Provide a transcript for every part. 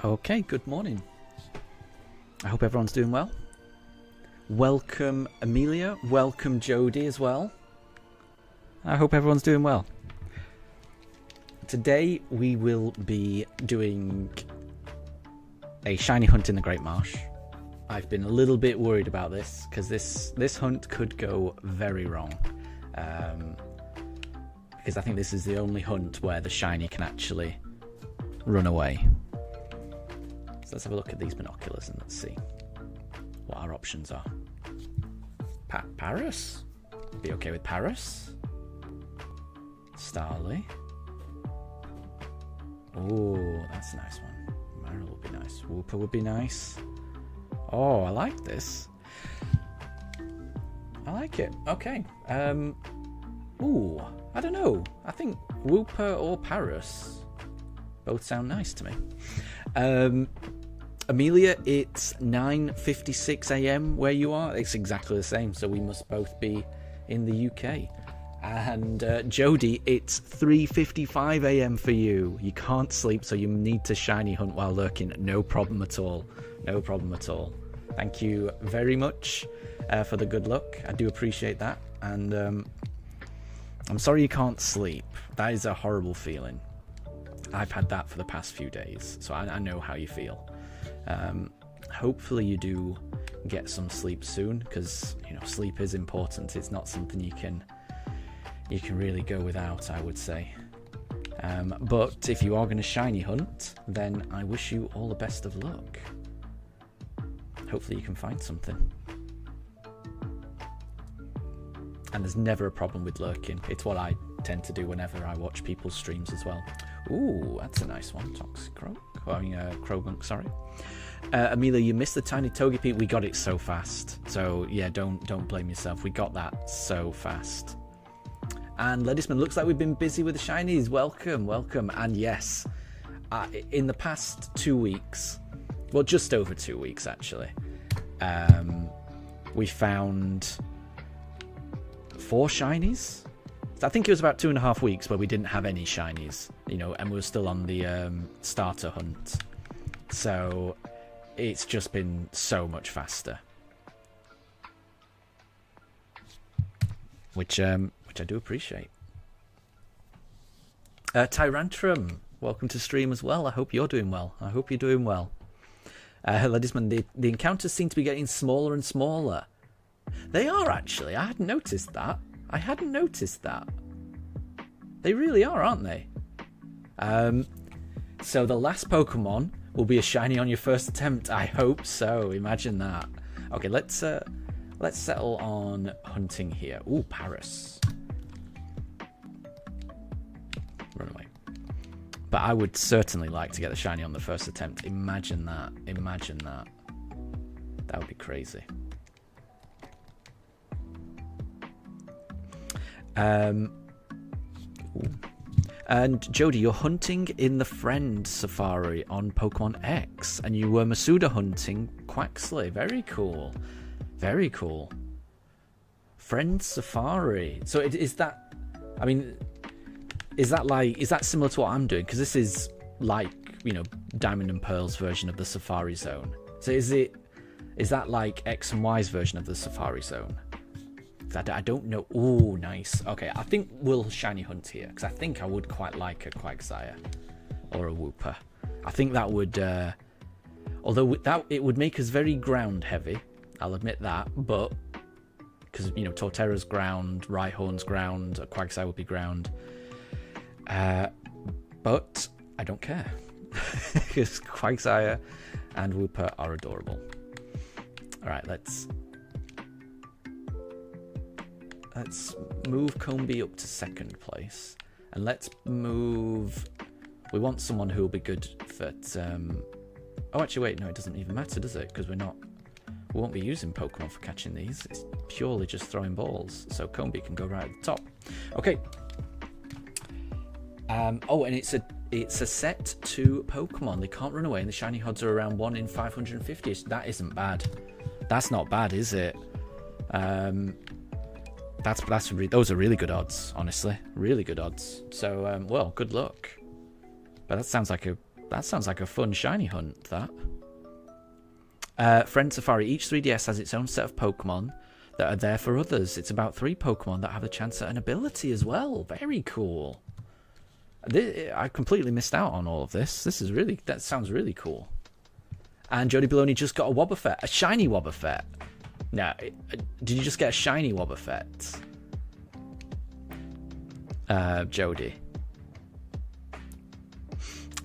Okay, good morning. I hope everyone's doing well. Welcome Amelia, welcome Jodie as well. I hope everyone's doing well. Today we will be doing a shiny hunt in the Great Marsh. I've been a little bit worried about this because this hunt could go very wrong. Because I think this is the only hunt where the shiny can actually run away. So let's have a look at these binoculars and let's see what our options are. Paris? Be okay with Paris? Starly. Oh, that's a nice one. Meryl would be nice. Wooper would be nice. Oh, I like this. I like it. Okay. Ooh, I don't know. I think Wooper or Paris both sound nice to me. Amelia, it's 9:56 a.m. where you are. It's exactly the same, so we must both be in the UK. And Jodie, it's 3:55 a.m. for you. You can't sleep, so you need to shiny hunt while lurking. No problem at all. No problem at all. Thank you very much for the good luck. I do appreciate that. And I'm sorry you can't sleep. That is a horrible feeling. I've had that for the past few days, so I know how you feel. Hopefully you do get some sleep soon, because sleep is important. It's not something you can really go without, I would say. But if you are going to shiny hunt, then I wish you all the best of luck. Hopefully you can find something. And there's never a problem with lurking. It's what I tend to do whenever I watch people's streams as well. Ooh, that's a nice one. Toxic Croak. Crowgunk, sorry. Amelia, you missed the tiny Togepi. We got it so fast. So yeah, don't blame yourself. We got that so fast. And Ledisman, looks like we've been busy with the shinies. Welcome, welcome. And yes, in the past 2 weeks, well, just over 2 weeks actually, we found 4 shinies. I think it was about 2.5 weeks where we didn't have any shinies, and we were still on the starter hunt. So it's just been so much faster, which I do appreciate. Tyrantrum, welcome to stream as well. I hope you're doing well. Ledisman, the encounters seem to be getting smaller and smaller. They are actually. I hadn't noticed that. They really are, aren't they? So the last Pokemon will be a shiny on your first attempt. I hope so. Imagine that. Okay, let's settle on hunting here. Ooh, Paris. Run away. But I would certainly like to get the shiny on the first attempt. Imagine that. That would be crazy. And Jodie, you're hunting in the Friend Safari on Pokemon X, and you were Masuda hunting Quaxley. Very cool. Friend Safari. So is that? I mean, is that similar to what I'm doing? Because this is like Diamond and Pearl's version of the Safari Zone. So is that like X and Y's version of the Safari Zone? I don't know. Oh, nice. Okay, I think we'll shiny hunt here, because I think I would quite like a Quagsire or a Wooper. I think that would, although it would make us very ground heavy, I'll admit that, but, because, Torterra's ground, Rhyhorn's ground, a Quagsire would be ground, but I don't care, because Quagsire and Wooper are adorable. Alright, let's move Combee up to second place, and let's move. We want someone who will be good for. Oh, actually, wait, no, it doesn't even matter, does it? Because we won't be using Pokemon for catching these. It's purely just throwing balls. So Combee can go right at the top. Okay. Oh, and it's a set 2 Pokemon. They can't run away, and the shiny odds are around 1 in 550. That isn't bad. That's not bad, is it? Those are really good odds, honestly. Really good odds. So, well, good luck. But that sounds like a That sounds like a fun shiny hunt, that. Friend Safari. Each 3DS has its own set of Pokemon that are there for others. It's about 3 Pokemon that have a chance at an ability as well. Very cool. I completely missed out on all of this. That sounds really cool. And Jody Baloney just got a Wobbuffet. A shiny Wobbuffet. Now, did you just get a shiny Wobbuffet? Jody.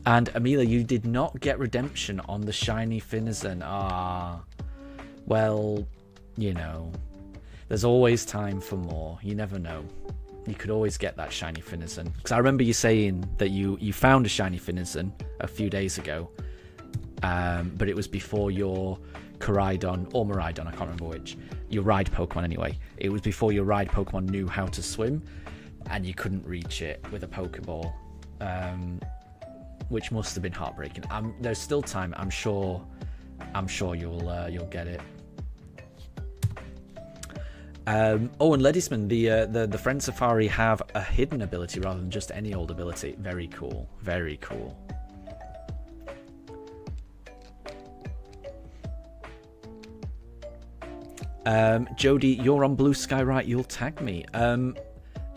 And Amelia, you did not get redemption on the shiny Finizen. Well, you know, there's always time for more. You never know. You could always get that shiny Finizen. Because I remember you saying that you found a shiny Finizen a few days ago. But it was before your Koraidon or Miraidon, I can't remember which. Your ride Pokemon anyway. It was before your ride Pokemon knew how to swim. And you couldn't reach it with a Pokeball. Which must have been heartbreaking. There's still time. I'm sure you'll get it. And Ledisman, the Friend Safari have a hidden ability rather than just any old ability. Very cool. Very cool. Jody, you're on Blue Sky, right? You'll tag me.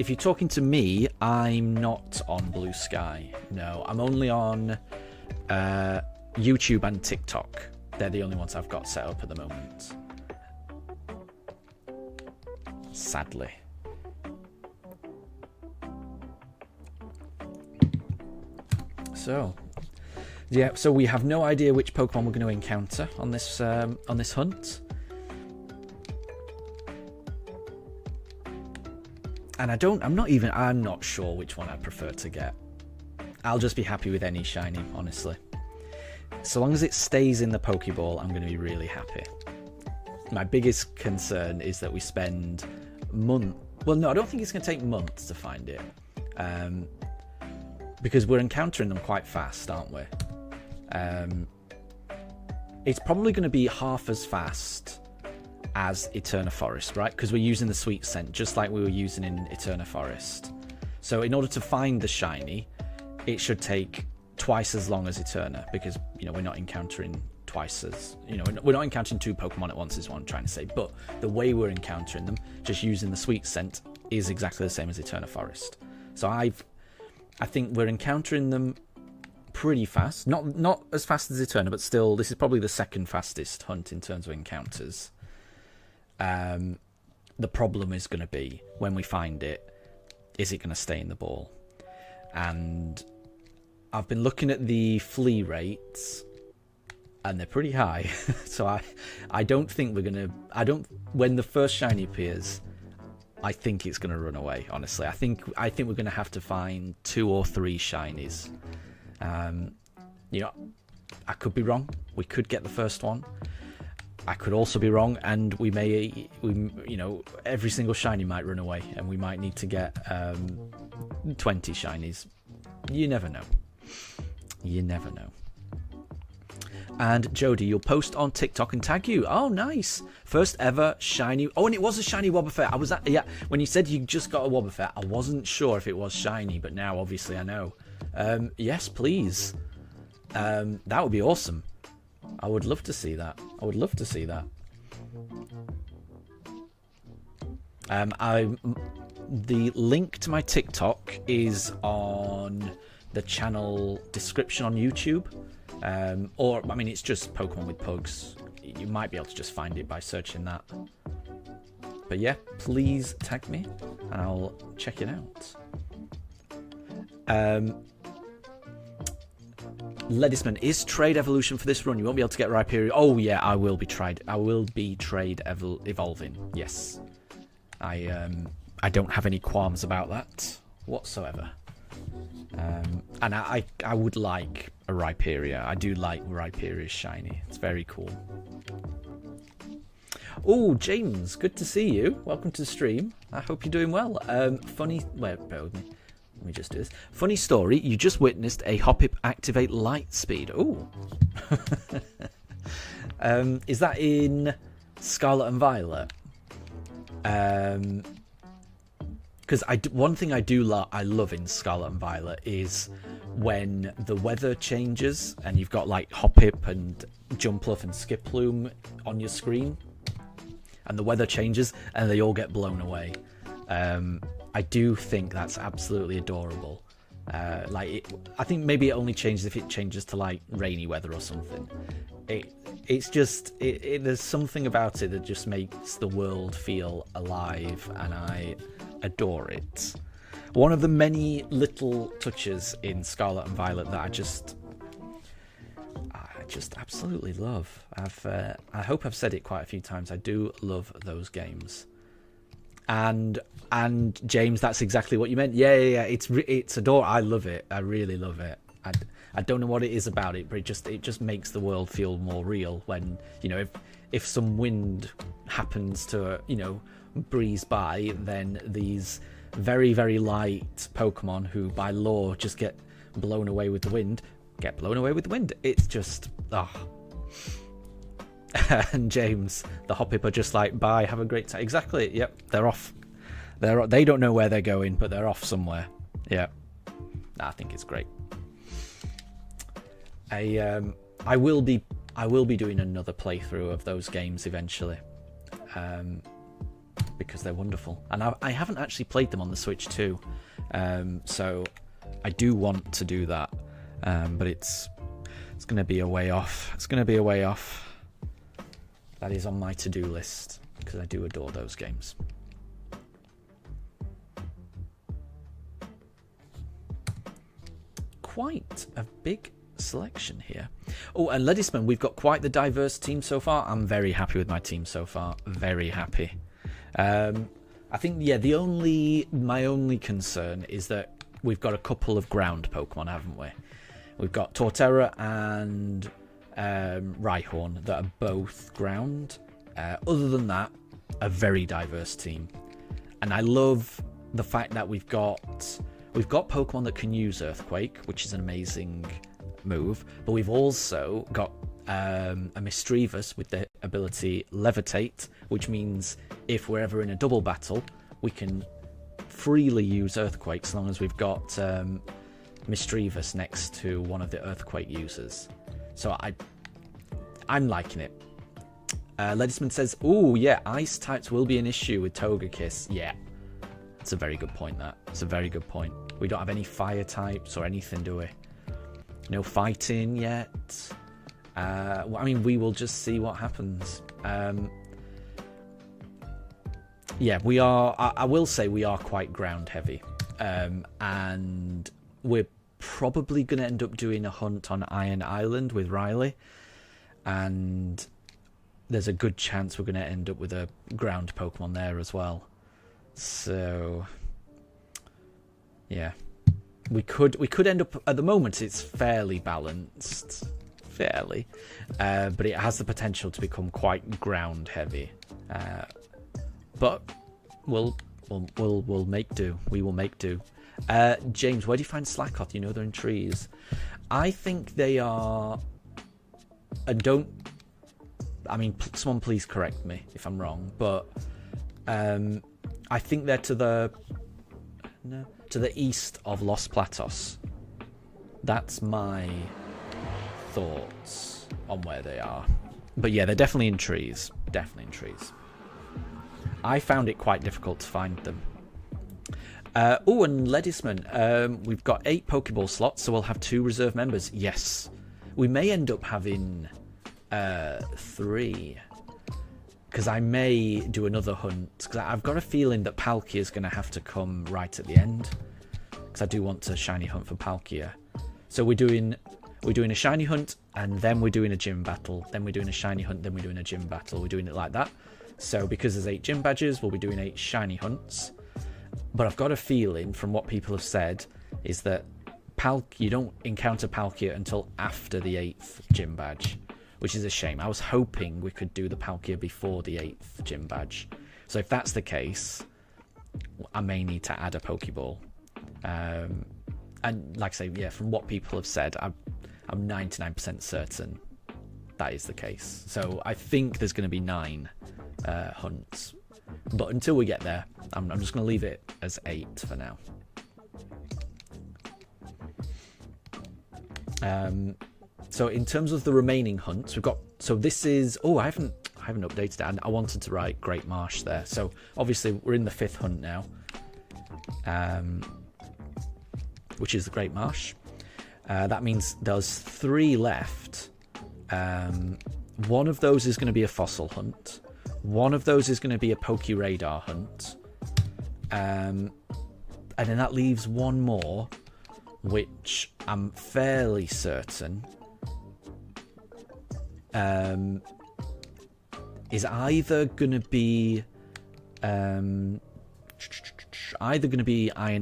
If you're talking to me, I'm not on Blue Sky. No, I'm only on YouTube and TikTok. They're the only ones I've got set up at the moment. Sadly. So, yeah. So we have no idea which Pokemon we're going to encounter on this hunt. And I'm not sure which one I prefer to get. I'll just be happy with any shiny, honestly. So long as it stays in the Pokeball, I'm going to be really happy. My biggest concern is that we spend months. Well, no, I don't think it's going to take months to find it. Because we're encountering them quite fast, aren't we? It's probably going to be half as fast as Eterna Forest, right? Because we're using the sweet scent just like we were using in Eterna Forest. So in order to find the shiny, it should take twice as long as Eterna, because we're not encountering twice as we're not encountering 2 Pokemon at once, is what I'm trying to say. But the way we're encountering them, just using the sweet scent, is exactly the same as Eterna Forest. So I think we're encountering them pretty fast, not as fast as Eterna, but still, this is probably the second fastest hunt in terms of encounters. The problem is going to be, when we find it, is it going to stay in the ball? And I've been looking at the flea rates, and they're pretty high. So I don't think we're going to... when the first shiny appears, I think it's going to run away, honestly. I think we're going to have to find 2 or 3 shinies. I could be wrong. We could get the first one. I could also be wrong, and every single shiny might run away, and we might need to get 20 shinies. You never know. You never know. And Jody, you'll post on TikTok and tag you. Oh, nice. First ever shiny. Oh, and it was a shiny Wobbuffet. When you said you just got a Wobbuffet, I wasn't sure if it was shiny, but now obviously I know. Yes, please. That would be awesome. I would love to see that. The link to my TikTok is on the channel description on YouTube. It's just Pokemon with Pugs. You might be able to just find it by searching that. But yeah, please tag me and I'll check it out. Ledisman, is trade evolution for this run? You won't be able to get Rhyperior. Oh yeah, I will be trade evolving. Yes, I don't have any qualms about that whatsoever. And I would like a Rhyperior. I do like Rhyperior's shiny. It's very cool. Oh, James, good to see you. Welcome to the stream. I hope you're doing well. Bear with me. Let me just do this. Funny story, you just witnessed a Hoppip activate light speed. Ooh. Is that in Scarlet and Violet? Because because one thing I love in Scarlet and Violet is when the weather changes and you've got like Hoppip and Jumpluff and Skiploom on your screen, and the weather changes and they all get blown away. I do think that's absolutely adorable. I think maybe it only changes if it changes to like rainy weather or something. It's just there's something about it that just makes the world feel alive, and I adore it. One of the many little touches in Scarlet and Violet that I just absolutely love. I hope I've said it quite a few times. I do love those games. And James, that's exactly what you meant. Yeah. It's adorable. I love it. I really love it. I don't know what it is about it, but it just makes the world feel more real when, if some wind happens to, breeze by, then these very, very light Pokemon who by law just get blown away with the wind. It's just, And James, the Hoppip are just like, bye, have a great time. Exactly, yep, they're off. They don't know where they're going, but they're off somewhere. Yeah, I think it's great. I will be doing another playthrough of those games eventually, because they're wonderful, and I haven't actually played them on the Switch too, so I do want to do that, but it's going to be a way off. That is on my to-do list because I do adore those games. Quite a big selection here. Oh, and Ledisman, we've got quite the diverse team so far. I'm very happy with my team so far. Very happy. I think, my only concern is that we've got a couple of ground Pokemon, haven't we? We've got Torterra and Rhyhorn that are both ground. Other than that, a very diverse team. And I love the fact that we've got Pokemon that can use Earthquake, which is an amazing move, but we've also got a Misdreavus with the ability Levitate, which means if we're ever in a double battle, we can freely use Earthquake so long as we've got Misdreavus next to one of the Earthquake users. So I'm liking it. Ledisman says, "Ooh, yeah, Ice types will be an issue with Togekiss." Yeah, it's a very good point. It's a very good point. We don't have any fire types or anything, do we? No fighting yet. We will just see what happens. We are. I will say we are quite ground heavy, and we're probably going to end up doing a hunt on Iron Island with Riley, and there's a good chance we're going to end up with a ground Pokemon there as well. So, yeah, we could end up. At the moment, it's fairly balanced, but it has the potential to become quite ground heavy. But we'll make do. We will make do. James, where do you find Slackoth? You know they're in trees. I think they are. Someone please correct me if I'm wrong, but I think they're to the east of Los Platos. That's my thoughts on where they are. But yeah, they're definitely in trees. I found it quite difficult to find them. And Ledisman, we've got 8 Pokeball slots, so we'll have 2 reserve members. Yes. We may end up having 3. Because I may do another hunt. Because I've got a feeling that Palkia is going to have to come right at the end. Because I do want to shiny hunt for Palkia. So we're doing a shiny hunt, and then we're doing a gym battle. Then we're doing a shiny hunt, then we're doing a gym battle. We're doing it like that. So because there's 8 gym badges, we'll be doing 8 shiny hunts. But I've got a feeling from what people have said is that you don't encounter Palkia until after the 8th gym badge, which is a shame. I was hoping we could do the Palkia before the 8th gym badge. So if that's the case, I may need to add a Pokeball. And like I say, yeah, from what people have said, I'm 99% certain that is the case. So I think there's going to be 9 hunts. But until we get there, I'm just going to leave it as 8 for now. So in terms of the remaining hunts, we've got... So this is... Oh, I haven't updated it. I wanted to write Great Marsh there. So obviously we're in the 5th hunt now. Which is the Great Marsh. That means there's 3 left. One of those is going to be a fossil hunt. One of those is going to be a Poke Radar hunt. And then that leaves one more, which I'm fairly certain is either going to be Iron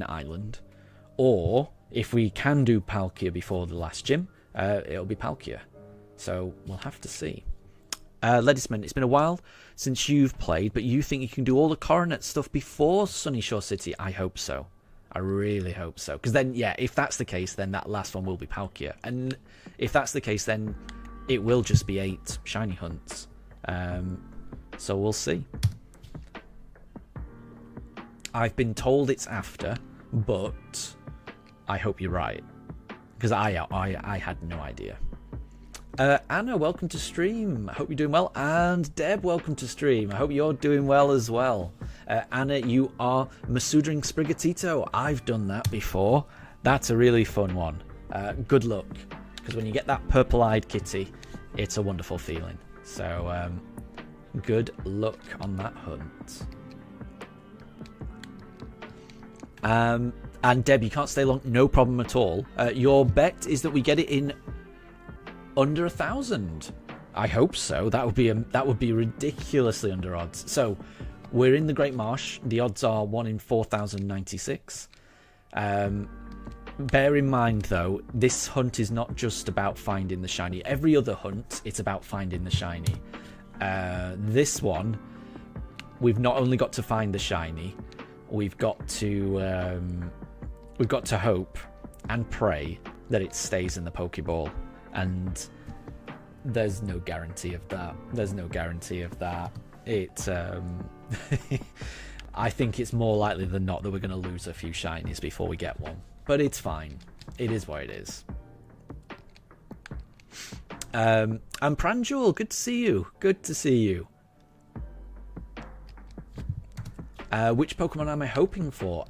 Island, or if we can do Palkia before the last gym, it'll be Palkia. So we'll have to see. Ledisman, it's been a while since you've played, but you think you can do all the Coronet stuff before Sunnyshow City? I hope so. I really hope so. Because then, yeah, if that's the case, then that last one will be Palkia. And if that's the case, then it will just be 8 shiny hunts. So we'll see. I've been told it's after, but I hope you're right. Because I had no idea. Anna, welcome to stream. I hope you're doing well. And Deb, welcome to stream. I hope you're doing well as well. Anna, you are Masudering Sprigatito. I've done that before. That's a really fun one. Good luck. Because when you get that purple-eyed kitty, it's a wonderful feeling. So, good luck on that hunt. And Deb, you can't stay long. No problem at all. Your bet is that we get it in under 1,000. I hope so. That would be ridiculously under odds. So we're in the Great Marsh. The odds are 1 in 4,096. Bear in mind though, this hunt is not just about finding the shiny. Every other hunt, it's about finding the shiny. This one, we've not only got to find the shiny, we've got to hope and pray that it stays in the Pokeball. And there's no guarantee of that. I think it's more likely than not that we're going to lose a few shinies before we get one. But it's fine. It is what it is. And Pranjul, good to see you. Good to see you. Which Pokemon am I hoping for?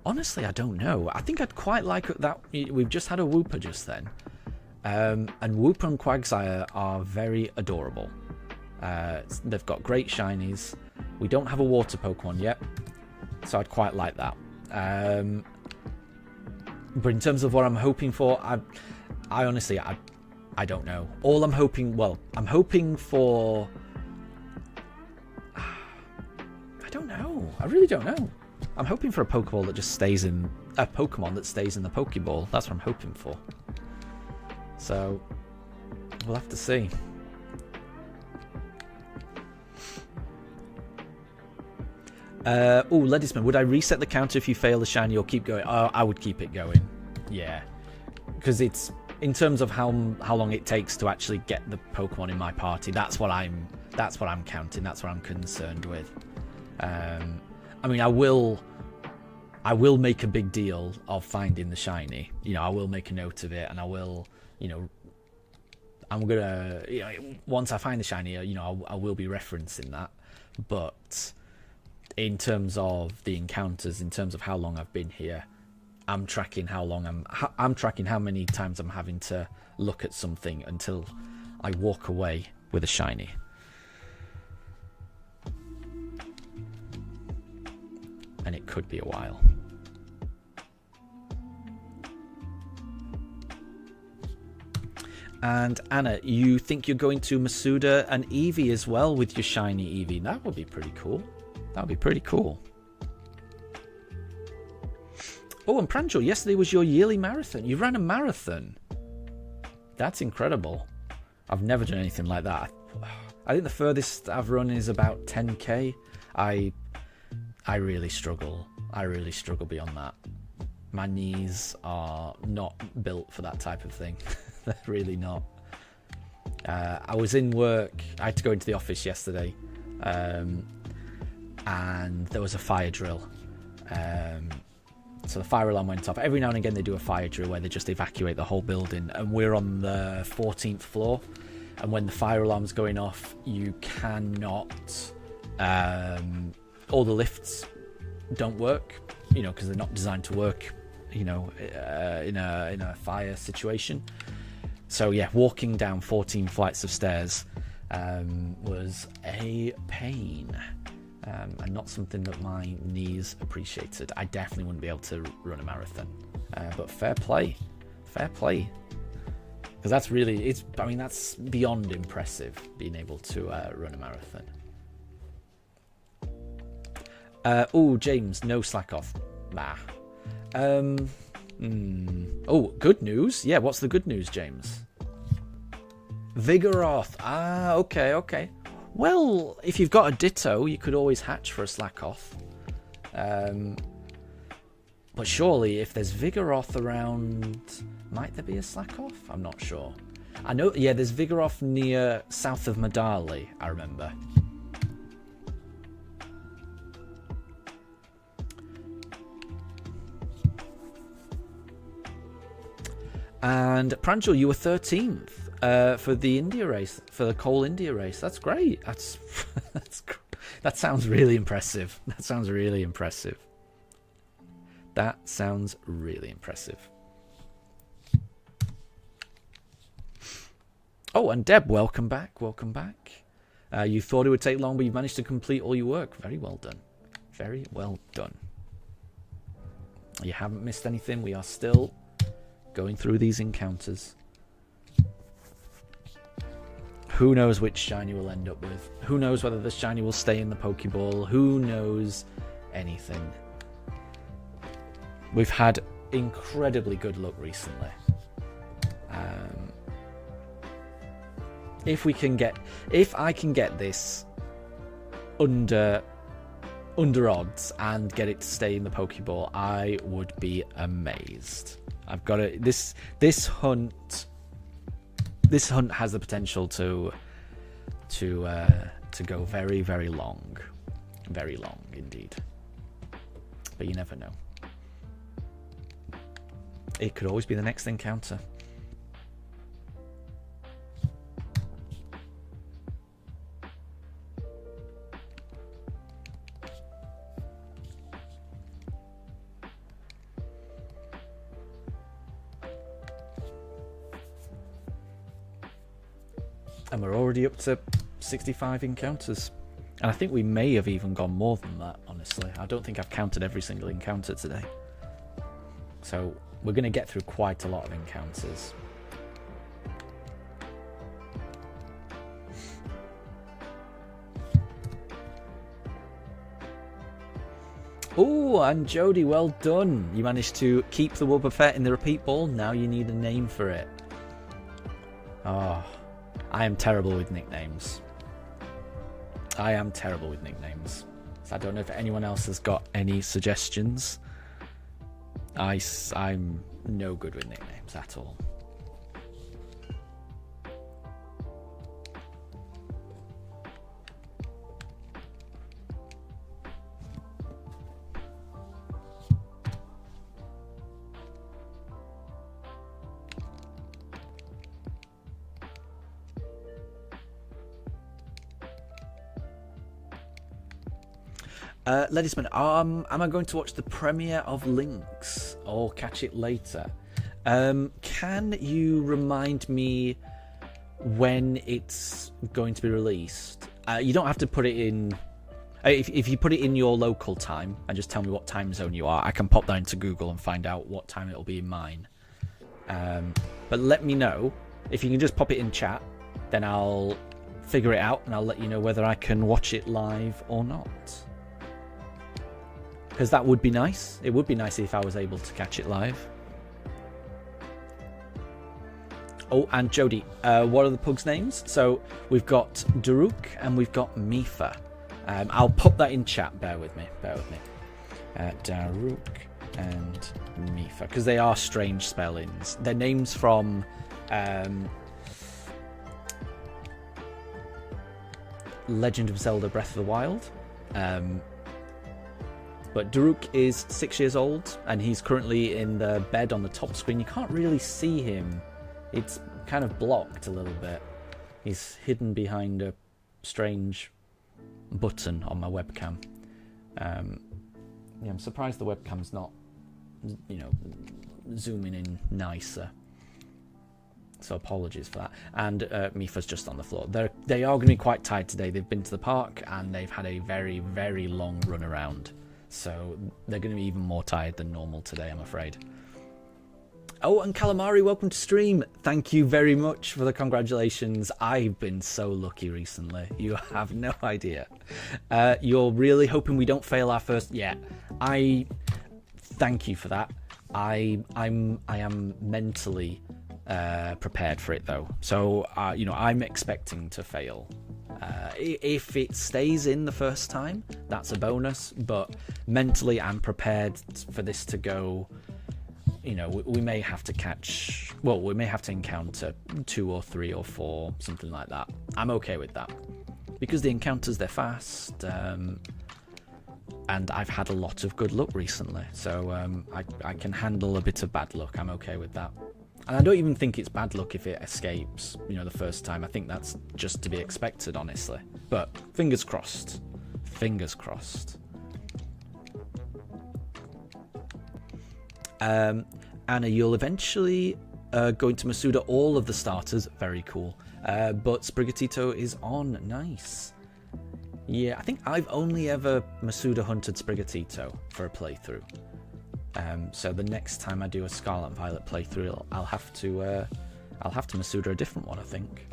Honestly, I don't know. I think I'd quite like that. We've just had a Wooper just then. And Wooper and Quagsire are very adorable. They've got great shinies. We don't have a water Pokemon yet, so I'd quite like that. But in terms of what I'm hoping for, I honestly, I don't know. All I'm hoping, I'm hoping for... I don't know. I really don't know. I'm hoping for a Pokeball that just stays in... A Pokemon that stays in the Pokeball. That's what I'm hoping for. So, we'll have to see. Ledisman, would I reset the counter if you fail the shiny or keep going? I would keep it going. Yeah. Because it's, in terms of how long it takes to actually get the Pokemon in my party, that's what I'm counting, that's what I'm concerned with. I mean, I will make a big deal of finding the shiny. You know, I will make a note of it, and I will... You know, I'm gonna, once I find the shiny, I will be referencing that. But in terms of the encounters, in terms of how long I've been here, I'm tracking I'm tracking how many times I'm having to look at something until I walk away with a shiny. And it could be a while. And Anna, you think you're going to Masuda and Eevee as well with your shiny Eevee? That would be pretty cool. That would be pretty cool. Oh, and Pranjul, yesterday was your yearly marathon. You ran a marathon. That's incredible. I've never done anything like that. I think the furthest I've run is about 10k. I really struggle. I really struggle beyond that. My knees are not built for that type of thing. They're really not. I was in work. I had to go into the office yesterday. and there was a fire drill. So the fire alarm went off. Every now and again they do a fire drill where they just evacuate the whole building, and we're on the 14th floor, and when the fire alarm's going off, you cannot all the lifts don't work, you know, because they're not designed to work, you know, in a fire situation. So yeah, walking down 14 flights of stairs was a pain. And not something that my knees appreciated. I definitely wouldn't be able to run a marathon. But fair play. Because that's really, that's beyond impressive, being able to run a marathon. Oh, James, no slack off. Nah. Oh, good news. Yeah, what's the good news, James? Vigoroth. Ah, okay. Well, if you've got a Ditto, you could always hatch for a Slakoth. But surely, if there's Vigoroth around, might there be a Slakoth? I'm not sure. I know, yeah, there's Vigoroth near south of Medali, I remember. And Pranjal, you were 13th. For the India race, for the Coal India race. That's great. That sounds really impressive. Oh, and Deb, welcome back. You thought it would take long, but you've managed to complete all your work. Very well done. You haven't missed anything. We are still going through these encounters. Who knows which shiny we'll end up with? Who knows whether the shiny will stay in the Pokeball? Who knows anything? We've had incredibly good luck recently. If I can get this under odds and get it to stay in the Pokeball, I would be amazed. I've got it. This hunt has the potential to go very, very long indeed. But you never know. It could always be the next encounter. And we're already up to 65 encounters. And I think we may have even gone more than that, honestly. I don't think I've counted every single encounter today. So we're going to get through quite a lot of encounters. Oh, and Jody, well done. You managed to keep the Wobbuffet in the repeat ball. Now you need a name for it. Oh, I am terrible with nicknames. So I don't know if anyone else has got any suggestions. I'm no good with nicknames at all. Ledisman, am I going to watch the premiere of Lynx or catch it later? Can you remind me when it's going to be released? You don't have to put it in... If you put it in your local time and just tell me what time zone you are, I can pop that into Google and find out what time it'll be in mine. But let me know. If you can just pop it in chat, then I'll figure it out and I'll let you know whether I can watch it live or not. Because that would be nice. It would be nice if I was able to catch it live. Oh, and Jody, what are the pugs' names? So we've got Daruk and we've got Mifa. I'll pop that in chat. Bear with me. Daruk and Mifa, because they are strange spellings. They're names from Legend of Zelda: Breath of the Wild. But Daruk is 6 years old, and he's currently in the bed on the top screen. You can't really see him. It's kind of blocked a little bit. He's hidden behind a strange button on my webcam. Yeah, I'm surprised the webcam's not, zooming in nicer. So apologies for that. And Mifa's just on the floor. They are going to be quite tired today. They've been to the park and they've had a very, very long run around. So they're going to be even more tired than normal today, I'm afraid. Oh, and Calamari, welcome to stream. Thank you very much for the congratulations. I've been so lucky recently. You have no idea. You're really hoping we don't fail our first... Yeah, I thank you for that. I am mentally prepared for it, though. So, I'm expecting to fail. If it stays in the first time, that's a bonus. But mentally, I'm prepared for this to go... we may have to we may have to encounter 2 or 3 or 4, something like that. I'm okay with that. Because the encounters, they're fast, and I've had a lot of good luck recently. So I can handle a bit of bad luck. I'm okay with that. And I don't even think it's bad luck if it escapes, the first time. I think that's just to be expected, honestly. But fingers crossed. Fingers crossed. Anna, you'll eventually go into Masuda all of the starters. Very cool. But Sprigatito is on. Nice. Yeah, I think I've only ever Masuda hunted Sprigatito for a playthrough. So the next time I do a Scarlet and Violet playthrough, I'll have to Masuda a different one, I think.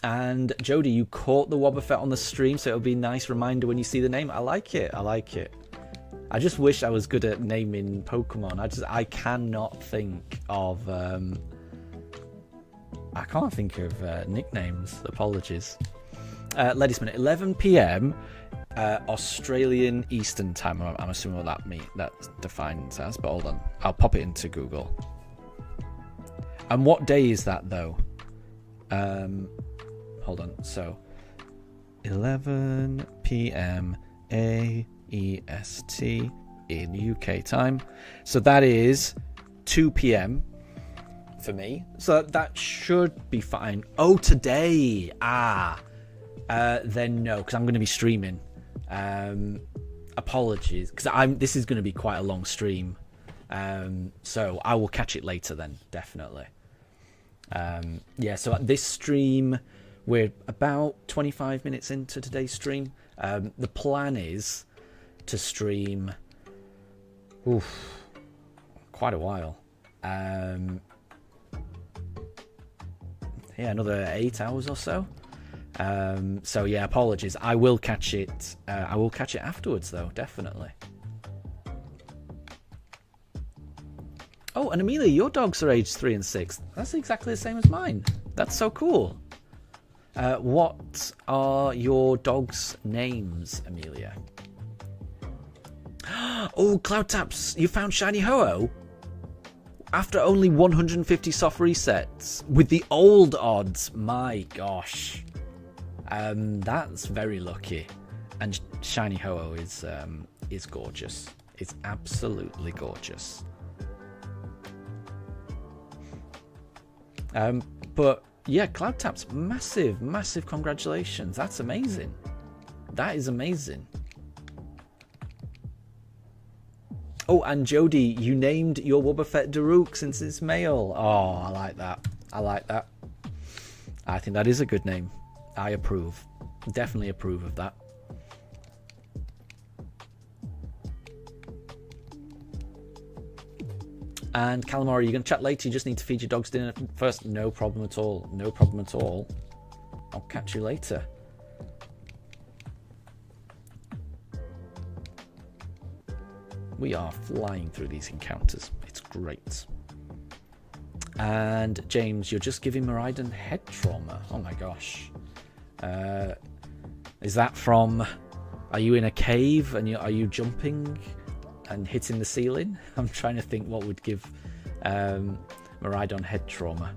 And Jody, you caught the Wobbuffet on the stream, so it'll be a nice reminder when you see the name. I like it. I like it. I just wish I was good at naming Pokemon. I cannot think of nicknames. Apologies. Ledisman, 11 p.m. Australian Eastern Time. I'm assuming what that defines as. But hold on, I'll pop it into Google. And what day is that though? Hold on. So 11 p.m. AEST in UK time. So that is 2 p.m. for me. So that should be fine. Oh, today. Then no, because I'm going to be streaming. Apologies, because this is going to be quite a long stream. So I will catch it later then, definitely. Yeah, so at this stream, we're about 25 minutes into today's stream. The plan is to stream quite a while. Yeah, another 8 hours or so. So yeah, apologies. I will catch it. I will catch it afterwards, though, definitely. Oh, and Amelia, your dogs are aged 3 and 6. That's exactly the same as mine. That's so cool. What are your dogs' names, Amelia? Oh, Cloudtaps, you found Shiny Ho-Oh? After only 150 soft resets with the old odds. My gosh. That's very lucky. And Shiny Ho-Oh is gorgeous. It's absolutely gorgeous. But yeah, Cloudtaps, massive congratulations. That's amazing. That is amazing. Oh, and Jody, you named your Wobbuffet Daruk since it's male. Oh, I like that. I like that. I think that is a good name. I approve. Definitely approve of that. And Calamari, you're going to chat later? You just need to feed your dogs dinner first? No problem at all. No problem at all. I'll catch you later. We are flying through these encounters. It's great. And James, you're just giving Miraidon head trauma. Oh my gosh. Is that from... Are you in a cave and are you jumping and hitting the ceiling? I'm trying to think what would give Miraidon head trauma.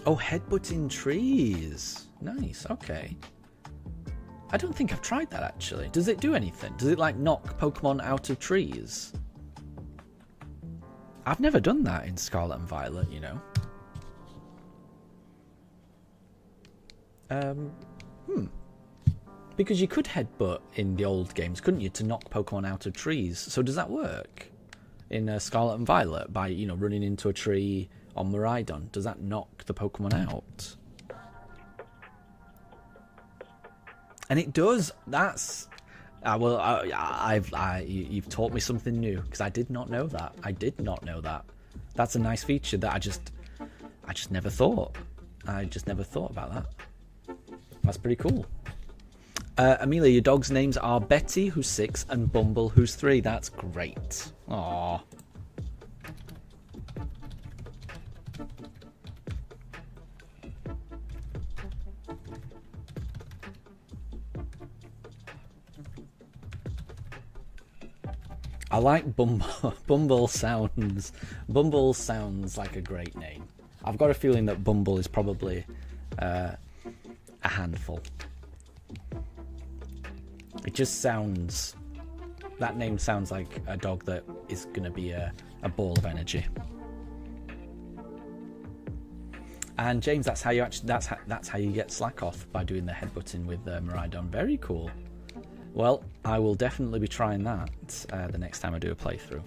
Oh, headbutting trees. Nice, okay. I don't think I've tried that, actually. Does it do anything? Does it, like, knock Pokemon out of trees? I've never done that in Scarlet and Violet, you know. Because you could headbutt in the old games, couldn't you, to knock Pokemon out of trees? So does that work in Scarlet and Violet by, you know, running into a tree on Miraidon? Does that knock the Pokemon out? And it does. That's you've taught me something new because I did not know that. I did not know that. That's a nice feature that I just never thought. I just never thought about that. That's pretty cool. Amelia, your dog's names are Betty, who's 6, and Bumble, who's 3. That's great. Aww. I like Bumble. Bumble sounds like a great name. I've got a feeling that Bumble is probably a handful. It just sounds... That name sounds like a dog that is going to be a ball of energy. And James, that's how you actually that's how you get Slack off, by doing the headbutting with Miraidon. Very cool. Well, I will definitely be trying that the next time I do a playthrough.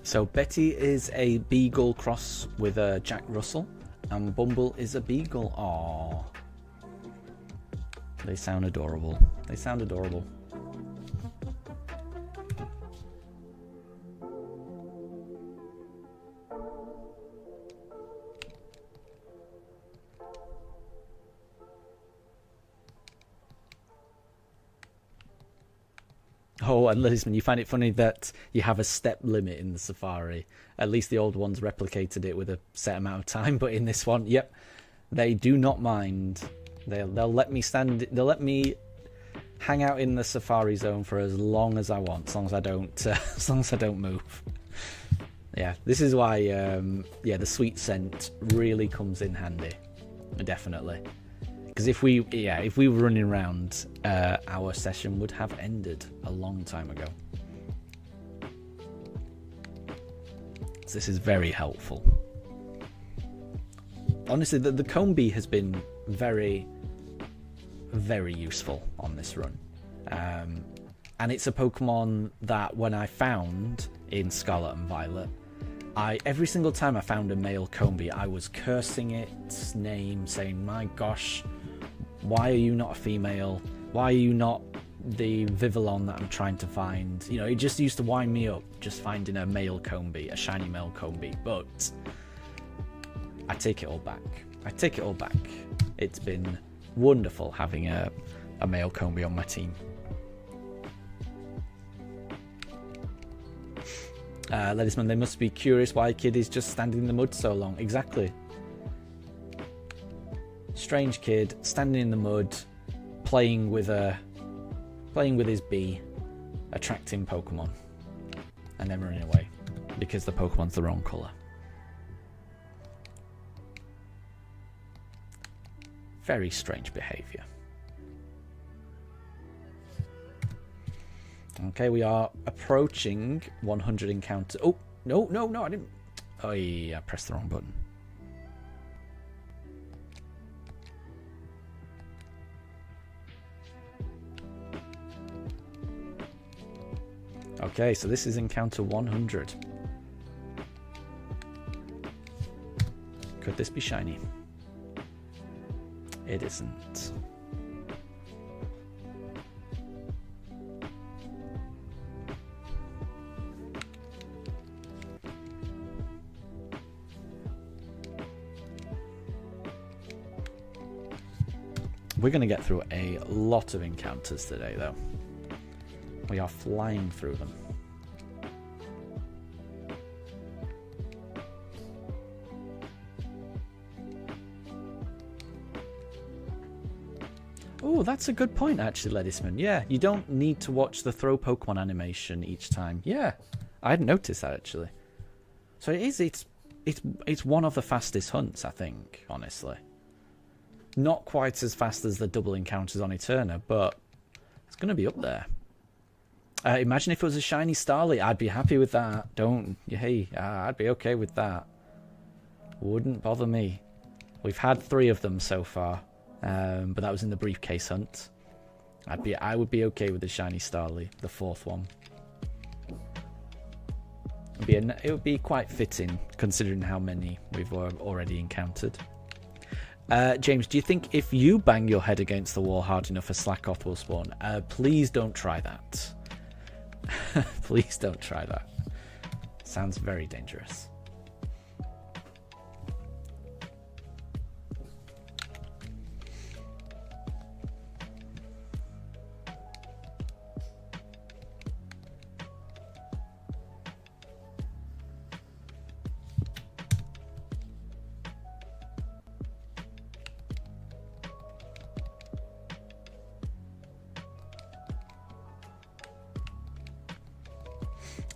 So Betty is a beagle cross with a Jack Russell, and Bumble is a beagle. Aww. They sound adorable. They sound adorable. Oh, and Lisman, you find it funny that you have a step limit in the Safari. At least the old ones replicated it with a set amount of time, but in this one, yep, they do not mind. They'll let me stand. They'll let me hang out in the Safari zone for as long as I want, as long as I don't move. Yeah, this is why the sweet scent really comes in handy, definitely. Because if we were running around, our session would have ended a long time ago. So this is very helpful. Honestly, the Combi has been very, very useful on this run. And it's a Pokemon that when I found in Scarlet and Violet, every single time I found a male Combi, I was cursing its name, saying, my gosh, why are you not a female? Why are you not the Vivillon that I'm trying to find? You know, it just used to wind me up just finding a male Combi, a shiny male Combi. But I take it all back. I take it all back. It's been wonderful having a male Combi on my team. Ledisman, they must be curious why a kid is just standing in the mud so long. Exactly. Strange kid standing in the mud, playing with his bee, attracting Pokemon, and then running away because the Pokemon's the wrong colour. Very strange behaviour. Okay, we are approaching 100 encounters. Oh, no, I didn't. Oh, yeah, I pressed the wrong button. Okay, so this is encounter 100. Could this be shiny? It isn't. We're going to get through a lot of encounters today, though. We are flying through them. Oh, that's a good point, actually, Ledisman. Yeah, you don't need to watch the throw Pokemon animation each time. Yeah, I hadn't noticed that, actually. So it's one of the fastest hunts, I think, honestly. Not quite as fast as the double encounters on Eterna, but it's going to be up there. Imagine if it was a shiny Starly. I'd be happy with that. I'd be okay with that. Wouldn't bother me. We've had 3 of them so far, but that was in the briefcase hunt. I would be okay with the shiny Starly, the 4th one. It would be quite fitting considering how many we've already encountered. James, do you think if you bang your head against the wall hard enough, a Slackoth will spawn? Please don't try that. Please don't try that. Sounds very dangerous.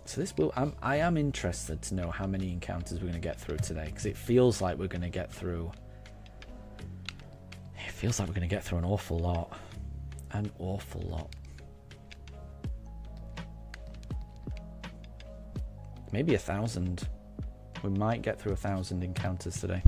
So this will. I am interested to know how many encounters we're going to get through today, because it feels like we're going to get through. It feels like we're going to get through an awful lot, an awful lot. Maybe 1,000. We might get through 1,000 encounters today.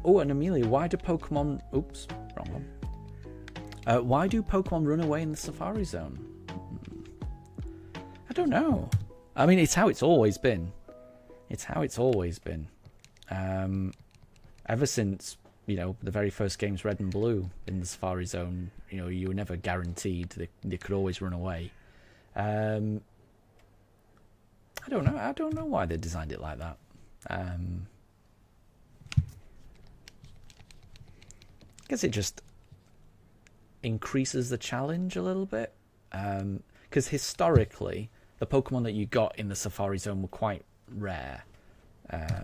Oh, and Amelia, why do Pokemon... Oops, wrong one. Why do Pokemon run away in the Safari Zone? I don't know. I mean, it's how it's always been. It's how it's always been. Ever since, the very first games, Red and Blue, in the Safari Zone, you were never guaranteed. They could always run away. I don't know. I don't know why they designed it like that. I guess it just increases the challenge a little bit. Because historically, the Pokemon that you got in the Safari Zone were quite rare. I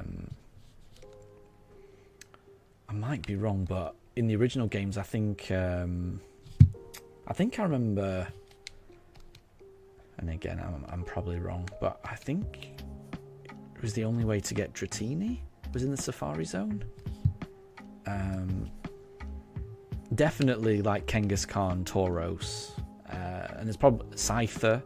might be wrong, but in the original games, I think I remember, and again, I'm probably wrong, but I think it was the only way to get Dratini was in the Safari Zone. Definitely like Kangaskhan, Tauros, and there's probably Scyther.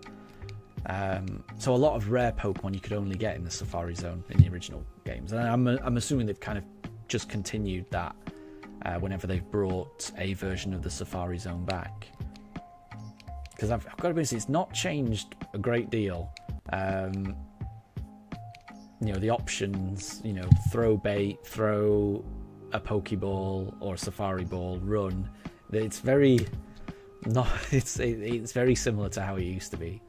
So a lot of rare Pokemon you could only get in the Safari Zone in the original games, and I'm assuming they've kind of just continued that whenever they've brought a version of the Safari Zone back. Because I've got to be honest, it's not changed a great deal. The options, throw bait, throw a Pokeball or a Safari Ball run, it's very not. It's very similar to how it used to be.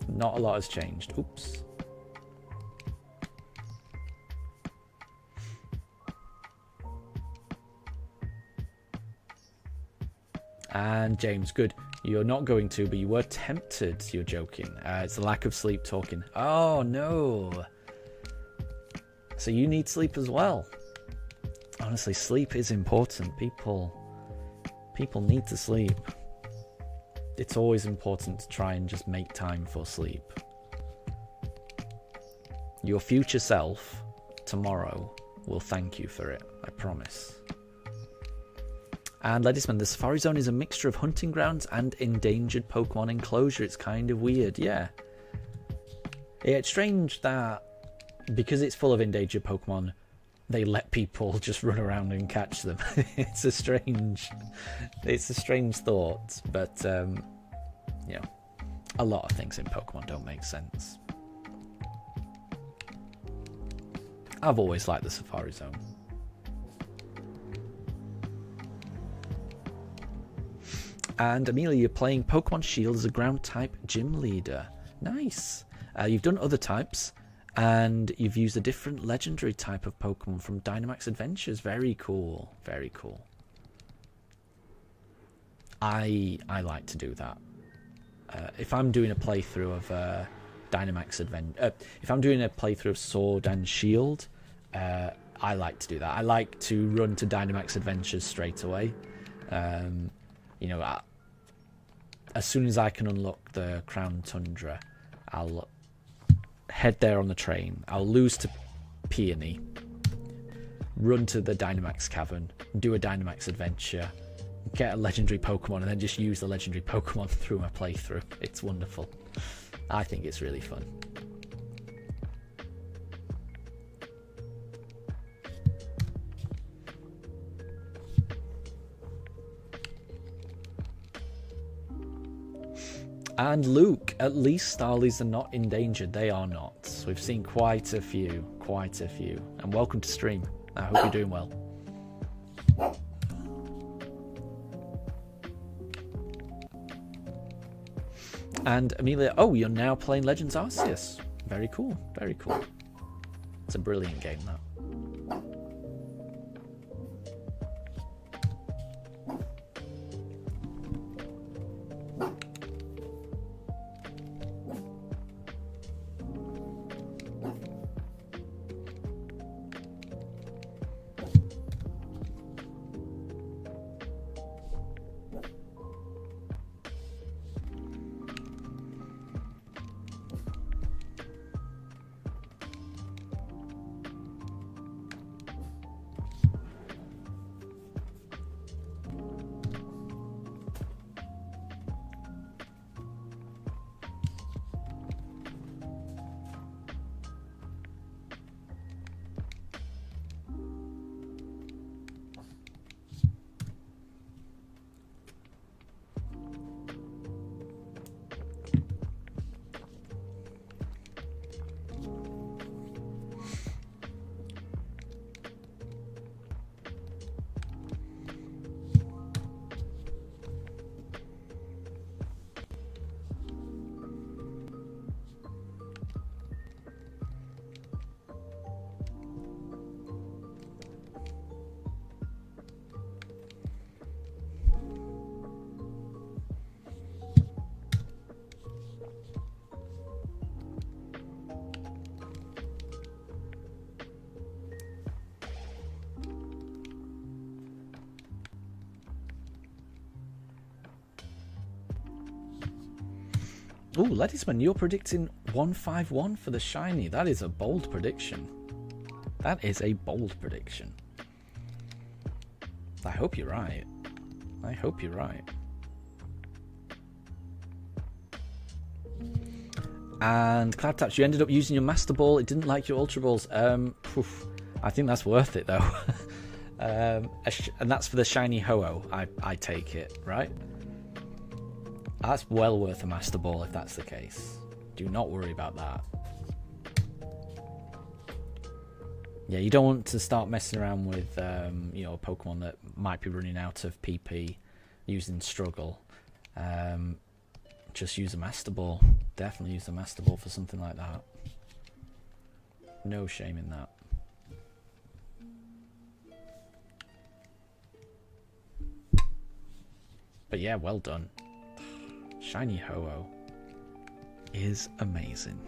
Not a lot has changed. Oops. And James, good. You're not going to, but you were tempted. You're joking. It's the lack of sleep talking. Oh, no. So you need sleep as well. Honestly, sleep is important. People need to sleep. It's always important to try and just make time for sleep. Your future self, tomorrow, will thank you for it. I promise. And Ledisman, the Safari Zone is a mixture of hunting grounds and endangered Pokemon enclosure. It's kind of weird, yeah. It's strange that because it's full of endangered Pokemon, they let people just run around and catch them. It's a strange thought, but you know, a lot of things in Pokemon don't make sense. I've always liked the Safari Zone. And Amelia, you're playing Pokemon Shield as a ground type gym leader. Nice. You've done other types, and you've used a different legendary type of Pokemon from Dynamax Adventures. Very cool. Very cool. I like to do that. If I'm doing a playthrough of Dynamax Adventure, if I'm doing a playthrough of Sword and Shield, I like to do that. I like to run to Dynamax Adventures straight away. You know, as soon as I can unlock the Crown Tundra, I'll head there on the train. I'll lose to Peony, run to the Dynamax Cavern, do a Dynamax adventure, get a legendary Pokemon, and then just use the legendary Pokemon through my playthrough. It's wonderful. I think it's really fun. And Luke, at least Starlies are not endangered. They are not. We've seen quite a few. And welcome to stream. I hope you're doing well. And Amelia, oh, you're now playing Legends Arceus. Very cool, very cool. It's a brilliant game, that. Ooh, Lettisman, you're predicting 151 for the shiny. That is a bold prediction. That is a bold prediction. I hope you're right. I hope you're right. And Cloud Touch, you ended up using your Master Ball. It didn't like your Ultra Balls. I think that's worth it, though. And that's for the shiny Ho-Oh, I take it, right? That's well worth a Master Ball if that's the case. Do not worry about that. Yeah, you don't want to start messing around with you know, a Pokemon that might be running out of PP using Struggle. Just use a Master Ball. Definitely use a Master Ball for something like that. No shame in that. But yeah, well done. Shiny Ho-Oh is amazing.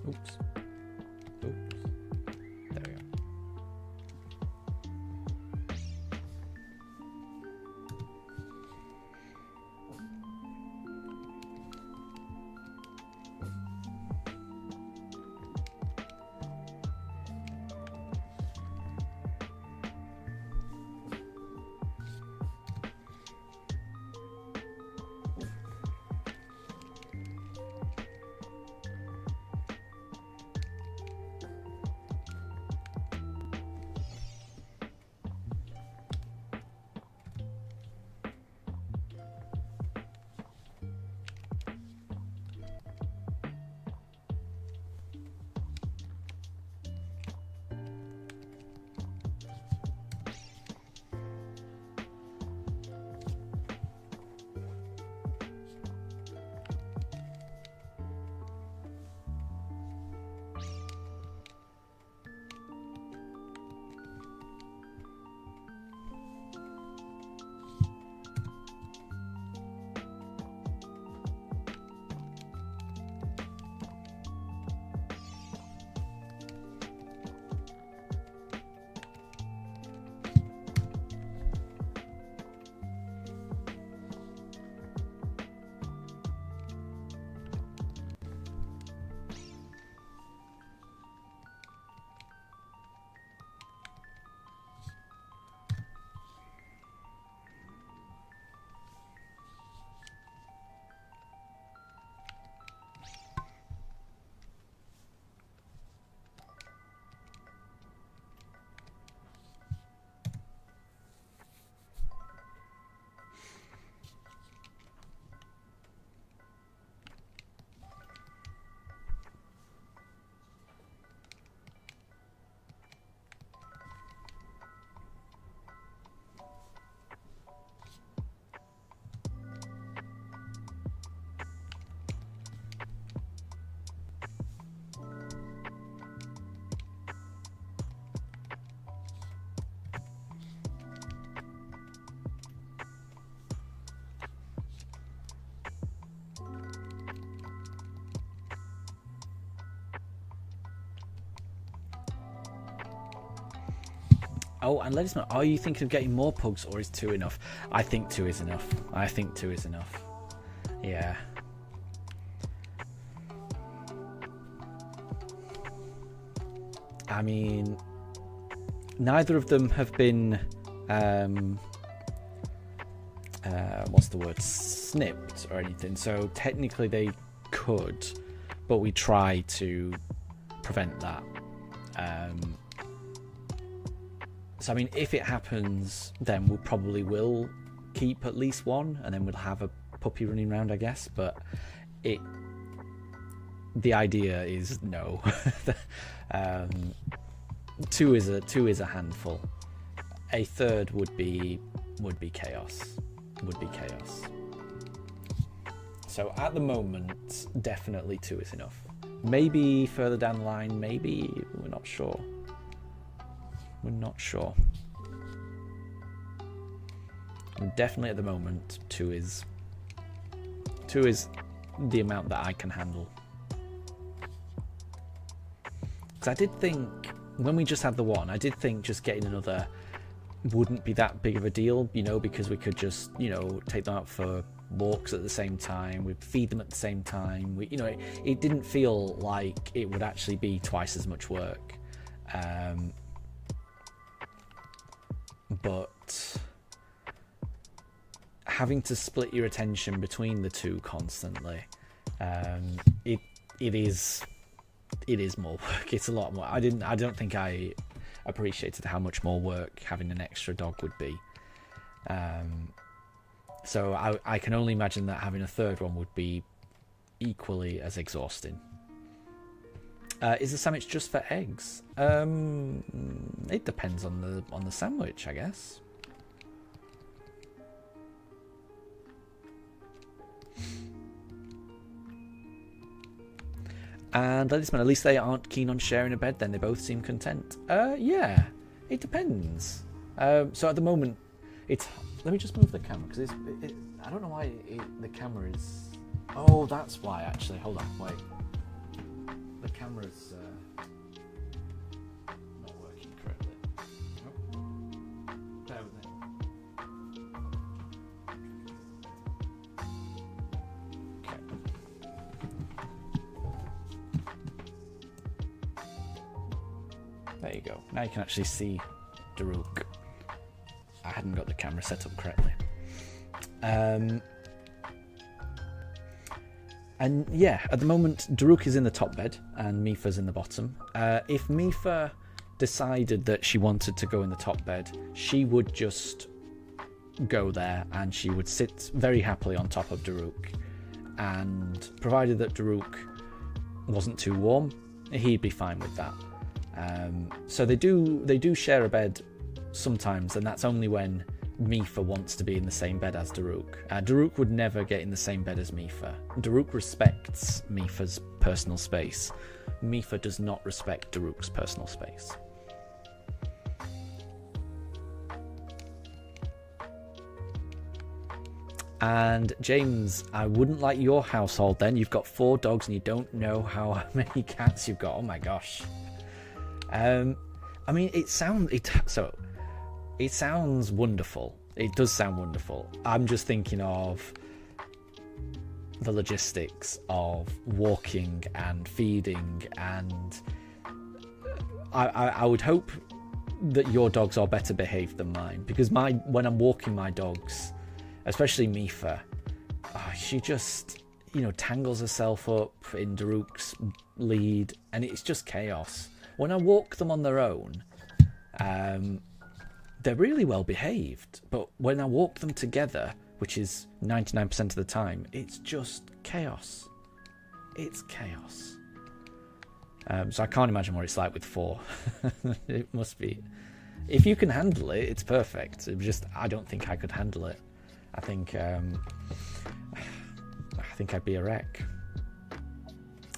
Oops. Oops. There we go. Oh, and let us know, are you thinking of getting more pugs, or is 2 enough? I think 2 is enough. I think 2 is enough. Yeah. I mean, neither of them have been, what's the word, snipped or anything. So technically they could, but we try to prevent that. So I mean, if it happens, then we probably will keep at least 1, and then we'll have a puppy running around, I guess. But the idea is no. 2 is a handful. A third would be chaos. Would be chaos. So at the moment, definitely 2 is enough. Maybe further down the line, maybe, we're not sure. We're not sure. Definitely at the moment, 2 is the amount that I can handle. Because I did think when we just had the one, I did think just getting another wouldn't be that big of a deal, you know, because we could just, you know, take them out for walks at the same time, we'd feed them at the same time, you know, it didn't feel like it would actually be twice as much work. But having to split your attention between the two constantly, it is more work. It's a lot more. I don't think I appreciated how much more work having an extra dog would be. So I can only imagine that having a third one would be equally as exhausting. Is the sandwich just for eggs? It depends on the sandwich, I guess. And Ladysman, at least they aren't keen on sharing a bed then. They both seem content. Yeah, it depends. So at the moment, it's... Let me just move the camera, because I don't know why the camera is... Oh, that's why, actually. Hold on, wait. The camera's not working correctly. Oh. Bear with me. Okay. There you go. Now you can actually see Daruk. I hadn't got the camera set up correctly. And yeah, at the moment, Daruk is in the top bed and Mifa's in the bottom. If Mifa decided that she wanted to go in the top bed, she would just go there and she would sit very happily on top of Daruk. And provided that Daruk wasn't too warm, he'd be fine with that. So they do share a bed sometimes, and that's only when Mifa wants to be in the same bed as Daruk. Daruk would never get in the same bed as Mifa. Daruk respects Mifa's personal space. Mifa does not respect Daruk's personal space. And James, I wouldn't like your household then. You've got 4 dogs and you don't know how many cats you've got. Oh my gosh. I mean, it sounds wonderful. It does sound wonderful. I'm just thinking of the logistics of walking and feeding, and I would hope that your dogs are better behaved than mine, because when I'm walking my dogs, especially Mifa, she just, you know, tangles herself up in Daruk's lead, and it's just chaos. When I walk them on their own, they're really well behaved, but when I walk them together, which is 99% of the time, it's just chaos. It's chaos. So I can't imagine what it's like with 4. It must be. If you can handle it, it's perfect. It just, I don't think I could handle it. I think I'd be a wreck.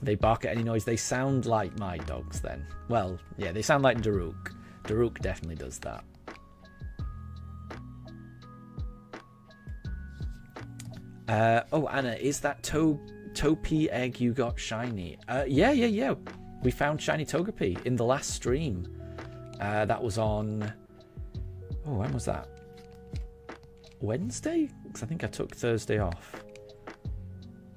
They bark at any noise. They sound like my dogs then. Well, yeah, they sound like Daruk. Daruk definitely does that. Oh, Anna, is that Togepi egg you got shiny? Yeah. We found shiny Togepi in the last stream. That was on... Oh, when was that? Wednesday? Because I think I took Thursday off.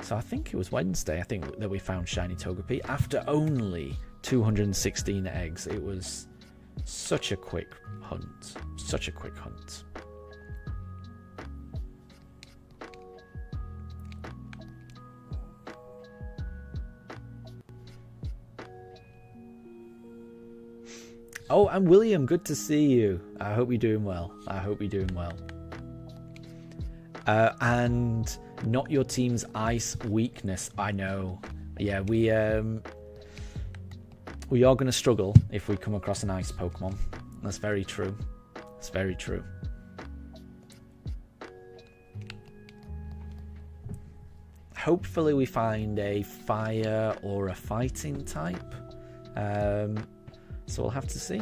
So I think it was Wednesday, I think, that we found shiny Togepi. After only 216 eggs. It was such a quick hunt. Such a quick hunt. Oh, and William, good to see you. I hope you're doing well. And not your team's ice weakness. I know. Yeah, we are going to struggle if we come across an ice Pokemon. That's very true. That's very true. Hopefully we find a fire or a fighting type. So we'll have to see.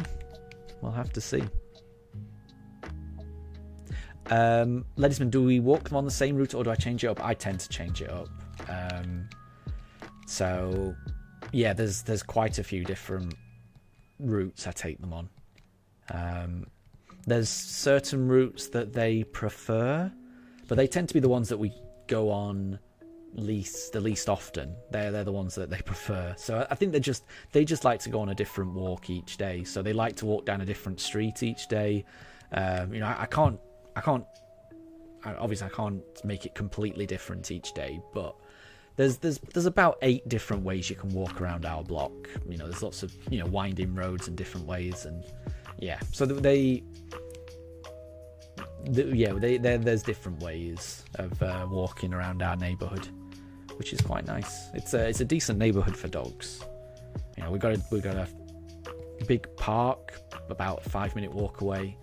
Ladysman, do we walk them on the same route or do I change it up? I tend to change it up. So yeah, there's quite a few different routes I take them on. There's certain routes that they prefer, but they tend to be the ones that we go on the least often. They're the ones that they prefer. So I think they just like to go on a different walk each day. So they like to walk down a different street each day. I can't obviously I can't make it completely different each day, but there's about 8 different ways you can walk around our block. There's lots of winding roads and different ways, and so there's different ways of walking around our neighborhood, which is quite nice. It's a decent neighborhood for dogs. We've got a big park about a 5-minute walk away.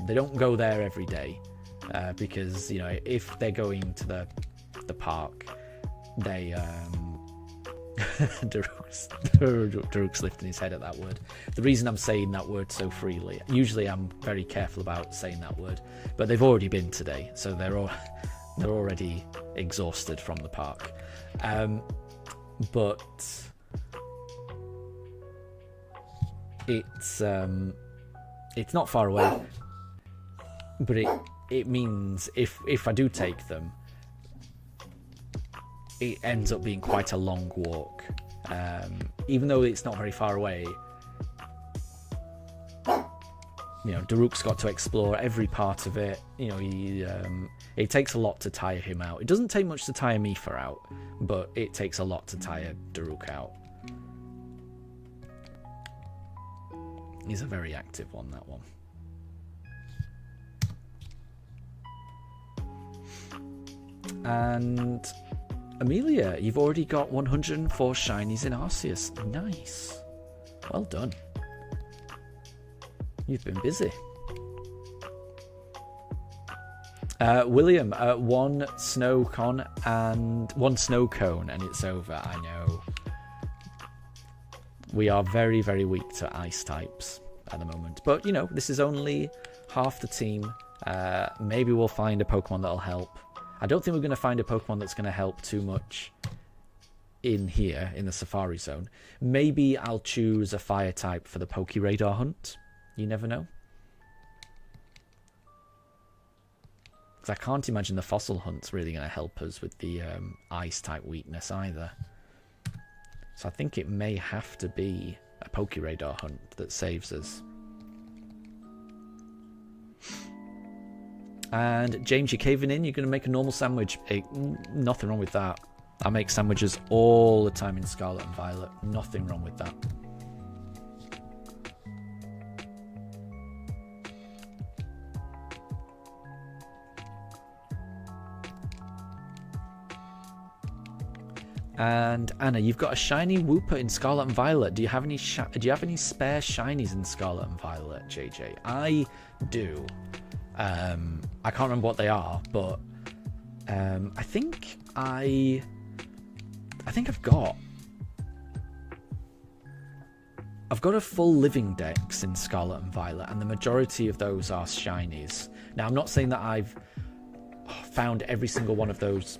They don't go there every day because if they're going to the park, they Daruk's lifting his head at that word. The reason I'm saying that word so freely, usually I'm very careful about saying that word, but they've already been today, so they're already exhausted from the park. But it's not far away, but it means if I do take them, it ends up being quite a long walk. Even though it's not very far away, Daruk's got to explore every part of it. It takes a lot to tire him out. It doesn't take much to tire me out, but it takes a lot to tire Daruk out. He's a very active one, that one. And Amelia, you've already got 104 shinies in Arceus. Nice. Well done. You've been busy. William, 1 snow cone and it's over. I know. We are very, very weak to ice types at the moment. But, this is only half the team. Maybe we'll find a Pokemon that'll help. I don't think we're going to find a Pokemon that's going to help too much in here, in the Safari Zone. Maybe I'll choose a fire type for the Pokeradar hunt. You never know. Because I can't imagine the fossil hunt's really going to help us with the ice type weakness either. So I think it may have to be a Pokeradar hunt that saves us. And James, you're caving in. You're going to make a normal sandwich. Hey, nothing wrong with that. I make sandwiches all the time in Scarlet and Violet. Nothing wrong with that. And Anna, you've got a shiny Wooper in Scarlet and Violet. Do you have any spare shinies in Scarlet and Violet, JJ? I do. I can't remember what they are, but I think I've got a full living dex in Scarlet and Violet, and the majority of those are shinies. Now, I'm not saying that I've found every single one of those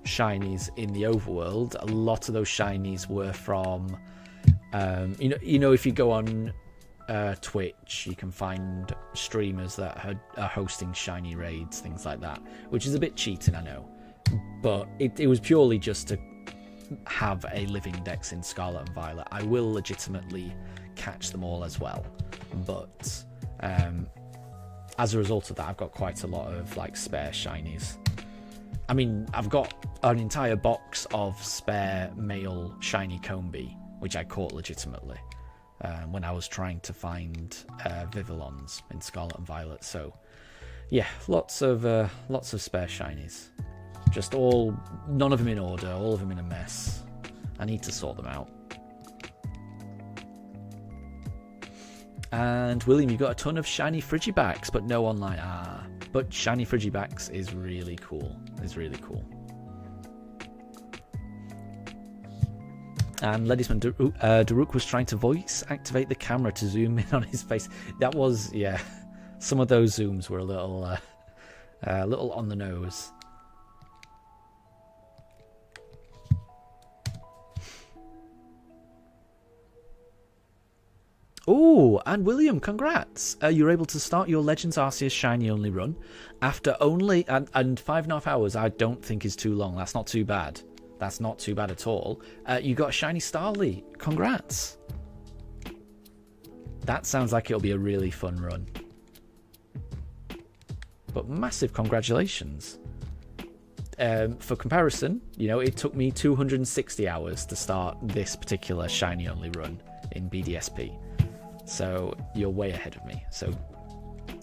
shinies in the overworld. A lot of those shinies were from if you go on Twitch, you can find streamers that are hosting shiny raids, things like that, which is a bit cheating, I know, but it was purely just to have a living dex in Scarlet and Violet. I will legitimately catch them all as well, but as a result of that, I've got quite a lot of spare shinies. I mean, I've got an entire box of spare male shiny Combi, which I caught legitimately when I was trying to find Vivillons in Scarlet and Violet. So, yeah, lots of spare shinies. Just none of them in order, all of them in a mess. I need to sort them out. And William, you've got a ton of shiny Frigibacks, but no online. But shiny Frigibacks is really cool. And Ledisman, Daruk was trying to voice activate the camera to zoom in on his face. That was, yeah. Some of those zooms were a little on the nose. Oh, and William, congrats! You're able to start your Legends Arceus Shiny Only run after only... And 5.5 hours I don't think is too long. That's not too bad. That's not too bad at all. You got a Shiny Starly. Congrats! That sounds like it'll be a really fun run. But massive congratulations. For comparison, you know, it took me 260 hours to start this particular Shiny Only run in BDSP. So you're way ahead of me. So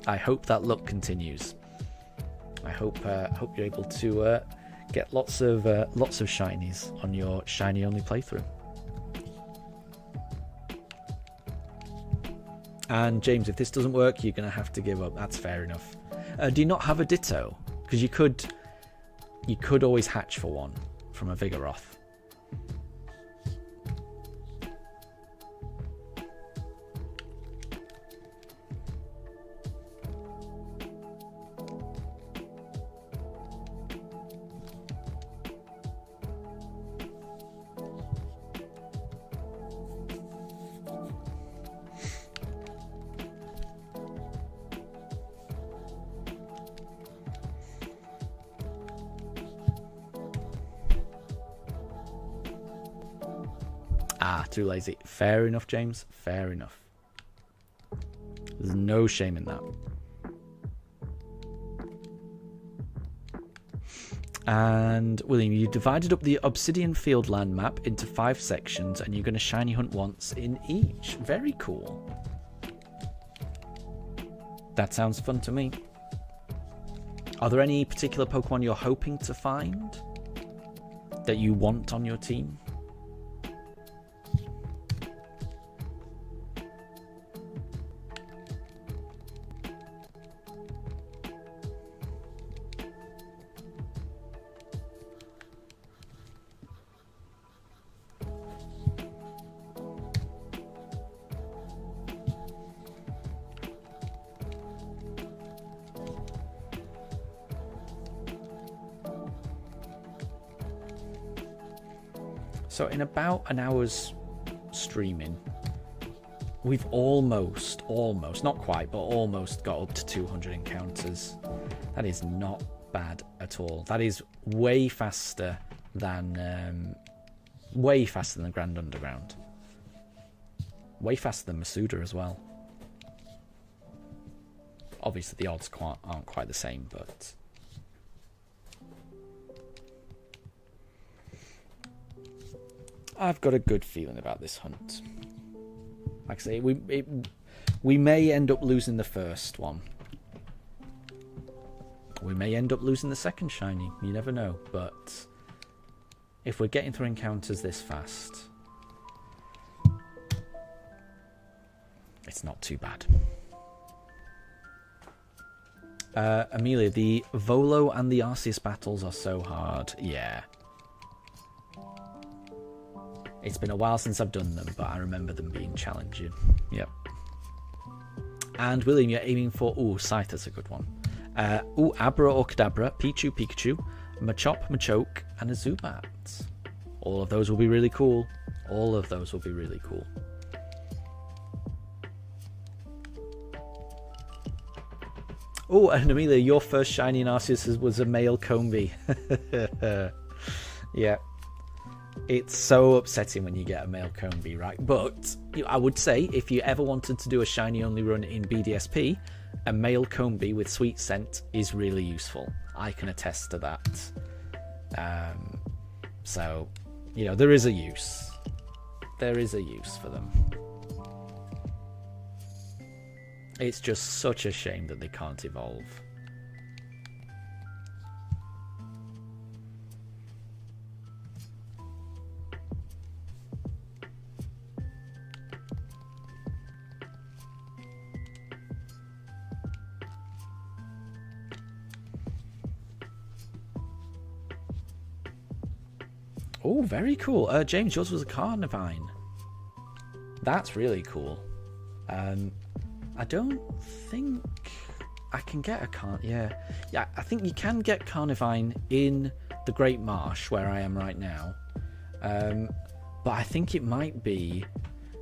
I hope that luck continues. I hope you're able to get lots of shinies on your Shiny Only playthrough. And James, if this doesn't work, you're going to have to give up. That's fair enough. Do you not have a Ditto? Because you could always hatch for one from a Vigoroth. Too lazy. Fair enough, James. Fair enough. There's no shame in that. And William, you divided up the Obsidian Field land map into 5 sections and you're going to shiny hunt once in each. Very cool. That sounds fun to me. Are there any particular Pokemon you're hoping to find that you want on your team? So in about an hour's streaming, we've almost, not quite, but almost got up to 200 encounters. That is not bad at all. That is way faster than Grand Underground. Way faster than Masuda as well. Obviously the odds aren't quite the same, but... I've got a good feeling about this hunt. Like I say, we may end up losing the first one. We may end up losing the second shiny. You never know. But if we're getting through encounters this fast, it's not too bad. Amelia, the Volo and the Arceus battles are so hard. Yeah. It's been a while since I've done them, but I remember them being challenging. Yep. And William, you're aiming for... Ooh, Scyther's a good one. Abra or Kadabra, Pichu, Pikachu, Machop, Machoke, and a Zubat. All of those will be really cool. All of those will be really cool. Oh, and Amelia, your first shiny in Arceus was a male Combi. Yeah. It's so upsetting when you get a male Combi, right? But I would say if you ever wanted to do a shiny only run in BDSP, a male Combi with sweet scent is really useful. I can attest to that. So, you know, there is a use. There is a use for them. It's just such a shame that they can't evolve. Oh, very cool. James, yours was a Carnivine. That's really cool. I don't think I can get a Yeah, I think you can get Carnivine in the Great Marsh, where I am right now. But I think it might be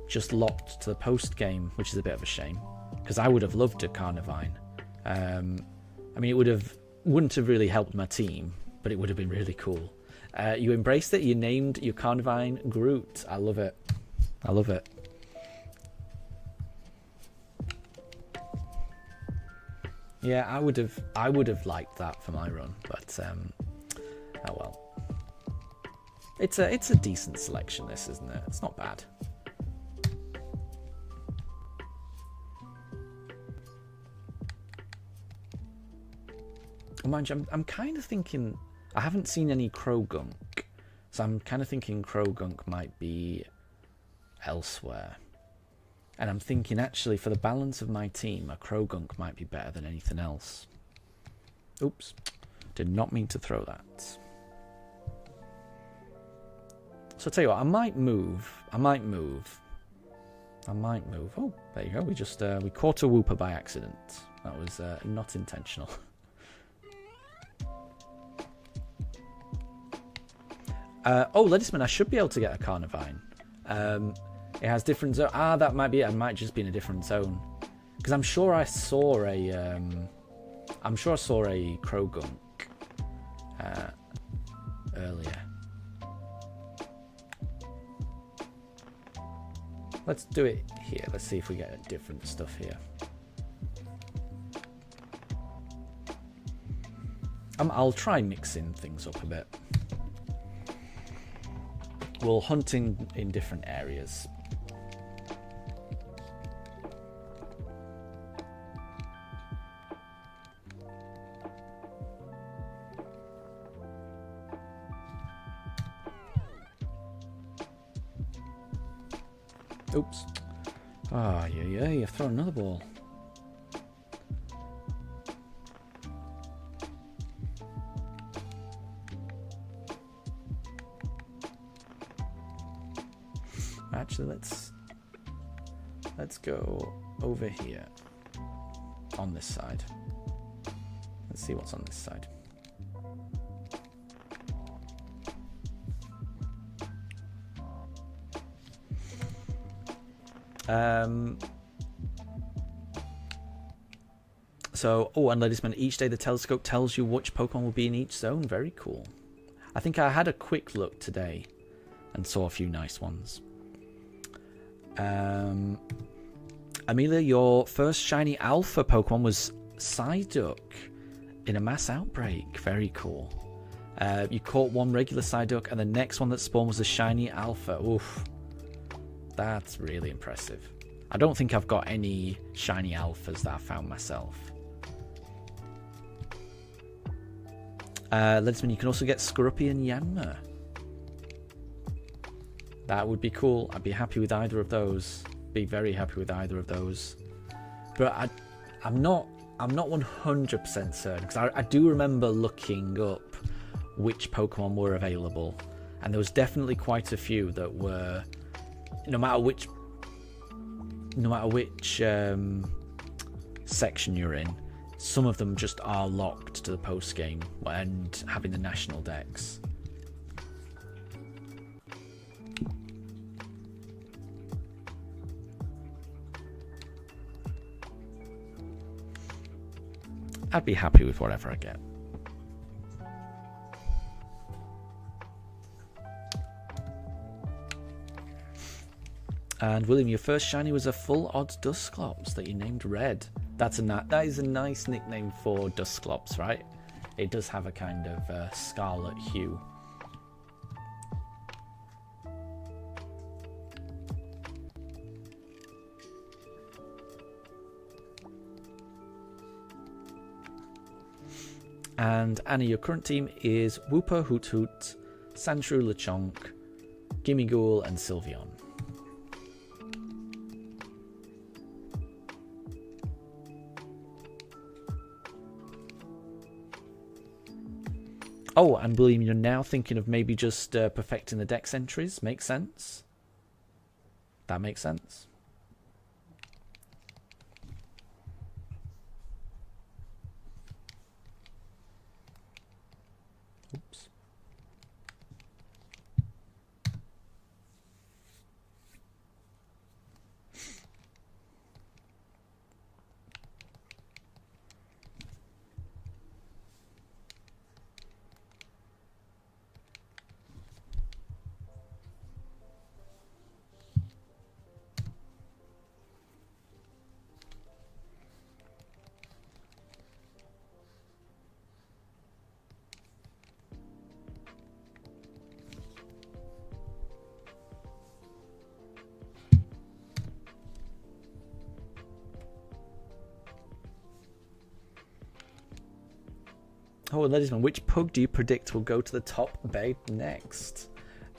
just locked to the post game, which is a bit of a shame, because I would have loved a Carnivine. I mean, it wouldn't have really helped my team, but it would have been really cool. You embraced it. You named your Carnivine Groot. I love it. I love it. Yeah, I would have liked that for my run, but oh well. It's a decent selection, this, isn't it? It's not bad. Mind you, I'm kind of thinking, I haven't seen any Krogunk, so I'm kind of thinking Krogunk might be elsewhere. And I'm thinking, actually, for the balance of my team, a Krogunk might be better than anything else. Oops. Did not mean to throw that. So I'll tell you what, I might move. Oh, there you go. We just we caught a Wooper by accident. That was not intentional. Oh, Ledisman, I should be able to get a Carnivine. It has different zone. Ah, that might be it. I might just be in a different zone. Because I'm sure I saw a Krogunk earlier. Let's do it here. Let's see if we get different stuff here. I'll try mixing things up a bit. We'll hunt in different areas. Oops. Oh, yeah, you've thrown another ball. Actually, let's go over here on this side. Let's see what's on this side. So, oh, and Ladysman, each day the telescope tells you which Pokemon will be in each zone. Very cool. I think I had a quick look today and saw a few nice ones. Amelia, your first shiny alpha Pokemon was Psyduck in a mass outbreak. Very cool. You caught one regular Psyduck, and the next one that spawned was a shiny alpha. Oof. That's really impressive. I don't think I've got any shiny alphas that I found myself. Ledsman, you can also get Scruppy and Yanma. That would be cool. I'd be happy with either of those. Be very happy with either of those. But I'm not 100% certain, because I do remember looking up which Pokemon were available, and there was definitely quite a few that were, no matter which section you're in, some of them just are locked to the post game and having the national decks. I'd be happy with whatever I get. And William, your first shiny was a full odds Dusclops that you named Red. That is a nice nickname for Dusclops, right? It does have a kind of scarlet hue. And Annie, your current team is Wooper, Hoot Hoot, Sandshrew, Lechonk, Gimmighoul, and Sylveon. Oh, and William, you're now thinking of maybe just perfecting the dex entries. Makes sense. That makes sense. Oops. Oh, ladies and gentlemen, which pug do you predict will go to the top bay next?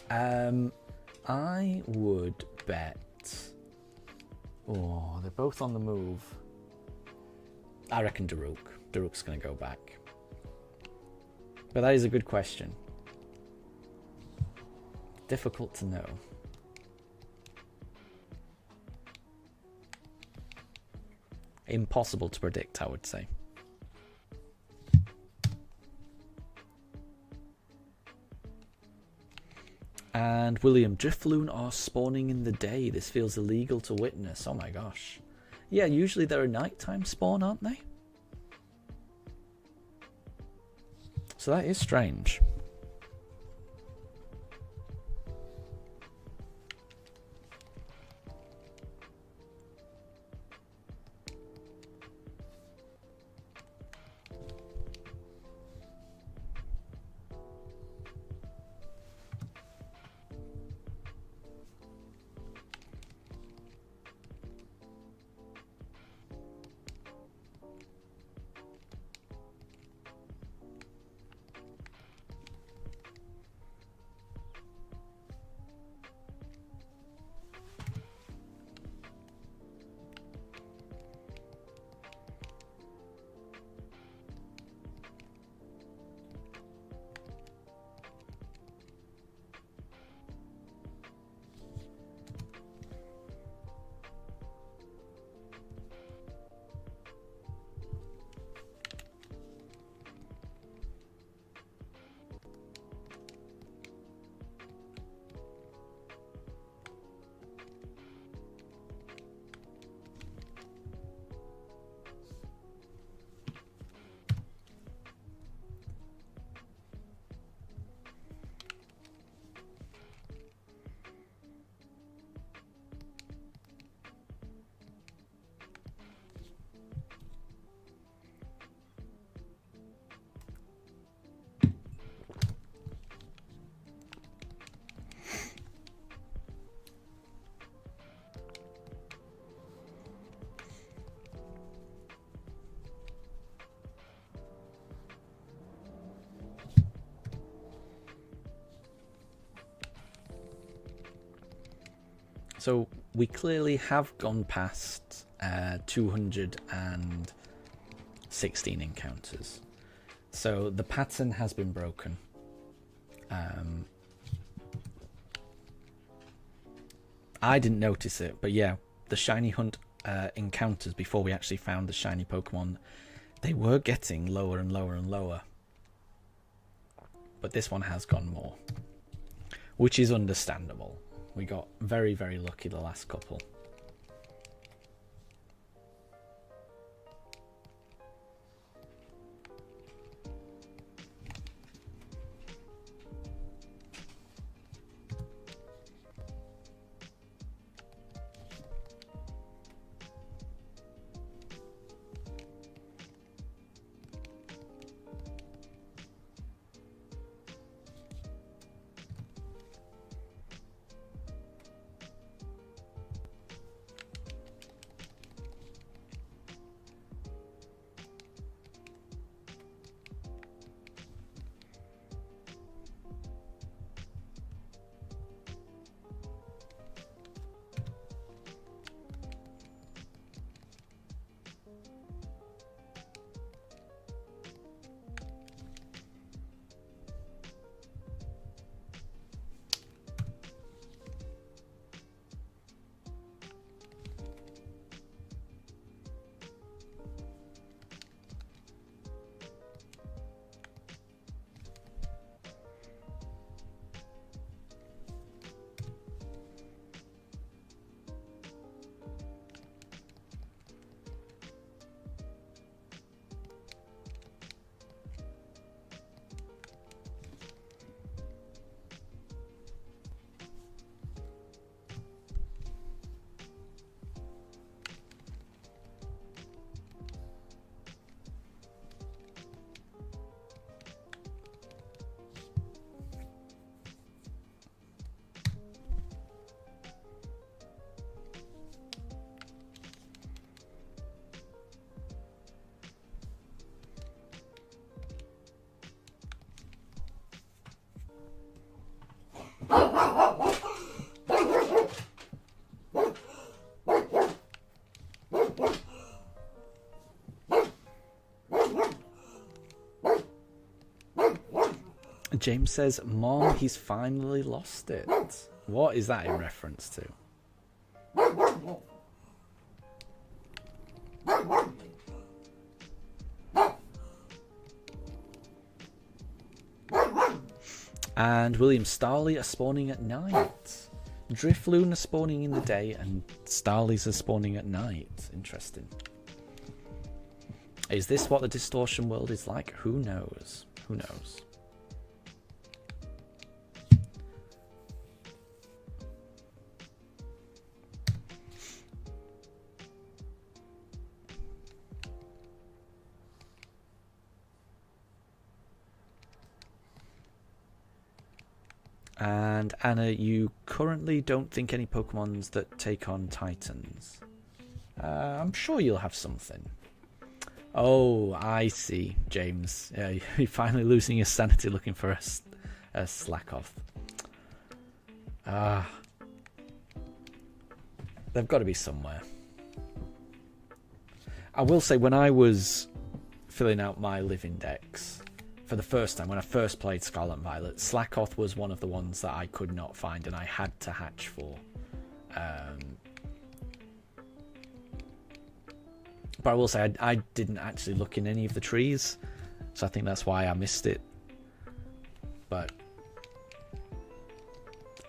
I would bet... Oh, they're both on the move. I reckon Daruk. Daruk's going to go back. But that is a good question. Difficult to know. Impossible to predict, I would say. And William, Drifloon are spawning in the day. This feels illegal to witness. Oh my gosh. Yeah, usually they're a nighttime spawn, aren't they? So that is strange. So we clearly have gone past 216 encounters. So the pattern has been broken. I didn't notice it, but yeah, the shiny hunt encounters before we actually found the shiny Pokemon, they were getting lower and lower and lower. But this one has gone more, which is understandable. We got very, very lucky the last couple. James says, Mom, he's finally lost it. What is that in reference to? And William, Starly are spawning at night. Drifloon are spawning in the day and Starlies are spawning at night. Interesting. Is this what the distortion world is like? Who knows? Who knows? And Anna, you currently don't think any Pokemons that take on Titans. I'm sure you'll have something. Oh, I see, James. You're finally losing your sanity looking for a slack off. They've got to be somewhere. I will say, when I was filling out my live index for the first time, when I first played Scarlet and Violet, Slackoth was one of the ones that I could not find and I had to hatch for. But I will say I didn't actually look in any of the trees, so I think that's why I missed it. But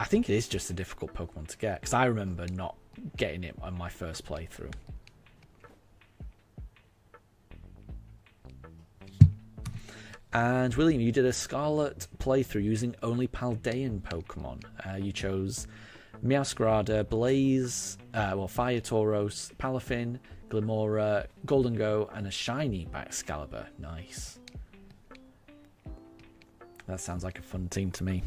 I think it is just a difficult Pokemon to get, because I remember not getting it on my first playthrough. And William, you did a Scarlet playthrough using only Paldean Pokemon. You chose Meowscarada, Blaze, Fire Tauros, Palafin, Glimora, Golden Go, and a shiny Baxcalibur. Nice. That sounds like a fun team to me.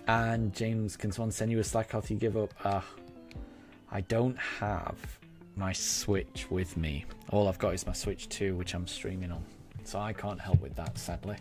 And James, can someone send you a Slackoth you give up? I don't have my Switch with me. All I've got is my Switch 2, which I'm streaming on. So I can't help with that, sadly.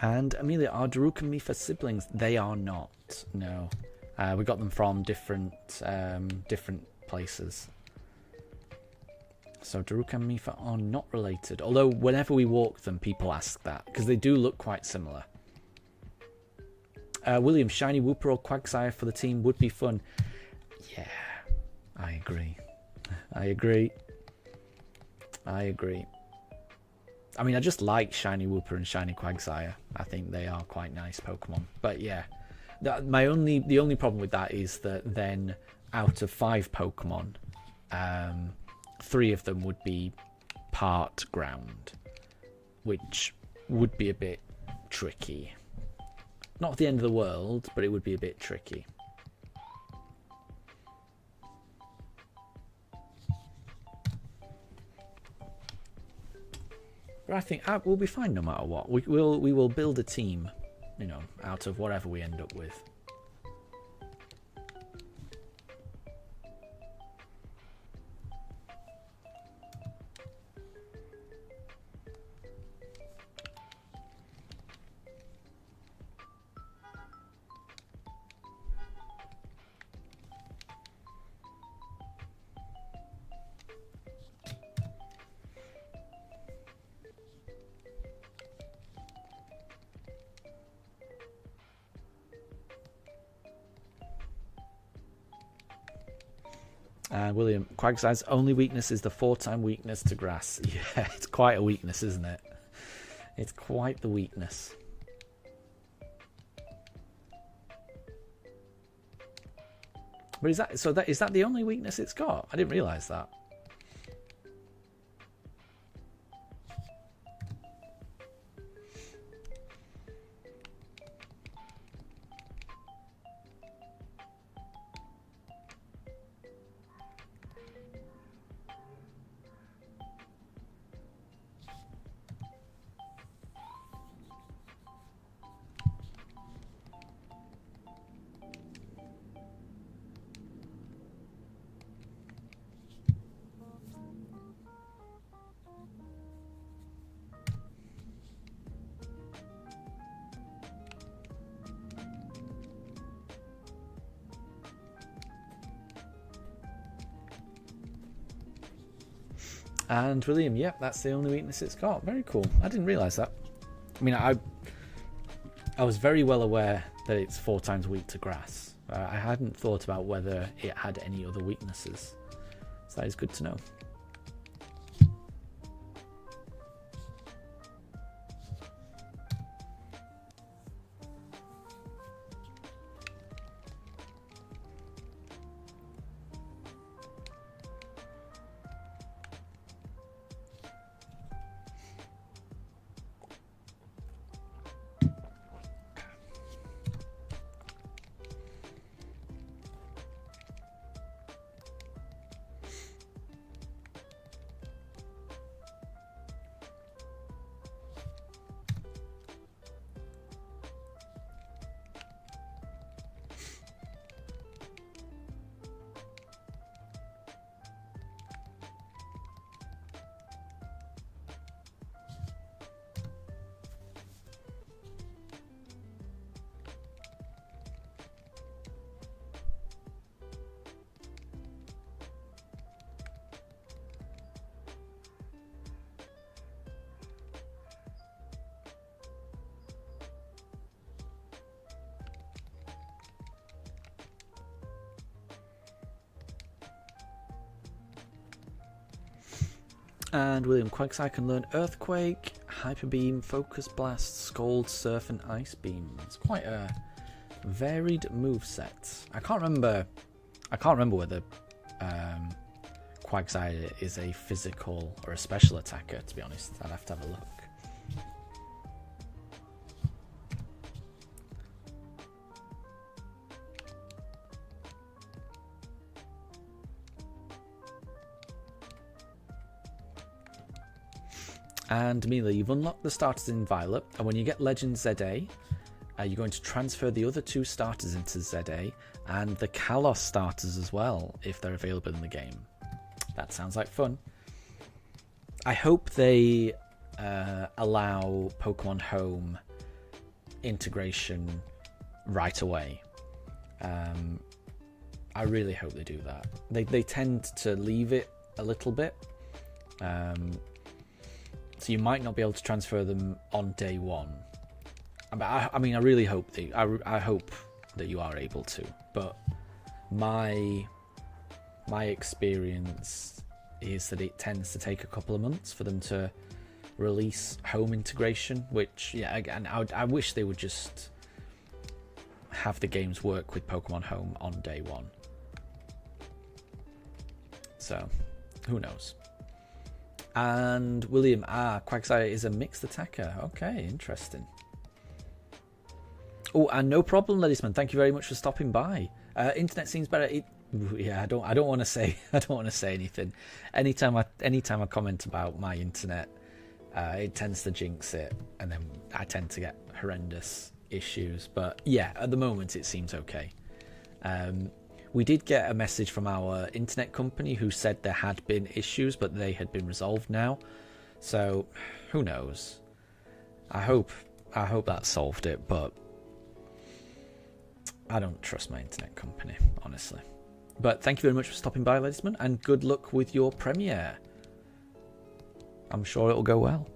And Amelia, are Daruk and Mifa siblings? They are not. No, we got them from different places. So Daruk and Mifa are not related. Although whenever we walk them, people ask that because they do look quite similar. William, shiny Wooper or Quagsire for the team would be fun. Yeah, I agree. I agree. I mean, I just like shiny Wooper and shiny Quagsire. I think they are quite nice Pokemon. But yeah, the only problem with that is that then out of 5 Pokemon, 3 of them would be part ground, which would be a bit tricky. Not the end of the world, but it would be a bit tricky. But I think we'll be fine no matter what. We will build a team, you know, out of whatever we end up with. William, Quagsire's only weakness is the 4-time weakness to grass. Yeah, it's quite a weakness, isn't it? It's quite the weakness. But is that the only weakness it's got? I didn't realise that. And William, yep, that's the only weakness it's got. Very cool. I didn't realise that. I mean, I was very well aware that it's 4 times weak to grass. I hadn't thought about whether it had any other weaknesses. So that is good to know. And William, Quagsire can learn Earthquake, Hyper Beam, Focus Blast, Scald, Surf, and Ice Beam. It's quite a varied moveset. I can't remember whether Quagsire is a physical or a special attacker, to be honest. I'd have to have a look. And Amelia, you've unlocked the starters in Violet, and when you get Legend ZA, you're going to transfer the other 2 starters into ZA, and the Kalos starters as well, if they're available in the game. That sounds like fun. I hope they allow Pokemon Home integration right away. I really hope they do that. They tend to leave it a little bit. So you might not be able to transfer them on day 1. I mean, I really hope I hope that you are able to. But my experience is that it tends to take a couple of months for them to release home integration. Which, yeah, again, I wish they would just have the games work with Pokemon Home on day 1. So, who knows? And William, Quagsire is a mixed attacker. Okay, interesting. Oh, and no problem, Ladysman. Thank you very much for stopping by. Internet seems better. I don't want to say anything. Anytime I comment about my internet, It tends to jinx it, and then I tend to get horrendous issues. But yeah, at the moment it seems okay. We did get a message from our internet company who said there had been issues, but they had been resolved now. So who knows? I hope that solved it, but I don't trust my internet company, honestly. But thank you very much for stopping by, Ladysman, and good luck with your premiere. I'm sure it'll go well.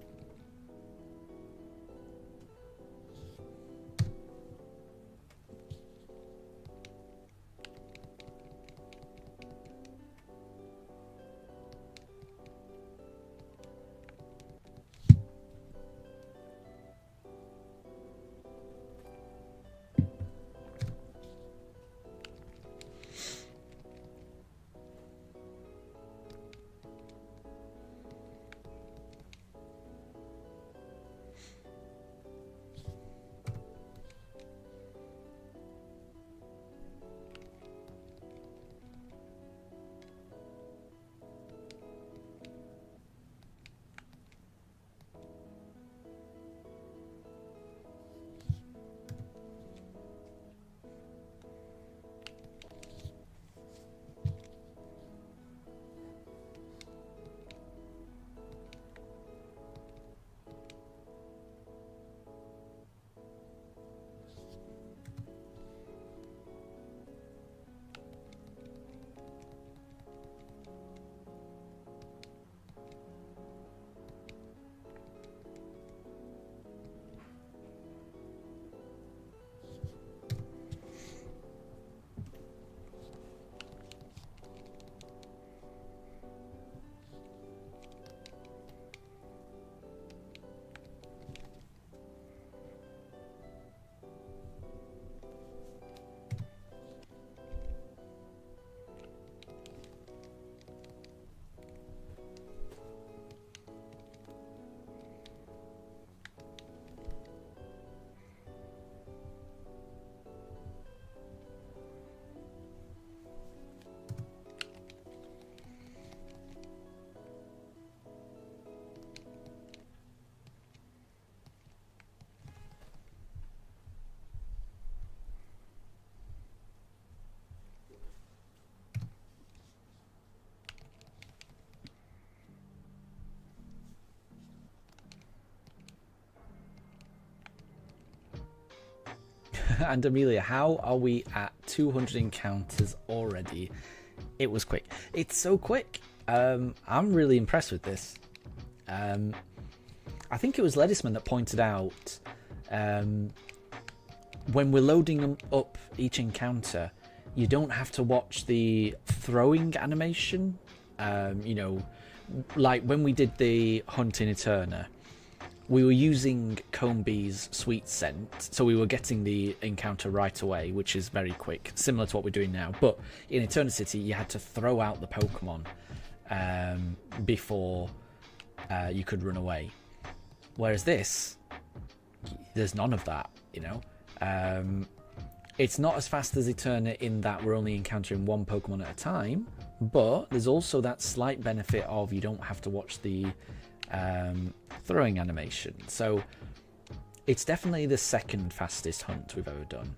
And Amelia, how are we at 200 encounters already? It was quick. It's so quick. I'm really impressed with this. I think it was Ledisman that pointed out when we're loading them up each encounter, you don't have to watch the throwing animation. You know, like when we did the hunt in Eterna, we were using Combie's sweet scent, so we were getting the encounter right away, which is very quick, similar to what we're doing now. But in Eternity City, you had to throw out the Pokemon before you could run away. Whereas this, there's none of that, you know. It's not as fast as Eterna in that we're only encountering one Pokemon at a time, but there's also that slight benefit of you don't have to watch the throwing animation. So it's definitely the second fastest hunt we've ever done.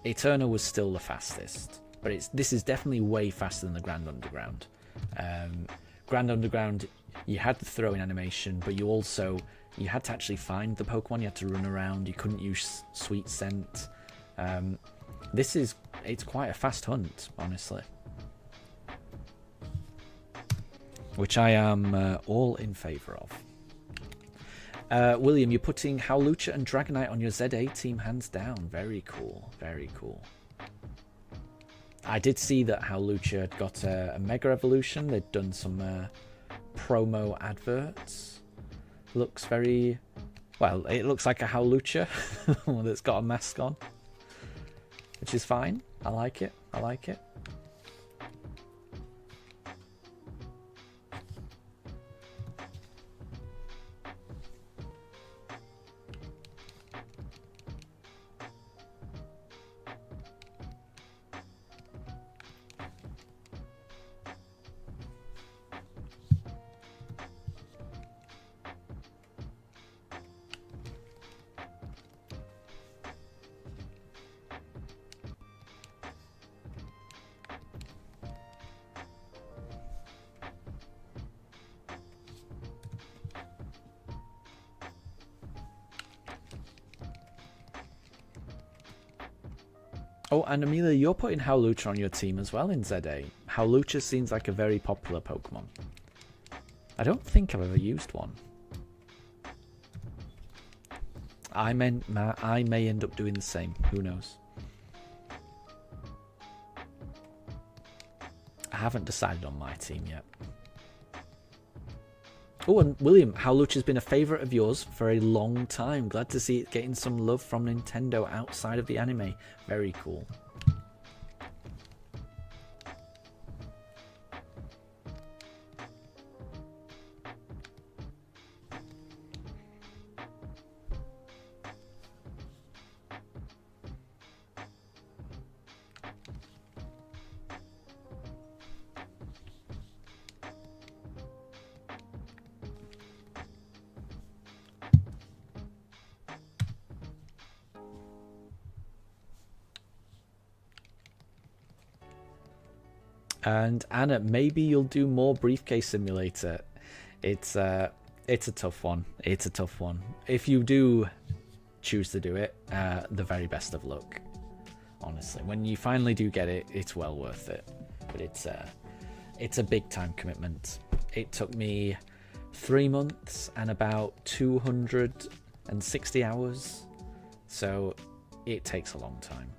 Eterna was still the fastest, but this is definitely way faster than the Grand Underground. Grand Underground, you had the throwing animation, but you had to actually find the Pokemon. You had to run around. You couldn't use sweet scent. It's quite a fast hunt, honestly, which I am all in favour of. William, you're putting Howlucha and Dragonite on your ZA team hands down. Very cool, very cool. I did see that Howlucha had got a Mega Evolution. They'd done some promo adverts. Looks very... well, it looks like a Howlucha that's got a mask on, which is fine. I like it. I like it. Oh, and Amelia, you're putting Howlucha on your team as well in ZA. Howlucha seems like a very popular Pokemon. I don't think I've ever used one. I may end up doing the same. Who knows? I haven't decided on my team yet. Oh, and William, Howlucha's been a favourite of yours for a long time. Glad to see it getting some love from Nintendo outside of the anime. Very cool. And Anna, maybe you'll do more Briefcase Simulator. It's a tough one. It's a tough one. If you do choose to do it, the very best of luck. Honestly, when you finally do get it, it's well worth it. But it's a big time commitment. It took me 3 months and about 260 hours, so it takes a long time.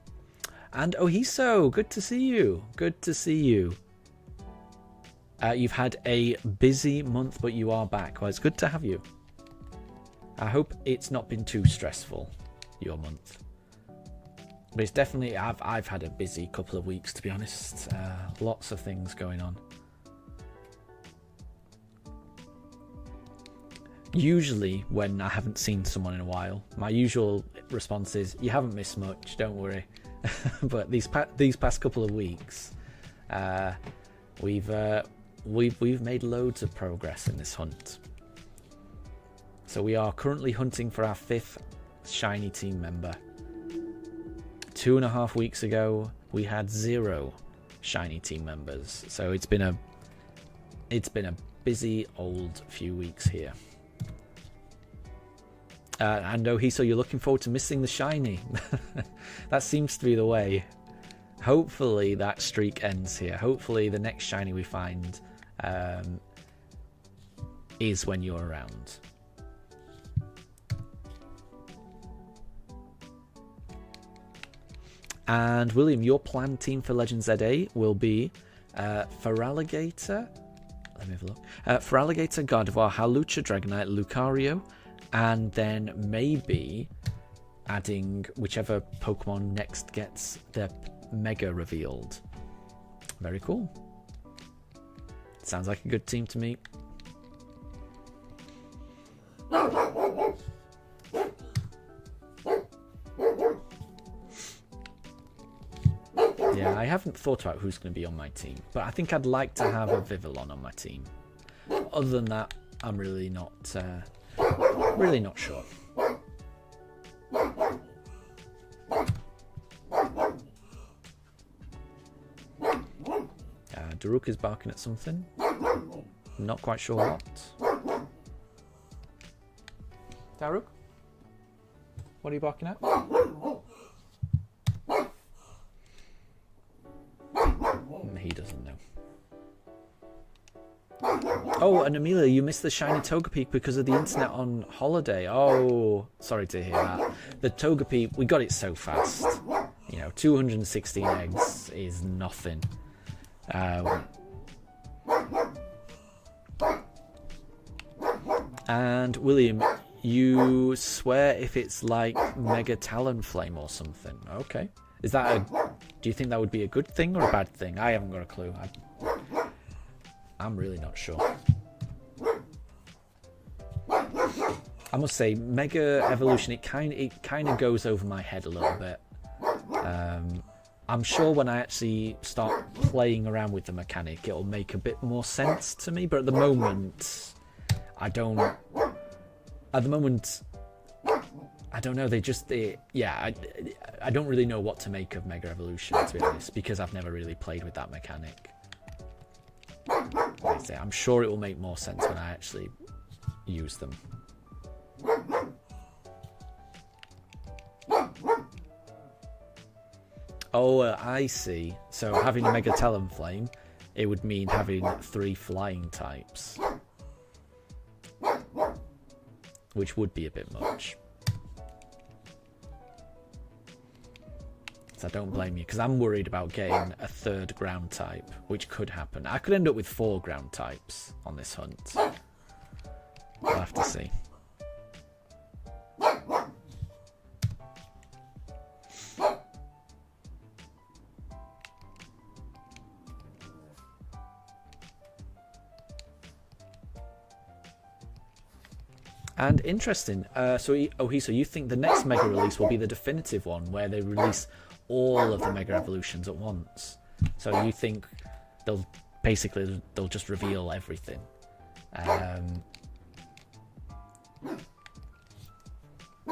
And Ohiso, good to see you. Good to see you. You've had a busy month, but you are back. Well, it's good to have you. I hope it's not been too stressful, your month. But it's definitely, I've had a busy couple of weeks, to be honest. Lots of things going on. Usually, when I haven't seen someone in a while, my usual response is, you haven't missed much, don't worry. But these past couple of weeks, we've made loads of progress in this hunt. So we are currently hunting for our 5th shiny team member. 2.5 weeks ago, we had 0 shiny team members. So it's been a busy old few weeks here. And Ohiso, you're looking forward to missing the shiny. That seems to be the way. Hopefully that streak ends here. Hopefully the next shiny we find is when you're around. And William, your planned team for Legends ZA will be Feraligatr. Let me have a look. Feraligatr, Gardevoir, Howlucha, Dragonite, Lucario. And then maybe adding whichever Pokemon next gets their Mega revealed. Very cool. Sounds like a good team to me. Yeah, I haven't thought about who's going to be on my team, but I think I'd like to have a Vivillon on my team. Other than that, I'm really not sure. Daruk is barking at something. Not quite sure what. Daruk? What are you barking at? He doesn't know. Oh, and Amelia, you missed the shiny Togepi because of the internet on holiday. Oh, sorry to hear that. The Togepi, we got it so fast. You know, 216 eggs is nothing. And William, you swear if it's like Mega Talonflame or something. Okay. Is that do you think that would be a good thing or a bad thing? I haven't got a clue. I'm really not sure. I must say, Mega Evolution, it kind of goes over my head a little bit. I'm sure when I actually start playing around with the mechanic, it'll make a bit more sense to me. But at the moment, I don't. At the moment, I don't know. I don't really know what to make of Mega Evolution, to be honest, because I've never really played with that mechanic. Like I say, I'm sure it will make more sense when I actually use them. Oh, I see. So having a Mega Talonflame, it would mean having 3 flying types. Which would be a bit much. So I don't blame you, because I'm worried about getting a 3rd ground type, which could happen. I could end up with 4 ground types on this hunt. We'll have to see. And interesting, so you think the next Mega release will be the definitive one, where they release all of the Mega Evolutions at once? So you think they'll just reveal everything?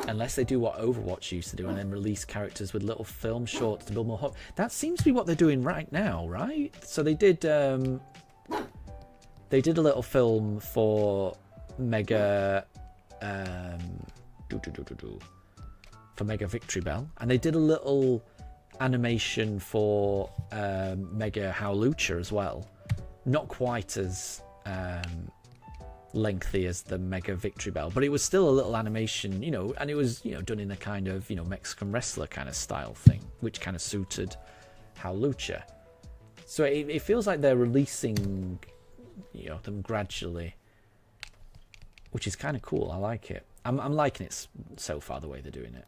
Unless they do what Overwatch used to do and then release characters with little film shorts to build more hope. That seems to be what they're doing right now, right? So they did a little film for Mega for Mega Victory Bell, and they did a little animation for Mega Howlucha as well. Not quite as lengthy as the Mega Victory Bell, but it was still a little animation, and it was done in a kind of Mexican wrestler kind of style thing, which kind of suited Howlucha. So it feels like they're releasing them gradually, which is kind of cool. I like it. I'm liking it so far, the way they're doing it.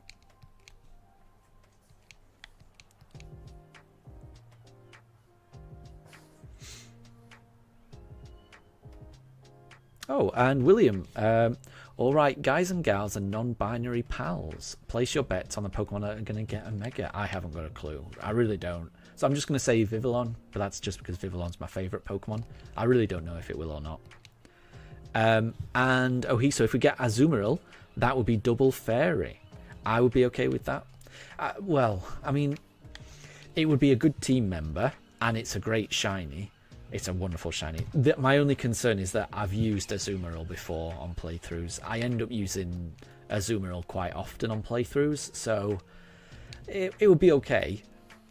Oh, and William, all right, guys and gals and non-binary pals, place your bets on the Pokemon that are going to get a Mega. I haven't got a clue. I really don't. So I'm just going to say Vivillon, but that's just because Vivillon's my favourite Pokemon. I really don't know if it will or not. And so if we get Azumarill, that would be double fairy. I would be okay with that. Well, I mean, it would be a good team member, and it's a great shiny. It's a wonderful shiny. My only concern is that I've used Azumarill before on playthroughs. I end up using Azumarill quite often on playthroughs, so it would be okay,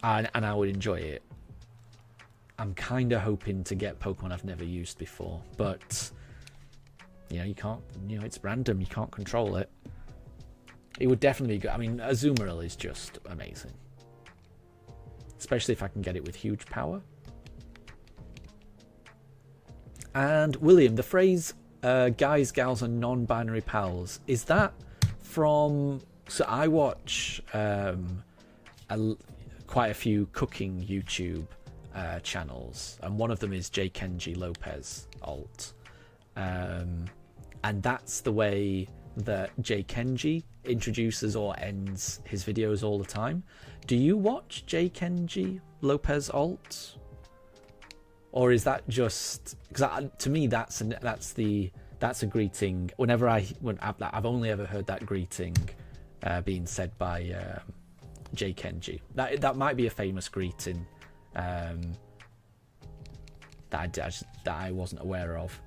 and I would enjoy it. I'm kind of hoping to get Pokemon I've never used before, but you can't, it's random, you can't control it. It would definitely be good. I mean, Azumarill is just amazing, especially if I can get it with huge power. And William, the phrase guys, gals and non-binary pals, is that from... So I watch quite a few cooking YouTube channels, and one of them is J. Kenji Lopez alt. And that's the way that J. Kenji introduces or ends his videos all the time. Do you watch J. Kenji Lopez alt? Or is that just... Because to me, that's a greeting. I've only ever heard that greeting being said by J. Kenji. That might be a famous greeting that I wasn't aware of.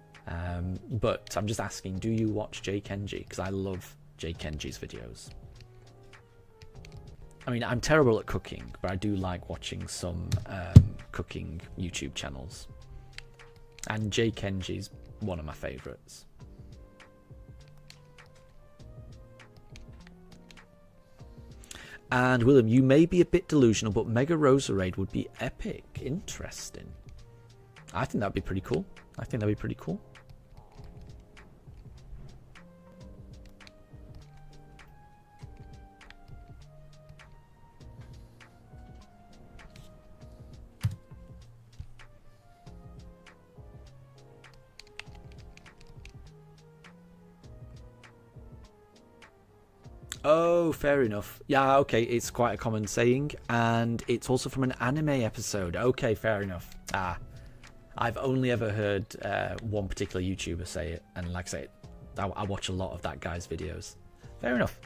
But I'm just asking, do you watch J. Kenji? Because I love J. Kenji's videos. I mean, I'm terrible at cooking, but I do like watching some cooking YouTube channels. And J. Kenji's one of my favourites. And William, you may be a bit delusional, but Mega Roserade would be epic. Interesting. I think that'd be pretty cool. Oh, fair enough. Yeah, okay, it's quite a common saying, and it's also from an anime episode. Okay, fair enough. I've only ever heard one particular YouTuber say it, and like I say, I watch a lot of that guy's videos. Fair enough.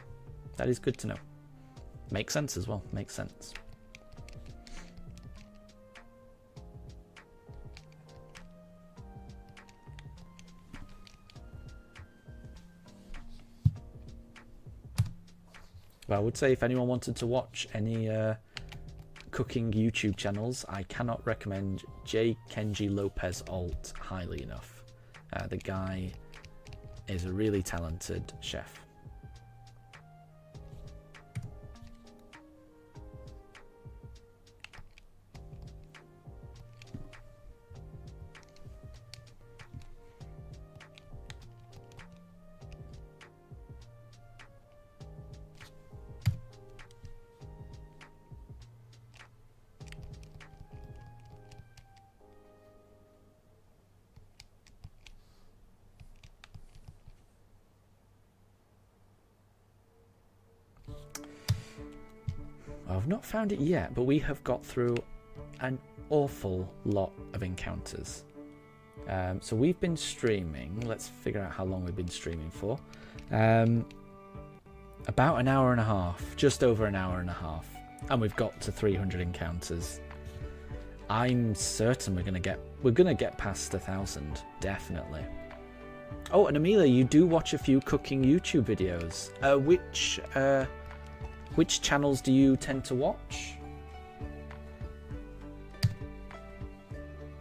That is good to know. Makes sense as well. Makes sense. But I would say if anyone wanted to watch any cooking YouTube channels, I cannot recommend J. Kenji Lopez Alt highly enough. The guy is a really talented chef. I've not found it yet, but we have got through an awful lot of encounters. So we've been streaming. Let's figure out how long we've been streaming for. About an hour and a half, just over an hour and a half, and we've got to 300 encounters. I'm certain we're gonna get past 1,000, definitely. Oh, and Amelia, you do watch a few cooking YouTube videos. Which channels do you tend to watch?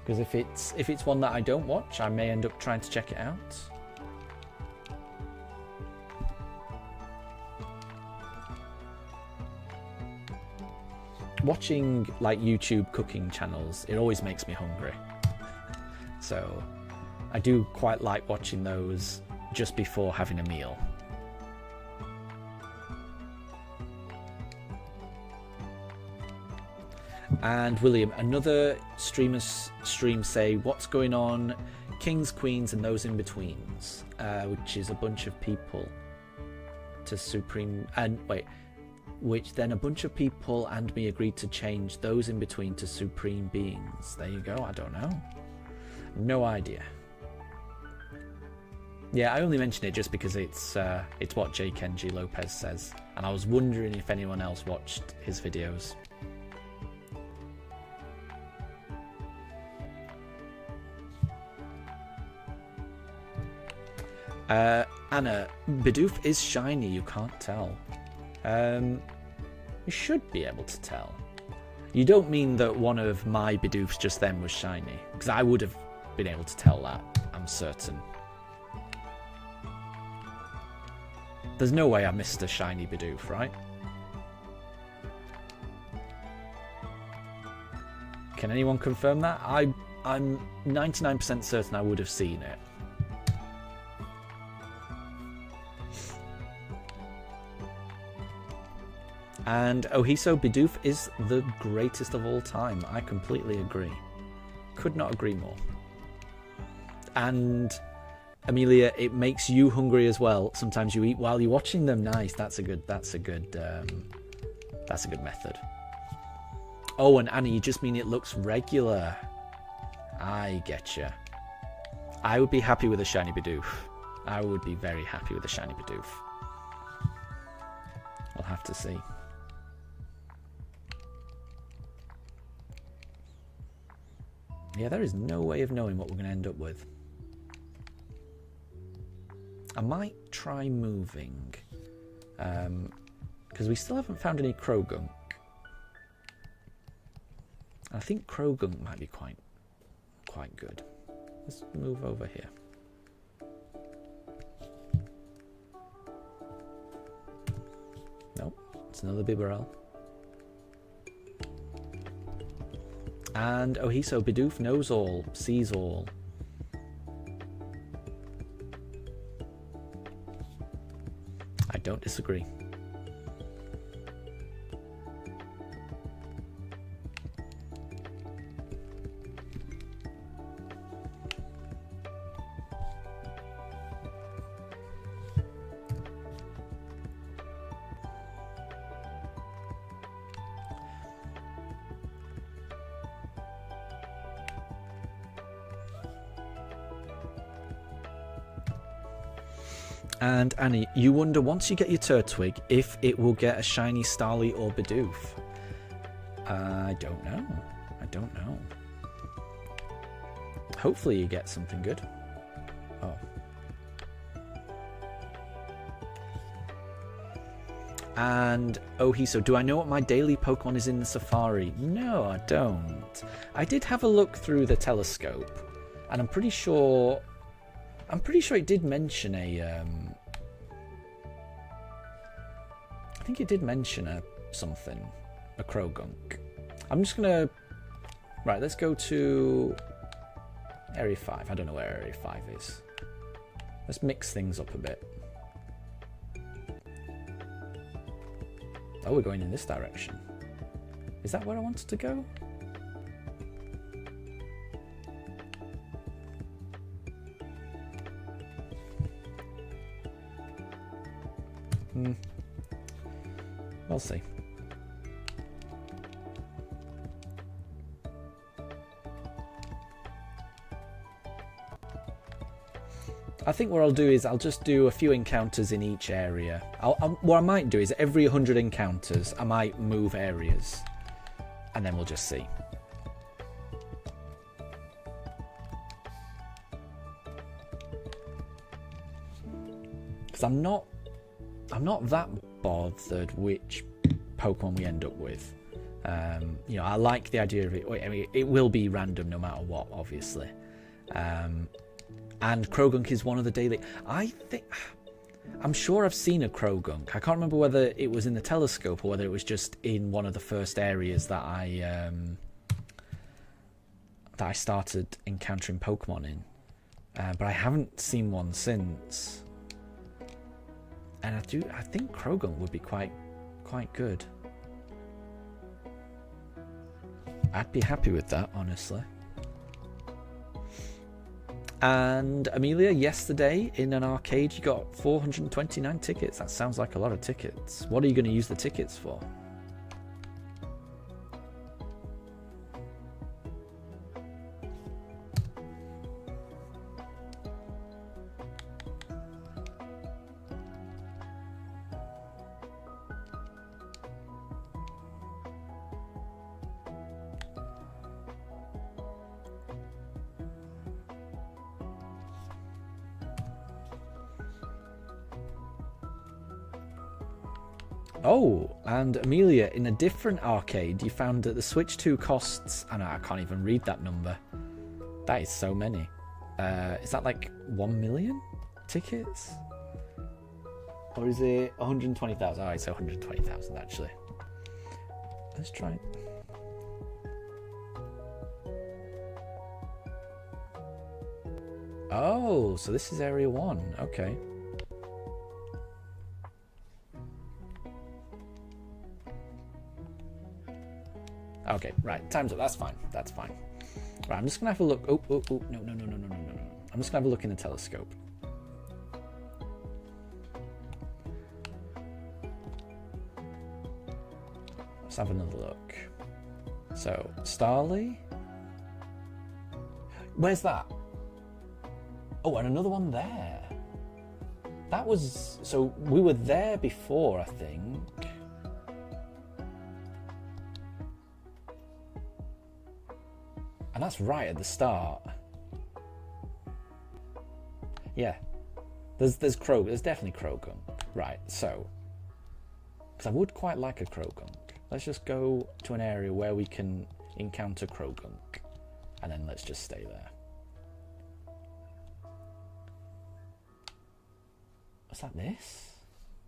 Because if it's one that I don't watch, I may end up trying to check it out. Watching like YouTube cooking channels, it always makes me hungry. So I do quite like watching those just before having a meal. And William, another streamers say, what's going on? Kings, Queens, and those in betweens, which is a bunch of people to Supreme. And wait, which then a bunch of people and me agreed to change those in between to Supreme Beings. There you go. I don't know. No idea. Yeah, I only mention it just because it's what J. Kenji Lopez says, and I was wondering if anyone else watched his videos. Anna, Bidoof is shiny, you can't tell. You should be able to tell. You don't mean that one of my Bidoofs just then was shiny, because I would have been able to tell that, I'm certain. There's no way I missed a shiny Bidoof, right? Can anyone confirm that? I'm 99% certain I would have seen it. And Ohiso Bidoof is the greatest of all time. I completely agree. Could not agree more. And Amelia, it makes you hungry as well. Sometimes you eat while you're watching them. Nice. That's a good method. Oh, and Annie, you just mean it looks regular. I getcha. I would be happy with a shiny Bidoof. I would be very happy with a shiny Bidoof. We'll have to see. Yeah, there is no way of knowing what we're going to end up with. I might try moving. Because we still haven't found any Krogunk. I think Krogunk might be quite good. Let's move over here. Nope, it's another Bibarel. And Ohiso Bidoof knows all, sees all. I don't disagree. And Annie, you wonder once you get your Turtwig if it will get a shiny Starly or Bidoof. I don't know. I don't know. Hopefully you get something good. Oh. And Ohiso, do I know what my daily Pokemon is in the Safari? No, I don't. I did have a look through the telescope, and I'm pretty sure it did mention a I think it did mention a Krogunk. I'm just gonna let's go to Area 5. I don't know where Area 5 is. Let's mix things up a bit. Oh, we're going in this direction. Is that where I wanted to go? We'll see. I think what I'll do is I'll just do a few encounters in each area. What I might do is every 100 encounters, I might move areas. And then we'll just see. Because I'm not that bothered which Pokemon we end up with. I like the idea of it. I mean, it will be random no matter what, obviously. And Krogunk is one of the daily. I'm sure I've seen a Krogunk. I can't remember whether it was in the telescope or whether it was just in one of the first areas that I started encountering Pokemon in. But I haven't seen one since. And I think Krogunk would be quite good. I'd be happy with that, honestly. And Amelia, yesterday in an arcade you got 429 tickets. That sounds like a lot of tickets. What are you going to use the tickets for? Oh, and Amelia, in a different arcade, you found that the Switch 2 costs... I can't even read that number. That is so many. Is that like 1 million tickets? Or is it 120,000? Oh, it's 120,000 actually. Let's try it. Oh, so this is Area 1. Okay. Okay, right, time's up. That's fine. That's fine. Right, I'm just gonna have a look. Oh, no. I'm just gonna have a look in the telescope. Let's have another look. So, Starly. Where's that? Oh, and another one there. That was... So, we were there before, I think. And that's right at the start. Yeah. There's definitely Krogunk. Right, so. Because I would quite like a Krogunk. Let's just go to an area where we can encounter Krogunk. And then let's just stay there. Was that this?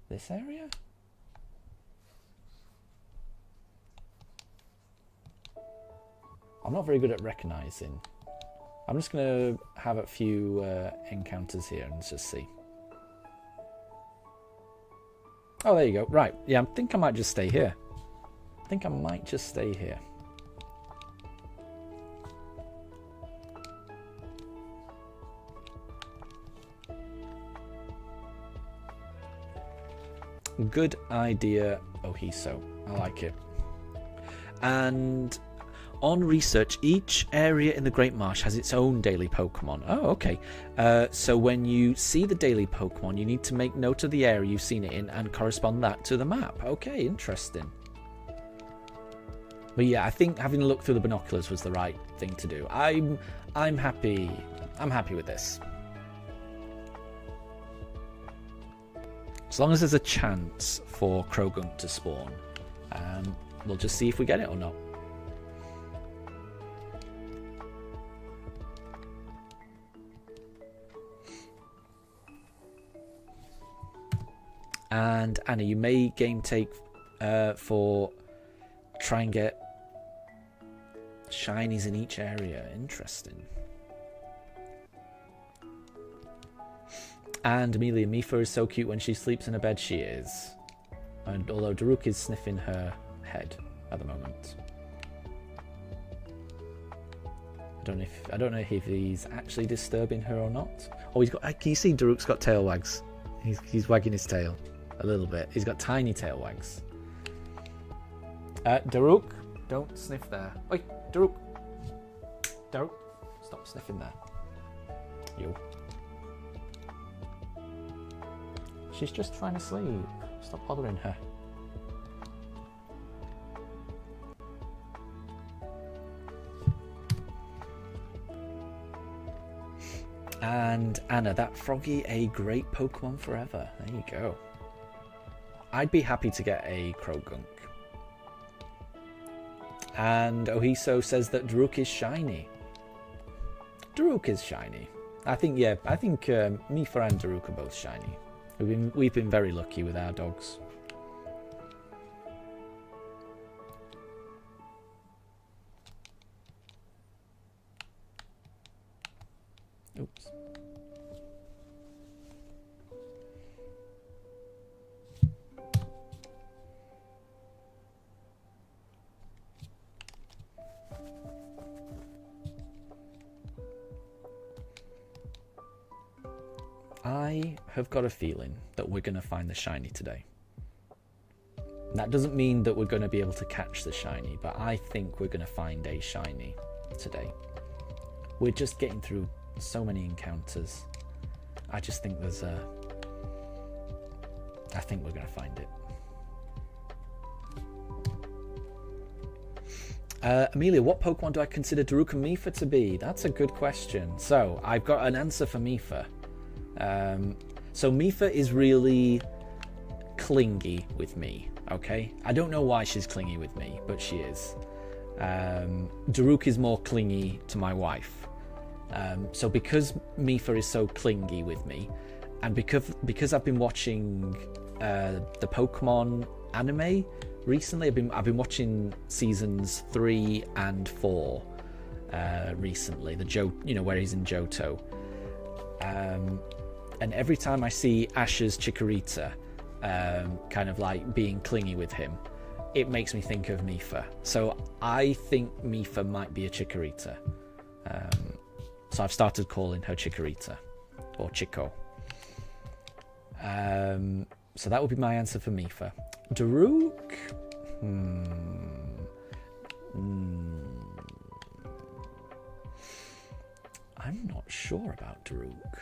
This area? I'm not very good at recognising. I'm just going to have a few encounters here and just see. Oh, there you go. Right. Yeah, I think I might just stay here. Good idea, Ohiso. I like it. And... on research, each area in the Great Marsh has its own daily Pokemon. Oh, okay. So when you see the daily Pokemon, you need to make note of the area you've seen it in and correspond that to the map. Okay, interesting. But yeah, I think having a look through the binoculars was the right thing to do. I'm happy with this. As long as there's a chance for Krogunk to spawn, we'll just see if we get it or not. And Anna, you may game take for try and get shinies in each area. Interesting. And Amelia, Mifa is so cute when she sleeps in a bed. She is. And although Daruk is sniffing her head at the moment. I don't know if he's actually disturbing her or not. Oh, he's got. Can you see Daruk's got tail wags? He's wagging his tail a little bit. He's got tiny tail wags. Daruk, don't sniff there. Oi, Daruk. Daruk, stop sniffing there. You. She's just trying to sleep. Stop bothering her. And Anna, that Froggy a great Pokemon forever. There you go. I'd be happy to get a Krogunk. And Ohiso says that Daruk is shiny. Daruk is shiny. I think Mifa and Daruk are both shiny. We've been very lucky with our dogs. Oops. I have got a feeling that we're going to find the shiny today. That doesn't mean that we're going to be able to catch the shiny, but I think we're going to find a shiny today. We're just getting through so many encounters. I just think I think we're going to find it. Amelia, what Pokemon do I consider Daruk and Mifa to be? That's a good question. So, I've got an answer for Mifa. So Mifa is really clingy with me, okay? I don't know why she's clingy with me, but she is. Daruk is more clingy to my wife. So because Mifa is so clingy with me, and because I've been watching the Pokemon anime recently, I've been watching seasons 3 and 4 recently. Where he's in Johto. And every time I see Ash's Chikorita kind of like being clingy with him, it makes me think of Mifa. So I think Mifa might be a Chikorita. So I've started calling her Chikorita or Chico. So that would be my answer for Mifa. Daruk? I'm not sure about Daruk.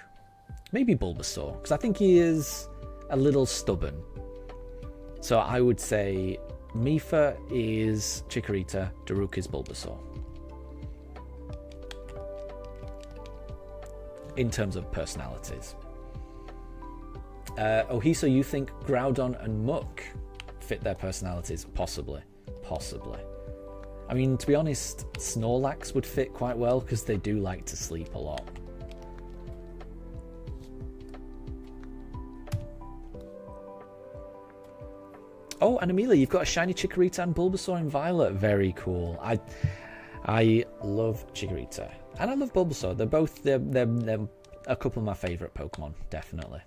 Maybe Bulbasaur, because I think he is a little stubborn. So I would say Mifa is Chikorita, Daruk is Bulbasaur. In terms of personalities. Ohiso, you think Groudon and Muk fit their personalities? Possibly. I mean, to be honest, Snorlax would fit quite well, because they do like to sleep a lot. Oh, and Amelia, you've got a shiny Chikorita and Bulbasaur in Violet. Very cool. I love Chikorita. And I love Bulbasaur. They're a couple of my favourite Pokemon. Definitely.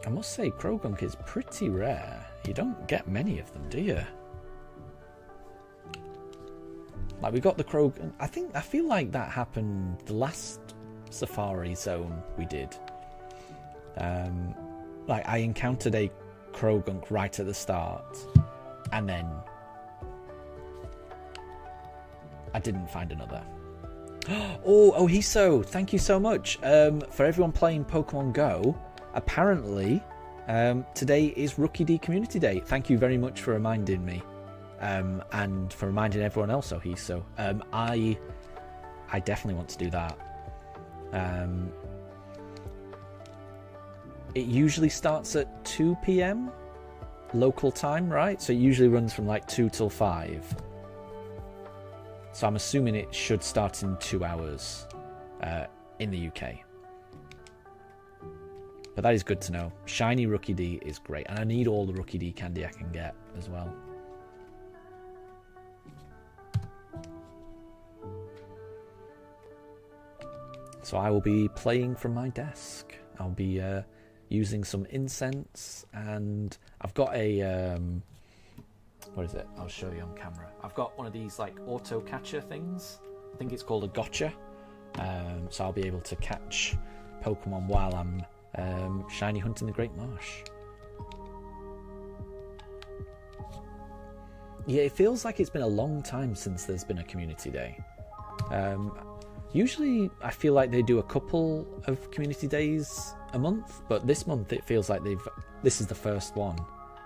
I must say, Krogunk is pretty rare. You don't get many of them, do you? Like, we got the Krogunk. I feel like that happened the last Safari Zone we did. Like, I encountered a Krogunk right at the start, and then I didn't find another. Oh, Ohiso, thank you so much. For everyone playing Pokemon Go, apparently today is Rookie D Community Day. Thank you very much for reminding me, and for reminding everyone else, Ohiso. I definitely want to do that. It usually starts at 2 p.m. local time, right? So it usually runs from like 2 till 5. So I'm assuming it should start in 2 hours in the UK. But that is good to know. Shiny Rookie D is great. And I need all the Rookie D candy I can get as well. So I will be playing from my desk. I'll be using some incense, and I've got a what is it? I'll show you on camera. I've got one of these like auto catcher things. I think it's called a gotcha. So I'll be able to catch Pokemon while I'm shiny hunting the Great Marsh. Yeah, it feels like it's been a long time since there's been a community day. Usually I feel like they do a couple of community days a month, but this month it feels like this is the first one.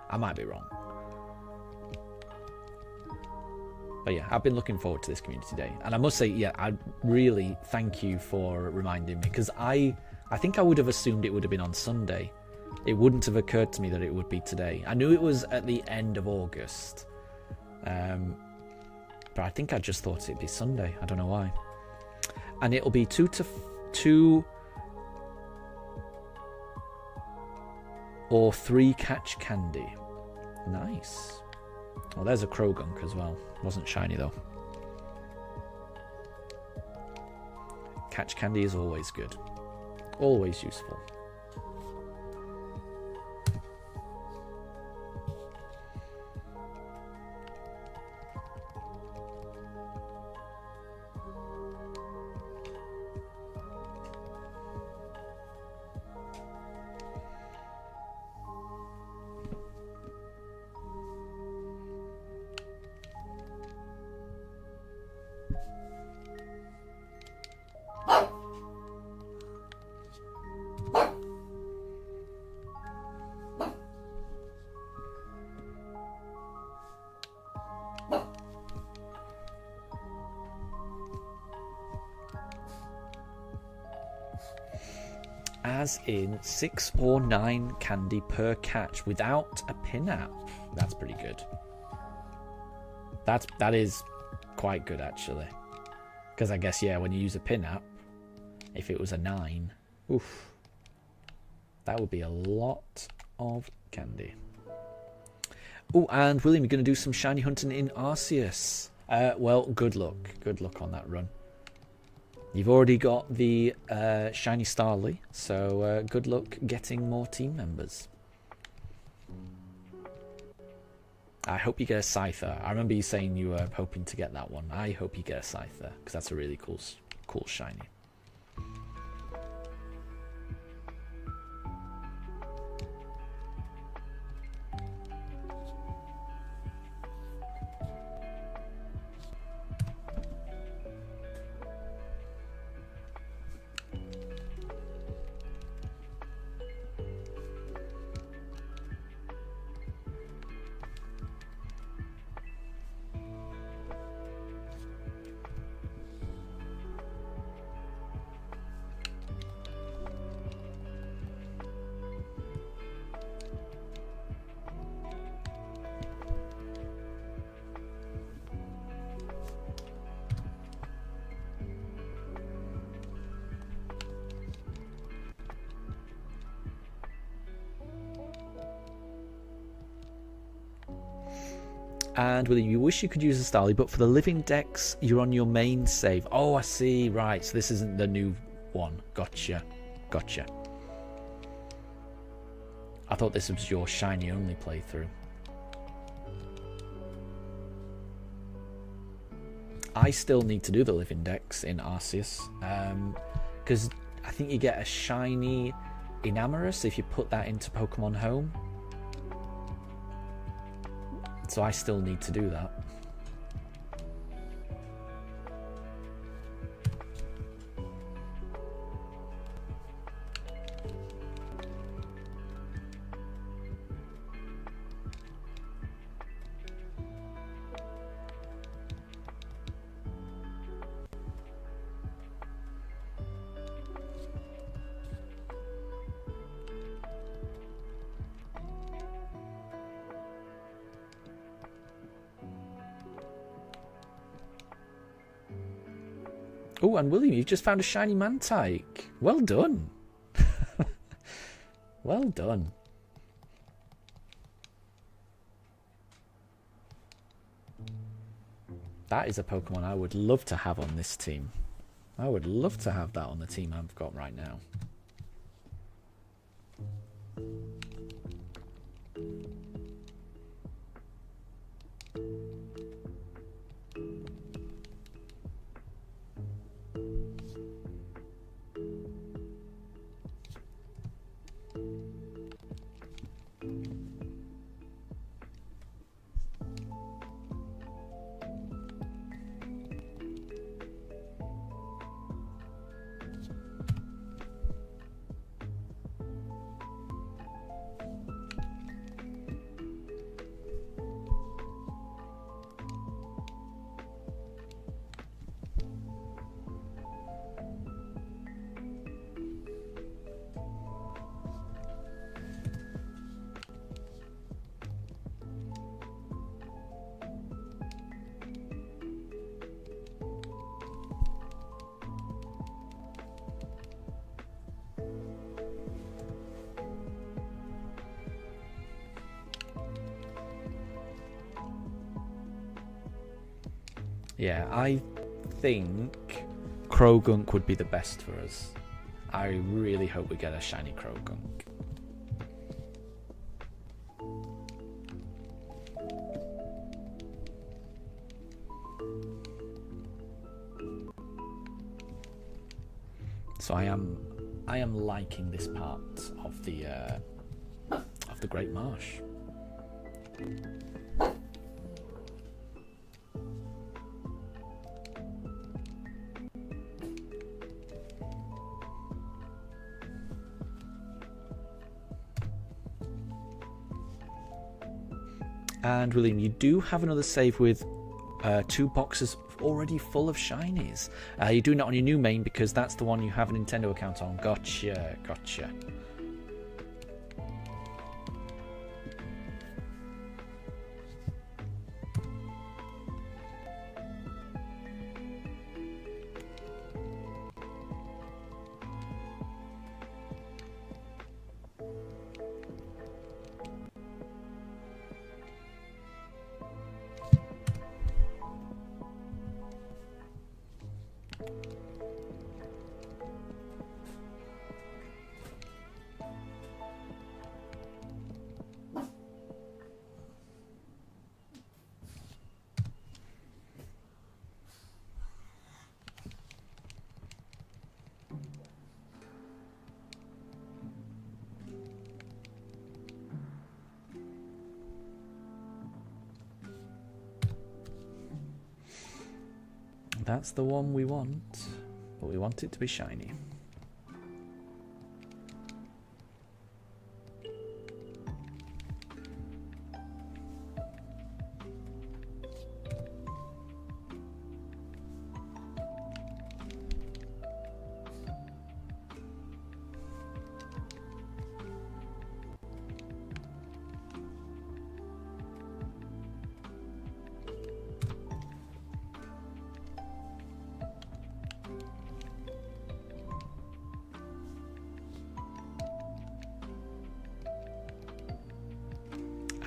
I might be wrong. But yeah, I've been looking forward to this community day. And I must say, yeah, I really thank you for reminding me, because I think I would have assumed it would have been on Sunday. It wouldn't have occurred to me that it would be today. I knew it was at the end of August. But I think I just thought it'd be Sunday. I don't know why. And it'll be 2 or 3 catch candy. Nice. Well, there's a Krogunk as well. Wasn't shiny though. Catch candy is always good. Always useful. As in 6 or 9 candy per catch without a pin app. That's pretty good. That is quite good actually. Because I guess, yeah, when you use a pin app, if it was a 9, oof, that would be a lot of candy. Oh, and William, you're going to do some shiny hunting in Arceus. Well, good luck. Good luck on that run. You've already got the shiny Starly, so good luck getting more team members. I hope you get a Scyther. I remember you saying you were hoping to get that one. I hope you get a Scyther, because that's a really cool shiny. And William, you wish you could use a Starly, but for the living decks, you're on your main save. Oh, I see. Right. So this isn't the new one. Gotcha. Gotcha. I thought this was your shiny only playthrough. I still need to do the Live Index in Arceus, because I think you get a shiny Enamorus if you put that into Pokemon Home. So I still need to do that. Oh, and William, you've just found a shiny Mantike. Well done. Well done. That is a Pokemon I would love to have on this team. I would love to have that on the team I've got right now. Yeah, I think Krogunk would be the best for us. I really hope we get a shiny Krogunk. So I am liking this part of the Great Marsh. And William, you do have another save with 2 boxes already full of shinies. You're doing it on your new main because that's the one you have a Nintendo account on. Gotcha, gotcha. That's the one we want, but we want it to be shiny.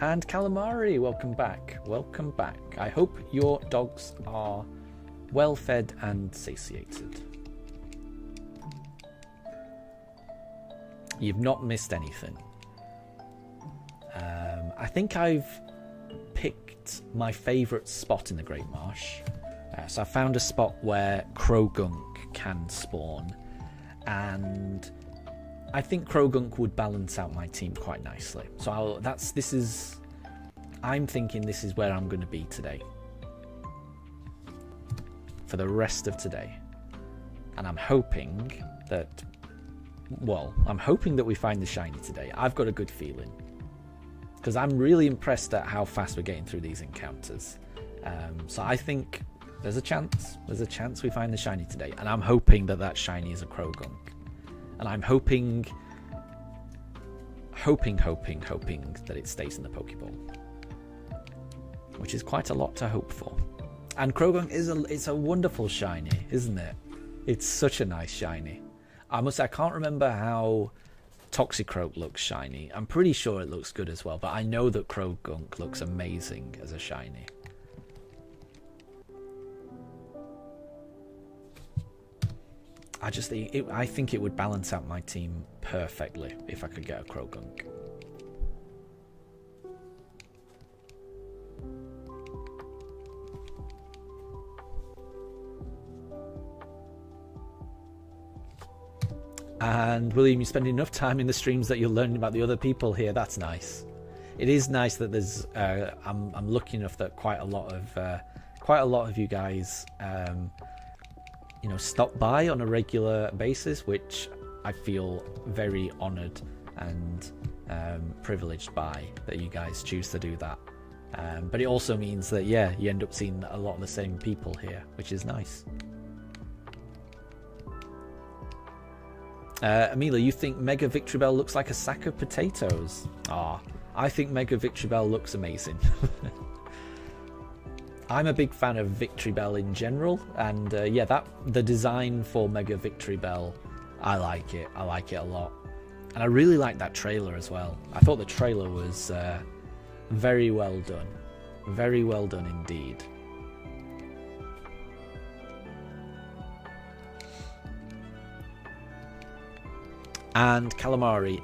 And Calamari, welcome back. Welcome back. I hope your dogs are well fed and satiated. You've not missed anything. I think I've picked my favourite spot in the Great Marsh. So I found a spot where Krogunk can spawn, and I think Krogunk would balance out my team quite nicely. So I'm thinking this is where I'm going to be today, for the rest of today, and I'm hoping that we find the shiny today. I've got a good feeling, because I'm really impressed at how fast we're getting through these encounters. So I think there's a chance we find the shiny today, and I'm hoping that shiny is a Krogunk, and I'm hoping that it stays in the Pokeball, which is quite a lot to hope for. And Krogunk it's a wonderful shiny, isn't it? It's such a nice shiny. I must say, I can't remember how Toxicroak looks shiny. I'm pretty sure it looks good as well, but I know that Krogunk looks amazing as a shiny. I think it would balance out my team perfectly if I could get a Krogunk. And William, you spend enough time in the streams that you're learning about the other people here. That's nice. It is nice that there's. I'm lucky enough that quite a lot of you guys, stop by on a regular basis, which I feel very honoured and privileged by that you guys choose to do that. But it also means that you end up seeing a lot of the same people here, which is nice. Amelia, you think Mega Victreebel looks like a sack of potatoes? I think Mega Victreebel looks amazing. I'm a big fan of Victreebel in general, and the design for Mega Victreebel, I like it. I like it a lot, and I really like that trailer as well. I thought the trailer was very well done indeed. And Calamari,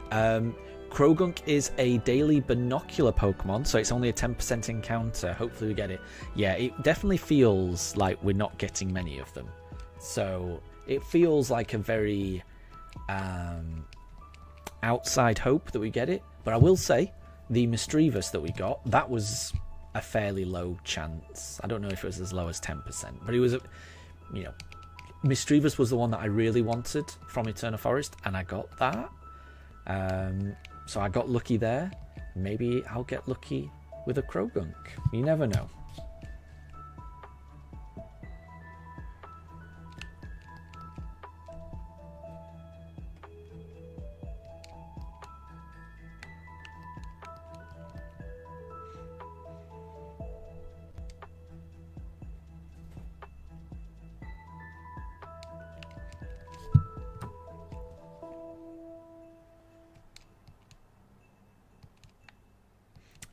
Krogunk is a daily binocular Pokemon, so it's only a 10% encounter. Hopefully we get it. Yeah, it definitely feels like we're not getting many of them. So it feels like a very outside hope that we get it. But I will say, the Misdreavus that we got, that was a fairly low chance. I don't know if it was as low as 10%, but it was, Misdreavus was the one that I really wanted from Eterna Forest, and I got that. So I got lucky there. Maybe I'll get lucky with a Krogunk. You never know.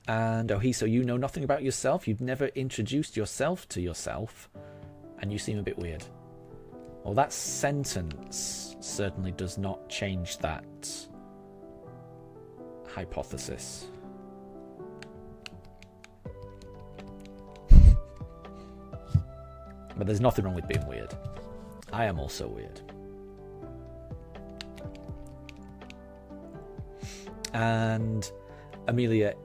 And so you know nothing about yourself? You've never introduced yourself to yourself, and you seem a bit weird. Well, that sentence certainly does not change that hypothesis. But there's nothing wrong with being weird. I am also weird. And Amelia,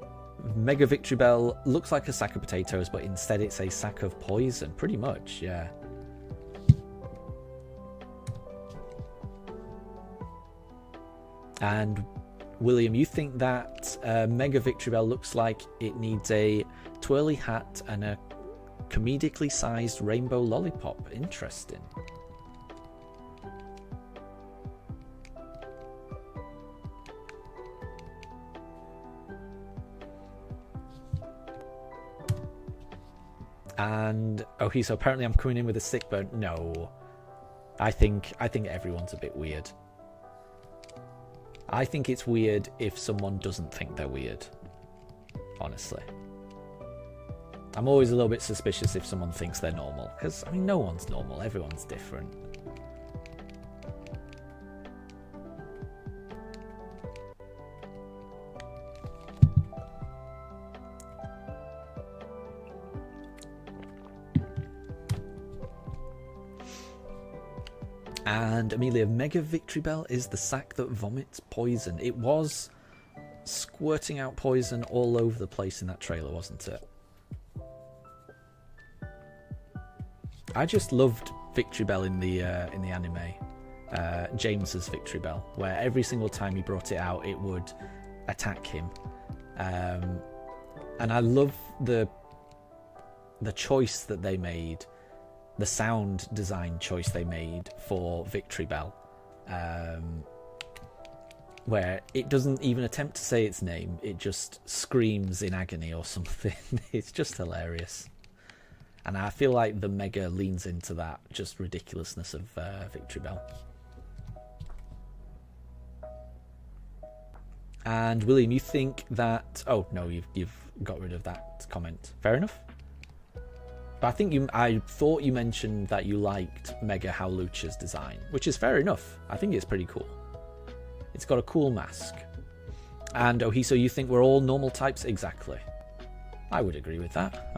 Mega Victreebel looks like a sack of potatoes, but instead it's a sack of poison. Pretty much, yeah. And William, you think that Mega Victreebel looks like it needs a twirly hat and a comedically sized rainbow lollipop. Interesting. And so apparently I'm coming in with a sick burn. No, I think everyone's a bit weird. I think it's weird if someone doesn't think they're weird. Honestly, I'm always a little bit suspicious if someone thinks they're normal, because no one's normal. Everyone's different. And Amelia, Mega Victory Bell is the sack that vomits poison. It was squirting out poison all over the place in that trailer, wasn't it? I just loved Victory Bell in the anime, James's Victory Bell, where every single time he brought it out, it would attack him. And I love the choice that they made, the sound design choice they made for Victory Bell, where it doesn't even attempt to say its name, it just screams in agony or something. It's just hilarious. And I feel like the Mega leans into that just ridiculousness of Victory Bell. And William, you think that... Oh, no, you've got rid of that comment. Fair enough. But I thought you mentioned that you liked Mega Howlucha's design, which is fair enough. I think it's pretty cool. It's got a cool mask. And Ohiso, you think we're all normal types? Exactly. I would agree with that.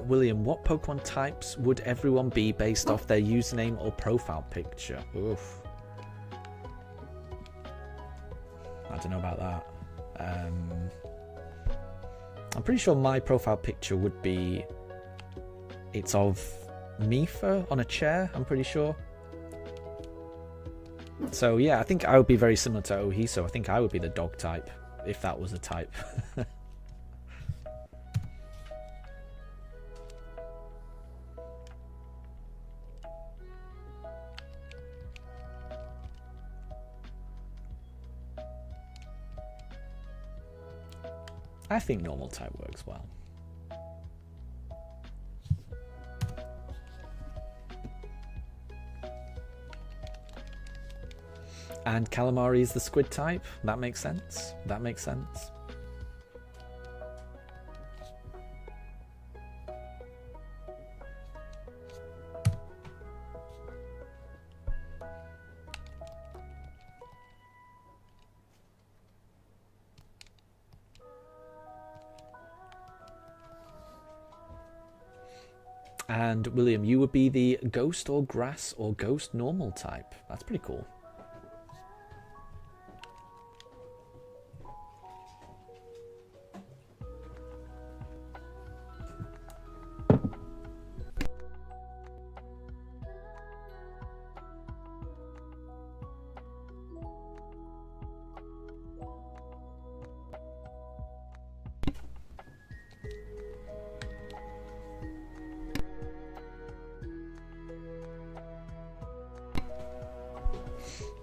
William, what Pokemon types would everyone be based off their username or profile picture? Oof. I don't know about that. I'm pretty sure my profile picture would be... It's of Mifa on a chair, I'm pretty sure. So yeah, I think I would be very similar to Ohiso. I think I would be the dog type, if that was a type. I think normal type works well. And calamari is the squid type. That makes sense. And William, you would be the ghost or grass or ghost normal type. That's pretty cool.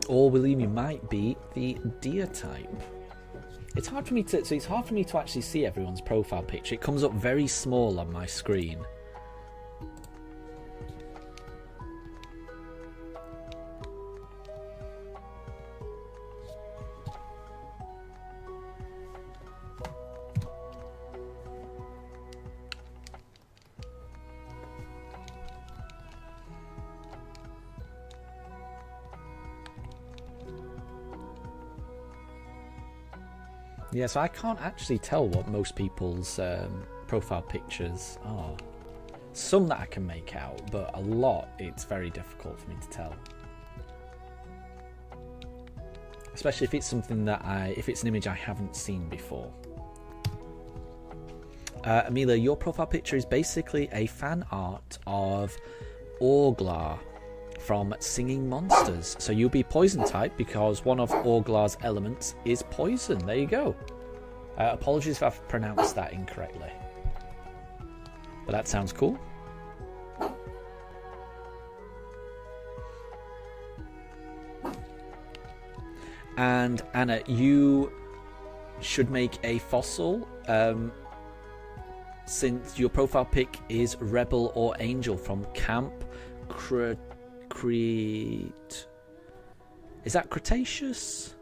Or William, you might be the deer type. It's hard for me to actually see everyone's profile picture. It comes up very small on my screen. Yeah, so I can't actually tell what most people's profile pictures are. Some that I can make out, but a lot it's very difficult for me to tell. Especially if it's something that if it's an image I haven't seen before. Amelia, your profile picture is basically a fan art of Orglar from Singing Monsters. So you'll be poison type because one of Orglar's elements is poison. There you go. Apologies if I've pronounced that incorrectly. But that sounds cool. And Anna, you should make a fossil, since your profile pic is Rebel or Angel from Camp Crete. Is that Cretaceous?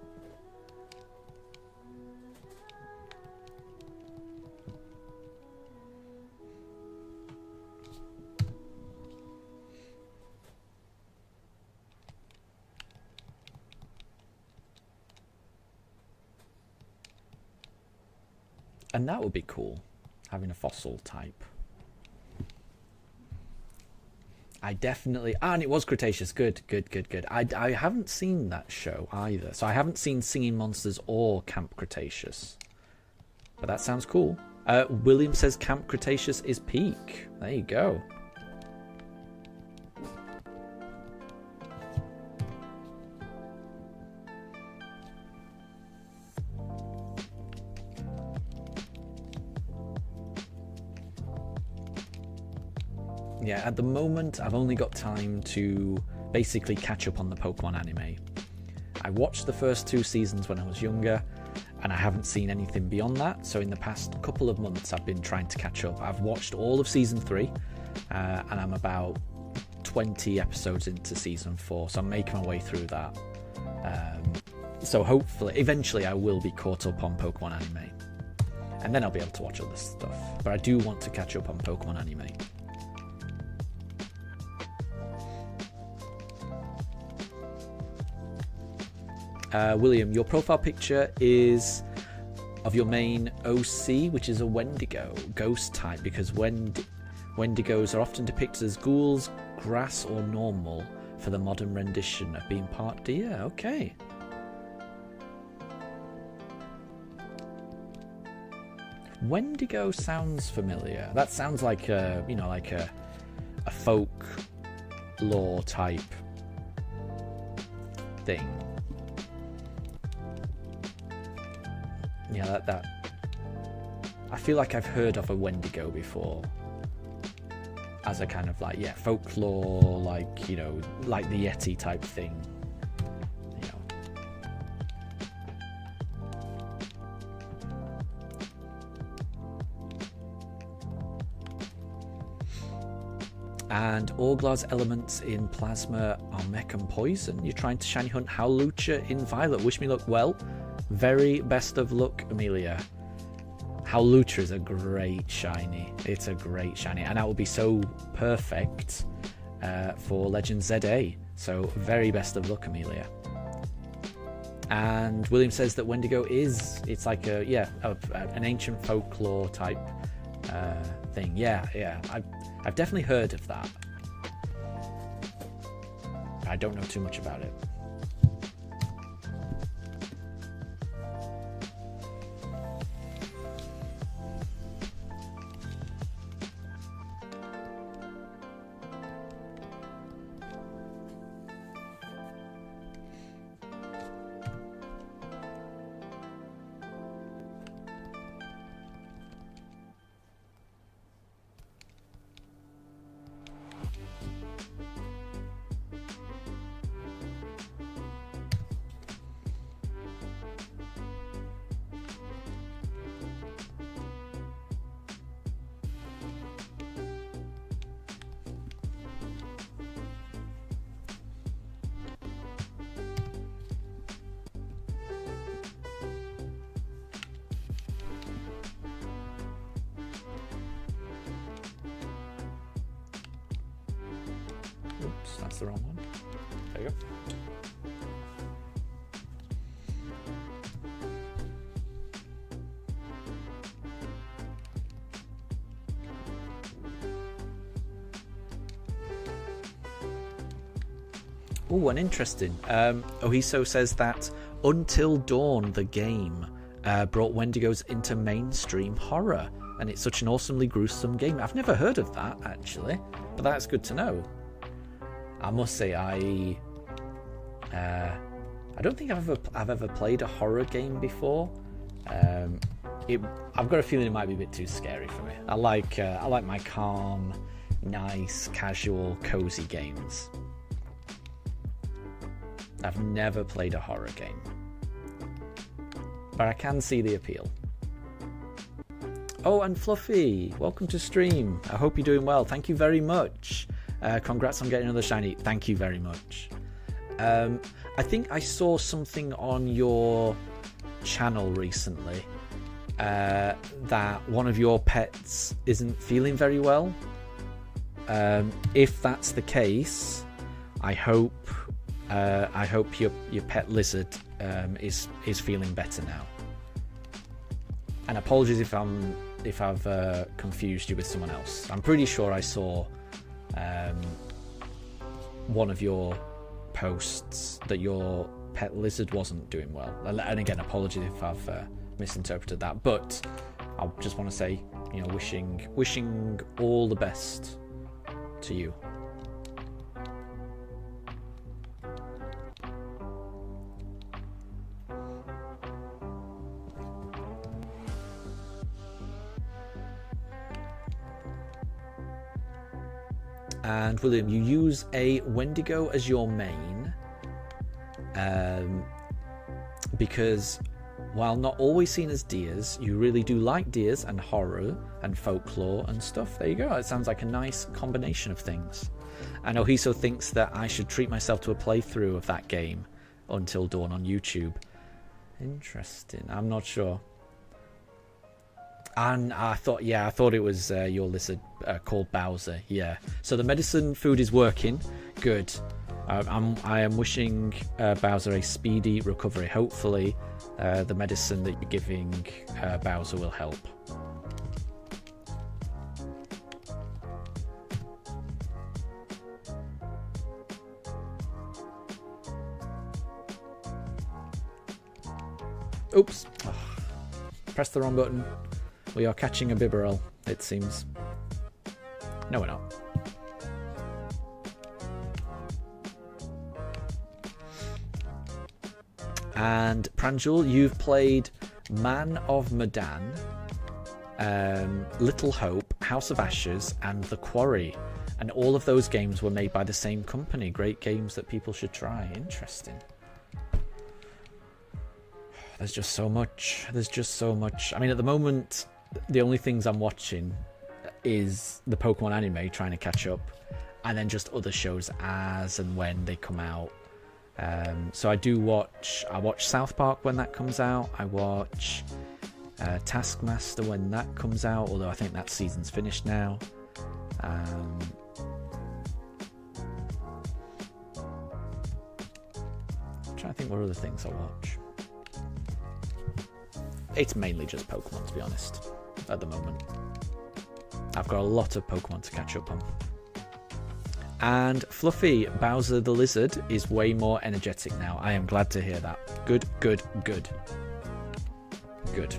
And that would be cool, having a fossil type. I definitely... and it was Cretaceous. Good. I haven't seen that show either. So I haven't seen Singing Monsters or Camp Cretaceous. But that sounds cool. William says Camp Cretaceous is peak. There you go. Yeah, at the moment, I've only got time to basically catch up on the Pokemon anime. I watched the first 2 seasons when I was younger, and I haven't seen anything beyond that. So in the past couple of months, I've been trying to catch up. I've watched all of Season 3, and I'm about 20 episodes into Season 4, so I'm making my way through that. So hopefully, eventually I will be caught up on Pokemon anime. And then I'll be able to watch other stuff. But I do want to catch up on Pokemon anime. William, your profile picture is of your main OC, which is a Wendigo, ghost type, because Wendigos are often depicted as ghouls, grass, or normal for the modern rendition of being part deer. Okay. Wendigo sounds familiar. That sounds like a, you know, like a folk lore type thing. Yeah, that I feel like I've heard of a Wendigo before as a kind of like, yeah, folklore, like, you know, like the Yeti type thing, you know. And Orglar's elements in Plasma are Mech and Poison. You're trying to shiny hunt Howlucha in Violet. Wish me luck. Well, very best of luck, Amelia. Howlucha is a great shiny. It's a great shiny, and that will be so perfect for Legend ZA. So very best of luck, Amelia. And William says that Wendigo it's like a, yeah, an ancient folklore type thing. Yeah. I've definitely heard of that. I don't know too much about it. Oops, that's the wrong one. There you go. Oh, and interesting. Ohiso says that Until Dawn, the game, brought Wendigos into mainstream horror, and it's such an awesomely gruesome game. I've never heard of that, actually, but that's good to know. I must say, I don't think I've ever played a horror game before. I've got a feeling it might be a bit too scary for me. I like my calm, nice, casual, cozy games. I've never played a horror game. but I can see the appeal. Oh, and Fluffy, welcome to stream. I hope you're doing well. Thank you very much. Congrats on getting another shiny. Thank you very much. I think I saw something on your channel recently that one of your pets isn't feeling very well. If that's the case, I hope your pet lizard is feeling better now. And apologies if I've confused you with someone else. I'm pretty sure I saw one of your posts that your pet lizard wasn't doing well. And again, apologies if I've misinterpreted that. But I just want to say, you know, wishing all the best to you. And William, you use a Wendigo as your main because while not always seen as deers, you really do like deers and horror and folklore and stuff. There you go. It sounds like a nice combination of things. And Ohiso thinks that I should treat myself to a playthrough of that game Until Dawn on YouTube. Interesting. I'm not sure. And I thought it was your lizard called Bowser. Yeah. So the medicine food is working. Good. I am wishing Bowser a speedy recovery. Hopefully, the medicine that you're giving Bowser will help. Oops. Oh, pressed the wrong button. We are catching a Bibarel, it seems. No, we're not. And Pranjul, you've played Man of Medan, Little Hope, House of Ashes, and The Quarry. And all of those games were made by the same company. Great games that people should try. Interesting. There's just so much. There's just so much. I mean, at the moment, the only things I'm watching is the Pokemon anime, trying to catch up, and then just other shows as and when they come out. So I watch South Park when that comes out. I watch Taskmaster when that comes out, although I think that season's finished now. I'm trying to think what other things I watch. It's mainly just Pokemon, to be honest, at the moment. I've got a lot of Pokemon to catch up on. And Fluffy, Bowser the Lizard is way more energetic now. I am glad to hear that. Good, good, good. Good.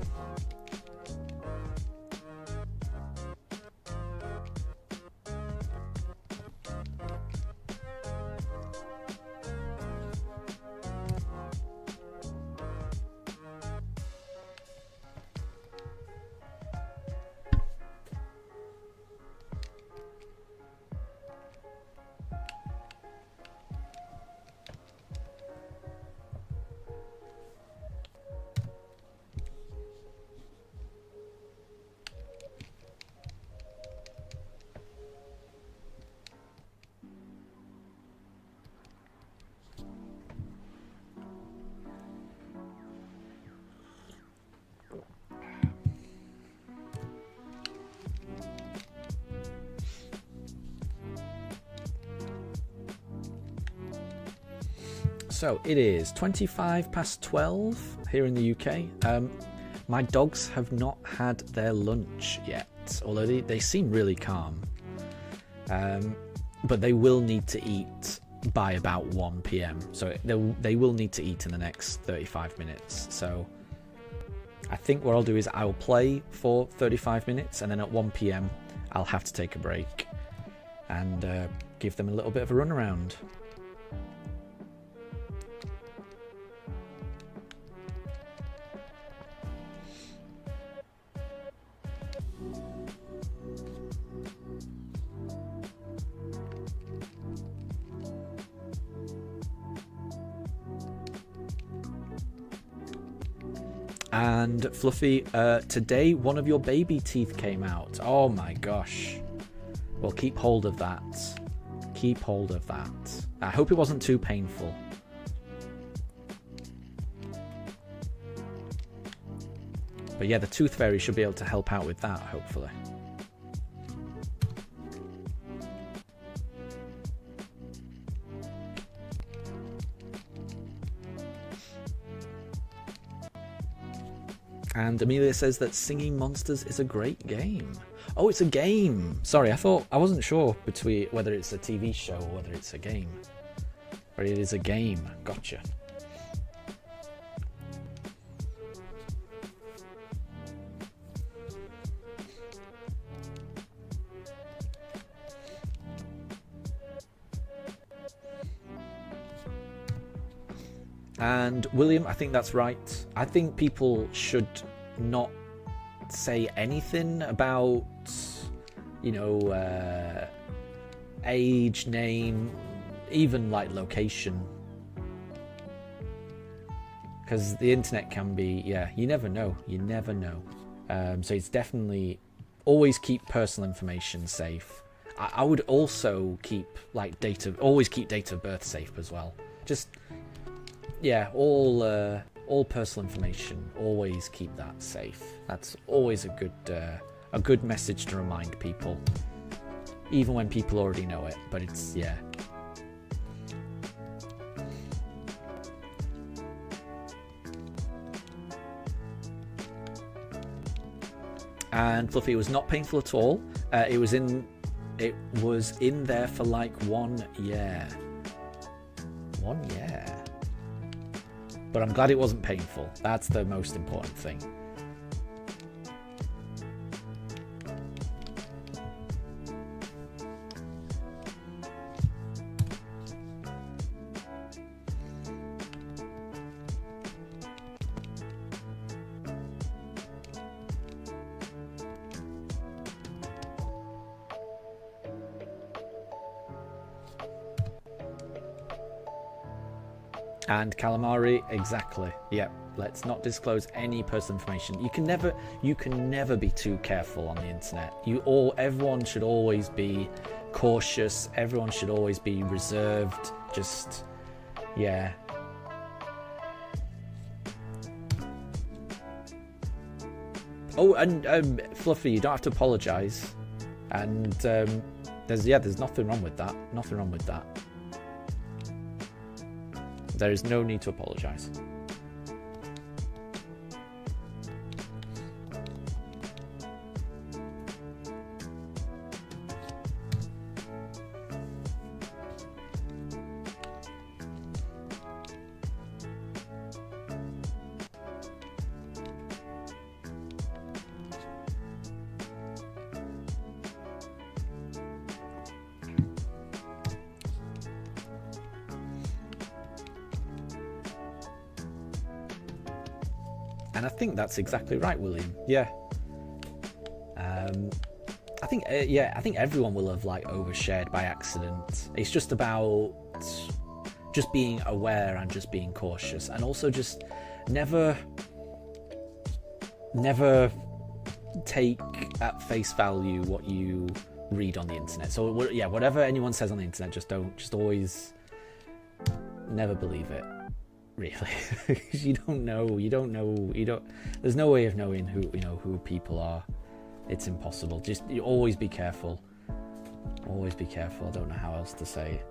So it is 25 past 12 here in the UK. My dogs have not had their lunch yet, although they seem really calm. But they will need to eat by about 1 p.m. So they will need to eat in the next 35 minutes. So I think what I'll do is I'll play for 35 minutes, and then at 1 p.m. I'll have to take a break and give them a little bit of a run around. And Fluffy, today one of your baby teeth came out. Oh my gosh. Well, keep hold of that. Keep hold of that. I hope it wasn't too painful. But yeah, the Tooth Fairy should be able to help out with that, hopefully. And Amelia says that Singing Monsters is a great game. Oh, it's a game. Sorry, I wasn't sure between whether it's a TV show or whether it's a game. But it is a game. Gotcha. And William, I think that's right. I think people should not say anything about, you know, age, name, even like location. Because the internet can be, yeah, you never know. You never know. So it's definitely always keep personal information safe. I would also keep like always keep date of birth safe as well. Just, yeah, all personal information, always keep that safe. That's always a good message to remind people, even when people already know it. But it's, yeah. And Fluffy, it was not painful at all. It was in there for like 1 year. 1 year. But I'm glad it wasn't painful. That's the most important thing. And Calamari, exactly. Yep. Let's not disclose any personal information. You can never be too careful on the internet. Everyone should always be cautious. Everyone should always be reserved. Just, yeah. Oh, and Fluffy, you don't have to apologise. And there's nothing wrong with that. Nothing wrong with that. There is no need to apologise. And I think that's exactly right, William. Yeah. I think everyone will have like overshared by accident. It's just about just being aware and just being cautious, and also just never take at face value what you read on the internet. So yeah, whatever anyone says on the internet, just always never believe it. Really, you don't know. There's no way of knowing who people are. It's impossible. You always be careful. Always be careful. I don't know how else to say it.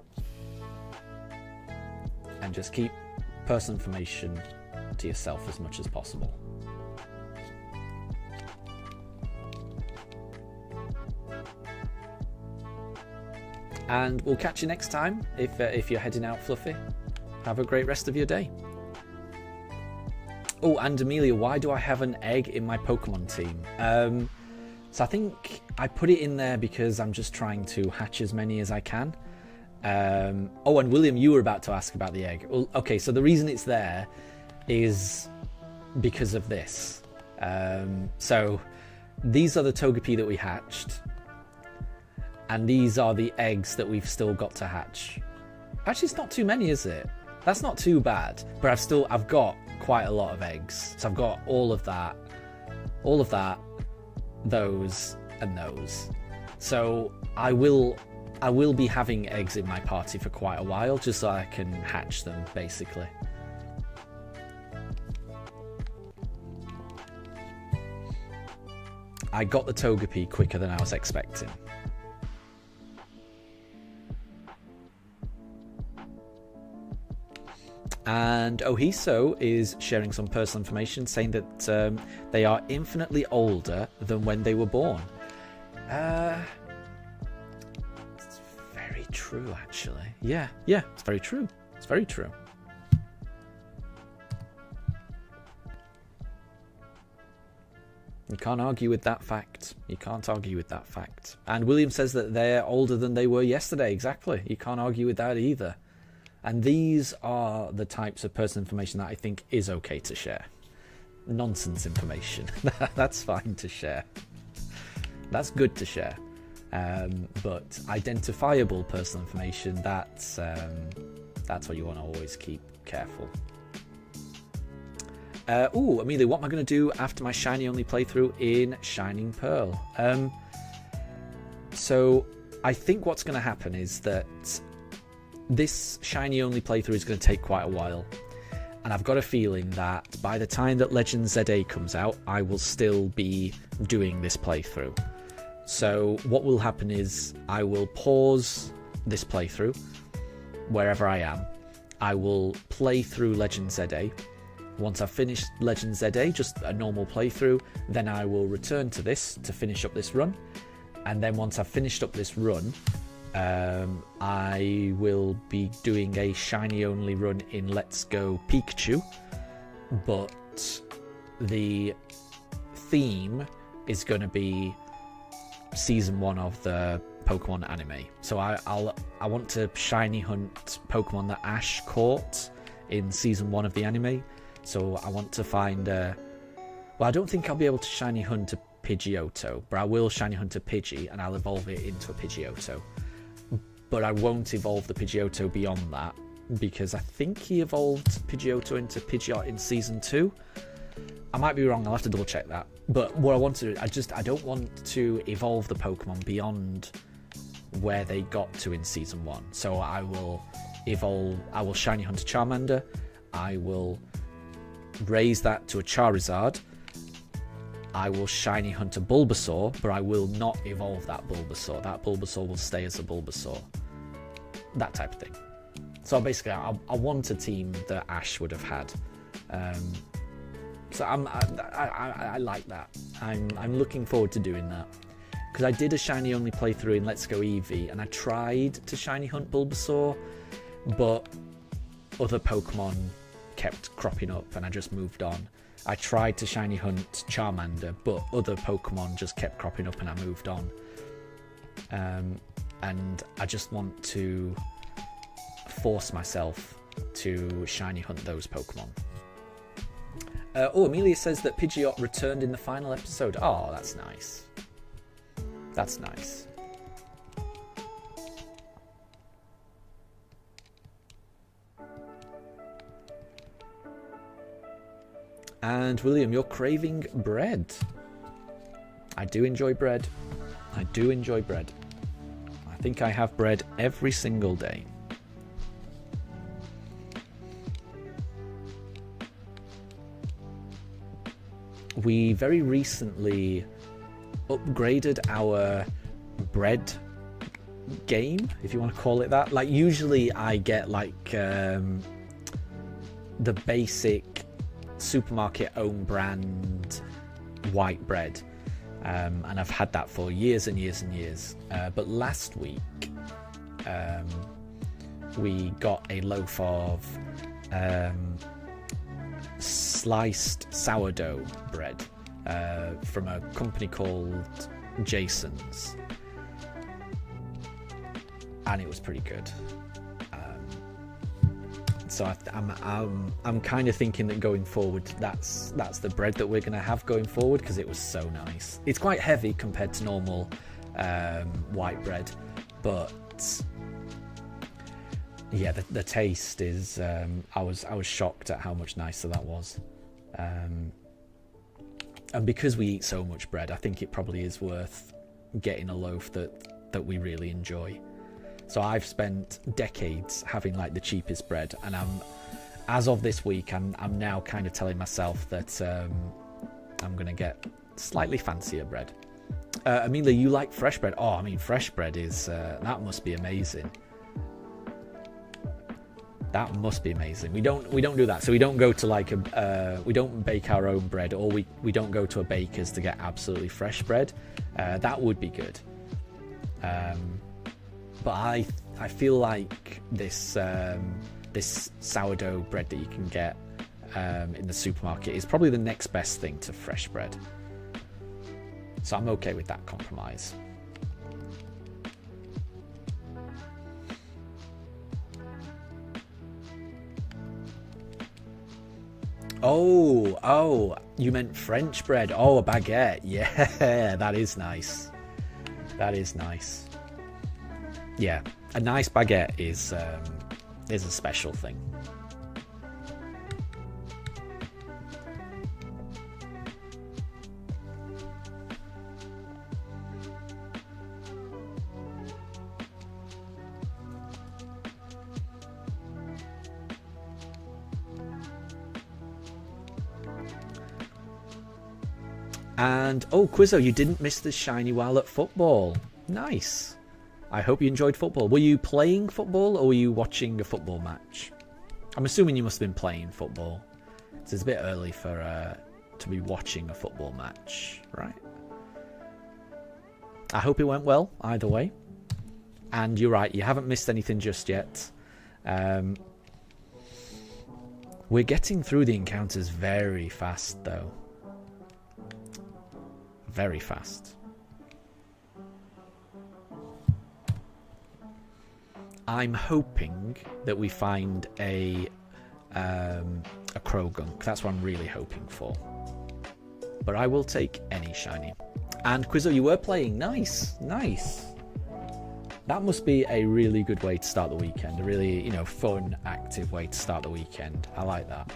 And just keep personal information to yourself as much as possible. And we'll catch you next time if you're heading out, Fluffy. Have a great rest of your day. Oh, and Amelia, why do I have an egg in my Pokemon team? So I think I put it in there because I'm just trying to hatch as many as I can. Oh, and William, you were about to ask about the egg. Well, okay, so the reason it's there is because of this. So these are the Togepi that we hatched. And these are the eggs that we've still got to hatch. Actually, it's not too many, is it? That's not too bad, but I've got quite a lot of eggs. So I've got all of that, those, and those. So I will be having eggs in my party for quite a while, just so I can hatch them, basically. I got the Togepi quicker than I was expecting. And Ohiso is sharing some personal information, saying that they are infinitely older than when they were born. It's very true, actually. Yeah, it's very true. It's very true. You can't argue with that fact. You can't argue with that fact. And William says that they're older than they were yesterday. Exactly. You can't argue with that either. And these are the types of personal information that I think is okay to share. Nonsense information. That's fine to share. That's good to share. But identifiable personal information, that's what you want to always keep careful. Amelia, what am I going to do after my shiny only playthrough in Shining Pearl? So I think what's going to happen is that this shiny only playthrough is going to take quite a while, and I've got a feeling that by the time that Legend ZA comes out, I will still be doing this playthrough. So what will happen is I will pause this playthrough wherever I am. I will play through Legend ZA. Once I've finished Legend ZA, just a normal playthrough, then I will return to this to finish up this run. And then once I've finished up this run, I will be doing a shiny only run in Let's Go Pikachu, but the theme is going to be season 1 of the Pokemon anime. So I want to shiny hunt Pokemon that Ash caught in season 1 of the anime. So I want to find well, I don't think I'll be able to shiny hunt a Pidgeotto, but I will shiny hunt a Pidgey and I'll evolve it into a Pidgeotto. But I won't evolve the Pidgeotto beyond that, because I think he evolved Pidgeotto into Pidgeot in Season 2. I might be wrong, I'll have to double check that. But what I want to do, I don't want to evolve the Pokemon beyond where they got to in Season 1. So I will shiny hunt a Charmander, I will raise that to a Charizard, I will shiny hunt a Bulbasaur, but I will not evolve that Bulbasaur. That Bulbasaur will stay as a Bulbasaur. That type of thing. So basically, I want a team that Ash would have had. So I like that. I'm looking forward to doing that. Because I did a shiny only playthrough in Let's Go Eevee, and I tried to shiny hunt Bulbasaur, but other Pokemon kept cropping up, and I just moved on. I tried to shiny hunt Charmander, but other Pokemon just kept cropping up and I moved on. And I just want to force myself to shiny hunt those Pokemon. Amelia says that Pidgeot returned in the final episode. Oh, that's nice. That's nice. And William, you're craving bread. I do enjoy bread. I do enjoy bread. I think I have bread every single day. We very recently upgraded our bread game, if you want to call it that. Like, usually I get like the basic supermarket own brand white bread, and I've had that for years and years and years, but last week we got a loaf of sliced sourdough bread from a company called Jason's, and it was pretty good. So I'm kind of thinking that going forward, that's the bread that we're going to have going forward, because it was so nice. It's quite heavy compared to normal white bread, but Yeah, the taste is. I was shocked at how much nicer that was, and because we eat so much bread, I think it probably is worth getting a loaf that we really enjoy. So I've spent decades having like the cheapest bread, and as of this week, I'm now kind of telling myself that I'm gonna get slightly fancier bread. Amelia, you like fresh bread? Oh, I mean, fresh bread is that must be amazing. That must be amazing. We don't do that. So we don't go to like we don't bake our own bread, or we don't go to a baker's to get absolutely fresh bread. That would be good. But I feel like this this sourdough bread that you can get in the supermarket is probably the next best thing to fresh bread. So I'm okay with that compromise. Oh, you meant French bread. Oh, a baguette. Yeah, that is nice. That is nice. Yeah, a nice baguette is a special thing. And, oh, Quizzo, you didn't miss the shiny while at football. Nice. I hope you enjoyed football. Were you playing football or were you watching a football match? I'm assuming you must have been playing football. So it's a bit early for to be watching a football match, right? I hope it went well, either way. And you're right, you haven't missed anything just yet. We're getting through the encounters very fast, though. Very fast. I'm hoping that we find a Krogunk. That's what I'm really hoping for. But I will take any shiny. And Quizzo, you were playing. Nice, nice. That must be a really good way to start the weekend. A really, fun, active way to start the weekend. I like that.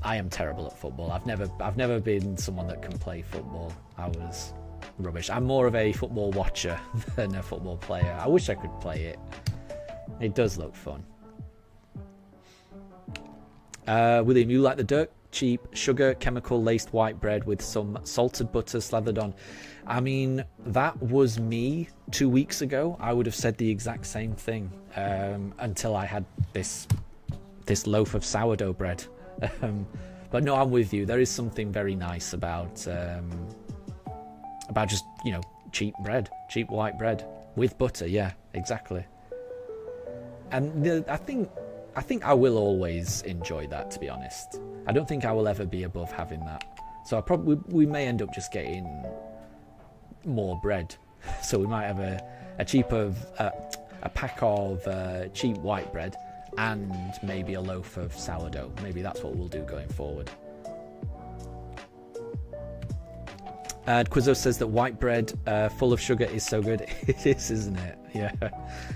I am terrible at football. I've never been someone that can play football. I was rubbish. I'm more of a football watcher than a football player. I wish I could play it. It does look fun. William, you like the dirt cheap sugar chemical laced white bread with some salted butter slathered on. I mean, that was me 2 weeks ago. I would have said the exact same thing until I had this loaf of sourdough bread. But no, I'm with you. There is something very nice about just cheap bread, cheap white bread with butter. Yeah, exactly. And I think I will always enjoy that. To be honest, I don't think I will ever be above having that. So we may end up just getting more bread. So we might have a pack of cheap white bread. And maybe a loaf of sourdough. Maybe that's what we'll do going forward. Quizzo says that white bread full of sugar is so good. It is, isn't it? Yeah.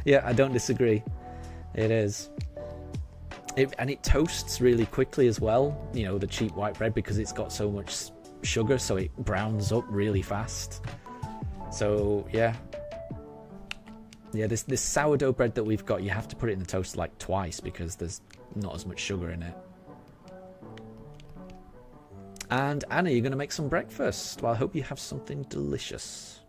Yeah, I don't disagree. It is. And it toasts really quickly as well. The cheap white bread, because it's got so much sugar, so it browns up really fast. So, yeah. Yeah, this sourdough bread that we've got, you have to put it in the toaster like twice because there's not as much sugar in it. And Anna, you're going to make some breakfast. Well, I hope you have something delicious.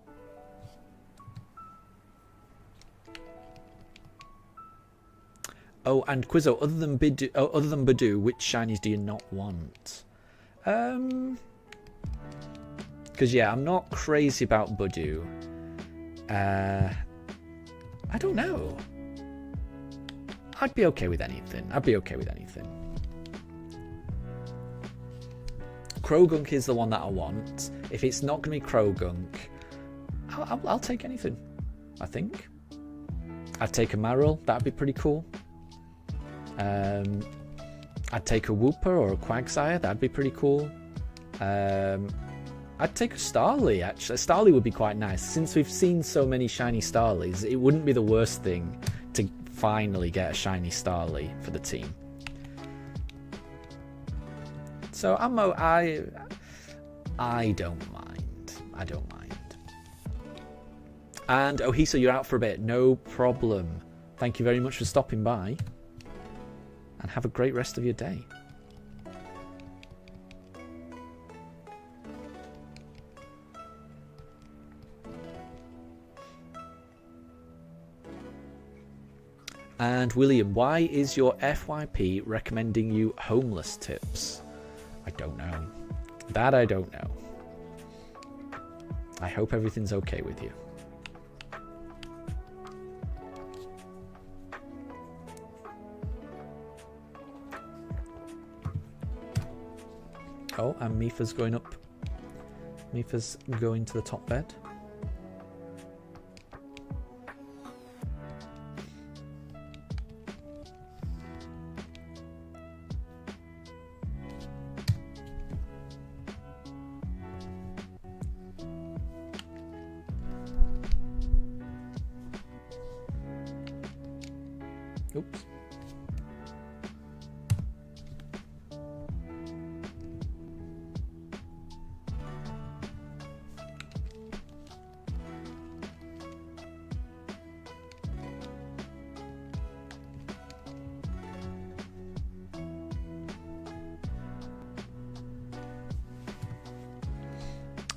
Oh, and Quizzo, other than Badoo, which shinies do you not want? Because yeah, I'm not crazy about Badoo. I don't know. I'd be okay with anything. Krogunk is the one that I want. If it's not going to be Krogunk, I'll take anything, I think. I'd take a Marill. That'd be pretty cool. I'd take a Wooper or a Quagsire. That'd be pretty cool. I'd take a Starly, actually. A Starly would be quite nice. Since we've seen so many shiny Starlies, it wouldn't be the worst thing finally get a shiny Starly for the team. So I don't mind. I don't mind. And Ohisa, you're out for a bit. No problem. Thank you very much for stopping by. And have a great rest of your day. And William, why is your FYP recommending you homeless tips? I don't know. That I don't know. I hope everything's okay with you. Oh, and Mifa's going up. Mifa's going to the top bed. Oops.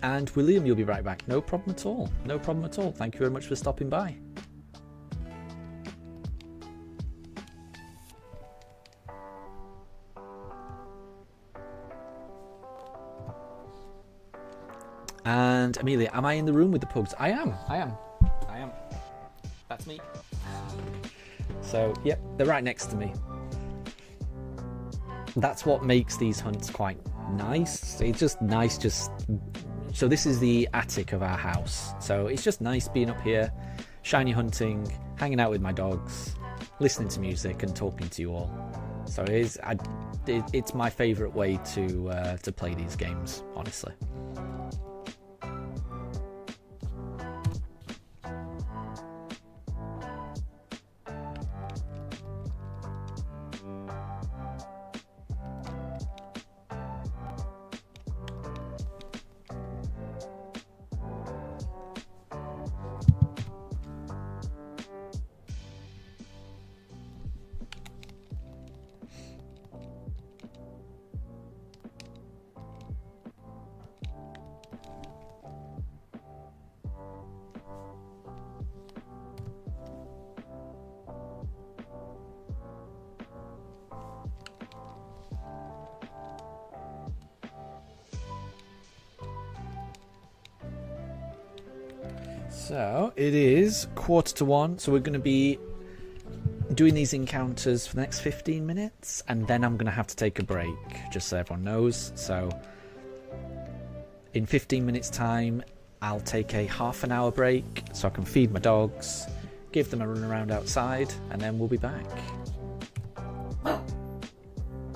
And William, you'll be right back. No problem at all. No problem at all. Thank you very much for stopping by. And Amelia, am I in the room with the pugs? I am. That's me. So, yep, they're right next to me. That's what makes these hunts quite nice. It's just nice, so this is the attic of our house. So it's just nice being up here, shiny hunting, hanging out with my dogs, listening to music and talking to you all. So it's my favourite way to play these games, honestly. So it is 1:45, so we're going to be doing these encounters for the next 15 minutes, and then I'm going to have to take a break, just so everyone knows. So in 15 minutes time, I'll take a half an hour break so I can feed my dogs, give them a run around outside, and then we'll be back.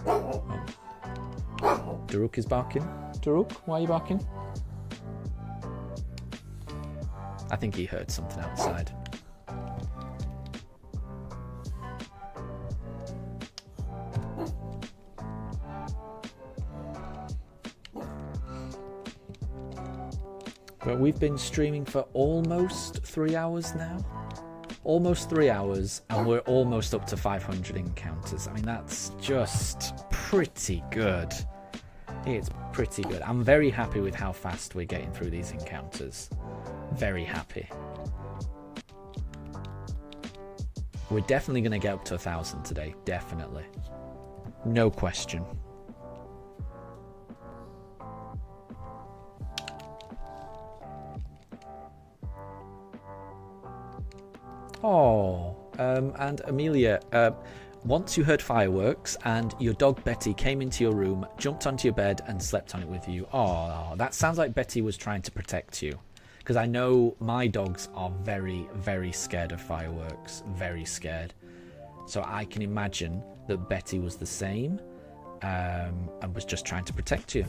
Oh. Daruk is barking. Daruk, why are you barking? I think he heard something outside. But we've been streaming for almost 3 hours now. Almost 3 hours, and we're almost up to 500 encounters. I mean, that's just pretty good. It's pretty good. I'm very happy with how fast we're getting through these encounters. Very happy. We're definitely going to get up to 1,000 today. Definitely. No question. Oh, and Amelia, once you heard fireworks and your dog Betty came into your room, jumped onto your bed and slept on it with you. Oh, that sounds like Betty was trying to protect you. Because I know my dogs are very, very scared of fireworks. Very scared. So I can imagine that Betty was the same and was just trying to protect you.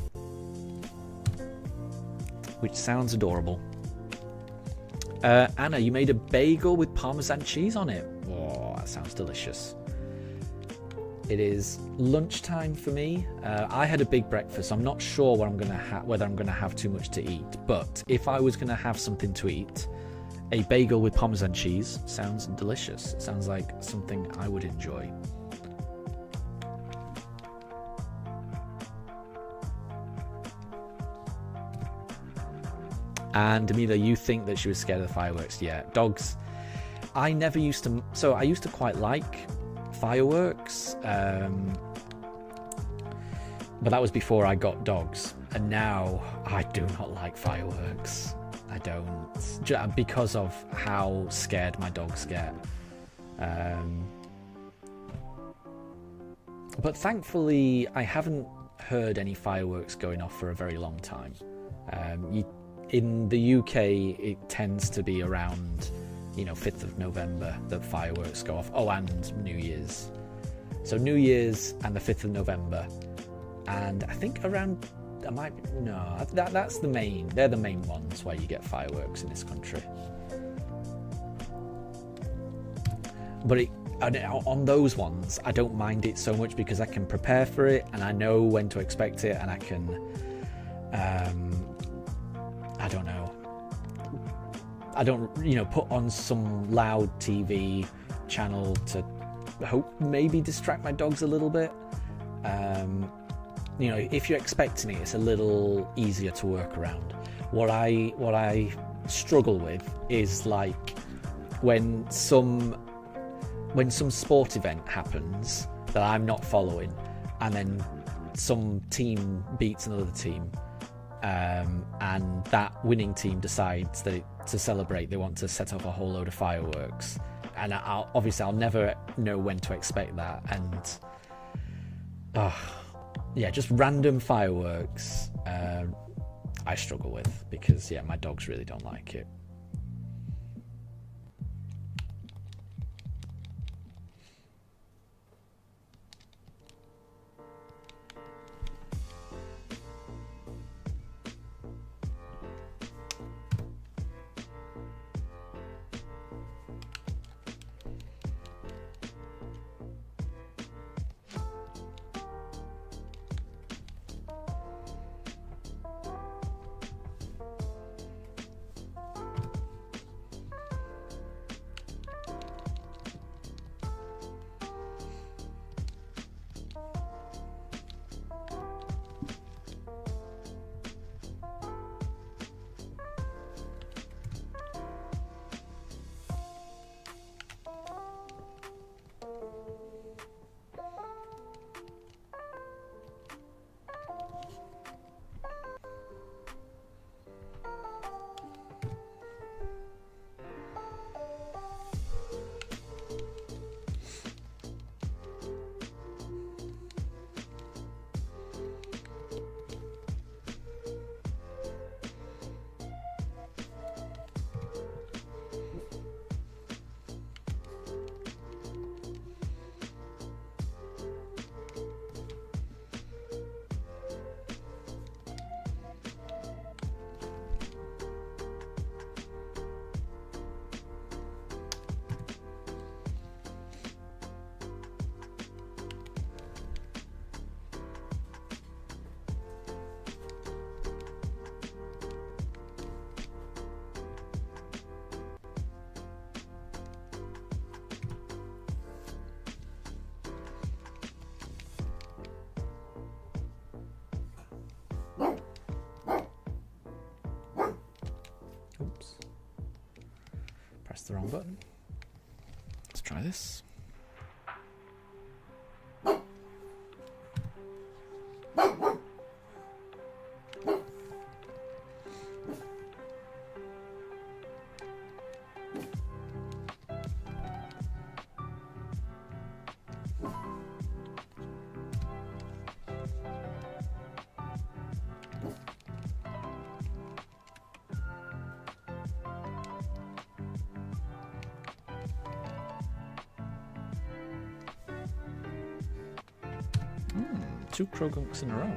Which sounds adorable. Anna, you made a bagel with Parmesan cheese on it. Oh, that sounds delicious. It is lunchtime for me. I had a big breakfast. I'm not sure what whether I'm going to have too much to eat, but if I was going to have something to eat, a bagel with Parmesan cheese sounds delicious. It sounds like something I would enjoy. And Amelia, you think that she was scared of the fireworks? Yeah, dogs. I never used to. So I used to quite like fireworks, but that was before I got dogs. And now I do not like fireworks. I don't, because of how scared my dogs get. But thankfully, I haven't heard any fireworks going off for a very long time. In the UK, it tends to be around, 5th of November that fireworks go off. Oh, and New Year's. So New Year's and the 5th of November. And I think around, that's the main, they're the main ones where you get fireworks in this country. But on those ones, I don't mind it so much because I can prepare for it and I know when to expect it, and I can, I don't know. I don't, put on some loud TV channel to maybe distract my dogs a little bit. If you're expecting it, it's a little easier to work around. What I struggle with is like when some sport event happens that I'm not following, and then some team beats another team, and that winning team decides that to celebrate they want to set off a whole load of fireworks, and I'll never know when to expect that, and just random fireworks I struggle with because my dogs really don't like it. Oops. Pressed the wrong button. Let's try this. Two Krogunks in a row.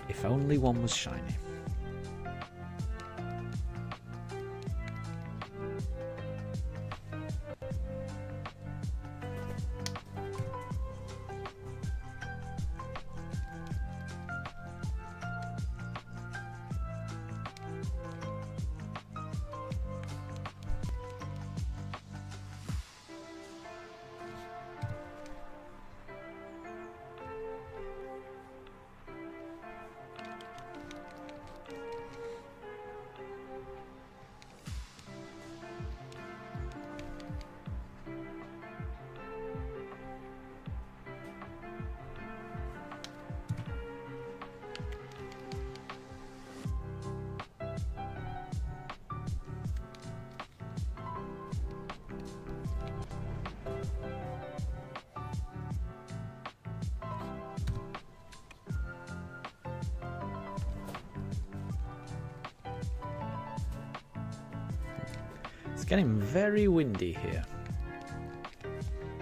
If only one was shiny. It's getting very windy here,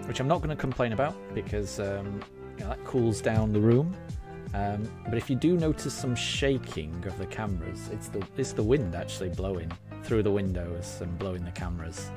which I'm not going to complain about because that cools down the room. But if you do notice some shaking of the cameras, it's the wind actually blowing through the windows and blowing the cameras.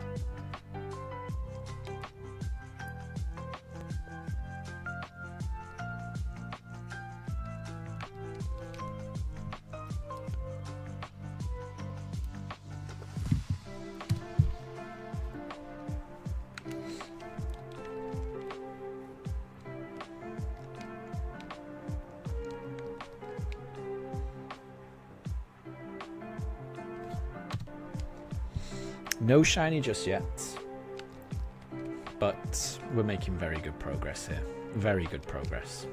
No shiny just yet, but we're making very good progress here. Very good progress.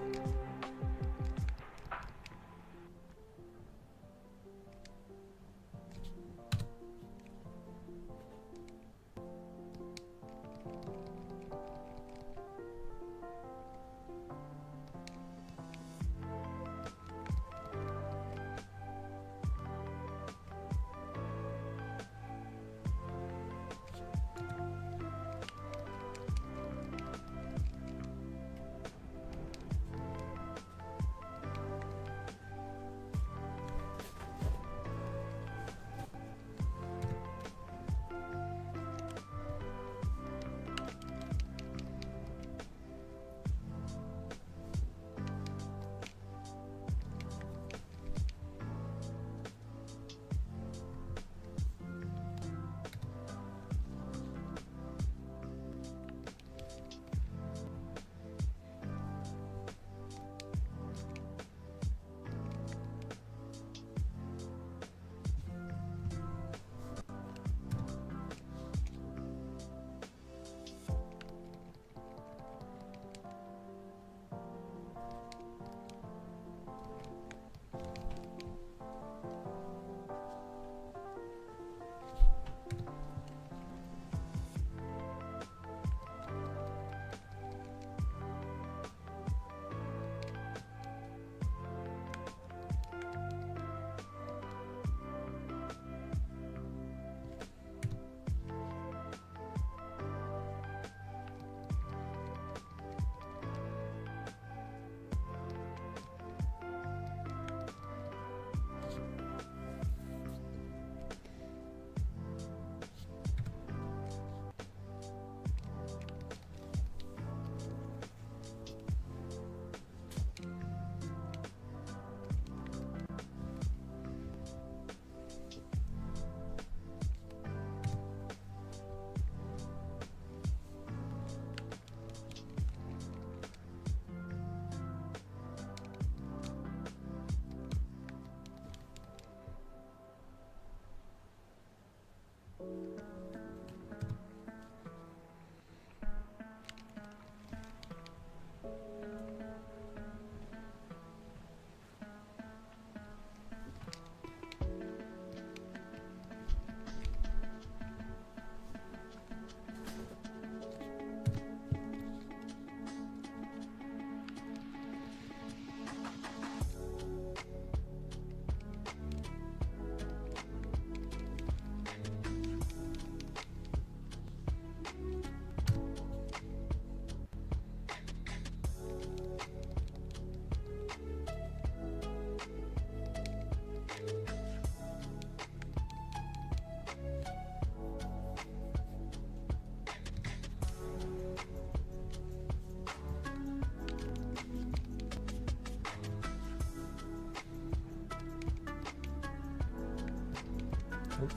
Oops.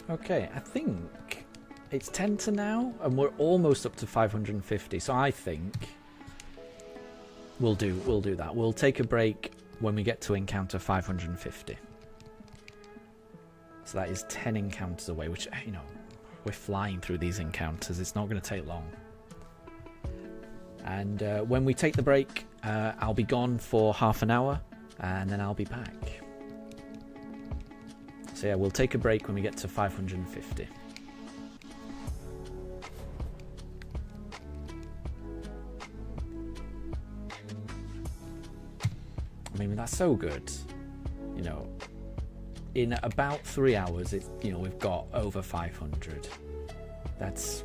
Okay, I think it's 10 to now, and we're almost up to 550. So I think we'll do that. We'll take a break when we get to encounter 550. So that is 10 encounters away, which, you know, we're flying through these encounters. It's not going to take long. And when we take the break, I'll be gone for half an hour, and then I'll be back. So yeah, we'll take a break when we get to 550. I mean, that's so good. You know, in about 3 hours, it's, you know, we've got over 500. That's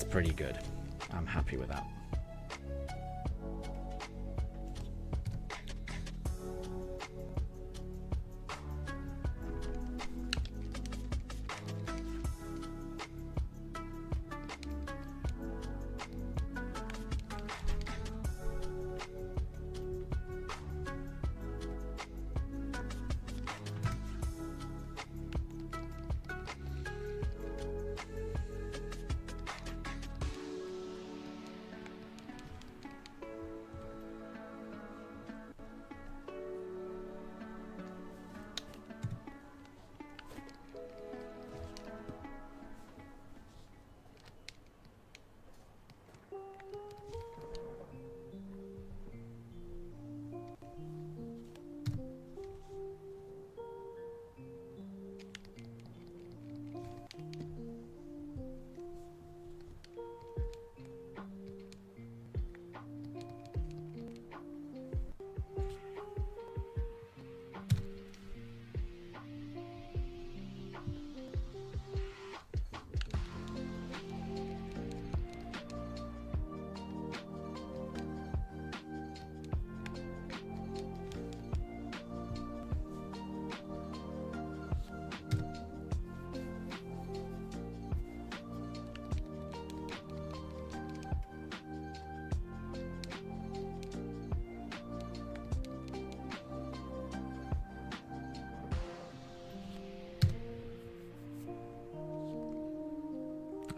pretty good. I'm happy with that.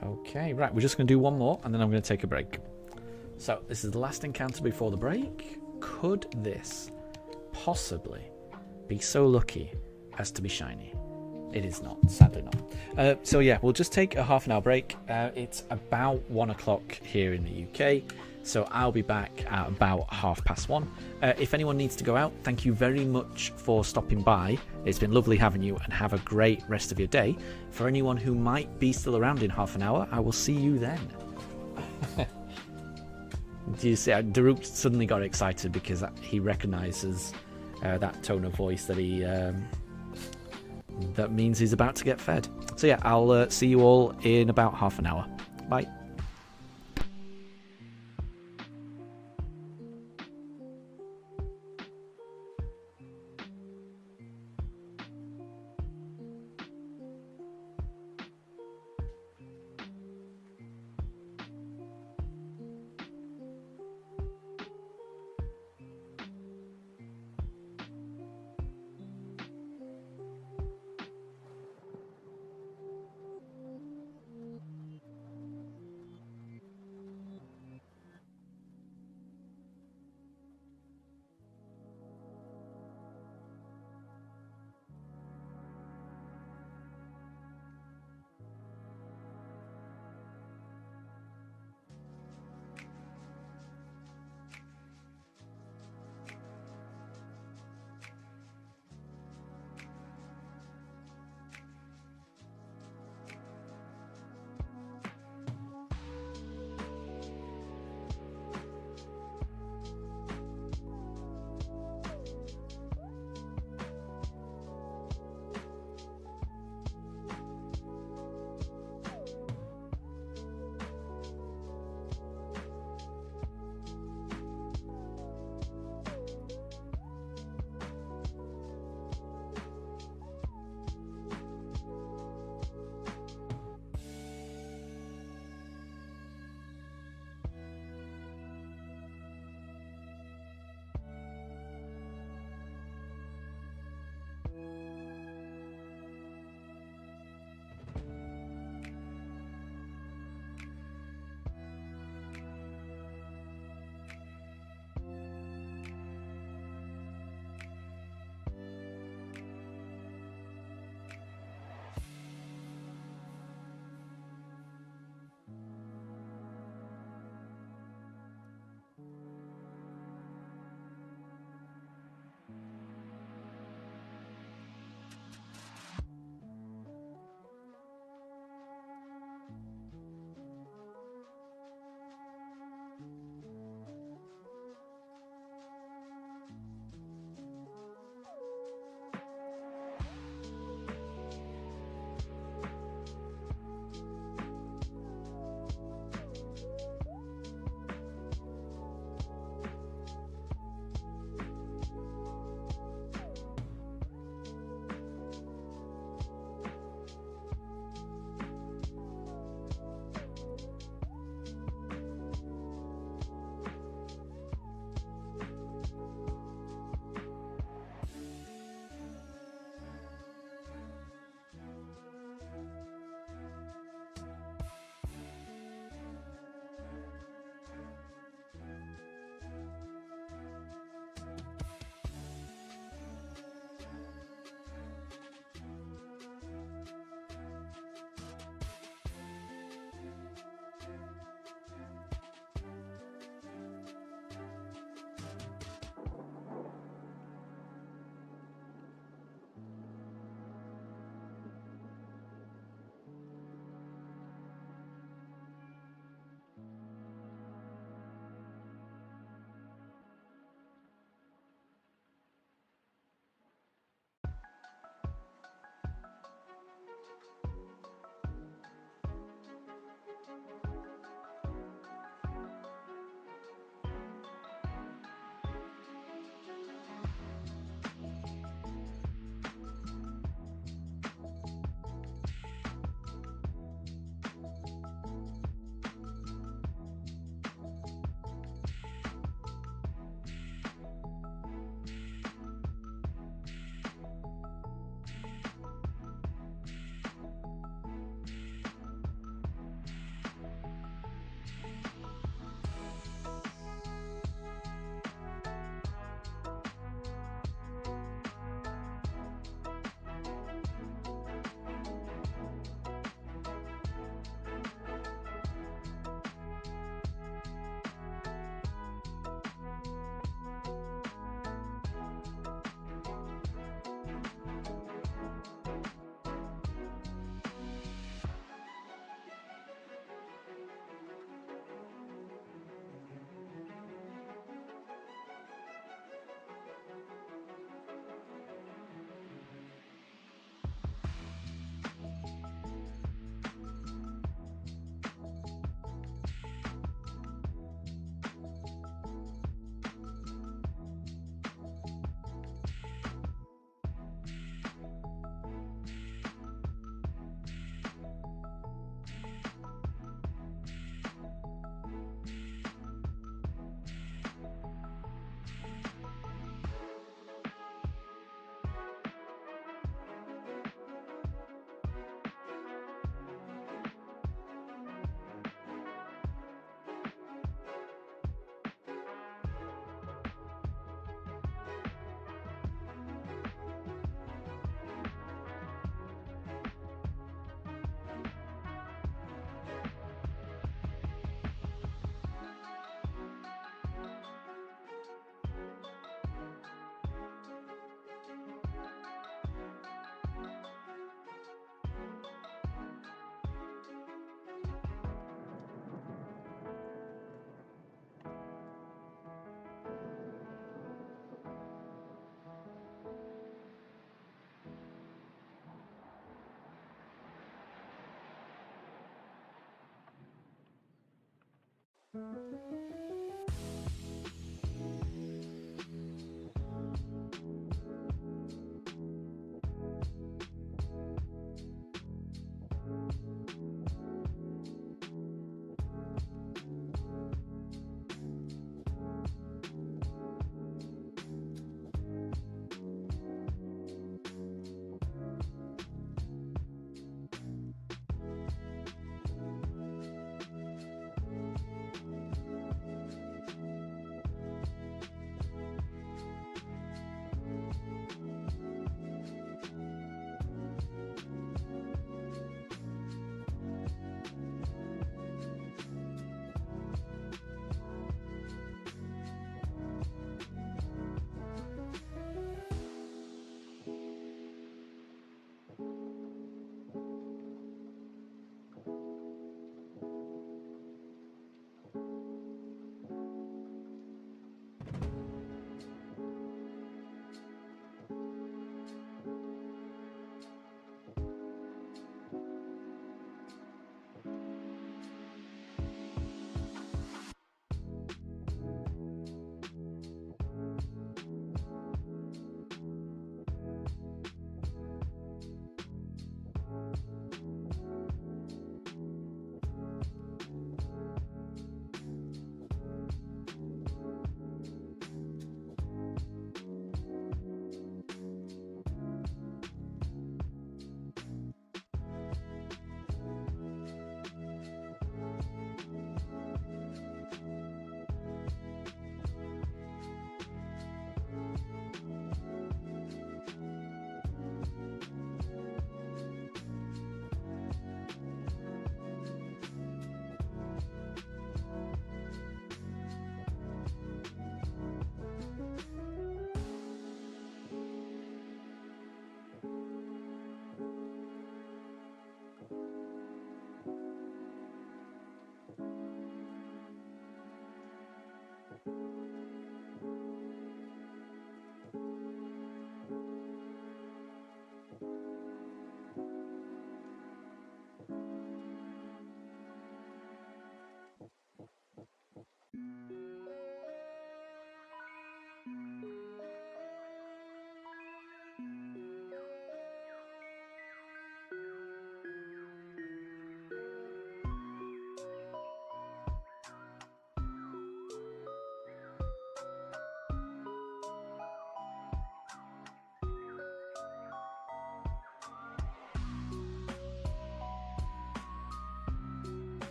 Okay, right, we're just going to do one more and then I'm going to take a break. So, this is the last encounter before the break. Could this possibly be so lucky as to be shiny? It is not, sadly not. So yeah, we'll just take a half an hour break. It's about 1 o'clock here in the UK, so I'll be back at about 1:30. If anyone needs to go out, thank you very much for stopping by. It's been lovely having you, and have a great rest of your day. For anyone who might be still around in half an hour, I will see you then. Do you see, Daruk suddenly got excited because he recognises that tone of voice that he... that means he's about to get fed. So yeah, I'll see you all in about half an hour. Bye.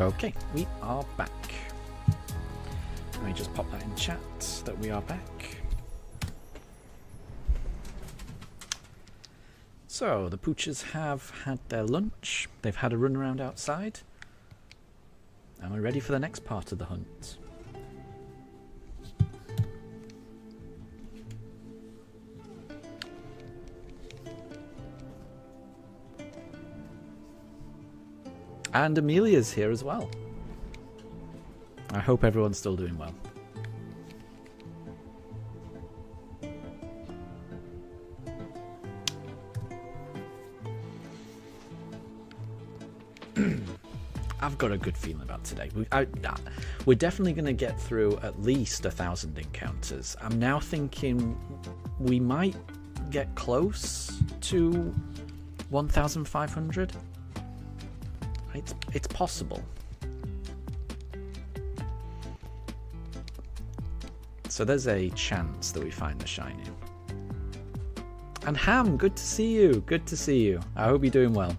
Okay, we are back. Let me just pop that in chat that we are back. So, the pooches have had their lunch, they've had a run around outside, and we're ready for the next part of the hunt. And Amelia's here as well. I hope everyone's still doing well. I've got a good feeling about today. We're definitely going to get through at least 1,000 encounters. I'm now thinking we might get close to 1,500. It's possible. So there's a chance that we find the shiny. And Ham, good to see you. Good to see you. I hope you're doing well.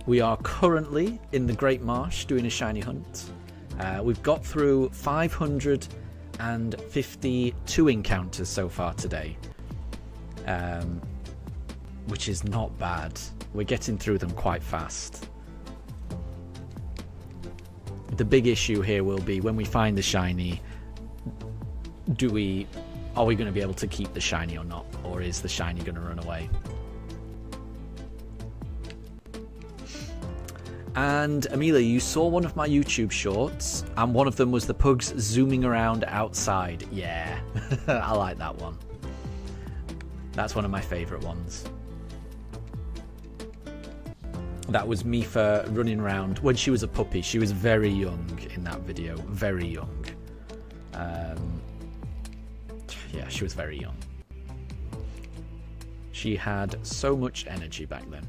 We are currently in the Great Marsh doing a shiny hunt. We've got through 552 encounters so far today. Which is not bad. We're getting through them quite fast. The big issue here will be when we find the shiny, are we going to be able to keep the shiny or not? Or is the shiny going to run away? And Amelia, you saw one of my YouTube shorts, and one of them was the pugs zooming around outside. Yeah, I like that one. That's one of my favourite ones. That was Mifa running around when she was a puppy. She was very young in that video. Very young. Yeah, she was very young. She had so much energy back then.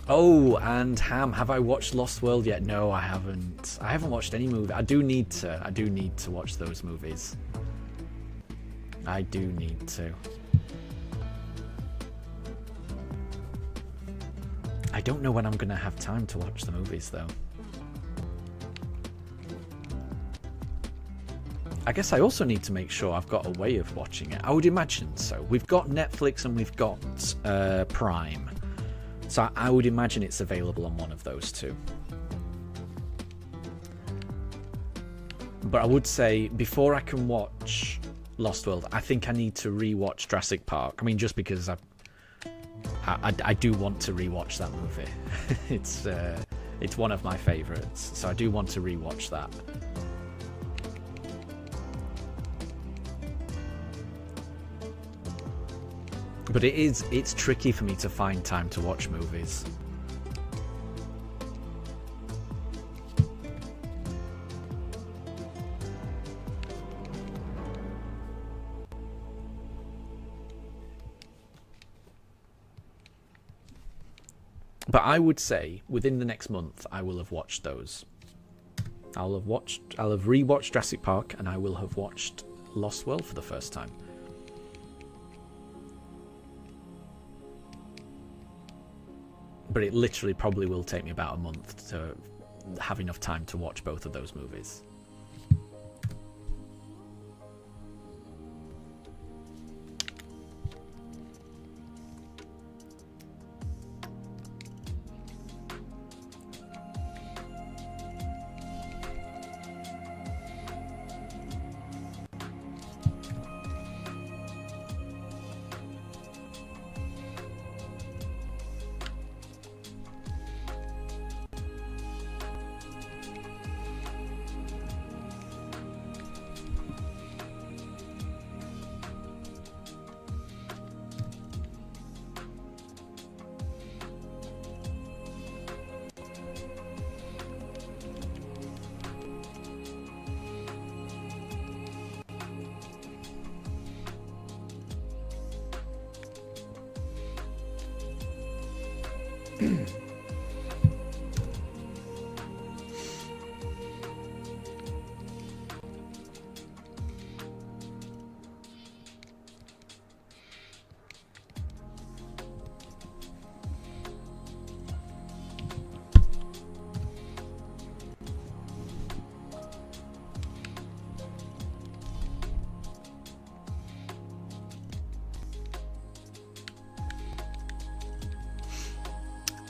Oh, and Ham, have I watched Lost World yet? No, I haven't. I haven't watched any movie. I do need to watch those movies. I do need to. I don't know when I'm going to have time to watch the movies, though. I guess I also need to make sure I've got a way of watching it. I would imagine so. We've got Netflix and we've got Prime. So I would imagine it's available on one of those two. But I would say, before I can watch Lost World, I think I need to rewatch Jurassic Park. I mean, just because I do want to rewatch that movie. It's one of my favourites, so I do want to rewatch that. But it's tricky for me to find time to watch movies. But I would say within the next month I will have watched those. I'll have rewatched Jurassic Park, and I will have watched Lost World for the first time. But it literally probably will take me about a month to have enough time to watch both of those movies.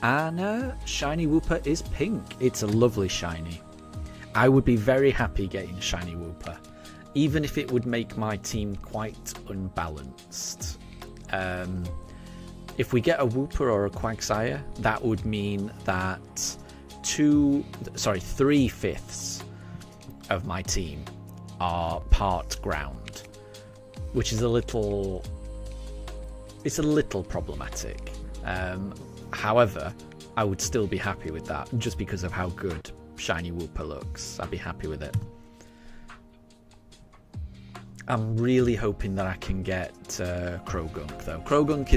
And shiny Wooper is pink. It's a lovely shiny. I would be very happy getting shiny Wooper, even if it would make my team quite unbalanced. If we get a Wooper or a Quagsire, that would mean that 3/5 of my team are part ground, which is a little problematic. However, I would still be happy with that just because of how good shiny Wooper looks. I'd be happy with it. I'm really hoping that I can get Krogunk though. Krogunk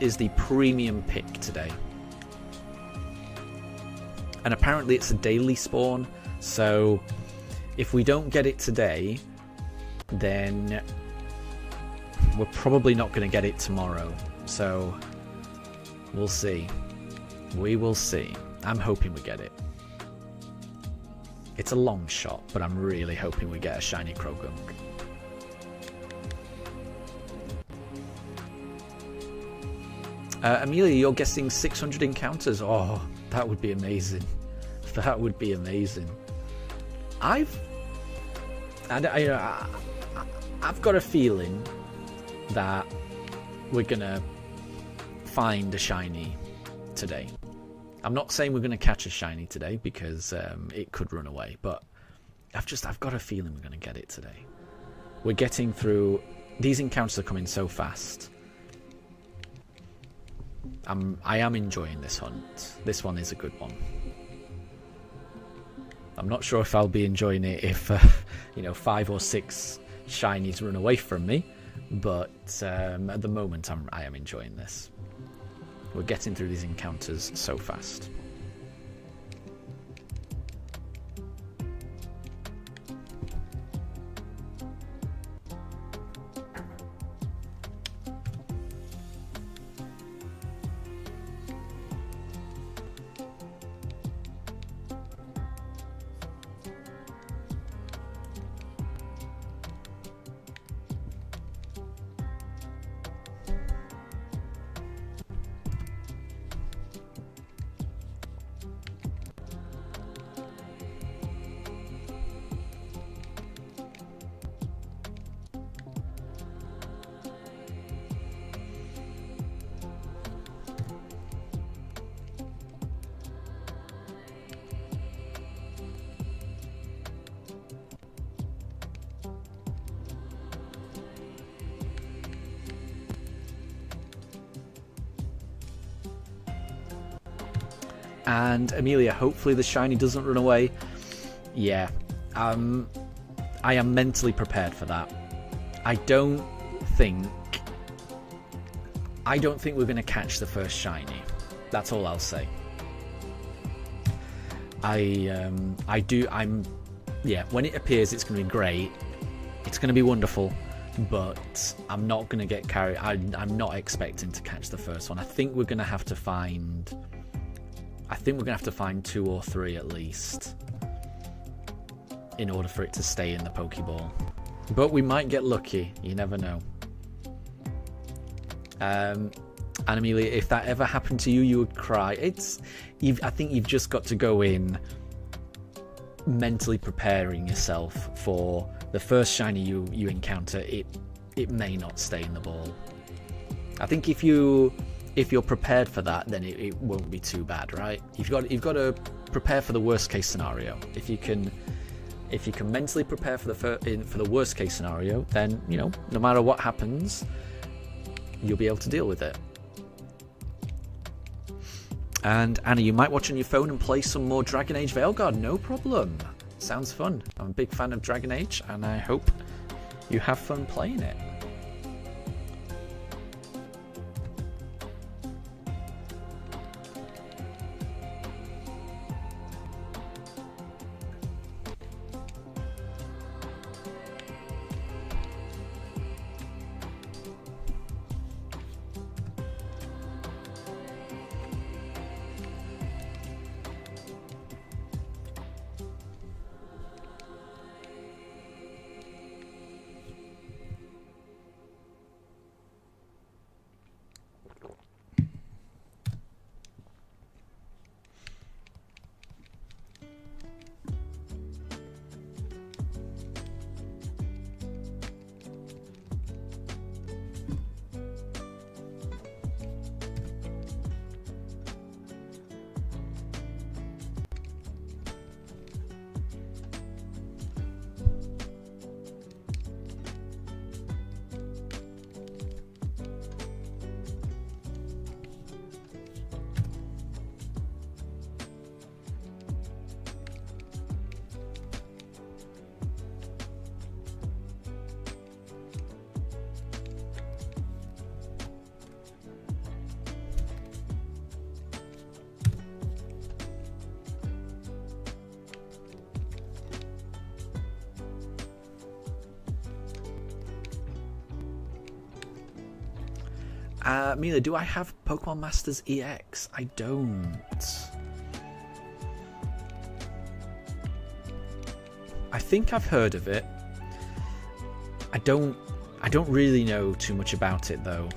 is the premium pick today. And apparently it's a daily spawn, so if we don't get it today, then we're probably not going to get it tomorrow. So we'll see. We will see. I'm hoping we get it. It's a long shot, but I'm really hoping we get a shiny Krogunk. Amelia, you're guessing 600 encounters. Oh, that would be amazing. That would be amazing. I've got a feeling that we're gonna find a shiny today. I'm not saying we're gonna catch a shiny today because it could run away, but I've got a feeling we're gonna get it today. We're getting through. These encounters are coming so fast. I am enjoying this hunt. This one is a good one. I'm not sure if I'll be enjoying it if 5 or 6 shinies run away from me, but at the moment I am enjoying this. We're getting through these encounters so fast. And Amelia, hopefully the shiny doesn't run away. Yeah, I am mentally prepared for that. I don't think we're going to catch the first shiny. That's all I'll say. Yeah, when it appears, it's going to be great. It's going to be wonderful, but I'm not going to get carried. I'm not expecting to catch the first one. I think we're going to have to find 2 or 3 at least in order for it to stay in the Pokeball. But we might get lucky. You never know. And Amelia, if that ever happened to you, you would cry. I think you've just got to go in mentally preparing yourself for the first shiny you encounter. It may not stay in the ball. I think if you're prepared for that, then it won't be too bad, right? You've got to prepare for the worst case scenario. If you can mentally prepare for the worst case scenario, then no matter what happens, you'll be able to deal with it. And Anna, you might watch on your phone and play some more Dragon Age Veilguard. No problem. Sounds fun. I'm a big fan of Dragon Age, and I hope you have fun playing it. Mila, do I have Pokemon Masters EX? I don't. I think I've heard of it. I don't really know too much about it though.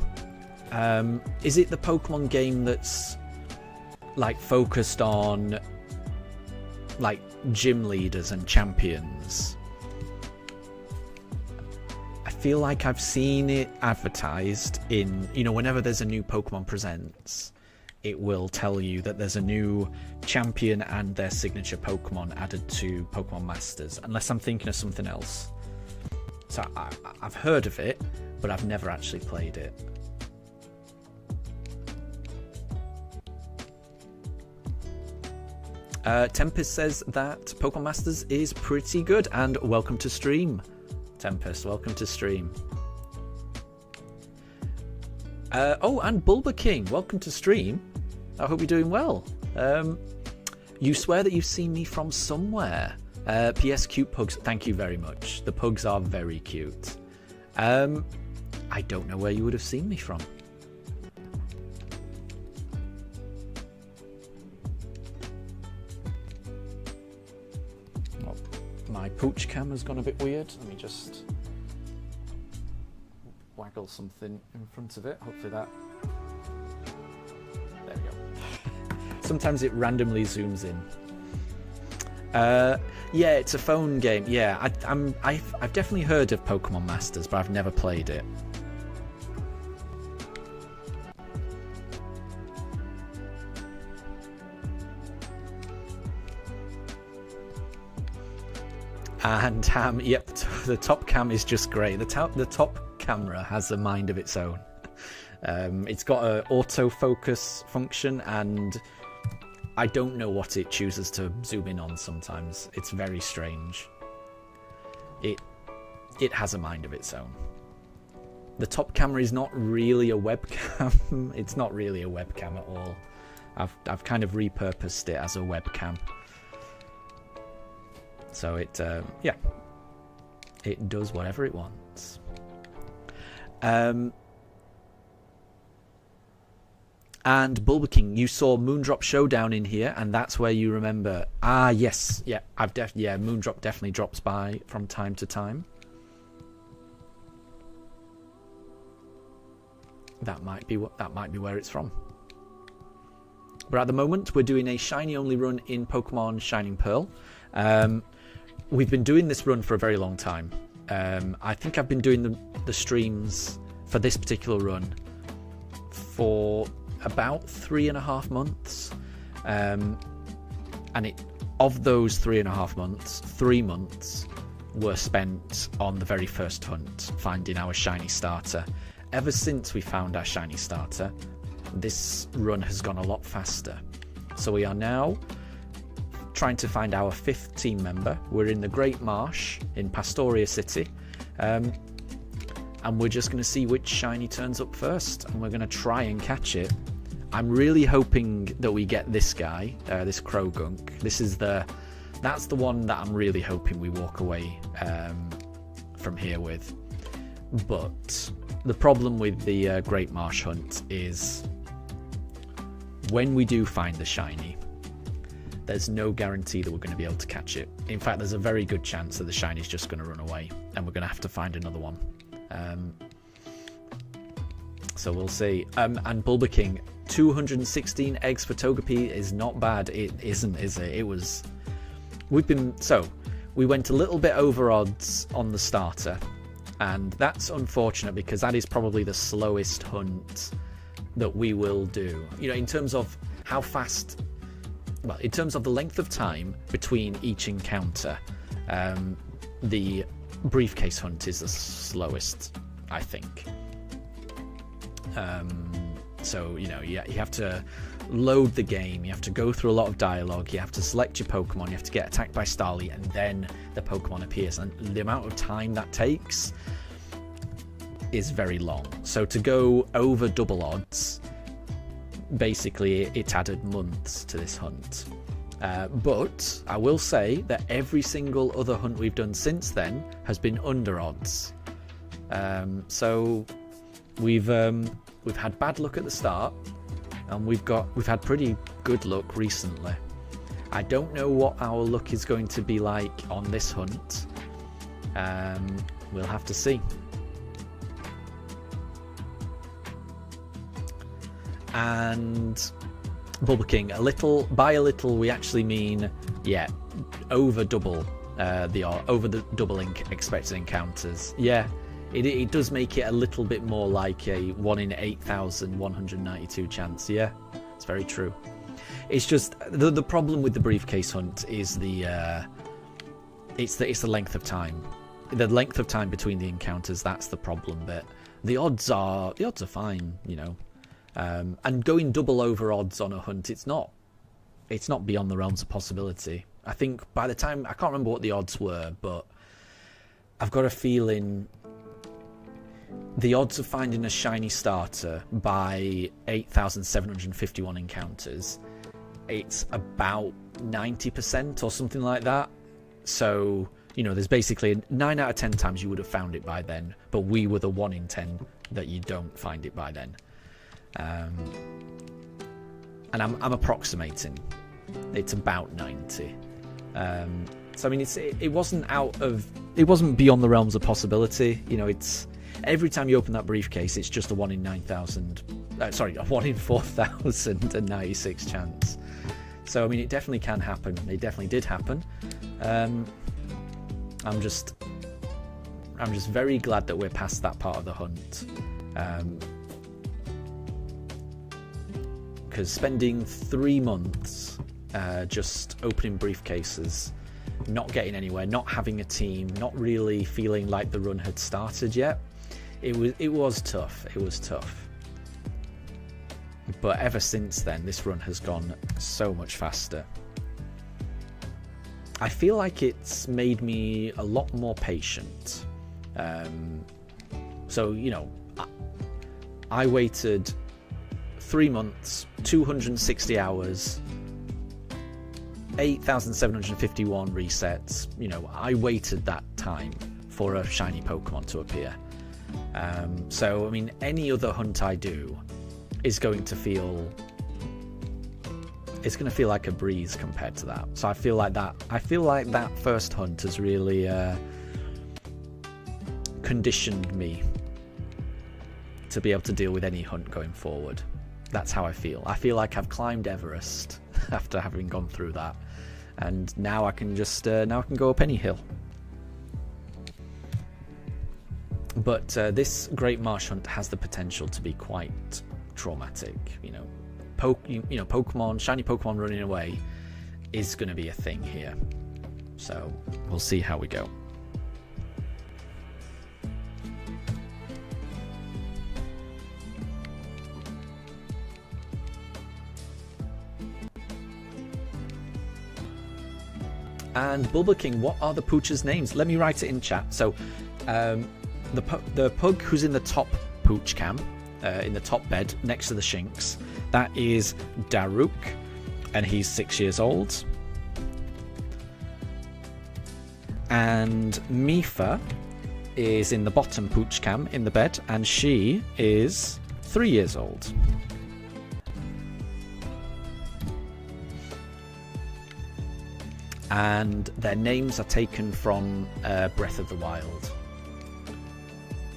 Is it the Pokemon game that's like focused on like gym leaders and champions? I feel like I've seen it advertised in, you know, whenever there's a new Pokemon Presents, it will tell you that there's a new champion and their signature Pokemon added to Pokemon Masters, unless I'm thinking of something else. So I've heard of it, but I've never actually played it. Tempest says that Pokemon Masters is pretty good, and welcome to stream. Tempest, welcome to stream. Oh, and Bulba King, welcome to stream. I hope you're doing well. You swear that you've seen me from somewhere. PS cute pugs, thank you very much. The pugs are very cute. I don't know where you would have seen me from. Oh, my pooch cam has gone a bit weird. Let me just waggle something in front of it. Hopefully that... There we go. Sometimes it randomly zooms in. Yeah, it's a phone game. Yeah, I've definitely heard of Pokemon Masters, but I've never played it. And yep, the top cam is just great. The top camera has a mind of its own. It's got an autofocus function, and I don't know what it chooses to zoom in on sometimes. It's very strange. It has a mind of its own. The top camera is not really a webcam. It's not really a webcam at all. I've kind of repurposed it as a webcam. So it, yeah, it does whatever it wants. And Bulba King, you saw Moondrop Showdown in here, and that's where you remember. Ah, yes, yeah, yeah, Moondrop definitely drops by from time to time. That might be where it's from. But at the moment, we're doing a shiny only run in Pokemon Shining Pearl. We've been doing this run for a very long time. I think I've been doing the streams for this particular run for about 3.5 months. And of those 3.5 months, 3 months were spent on the very first hunt, finding our shiny starter. Ever since we found our shiny starter, this run has gone a lot faster. So we are now trying to find our 5th team member. We're in the Great Marsh in Pastoria City. And we're just going to see which shiny turns up first. And we're going to try and catch it. I'm really hoping that we get this guy, this Krogunk. That's the one that I'm really hoping we walk away from here with. But the problem with the Great Marsh hunt is when we do find the shiny, there's no guarantee that we're going to be able to catch it. In fact, there's a very good chance that the shiny's just going to run away, and we're going to have to find another one. So we'll see. And Bulba King, 216 eggs for Togepi is not bad. It isn't, is it? We went a little bit over odds on the starter, and that's unfortunate because that is probably the slowest hunt that we will do. You know, in terms of how fast... Well, in terms of the length of time between each encounter, the briefcase hunt is the slowest, I think. So, you know, you have to load the game, you have to go through a lot of dialogue, you have to select your Pokemon, you have to get attacked by Starly, and then the Pokemon appears. And the amount of time that takes is very long. So to go over double odds, basically it added months to this hunt. But I will say that every single other hunt we've done since then has been under odds. So We've had bad luck at the start, and we've had pretty good luck recently. I don't know what our luck is going to be like on this hunt. We'll have to see. And Bulba King, by a little we actually mean, yeah, over double the double expected encounters. Yeah, it does make it a little bit more like a 1 in 8,192 chance. Yeah, it's very true. It's just the problem with the briefcase hunt is it's the length of time. The length of time between the encounters, that's the problem bit. The odds are fine, you know. And going double over odds on a hunt, it's not beyond the realms of possibility. I think by the time, I can't remember what the odds were, but I've got a feeling the odds of finding a shiny starter by 8,751 encounters, it's about 90% or something like that. So, you know, there's basically 9 out of 10 times you would have found it by then, but we were the 1 in 10 that you don't find it by then. And I'm approximating. It's about 90. So I mean, it wasn't beyond the realms of possibility. You know, it's every time you open that briefcase, it's just a 1 in 9,000. Sorry, a 1 in 4,096 chance. So I mean, it definitely can happen. It definitely did happen. I'm just very glad that we're past that part of the hunt. Because spending 3 months just opening briefcases, not getting anywhere, not having a team, not really feeling like the run had started yet, it was tough. It was tough. But ever since then, this run has gone so much faster. I feel like it's made me a lot more patient. So, you know, I waited 3 months, 260 hours, 8,751 resets. You know, I waited that time for a shiny Pokemon to appear. So, I mean, any other hunt I do is going to feel... It's going to feel like a breeze compared to that. So I feel like that first hunt has really conditioned me to be able to deal with any hunt going forward. That's how I feel. I feel like I've climbed Everest after having gone through that, and now I can just now I can go up any hill. But this Great Marsh hunt has the potential to be quite traumatic. You know, Pokemon, shiny Pokemon running away is going to be a thing here. So we'll see how we go. And Bulba King, what are the pooch's names? Let me write it in chat. So the pug who's in the top pooch cam, in the top bed next to the Shinx, that is Daruk, and he's 6 years old. And Mifa is in the bottom pooch cam in the bed, and she is 3 years old. And their names are taken from Breath of the Wild,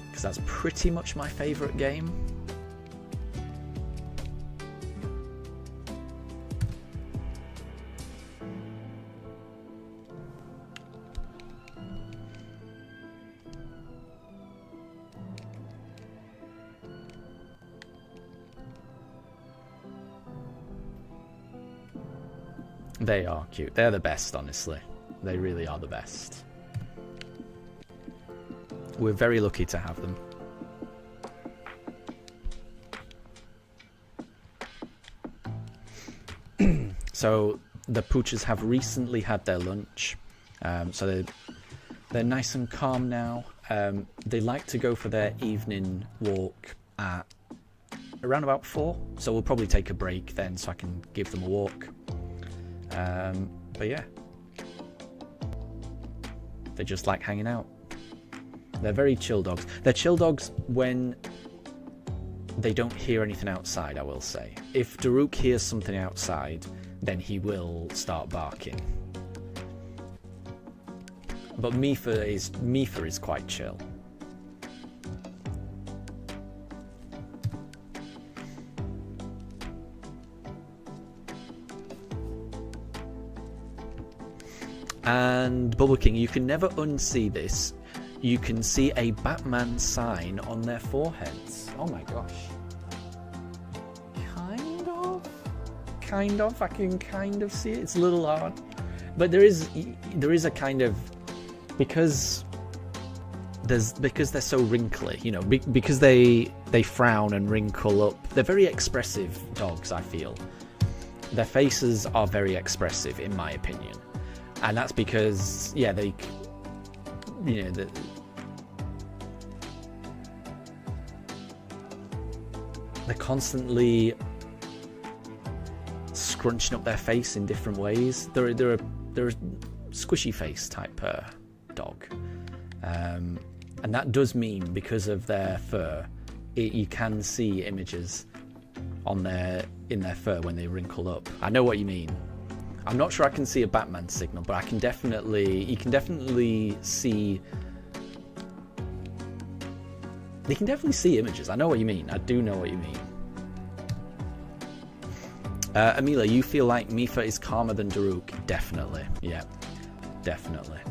because that's pretty much my favourite game. They are cute. They're the best, honestly. They really are the best. We're very lucky to have them. So the pooches have recently had their lunch. So they're nice and calm now. They like to go for their evening walk at around about 4. So we'll probably take a break then so I can give them a walk. But yeah, they just like hanging out. They're very chill dogs. They're chill dogs when they don't hear anything outside, I will say. If Daruk hears something outside, then he will start barking. But Mifa is quite chill. And Bubble King, you can never unsee this. You can see a Batman sign on their foreheads. Oh my gosh. Kind of. I can kind of see it. It's a little hard. But there is a kind of, because they're so wrinkly, you know, because they frown and wrinkle up. They're very expressive dogs, I feel. Their faces are very expressive, in my opinion. And that's because, yeah, they're constantly scrunching up their face in different ways. They're a squishy face type dog, and that does mean, because of their fur, you can see images in their fur when they wrinkle up. I know what you mean. I'm not sure I can see a Batman signal, but you can definitely see. You can definitely see images. I know what you mean. I do know what you mean. Amelia, you feel like Mifa is calmer than Daruk? Definitely. Yeah, definitely.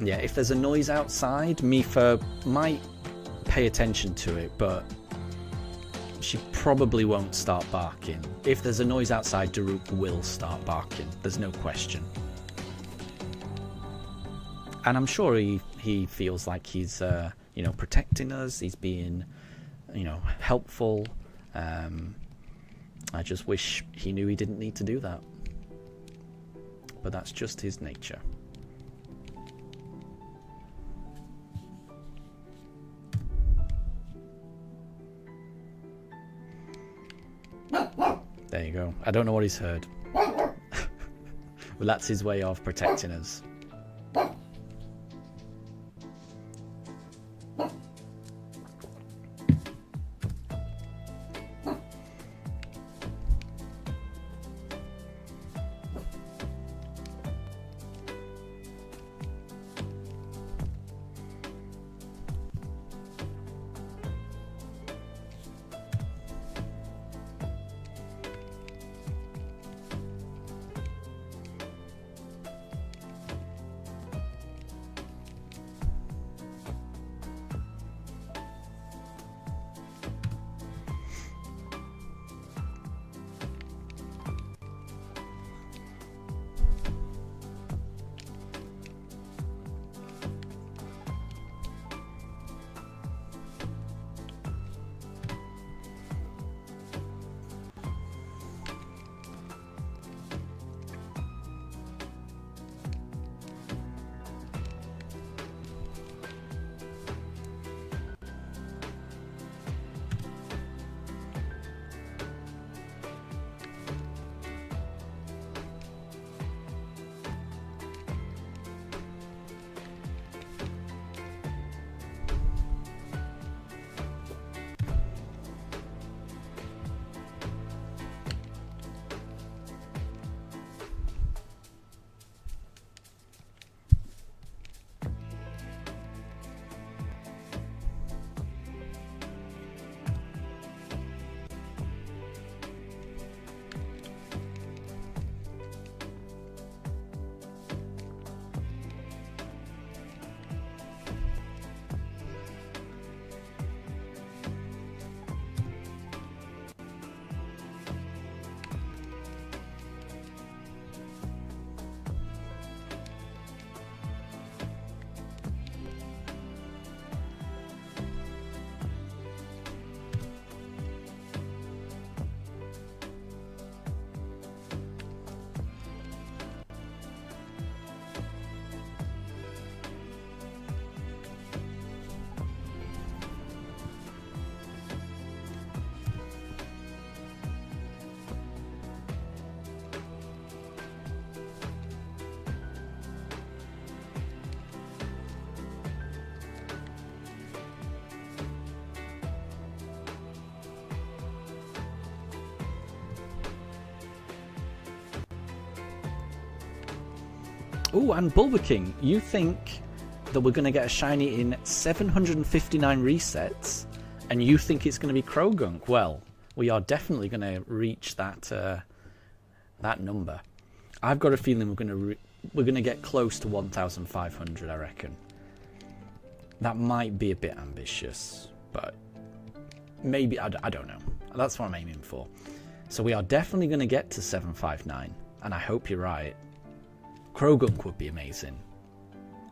Yeah, if there's a noise outside, Mifa might pay attention to it, but she probably won't start barking. If there's a noise outside, Daruk will start barking. There's no question. And I'm sure he feels like he's protecting us. He's being, helpful. I just wish he knew he didn't need to do that. But that's just his nature. There you go. I don't know what he's heard. Well, that's his way of protecting us. Oh, and Bulba King, you think that we're going to get a shiny in 759 resets, and you think it's going to be Krogunk? Well, we are definitely going to reach that that number. I've got a feeling we're going to get close to 1,500. I reckon. That might be a bit ambitious, but maybe I don't know. That's what I'm aiming for. So we are definitely going to get to 759, and I hope you're right. Krogunk would be amazing.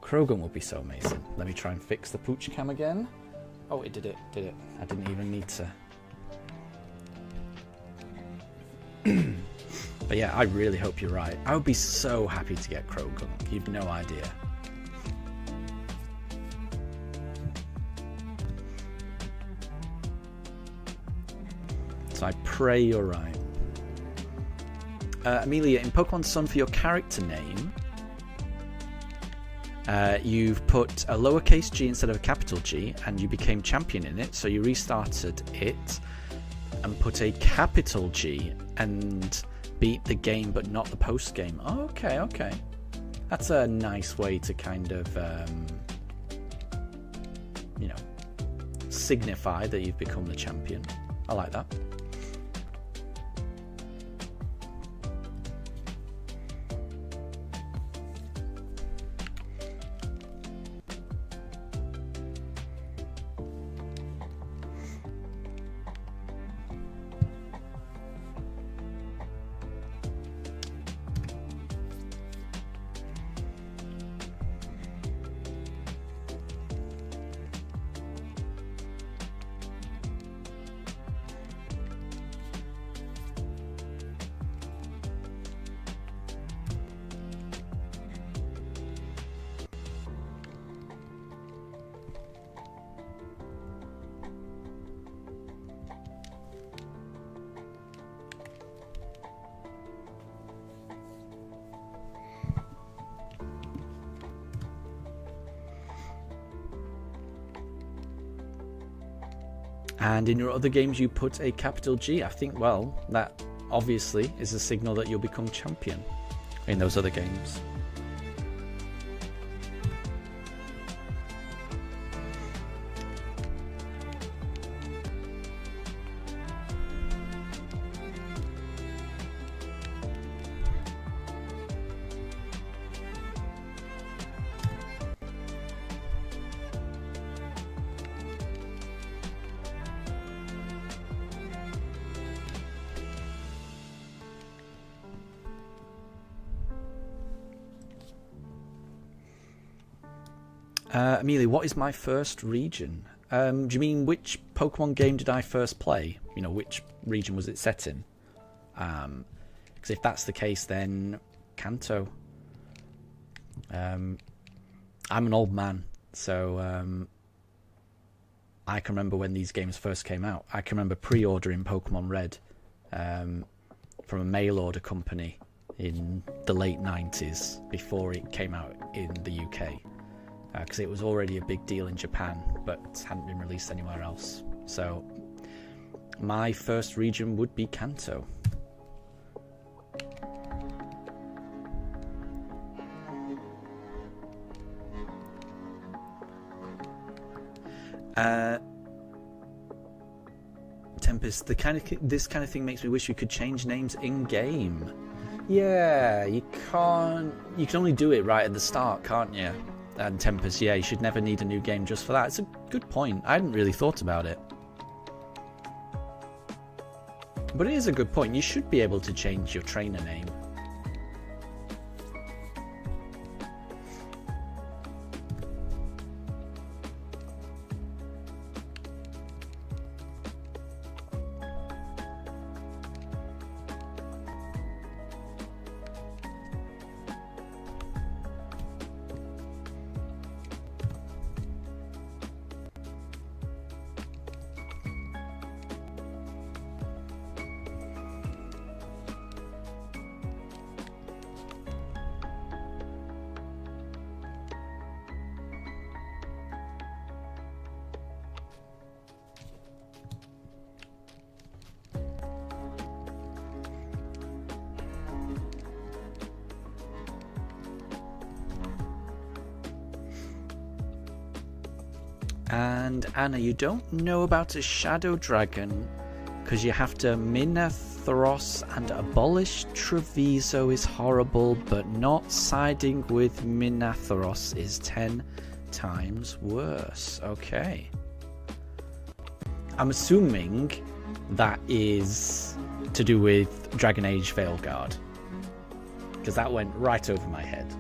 Krogunk would be so amazing. Let me try and fix the pooch cam again. Oh, it did it. I didn't even need to. But yeah, I really hope you're right. I would be so happy to get Krogunk. You've no idea. So I pray you're right. Amelia, in Pokemon Sun, for your character name, you've put a lowercase g instead of a capital G, and you became champion in it, so you restarted it and put a capital G and beat the game but not the post game. Oh, okay. That's a nice way to kind of, you know, signify that you've become the champion. I like that. And in your other games you put a capital G. I think, well, that obviously is a signal that you'll become champion in those other games. Amelia, what is my first region? Do you mean which Pokemon game did I first play? You know, which region was it set in? Because if that's the case, then Kanto. I'm an old man, so I can remember when these games first came out. I can remember pre-ordering Pokemon Red from a mail order company in the late 90s before it came out in the UK. Because it was already a big deal in Japan, but hadn't been released anywhere else. So my first region would be Kanto. Tempest, this kind of thing makes me wish we could change names in game. Yeah, you can't. You can only do it right at the start, can't you? And Tempest, yeah, you should never need a new game just for that. It's a good point. I hadn't really thought about it. But it is a good point. You should be able to change your trainer name. And Anna, you don't know about a shadow dragon because you have to Minathros and abolish Treviso is horrible, but not siding with Minathros is 10 times worse. Okay. I'm assuming that is to do with Dragon Age Veilguard, because that went right over my head.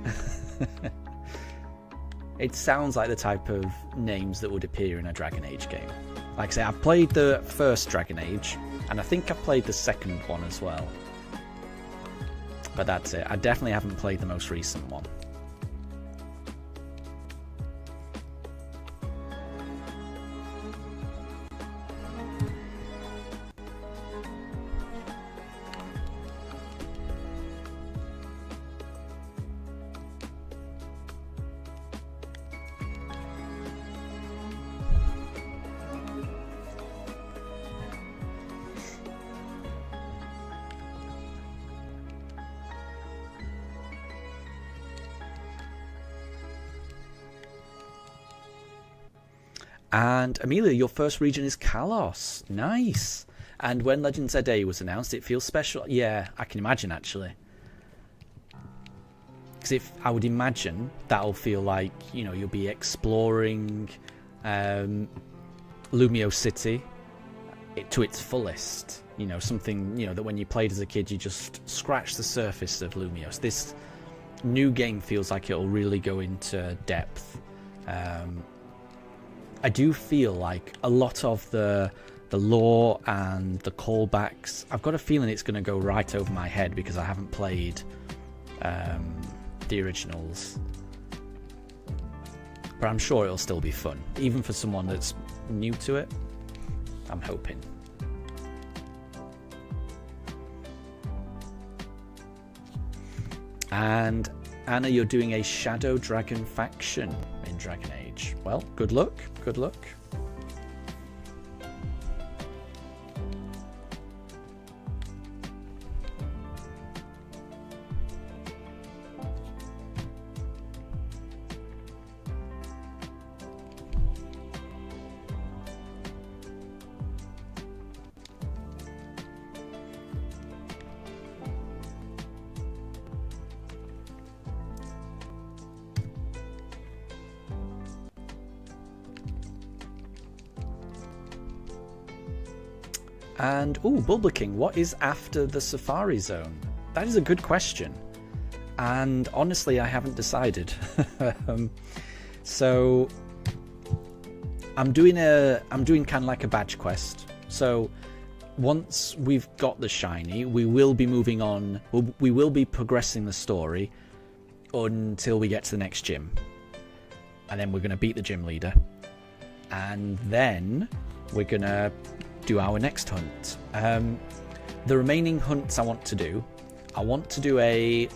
It sounds like the type of names that would appear in a Dragon Age game. Like I say, I've played the first Dragon Age, and I think I've played the second one as well. But that's it. I definitely haven't played the most recent one. And Amelia, your first region is Kalos. Nice. And when Legend ZA was announced, it feels special. Yeah, I can imagine, actually. Because if I would imagine that'll feel like, you know, you'll be exploring Lumio City to its fullest. You know, something, you know, that when you played as a kid, you just scratched the surface of Lumios. This new game feels like it'll really go into depth. I do feel like a lot of the lore and the callbacks, I've got a feeling it's going to go right over my head because I haven't played the originals. But I'm sure it'll still be fun, even for someone that's new to it. I'm hoping. And Anna, you're doing a Shadow Dragon faction in Dragon Age. Well, good luck. Good luck. And, ooh, Bulba King, what is after the Safari Zone? That is a good question. And honestly, I haven't decided. So, I'm doing kind of like a badge quest. So, once we've got the shiny, we will be moving on. We will be progressing the story until we get to the next gym. And then we're going to beat the gym leader. And then we're going to do our next hunt. The remaining hunts I want to do a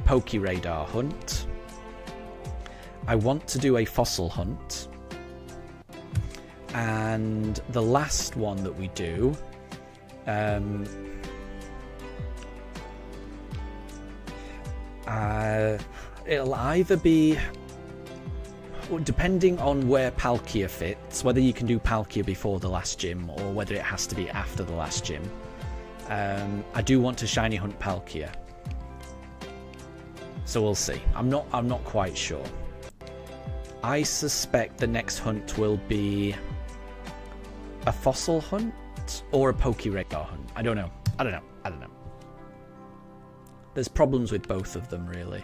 Pokeradar hunt. I want to do a fossil hunt. And the last one that we do, it'll either be, depending on where Palkia fits, whether you can do Palkia before the last gym or whether it has to be after the last gym. I do want to shiny hunt Palkia, so we'll see. I'm not quite sure. I suspect the next hunt will be a fossil hunt or a Pokeradar hunt. I don't know. There's problems with both of them, really.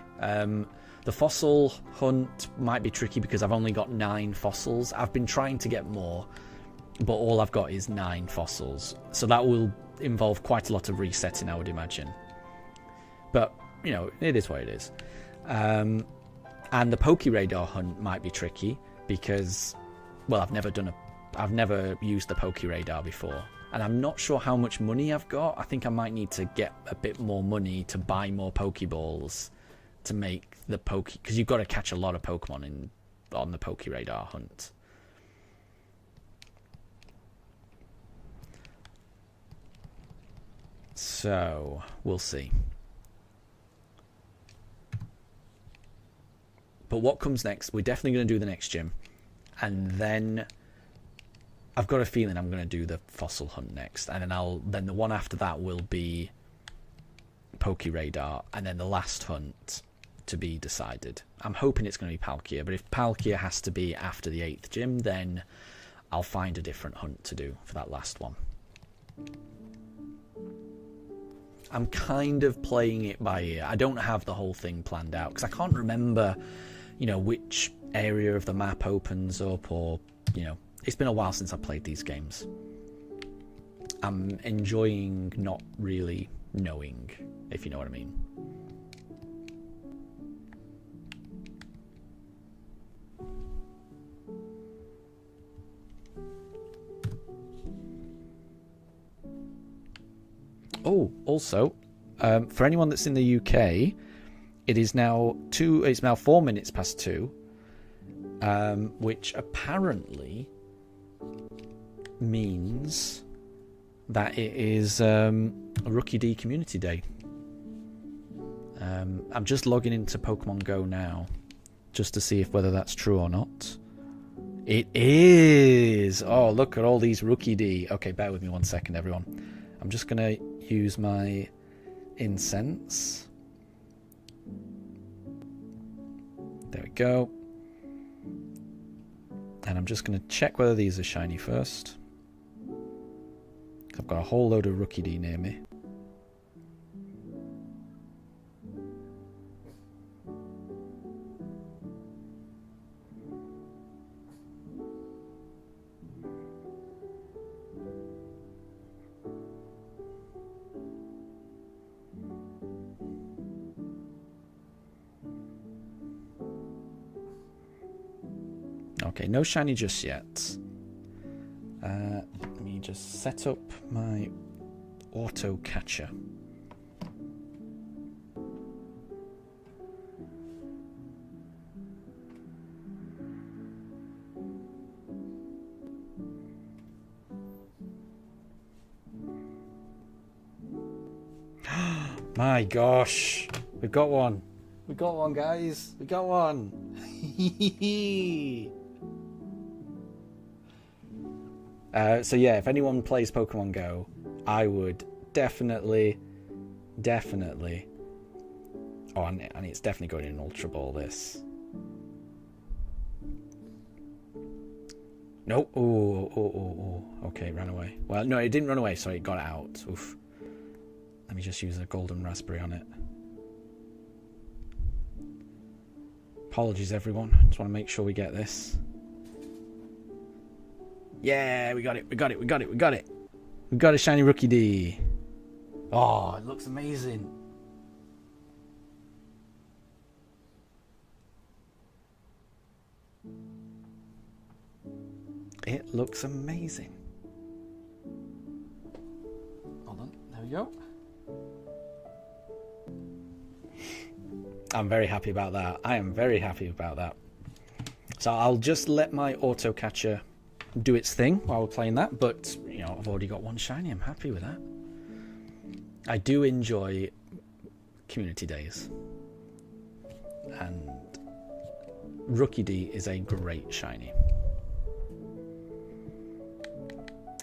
The fossil hunt might be tricky because I've only got 9 fossils. I've been trying to get more, but all I've got is 9 fossils. So that will involve quite a lot of resetting, I would imagine. But, you know, it is what it is. And the Pokeradar hunt might be tricky because, well, I've never used the Pokeradar before. And I'm not sure how much money I've got. I think I might need to get a bit more money to buy more Pokeballs to make the because you've got to catch a lot of Pokemon on the Pokeradar hunt. So we'll see. But what comes next? We're definitely going to do the next gym. and then I've got a feeling I'm going to do the fossil hunt next, and then the one after that will be Poke Radar, and then the last hunt to be decided. I'm hoping it's going to be Palkia, but if Palkia has to be after the 8th gym, then I'll find a different hunt to do for that last one. I'm kind of playing it by ear. I don't have the whole thing planned out because I can't remember, which area of the map opens up, or, it's been a while since I played these games. I'm enjoying not really knowing, if you know what I mean. Oh, also, for anyone that's in the UK, it's now 4 minutes past 2, which apparently means that it is Rookie D Community Day. I'm just logging into Pokemon Go now, just to see whether that's true or not. It is! Oh, look at all these Rookie D. Okay, bear with me 1 second, everyone. I'm just going to use my incense. There we go. And I'm just going to check whether these are shiny first. I've got a whole load of Rookie D near me. Okay, no shiny just yet. Let me just set up my auto catcher. My gosh, we've got one. We got one, guys. We got one. So yeah, if anyone plays Pokemon Go, I would definitely. Oh, and it's definitely going in Ultra Ball. This. No. Oh. Okay, ran away. Well, no, it didn't run away. Sorry, it got out. Oof. Let me just use a golden raspberry on it. Apologies, everyone. Just want to make sure we get this. Yeah, we got it. We got a shiny Rookie D. Oh, it looks amazing. It looks amazing. Hold on. There we go. I'm very happy about that. I am very happy about that. So I'll just let my auto catcher do its thing while we're playing that, but I've already got one shiny. I'm happy with that. I do enjoy community days, and Rookie D is a great shiny.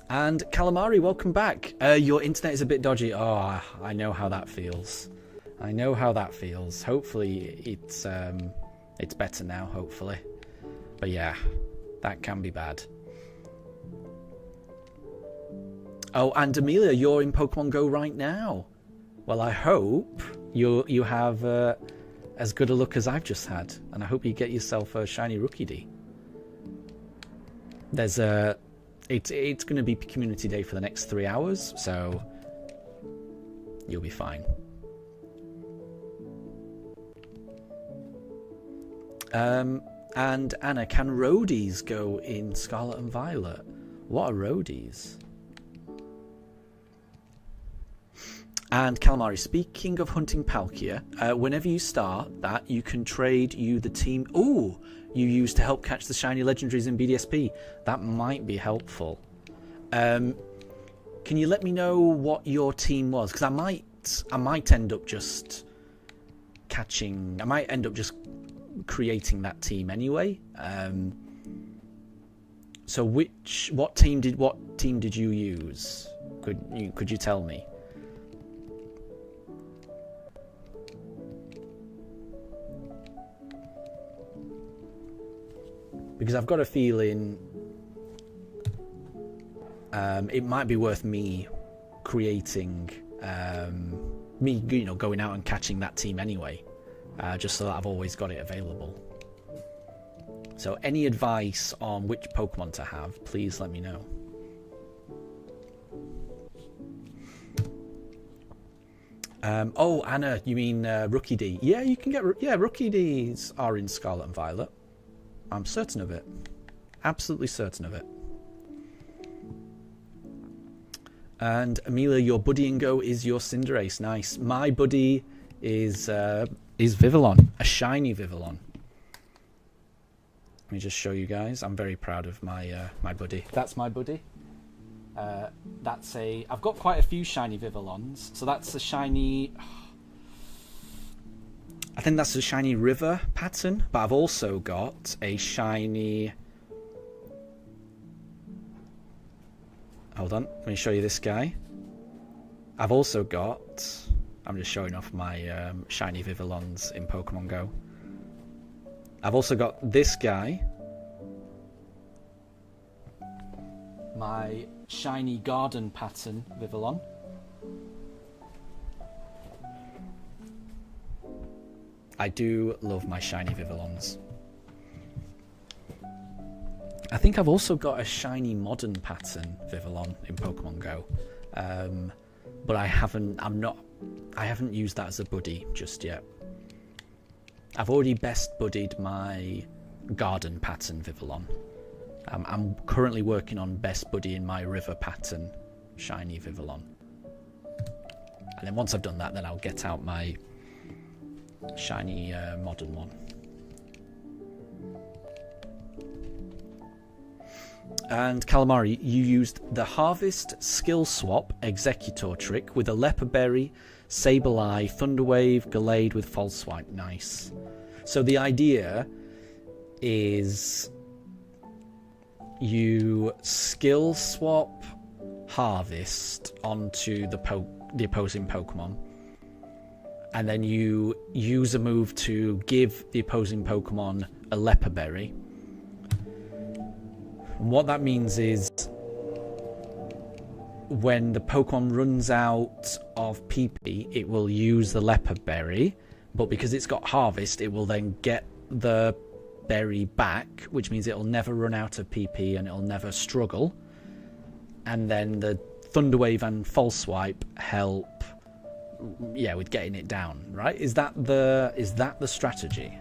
And Calamari, welcome back. Your internet is a bit dodgy. Oh, I know how that feels. Hopefully it's better now, hopefully. But yeah, that can be bad. Oh, and Amelia, you're in Pokemon Go right now. Well, I hope you have as good a look as I've just had, and I hope you get yourself a shiny Rookie D. It's going to be Community Day for the next 3 hours, so you'll be fine. And Anna, can roadies go in Scarlet and Violet? What are roadies? And Calamari, speaking of hunting Palkia, whenever you start that, you can trade the team you use to help catch the shiny legendaries in BDSP. That might be helpful. Can you let me know what your team was? Because I might end up just creating that team anyway. So what team did you use? Could you tell me? Because I've got a feeling it might be worth me creating, going out and catching that team anyway, just so that I've always got it available. So any advice on which Pokemon to have, please let me know. Oh, Anna, you mean Rookie D? Yeah, you can get... Yeah, Rookie Ds are in Scarlet and Violet. I'm certain of it. Absolutely certain of it. And Amelia, your Buddingo is your Cinderace. Nice. My buddy is Vivillon, a shiny Vivillon. Let me just show you guys. I'm very proud of my my buddy. That's my buddy. I've got quite a few shiny Vivillons. So that's a shiny... I think that's a shiny river pattern, but I've also got a shiny... Hold on, let me show you this guy. I've also got... I'm just showing off my shiny Vivillons in Pokemon Go. I've also got this guy. My shiny garden pattern Vivillon. I do love my shiny Vivillons. I think I've also got a shiny modern pattern Vivillon in Pokemon Go, but I haven't used that as a buddy just yet. I've already best buddied my garden pattern Vivillon. I'm currently working on best buddying my river pattern shiny Vivillon, and then once I've done that, then I'll get out my shiny modern one. And Calamari, you used the Harvest Skill Swap Executor trick with a Leopard Berry, Sableye, Thunderwave, Gallade with False Swipe. Nice. So the idea is you skill swap Harvest onto the opposing Pokemon, and then you use a move to give the opposing Pokemon a Leopard Berry. And what that means is when the Pokemon runs out of PP, it will use the Leopard Berry, but because it's got Harvest, it will then get the berry back, which means it'll never run out of PP and it'll never struggle. And then the Thunderwave and False Swipe help, with getting it down, right? Is that the strategy?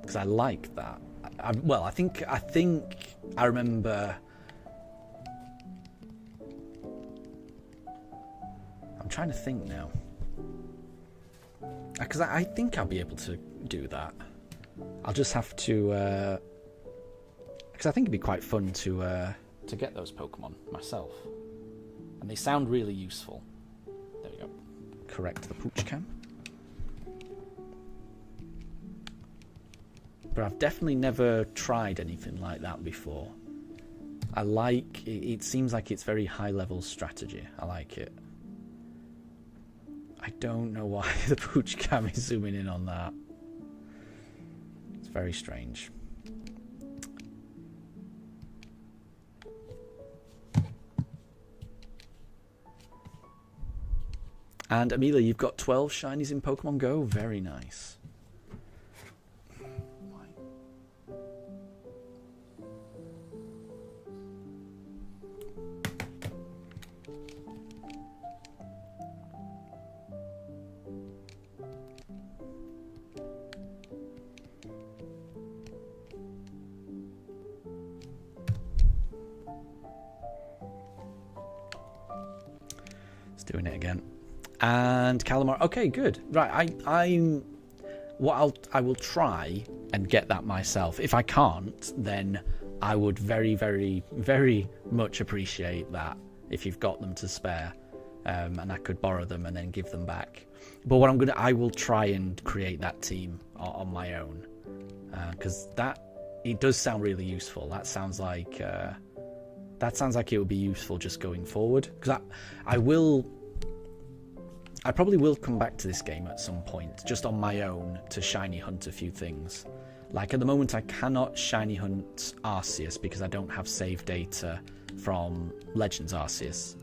Because I like that. I think I remember. I'm trying to think now. Because I think I'll be able to do that. I'll just have to. Because I think it'd be quite fun to get those Pokemon myself, and they sound really useful. There we go. Correct the pooch cam. But I've definitely never tried anything like that before. I like it. It seems like it's very high level strategy. I like it. I don't know why the pooch cam is zooming in on that. It's very strange. And Amelia, you've got 12 shinies in Pokemon Go. Very nice. Doing it again. And Calamar. Okay, good. Right, I will try and get that myself. If I can't, then I would very, very, very much appreciate that if you've got them to spare, and I could borrow them and then give them back. But what I will try and create that team on my own. because it does sound really useful. That sounds like it would be useful just going forward, because I probably will come back to this game at some point, just on my own, to shiny hunt a few things. Like at the moment I cannot shiny hunt Arceus because I don't have save data from Legends Arceus.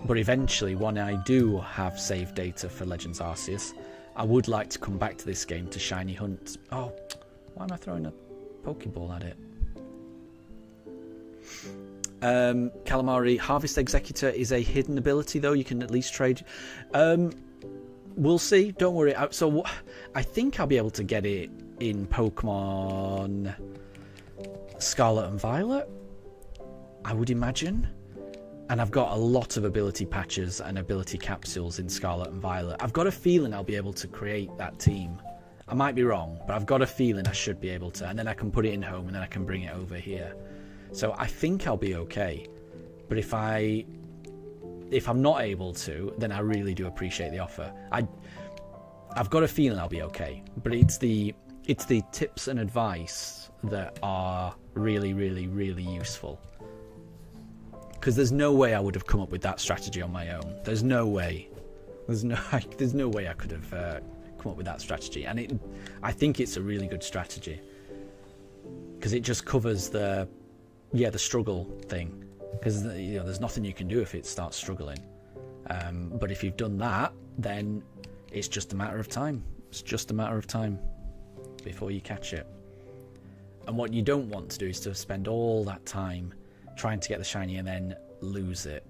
But eventually, when I do have save data for Legends Arceus, I would like to come back to this game to shiny hunt. Oh, why am I throwing a Pokeball at it? Calamari, Harvest Executor is a hidden ability, though. You can at least trade. We'll see. Don't worry. So I think I'll be able to get it in Pokemon Scarlet and Violet, I would imagine. And I've got a lot of ability patches and ability capsules in Scarlet and Violet. I've got a feeling I'll be able to create that team. I might be wrong, but I've got a feeling I should be able to. And then I can put it in home, and then I can bring it over here. So I think I'll be okay. But if I'm not able to, then I really do appreciate the offer. I've got a feeling I'll be okay. But it's the tips and advice that are really, really, really useful. Because there's no way I would have come up with that strategy on my own. There's no way. There's no way I could have come up with that strategy. And I think it's a really good strategy. Because it just covers the struggle thing. Because there's nothing you can do if it starts struggling. But if you've done that, then it's just a matter of time. It's just a matter of time before you catch it. And what you don't want to do is to spend all that time trying to get the shiny and then lose it.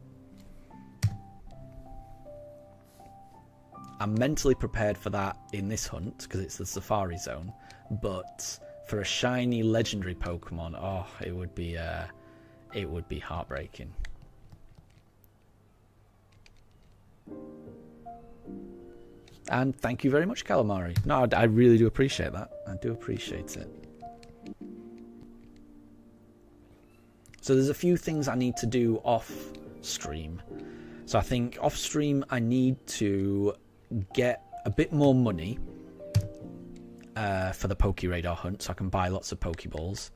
I'm mentally prepared for that in this hunt because it's the Safari Zone, but for a shiny legendary Pokemon, it would be heartbreaking. And thank you very much, Calamari. No, I really do appreciate that. I do appreciate it. So there's a few things I need to do off stream. So I think off stream I need to get a bit more money for the Pokeradar hunt so I can buy lots of Pokeballs.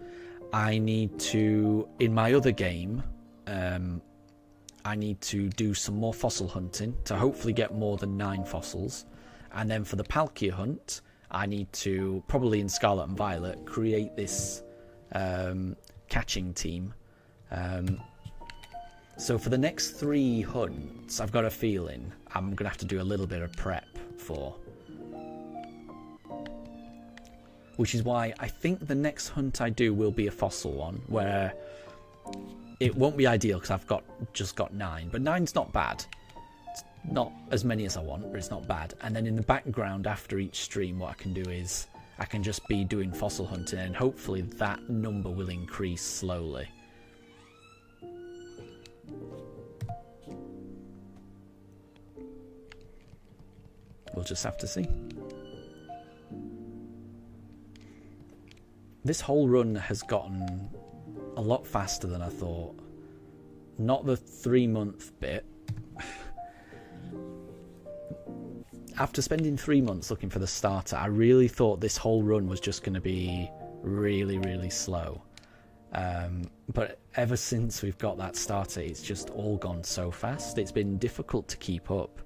I need to, in my other game, I need to do some more fossil hunting to hopefully get more than 9 fossils. And then for the Palkia hunt, I need to, probably in Scarlet and Violet, create this catching team. So for the next 3 hunts, I've got a feeling I'm going to have to do a little bit of prep for. Which is why I think the next hunt I do will be a fossil one, where it won't be ideal because I've just got 9. But 9's not bad. It's not as many as I want, but it's not bad. And then in the background after each stream, what I can do is I can just be doing fossil hunting, and hopefully that number will increase slowly. We'll just have to see. This whole run has gotten a lot faster than I thought. Not the 3-month bit. After spending 3 months looking for the starter, I really thought this whole run was just going to be really, really slow. But ever since we've got that starter, it's just all gone so fast. It's been difficult to keep up.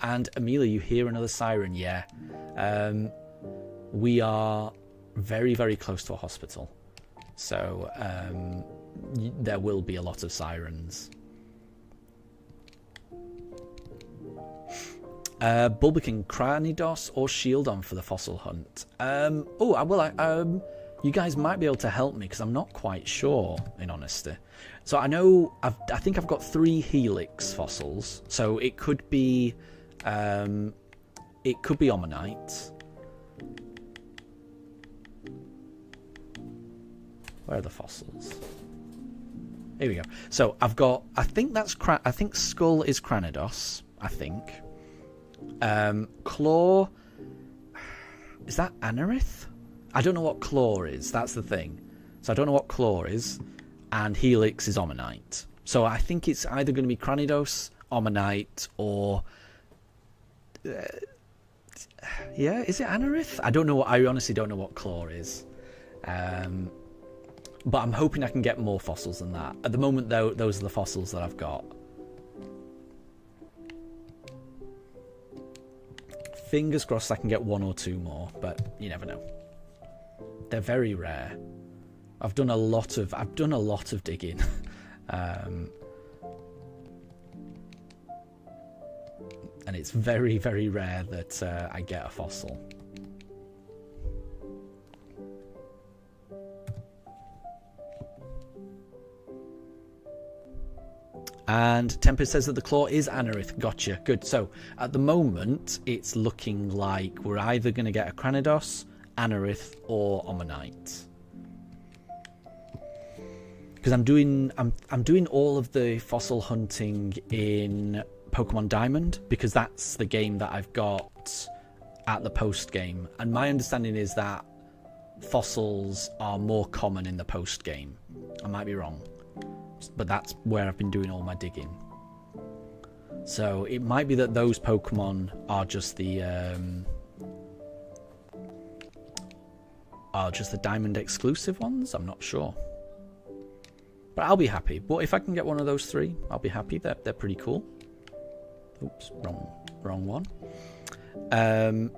And Amelia, you hear another siren? Yeah. We are very, very close to a hospital. So there will be a lot of sirens. Bulbakin, Cranidos or Shieldon for the fossil hunt? You guys might be able to help me because I'm not quite sure, in honesty. So I know I think I've got 3 Helix fossils. So it could be Omanyte. Where are the fossils? Here we go. So I've got, I think Skull is Cranidos, I think. Claw, is that Anorith? I don't know what Claw is, that's the thing. So I don't know what Claw is, and Helix is Omanyte. So I think it's either going to be Cranidos, Omanyte, or Yeah, is it Anorith? I don't know. I honestly don't know what Claw is. But I'm hoping I can get more fossils than that. At the moment, though, those are the fossils that I've got. Fingers crossed I can get 1 or 2 more, but you never know. They're very rare. I've done a lot of digging. And it's very, very rare that I get a fossil. And Tempest says that the claw is Anorith. Gotcha. Good. So at the moment, it's looking like we're either going to get a Cranidos, Anorith, or Omanyte. Because I'm doing all of the fossil hunting in Pokemon Diamond, because that's the game that I've got at the post game. And my understanding is that fossils are more common in the post game. I might be wrong, but that's where I've been doing all my digging. So it might be that those Pokemon are just the Diamond exclusive ones. I'm not sure, but I'll be happy. But if I can get one of those 3, I'll be happy. They're pretty cool. Oops, wrong one. And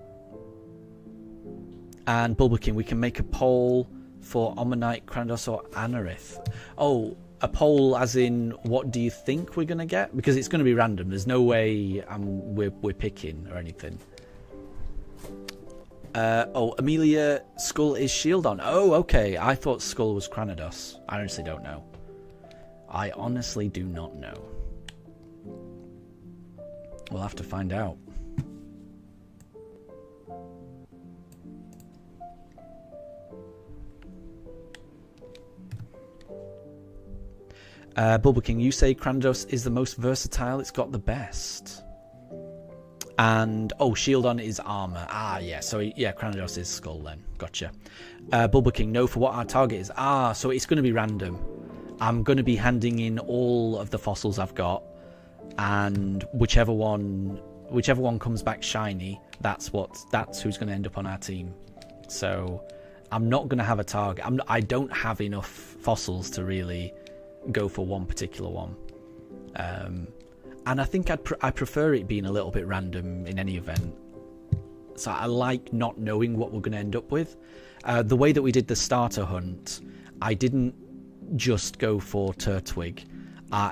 Bulbakin, we can make a poll for Omanyte, Cranidos, or Anorith. Oh, a poll as in what do you think we're going to get? Because it's going to be random. There's no way we're picking or anything. Amelia, Skull is Shieldon. Oh, okay. I thought Skull was Cranidos. I honestly don't know. I honestly do not know. We'll have to find out. Bulbaking, you say Cranidos is the most versatile. It's got the best. And, Shieldon is armor. Ah, yeah. So, yeah, Cranidos is Skull then. Gotcha. Bulbaking, no for what our target is. Ah, so it's going to be random. I'm going to be handing in all of the fossils I've got. And whichever one comes back shiny, that's who's going to end up on our team. So I'm not going to have a target. I don't have enough fossils to really go for one particular one. And I think I prefer it being a little bit random in any event. So I like not knowing what we're going to end up with. The way that we did the starter hunt, I didn't just go for Turtwig.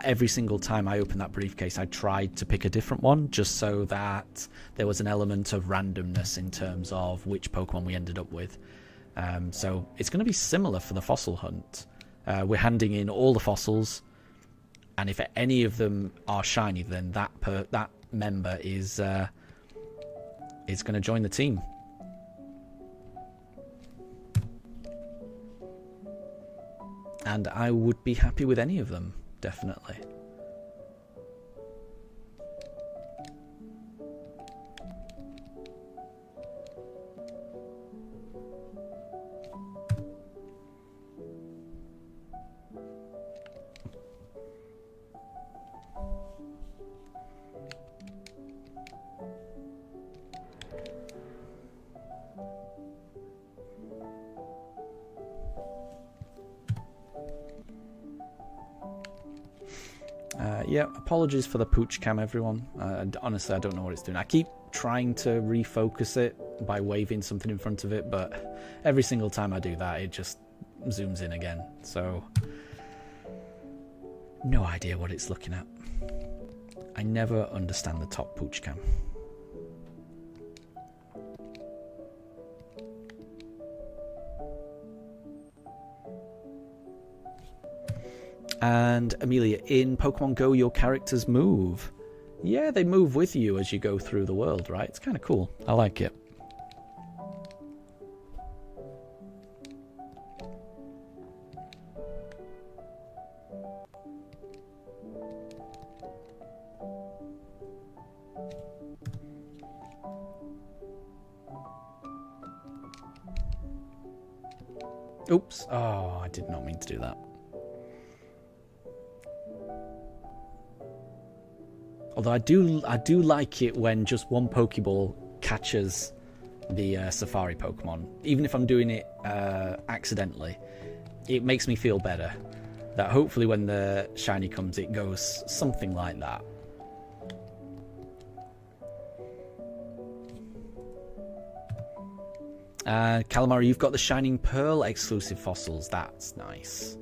Every single time I opened that briefcase, I tried to pick a different one, just so that there was an element of randomness in terms of which Pokemon we ended up with. So it's going to be similar for the fossil hunt. We're handing in all the fossils, and if any of them are shiny, then that member is going to join the team. And I would be happy with any of them, definitely. Yeah, apologies for the pooch cam, everyone. Honestly, I don't know what it's doing. I keep trying to refocus it by waving something in front of it, but every single time I do that, it just zooms in again. So, no idea what it's looking at. I never understand the top pooch cam. And Amelia, in Pokemon Go, your characters move. Yeah, they move with you as you go through the world, right? It's kind of cool. I like it. Oops. Oh, I did not mean to do that. Although I do like it when just one Pokeball catches the safari Pokemon, even if I'm doing it accidentally, it makes me feel better that hopefully when the shiny comes it goes something like that. Calamari, you've got the Shining Pearl exclusive fossils. That's nice.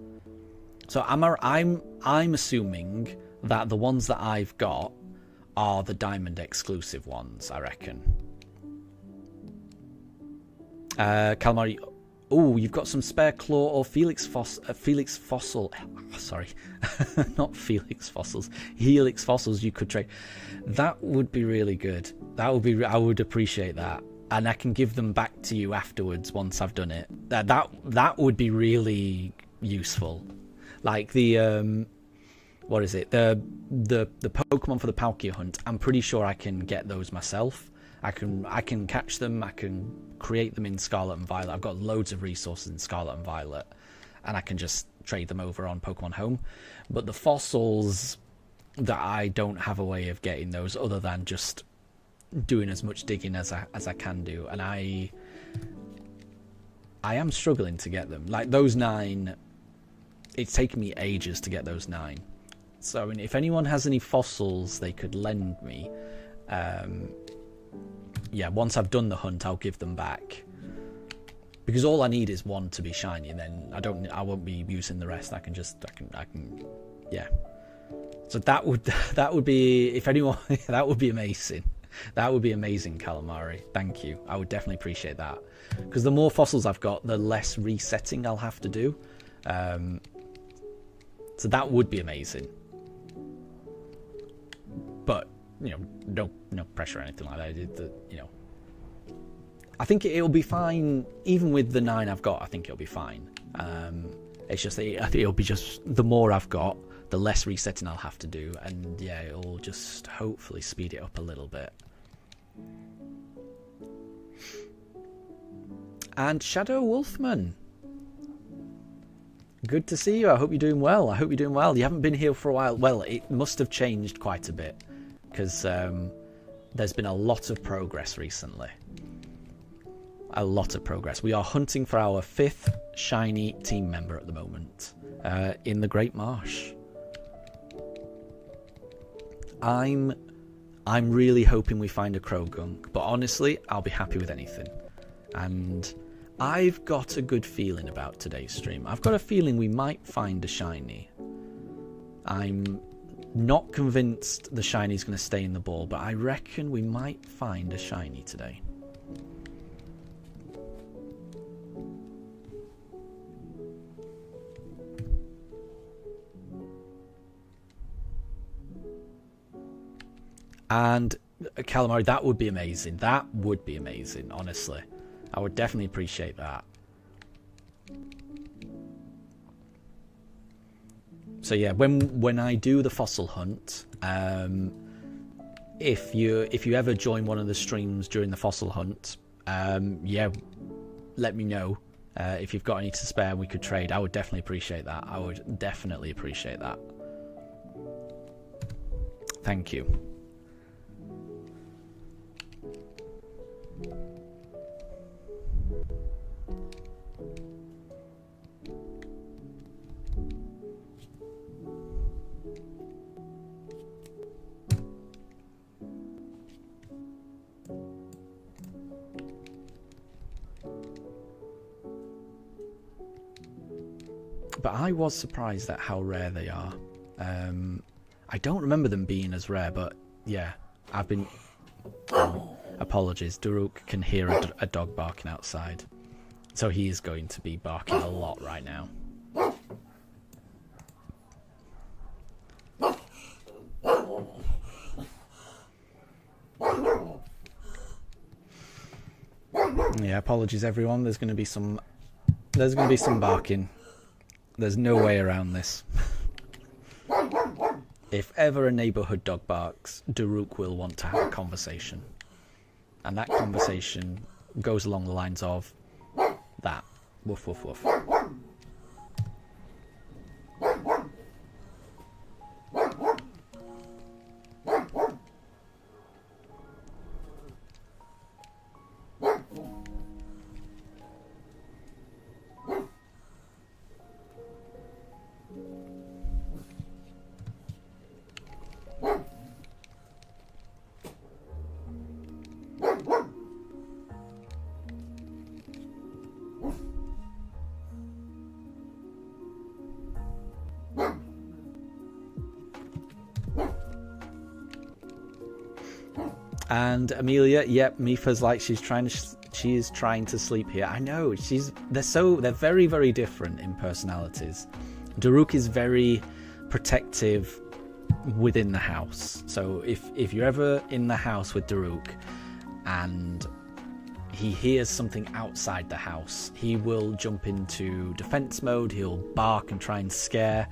So I'm assuming that the ones that I've got are the Diamond exclusive ones, I reckon. Calamari, oh, you've got some spare claw or Felix fossil. Sorry, not Felix fossils. Helix fossils you could trade. That would be really good. That would be. I would appreciate that, and I can give them back to you afterwards once I've done it. That would be really useful. Like the what is it? The Pokemon for the Palkia hunt. I'm pretty sure I can get those myself. I can catch them. I can create them in Scarlet and Violet. I've got loads of resources in Scarlet and Violet, and I can just trade them over on Pokemon Home. But the fossils, that I don't have a way of getting those other than just doing as much digging as I can do, and I am struggling to get them. Like those 9, it's taken me ages to get those 9. So I mean, if anyone has any fossils they could lend me, yeah, once I've done the hunt, I'll give them back. Because all I need is 1 to be shiny, and then I won't be using the rest. I can, yeah. So that would be, if anyone, that would be amazing. That would be amazing, Calamari. Thank you. I would definitely appreciate that. Because the more fossils I've got, the less resetting I'll have to do. So that would be amazing. But you know, no pressure or anything like that. You know, I think it'll be fine. Even with the 9 I've got, I think it'll be fine. It's just that I think it'll be just the more I've got, the less resetting I'll have to do, and yeah, it'll just hopefully speed it up a little bit. And Shadow Wolfman, good to see you. I hope you're doing well. You haven't been here for a while. Well, it must have changed quite a bit, because there's been a lot of progress recently. A lot of progress. We are hunting for our 5th shiny team member at the moment in the Great Marsh. I'm really hoping we find a Krogunk, but honestly, I'll be happy with anything. And I've got a good feeling about today's stream. I've got a feeling we might find a shiny. I'm not convinced the shiny's going to stay in the ball, but I reckon we might find a shiny today. And Calamari, that would be amazing. That would be amazing, honestly. I would definitely appreciate that. So yeah, when I do the fossil hunt, if you ever join one of the streams during the fossil hunt, yeah, let me know if you've got any to spare. We could trade. I would definitely appreciate that. I would definitely appreciate that. Thank you. But I was surprised at how rare they are. I don't remember them being as rare, but yeah, I've been... Apologies, Daruk can hear a dog barking outside. So he is going to be barking a lot right now. Yeah, apologies everyone, there's going to be some barking. There's no way around this. If ever a neighbourhood dog barks, Daruk will want to have a conversation. And that conversation goes along the lines of that. Woof, woof, woof. And Amelia, yep, Mifa's like she is trying to sleep here. I know, they're very, very different in personalities. Daruk is very protective within the house. So if you're ever in the house with Daruk and he hears something outside the house, he will jump into defense mode. He'll bark and try and scare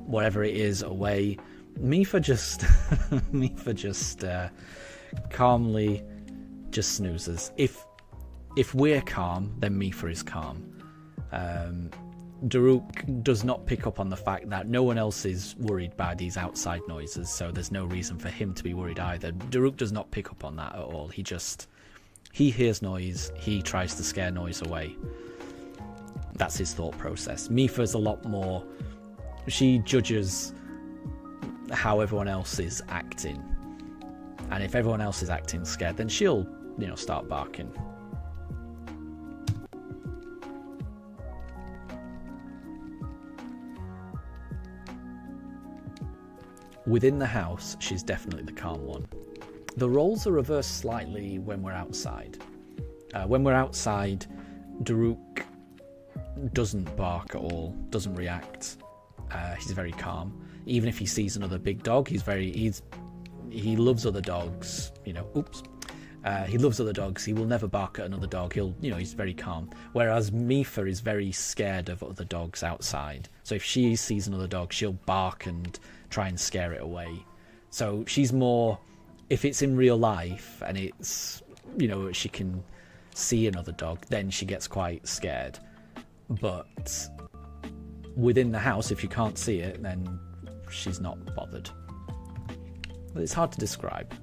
whatever it is away. Mifa just calmly just snoozes. If we're calm, then Mifa is calm. Daruk does not pick up on the fact that no one else is worried by these outside noises, so there's no reason for him to be worried either. Daruk does not pick up on that at all. He hears noise, he tries to scare noise away. That's his thought process. Mifa's a lot more... She judges how everyone else is acting. And if everyone else is acting scared, then she'll, start barking. Within the house, she's definitely the calm one. The roles are reversed slightly when we're outside. When we're outside, Daruk doesn't bark at all, doesn't react. He's very calm. Even if he sees another big dog, he loves other dogs. He loves other dogs. He will never bark at another dog. He's very calm. Whereas Mifa is very scared of other dogs outside. So if she sees another dog, she'll bark and try and scare it away. So she's more, if it's in real life and it's, she can see another dog, then she gets quite scared. But within the house, if you can't see it, then she's not bothered. But it's hard to describe.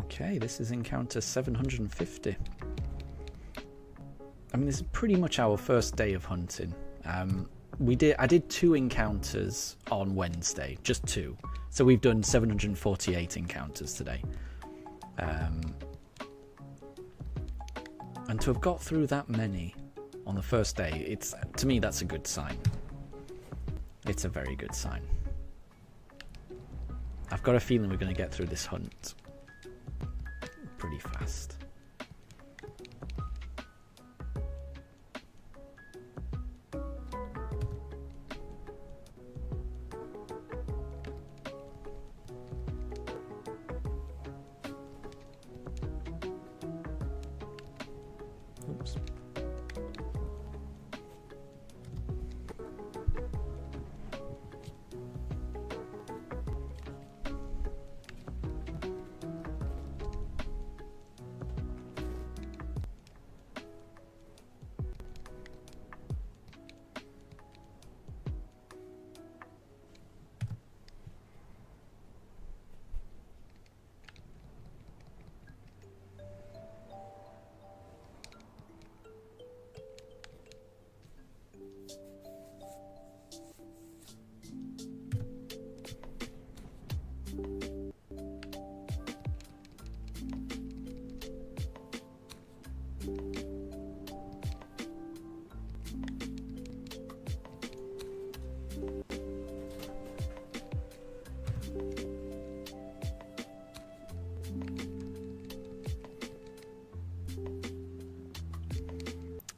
Okay, this is encounter 750. I mean, this is pretty much our first day of hunting. I did 2 encounters on Wednesday, just 2. So we've done 748 encounters today. And to have got through that many on the first day, to me that's a good sign. It's a very good sign. I've got a feeling we're going to get through this hunt pretty fast. Oops.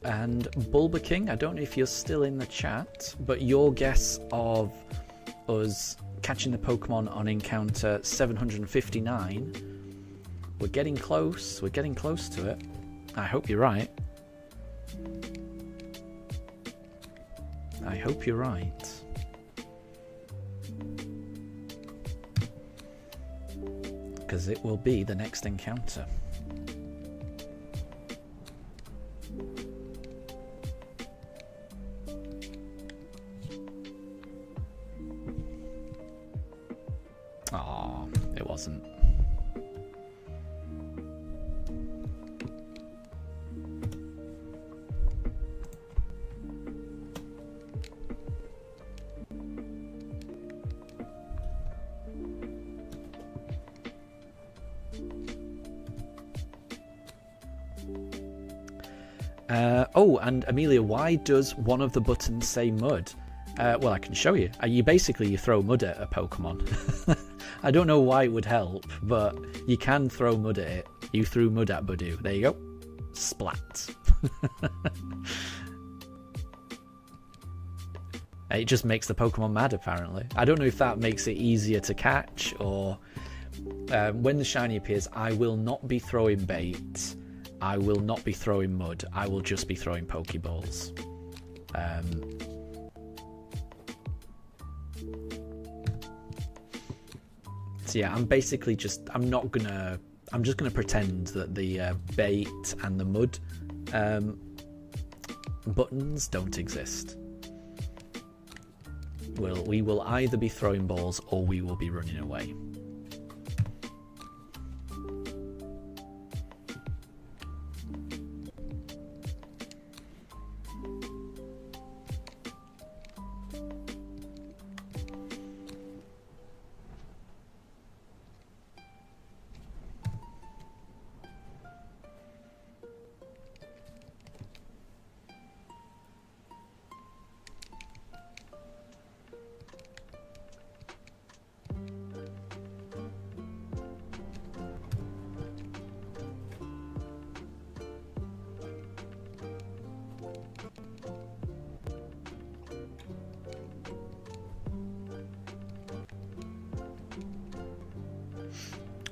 And Bulba King, I don't know if you're still in the chat, but your guess of us catching the Pokemon on encounter 759, we're getting close to it. I hope you're right. I hope you're right. Because it will be the next encounter. Oh, it wasn't. Oh, and Amelia, why does one of the buttons say mud? Well, I can show you. You throw mud at a Pokemon. I don't know why it would help, but you can throw mud at it. You threw mud at Badoo. There you go. Splat. It just makes the Pokemon mad, apparently. I don't know if that makes it easier to catch, or when the shiny appears, I will not be throwing bait. I will not be throwing mud. I will just be throwing Pokeballs. So yeah, I'm just gonna pretend that the bait and the mud buttons don't exist. We will either be throwing balls or we will be running away.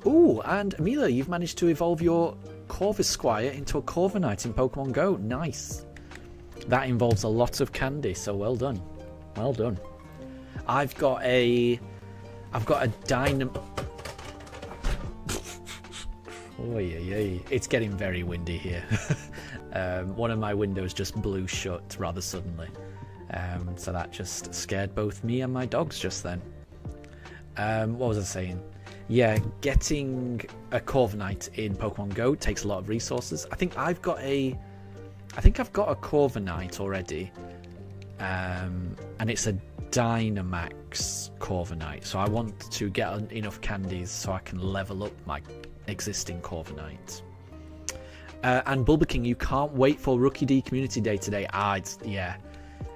Ooh, and Amelia, you've managed to evolve your Corvisquire into a Corviknight in Pokemon Go. Nice. That involves a lot of candy, so well done. Well done. I've got a dynamo. Oh yeah. It's getting very windy here. One of my windows just blew shut rather suddenly. So that just scared both me and my dogs just then. What was I saying? yeah, getting a Corviknight in Pokemon Go takes a lot of resources. I think I've got a Corviknight already, and it's a Dynamax Corviknight. So I want to get enough candies so I can level up my existing Corviknight. And Bulbaking, you can't wait for Rookie D Community Day today.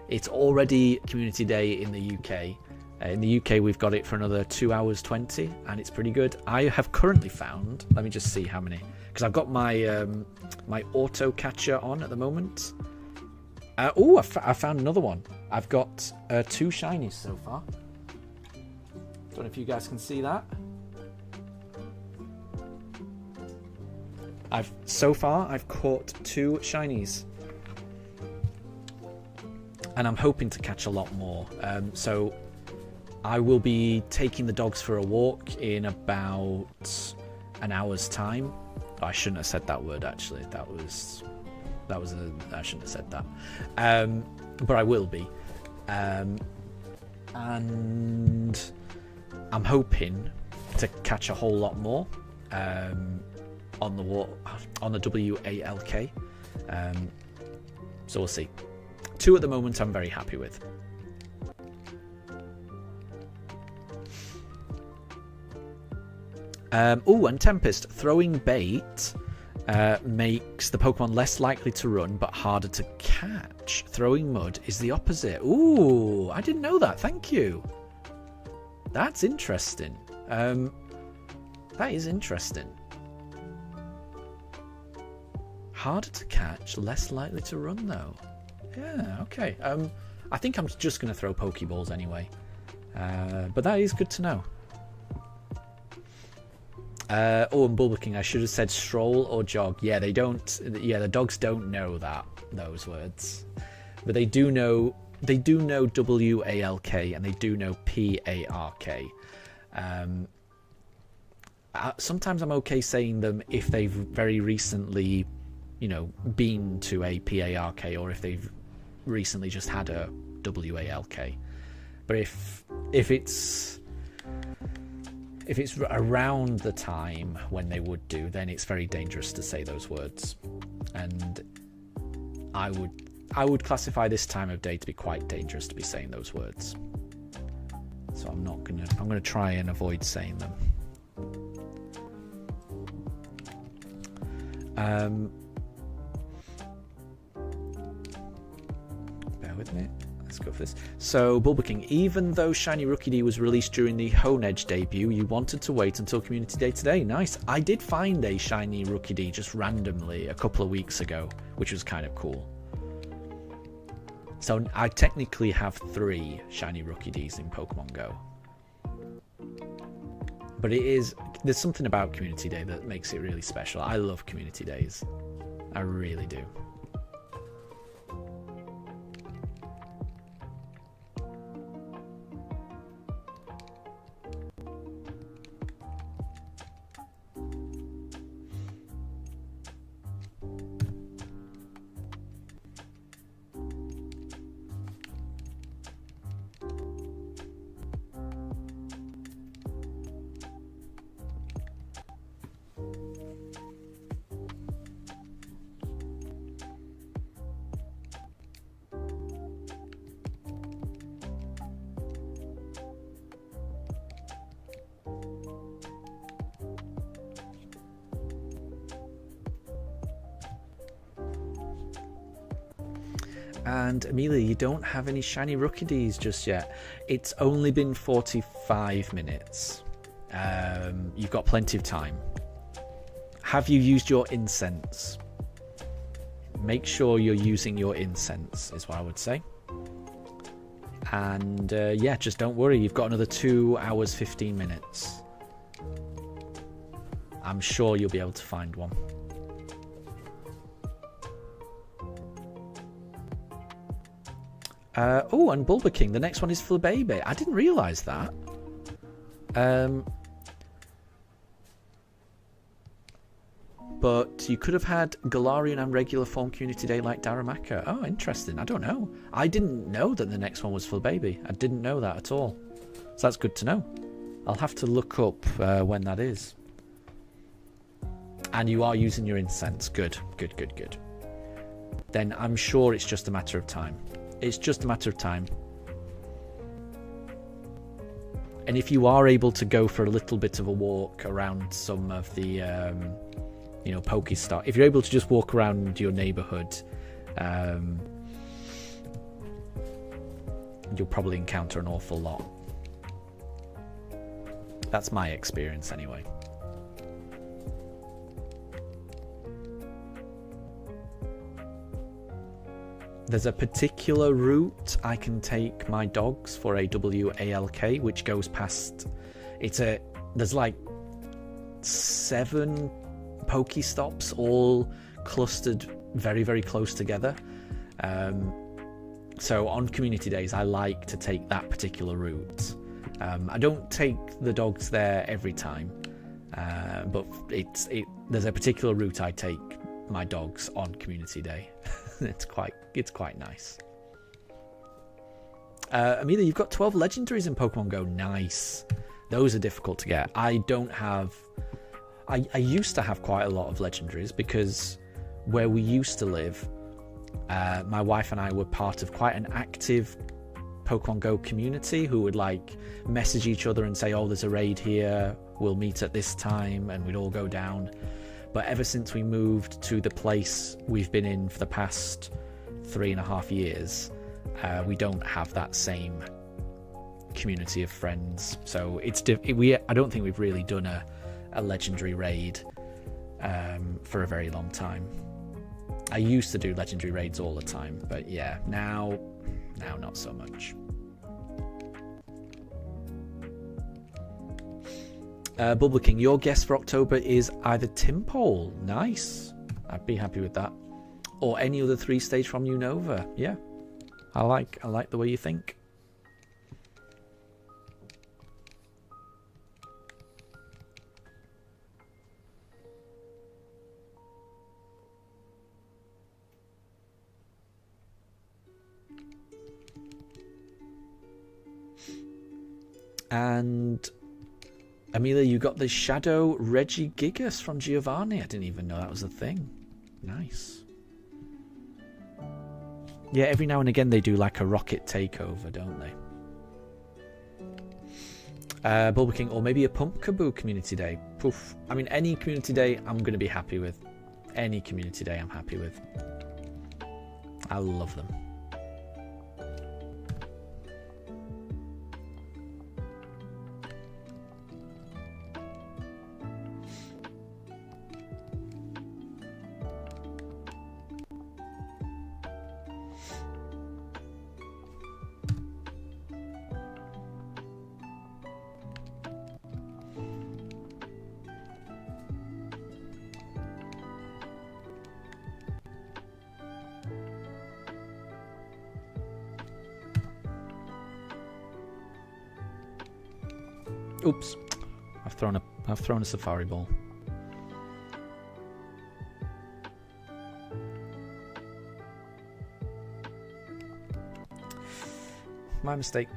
It's already Community Day in the UK. In the UK, we've got it for another 2 hours 20, and it's pretty good. I have currently found, let me just see how many, because I've got my my auto catcher on at the moment. I found another one. I've got 2 shinies so far. Don't know if you guys can see that. So far I've caught 2 shinies, and I'm hoping to catch a lot more. So I will be taking the dogs for a walk in about an hour's time. Oh, I shouldn't have said that word actually. I shouldn't have said that. But I will be, and I'm hoping to catch a whole lot more. On the WALK, so we'll see. 2 at the moment I'm very happy with. And Tempest, throwing bait makes the Pokemon less likely to run but harder to catch. Throwing mud is the opposite. Ooh, I didn't know that, thank you. That's interesting. That is interesting. Harder to catch, less likely to run though. Yeah, okay. I think I'm just going to throw Pokeballs anyway. But that is good to know. And Bulbaking, I should have said stroll or jog. Yeah, they don't. Yeah, the dogs don't know those words, but they do know. They do know WALK and they do know PARK. Sometimes I'm okay saying them if they've very recently, been to a PARK, or if they've recently just had a WALK. But if it's around the time when they would do, then it's very dangerous to say those words. And I would classify this time of day to be quite dangerous to be saying those words. So I'm gonna try and avoid saying them. Bear with me. Let's go for this. So, Bulbaking, even though Shiny Rookie D was released during the Honedge debut, you wanted to wait until Community Day today. Nice. I did find a Shiny Rookie D just randomly a couple of weeks ago, which was kind of cool. So, I technically have 3 Shiny Rookie Ds in Pokemon Go. But there's something about Community Day that makes it really special. I love Community Days. I really do. And Amelia, you don't have any Shiny Rookie Ds just yet. It's only been 45 minutes. You've got plenty of time. Have you used your incense? Make sure you're using your incense, is what I would say. And yeah, just don't worry. You've got another 2 hours, 15 minutes. I'm sure you'll be able to find one. And Bulbaking, the next one is for the baby. I didn't realise that. But you could have had Galarian and regular form Community Day like Darumaka. Oh, interesting. I don't know. I didn't know that the next one was for the baby. I didn't know that at all. So that's good to know. I'll have to look up when that is. And you are using your incense. Good, good, good, good. Then I'm sure it's just a matter of time. It's just a matter of time. And if you are able to go for a little bit of a walk around some of the, you know, Pokestop, if you're able to just walk around your neighborhood, you'll probably encounter an awful lot. That's my experience anyway. There's a particular route I can take my dogs for a WALK, which goes past. There's like 7 Pokestops, all clustered very, very close together. So on community days, I like to take that particular route. I don't take the dogs there every time, but there's a particular route I take my dogs on community day. It's quite nice. Amelia, you've got 12 legendaries in Pokemon Go. Nice. Those are difficult to get. I don't have. I used to have quite a lot of legendaries because where we used to live, my wife and I were part of quite an active Pokemon Go community who would like message each other and say, "Oh, there's a raid here. We'll meet at this time," and we'd all go down. But ever since we moved to the place we've been in for the past 3.5 years, we don't have that same community of friends. So I don't think we've really done a legendary raid for a very long time. I used to do legendary raids all the time, but yeah, now not so much. Bubble King, your guess for October is either Timpole. Nice. I'd be happy with that. Or any other 3-stage from Unova. Yeah. I like the way you think. And Amelia, you got the Shadow Regigigas from Giovanni. I didn't even know that was a thing. Nice. Yeah, every now and again they do like a rocket takeover, don't they? Bulba King, or maybe a Pumpkaboo community day. Poof. I mean, any community day I'm going to be happy with. Any community day I'm happy with. I love them. Oops, I've thrown a safari ball. My mistake.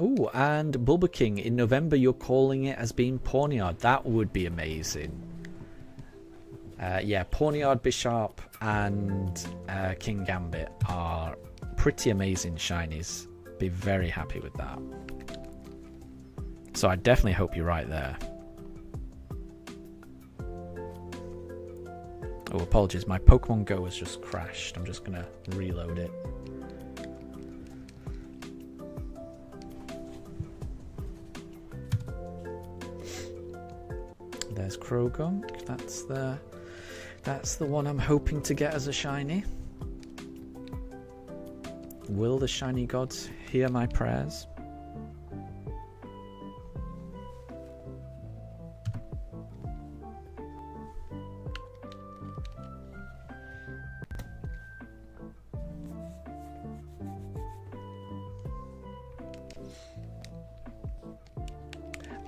Oh, and Bulba King, in November you're calling it as being Pawniard. That would be amazing. Yeah, Pawniard, Bisharp, and King Gambit are pretty amazing shinies. Be very happy with that. So I definitely hope you're right there. Oh, apologies. My Pokemon Go has just crashed. I'm just going to reload it. There's Krogunk. That's the one I'm hoping to get as a shiny. Will the shiny gods hear my prayers?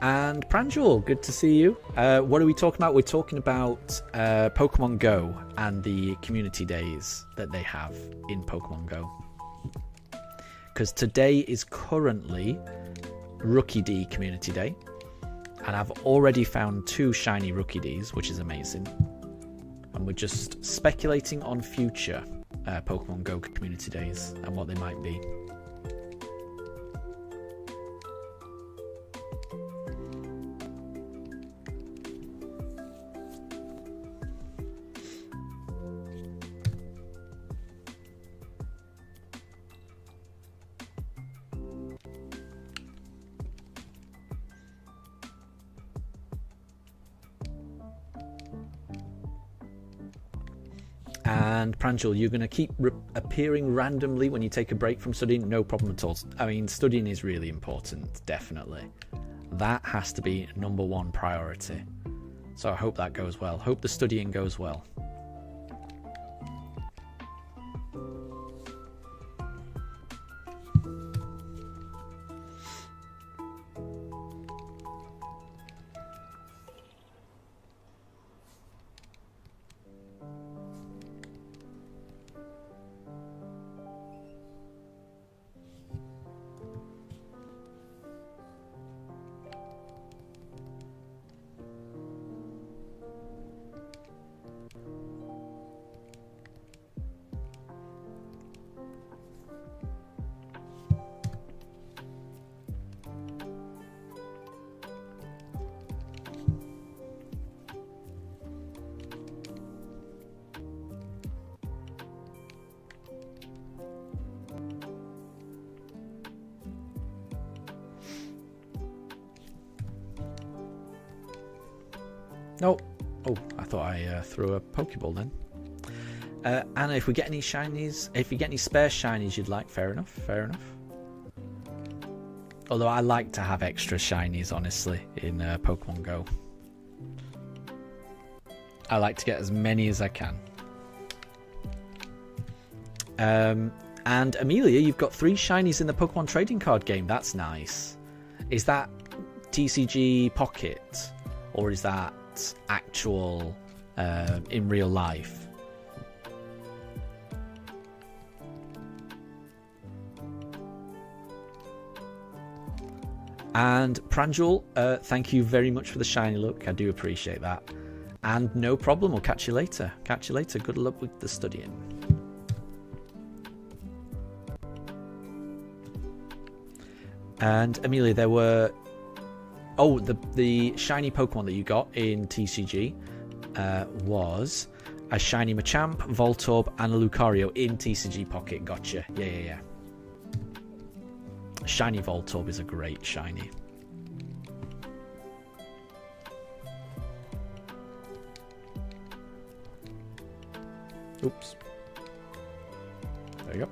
And Pranjul, good to see you. What are we talking about? We're talking about Pokemon Go and the community days that they have in Pokemon Go. Because today is currently Rookie D Community Day. And I've already found 2 shiny Rookie Ds, which is amazing. And we're just speculating on future Pokemon Go Community Days and what they might be. And Pranjul, you're going to keep appearing randomly when you take a break from studying? No problem at all. I mean, studying is really important, definitely. That has to be #1 priority. So I hope that goes well. Hope the studying goes well. No. Oh, I thought I threw a Pokeball then. Anna, if we get any shinies, if you get any spare shinies you'd like, fair enough, fair enough. Although I like to have extra shinies, honestly, in Pokemon Go. I like to get as many as I can. And Amelia, you've got 3 shinies in the Pokemon trading card game. That's nice. Is that TCG Pocket? Or is that actual in real life? And Pranjul, thank you very much for the shiny look. I do appreciate that. And no problem, we'll catch you later. Catch you later. Good luck with the studying. And Amelia, there were... Oh, the shiny Pokemon that you got in TCG was a shiny Machamp, Voltorb, and a Lucario in TCG Pocket. Gotcha. Yeah. Shiny Voltorb is a great shiny. Oops. There you go.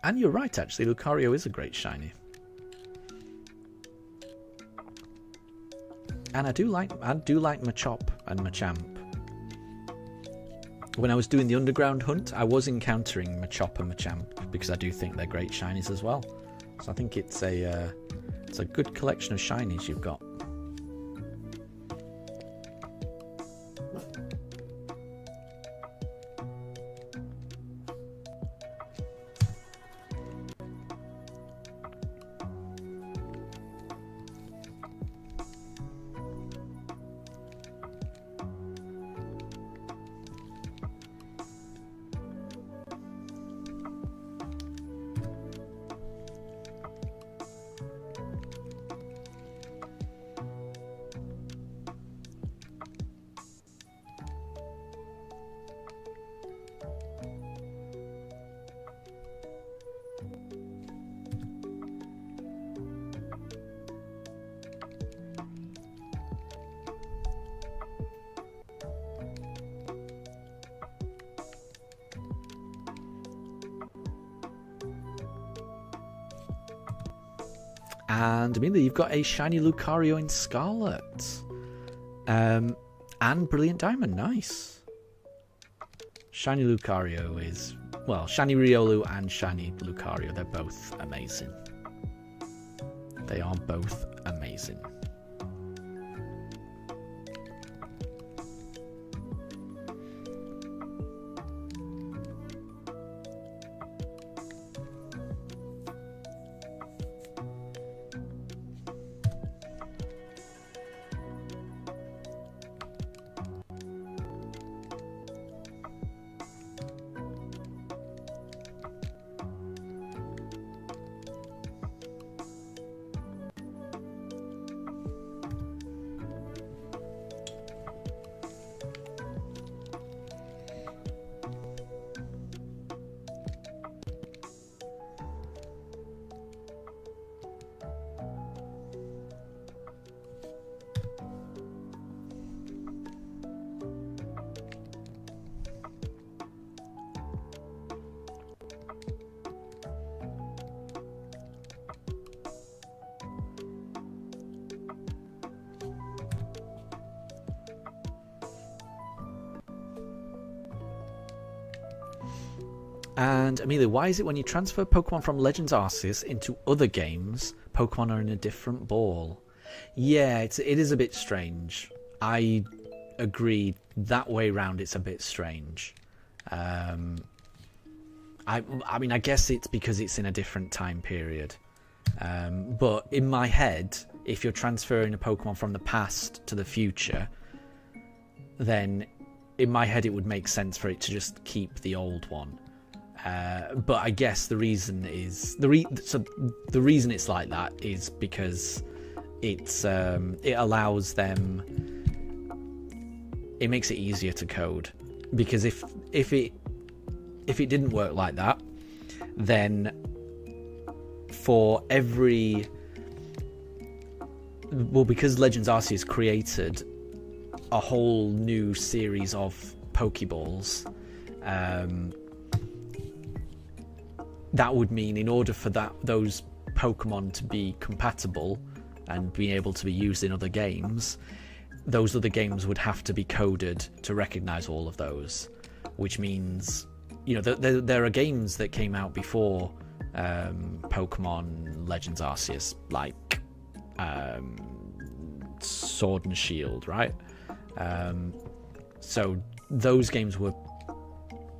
And you're right, actually. Lucario is a great shiny. And I do like Machop and Machamp. When I was doing the underground hunt, I was encountering Machop and Machamp because I do think they're great shinies as well. So I think it's a good collection of shinies you've got. And Amelia, you've got a shiny Lucario in Scarlet. And Brilliant Diamond, nice. Shiny Lucario is, well, shiny Riolu and shiny Lucario, they're both amazing. They are both amazing. And Amelia, why is it when you transfer Pokemon from Legends Arceus into other games, Pokemon are in a different ball? Yeah, it is a bit strange. I agree. That way round, it's a bit strange. I mean, I guess it's because it's in a different time period. But in my head, if you're transferring a Pokemon from the past to the future, then in my head it would make sense for it to just keep the old one. But I guess the reason is the reason it's like that is because it allows them. It makes it easier to code, because if it didn't work like that, then for every because Legends Arceus created a whole new series of Pokeballs. That would mean in order for those Pokemon to be compatible and be able to be used in other games, those other games would have to be coded to recognize all of those, which means, you know, there are games that came out before Pokemon Legends Arceus, like Sword and Shield, right? So those games were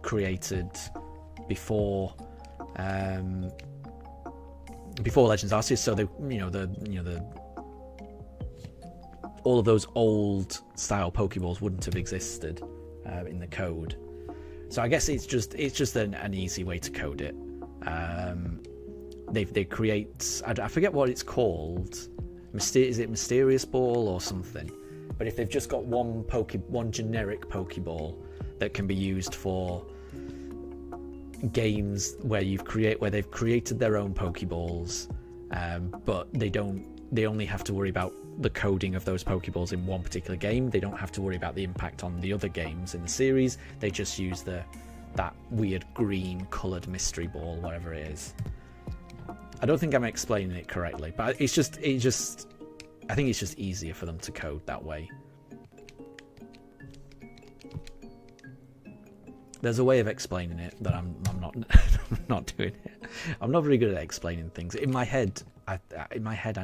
created before Legends Arceus, so all of those old style Pokeballs wouldn't have existed in the code. So I guess it's just an easy way to code it. They create, I forget what it's called. Is it Mysterious Ball or something? But if they've just got one generic Pokeball that can be used for games where they've created their own Pokeballs, but they only have to worry about the coding of those Pokeballs in one particular game. They don't have to worry about the impact on the other games in the series. They just use the that weird green coloured mystery ball, whatever it is. I don't think I'm explaining it correctly, but I think it's just easier for them to code that way. There's a way of explaining it that I'm not I'm not doing it. I'm not very good at explaining things. In my head, I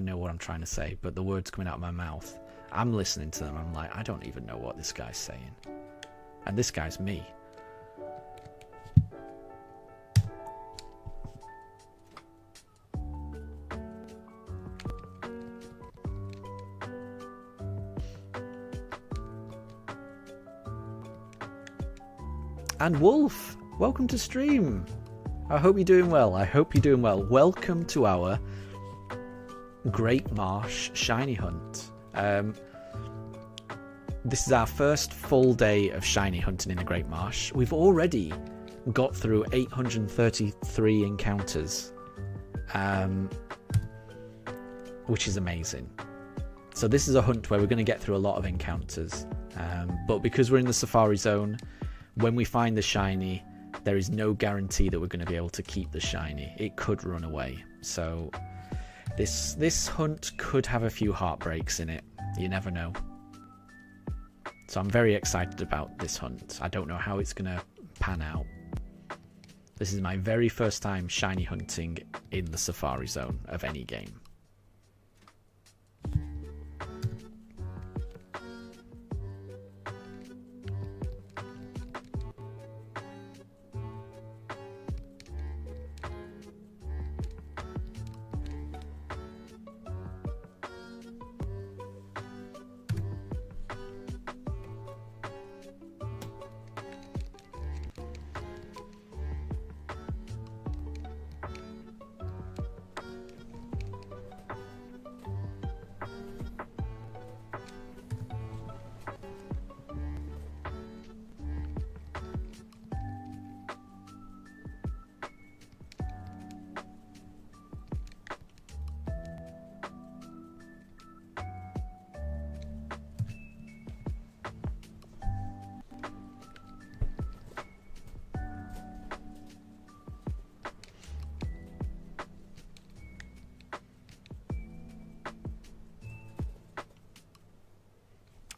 know what I'm trying to say, but the words coming out of my mouth, I'm listening to them. I'm like, I don't even know what this guy's saying, and this guy's me. And Wolf, welcome to stream. I hope you're doing well. Welcome to our Great Marsh shiny hunt. This is our first full day of shiny hunting in the Great Marsh. We've already got through 833 encounters, which is amazing. So this is a hunt where we're going to get through a lot of encounters, but because we're in the Safari Zone, when we find the shiny, there is no guarantee that we're going to be able to keep the shiny. It could run away. So this hunt could have a few heartbreaks in it. You never know. So I'm very excited about this hunt. I don't know how it's going to pan out. This is my very first time shiny hunting in the Safari Zone of any game.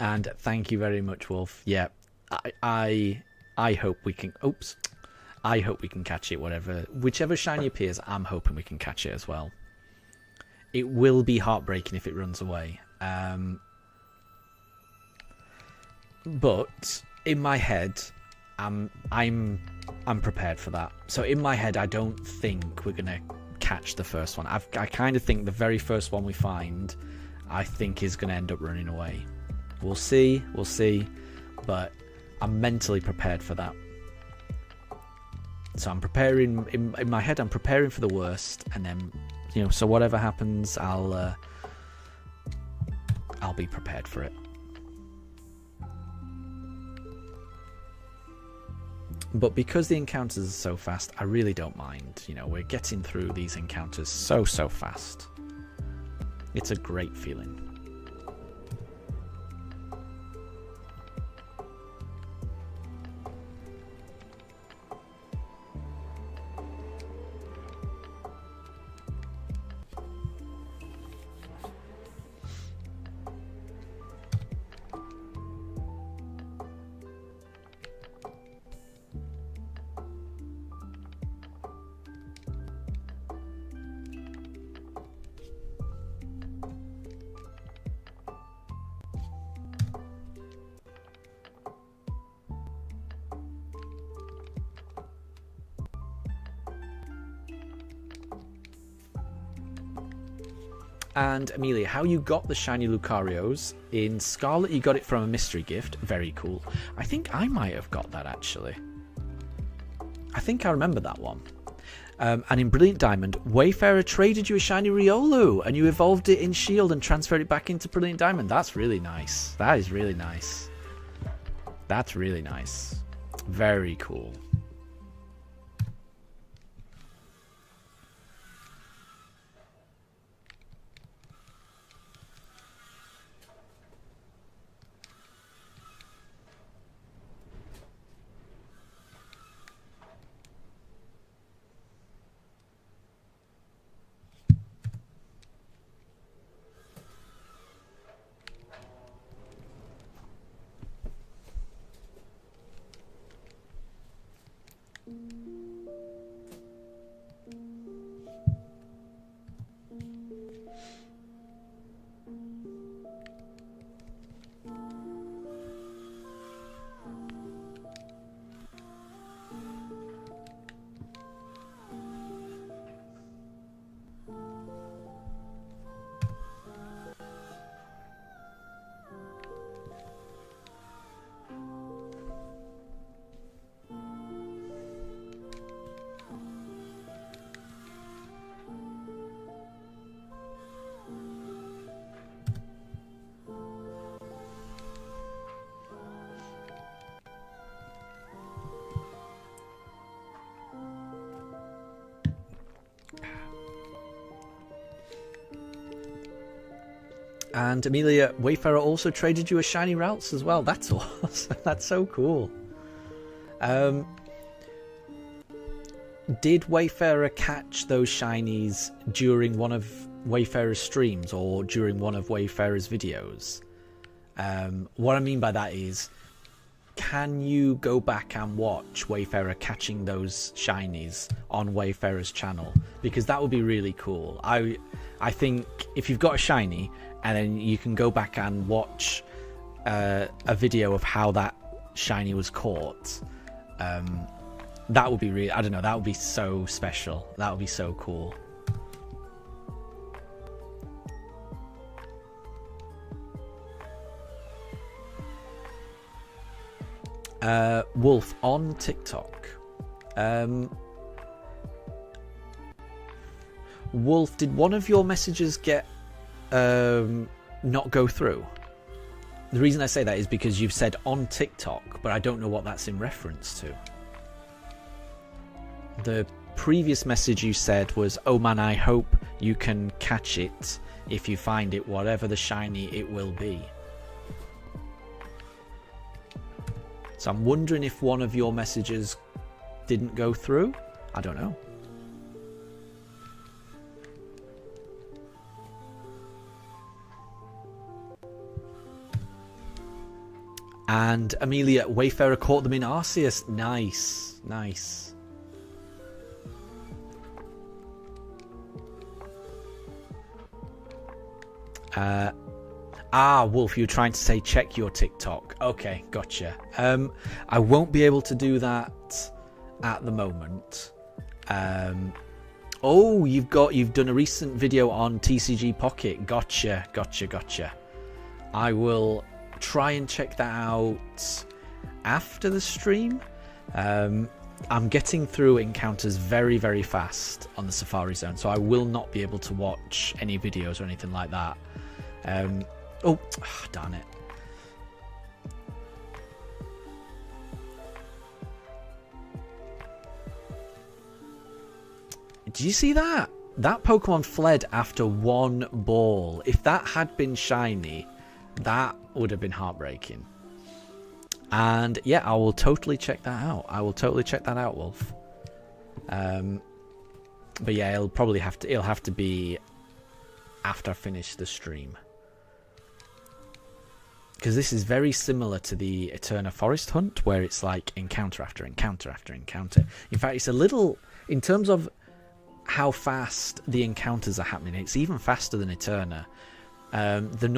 And thank you very much, Wolf. Yeah, I hope we can. Oops, I hope we can catch it. Whichever shiny appears, I'm hoping we can catch it as well. It will be heartbreaking if it runs away. But in my head, I'm prepared for that. So in my head, I don't think we're gonna catch the first one. I kind of think the very first one we find, I think is gonna end up running away. We'll see, but I'm mentally prepared for that. So I'm preparing, in my head, I'm preparing for the worst, and then, so whatever happens, I'll be prepared for it. But because the encounters are so fast, I really don't mind. We're getting through these encounters so fast. It's a great feeling. And Amelia, how you got the shiny Lucarios. In Scarlet, you got it from a mystery gift. Very cool. I think I might have got that, actually. I think I remember that one. And in Brilliant Diamond, Wayfarer traded you a shiny Riolu, and you evolved it in Shield and transferred it back into Brilliant Diamond. That's really nice. That is really nice. That's really nice. Very cool. And Amelia, Wayfarer also traded you a shiny Routes as well. That's awesome. That's so cool. Did Wayfarer catch those shinies during one of Wayfarer's streams or during one of Wayfarer's videos? What I mean by that is, can you go back and watch Wayfarer catching those shinies on Wayfarer's channel? Because that would be really cool. I think if you've got a shiny and then you can go back and watch a video of how that shiny was caught, that would be really, I don't know, that would be so special. That would be so cool. Wolf on TikTok. Wolf, did one of your messages get not go through? The reason I say that is because you've said on TikTok, but I don't know what that's in reference to. The previous message you said was, oh man, I hope you can catch it if you find it, whatever the shiny it will be. So I'm wondering if one of your messages didn't go through. I don't know. And Amelia, Wayfarer caught them in Arceus. Nice, nice. Wolf, you're trying to say check your TikTok. Okay, gotcha. I won't be able to do that at the moment. Oh, you've done a recent video on TCG Pocket. Gotcha. I will try and check that out after the stream. I'm getting through encounters very, very fast on the Safari Zone, so I will not be able to watch any videos or anything like that. Oh, darn it. Did you see that? That Pokemon fled after one ball. If that had been shiny, that would have been heartbreaking. And yeah, I will totally check that out. Wolf. But yeah, it'll have to be after I finish the stream. Because this is very similar to the Eterna Forest Hunt, where it's like encounter after encounter after encounter. In fact, it's a little, in terms of how fast the encounters are happening, it's even faster than Eterna. The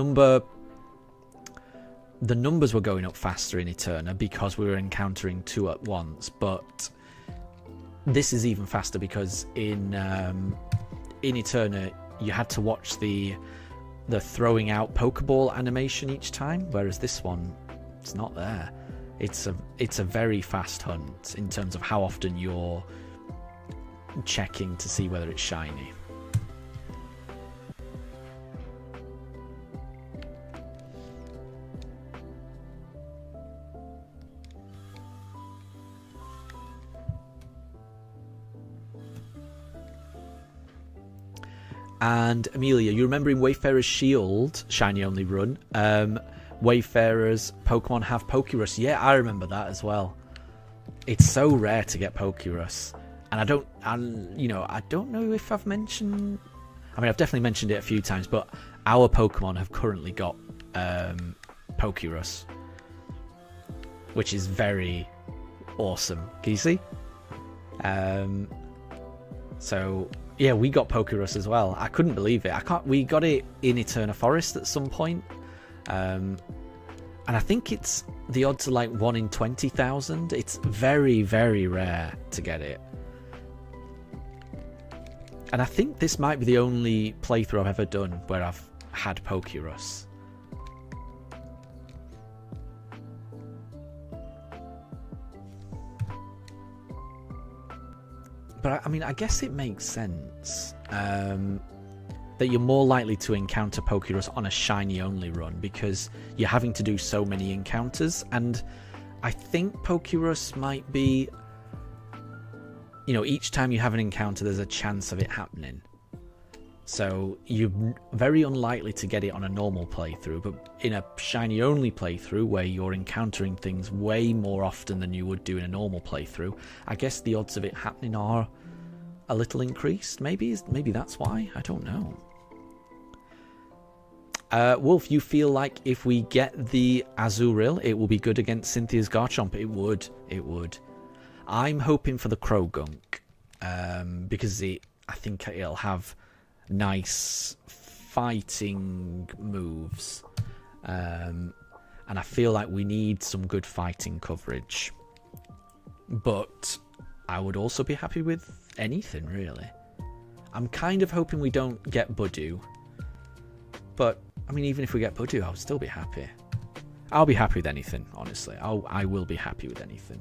numbers were going up faster in Eterna because we were encountering two at once, but this is even faster because in Eterna you had to watch the throwing out Pokeball animation each time, whereas this one, it's not there. It's a very fast hunt in terms of how often you're checking to see whether it's shiny. And Amelia, you remember in Wayfarer's Shield, shiny only run, Wayfarer's Pokemon have Pokerus. Yeah, I remember that as well. It's so rare to get Pokerus. And I don't know if I've mentioned, I mean, I've definitely mentioned it a few times, but our Pokemon have currently got Pokerus, which is very awesome. Can you see? So yeah, we got Pokerus as well. I couldn't believe it. We got it in Eterna Forest at some point. And I think the odds are like 1 in 20,000. It's very, very rare to get it. And I think this might be the only playthrough I've ever done where I've had Pokerus. But I mean, I guess it makes sense that you're more likely to encounter Pokerus on a shiny only run because you're having to do so many encounters. And I think Pokerus might be, each time you have an encounter, there's a chance of it happening. So you're very unlikely to get it on a normal playthrough, but in a shiny only playthrough where you're encountering things way more often than you would do in a normal playthrough, I guess the odds of it happening are a little increased. Maybe that's why. I don't know. Wolf, you feel like if we get the Azurill, it will be good against Cynthia's Garchomp? It would. I'm hoping for the Krogunk, because I think it'll have nice fighting moves, and I feel like we need some good fighting coverage. But I would also be happy with anything, really. I'm kind of hoping we don't get Budew, but I mean, even if we get Budew, I'll still be happy. I'll be happy with anything, honestly. I will be happy with anything.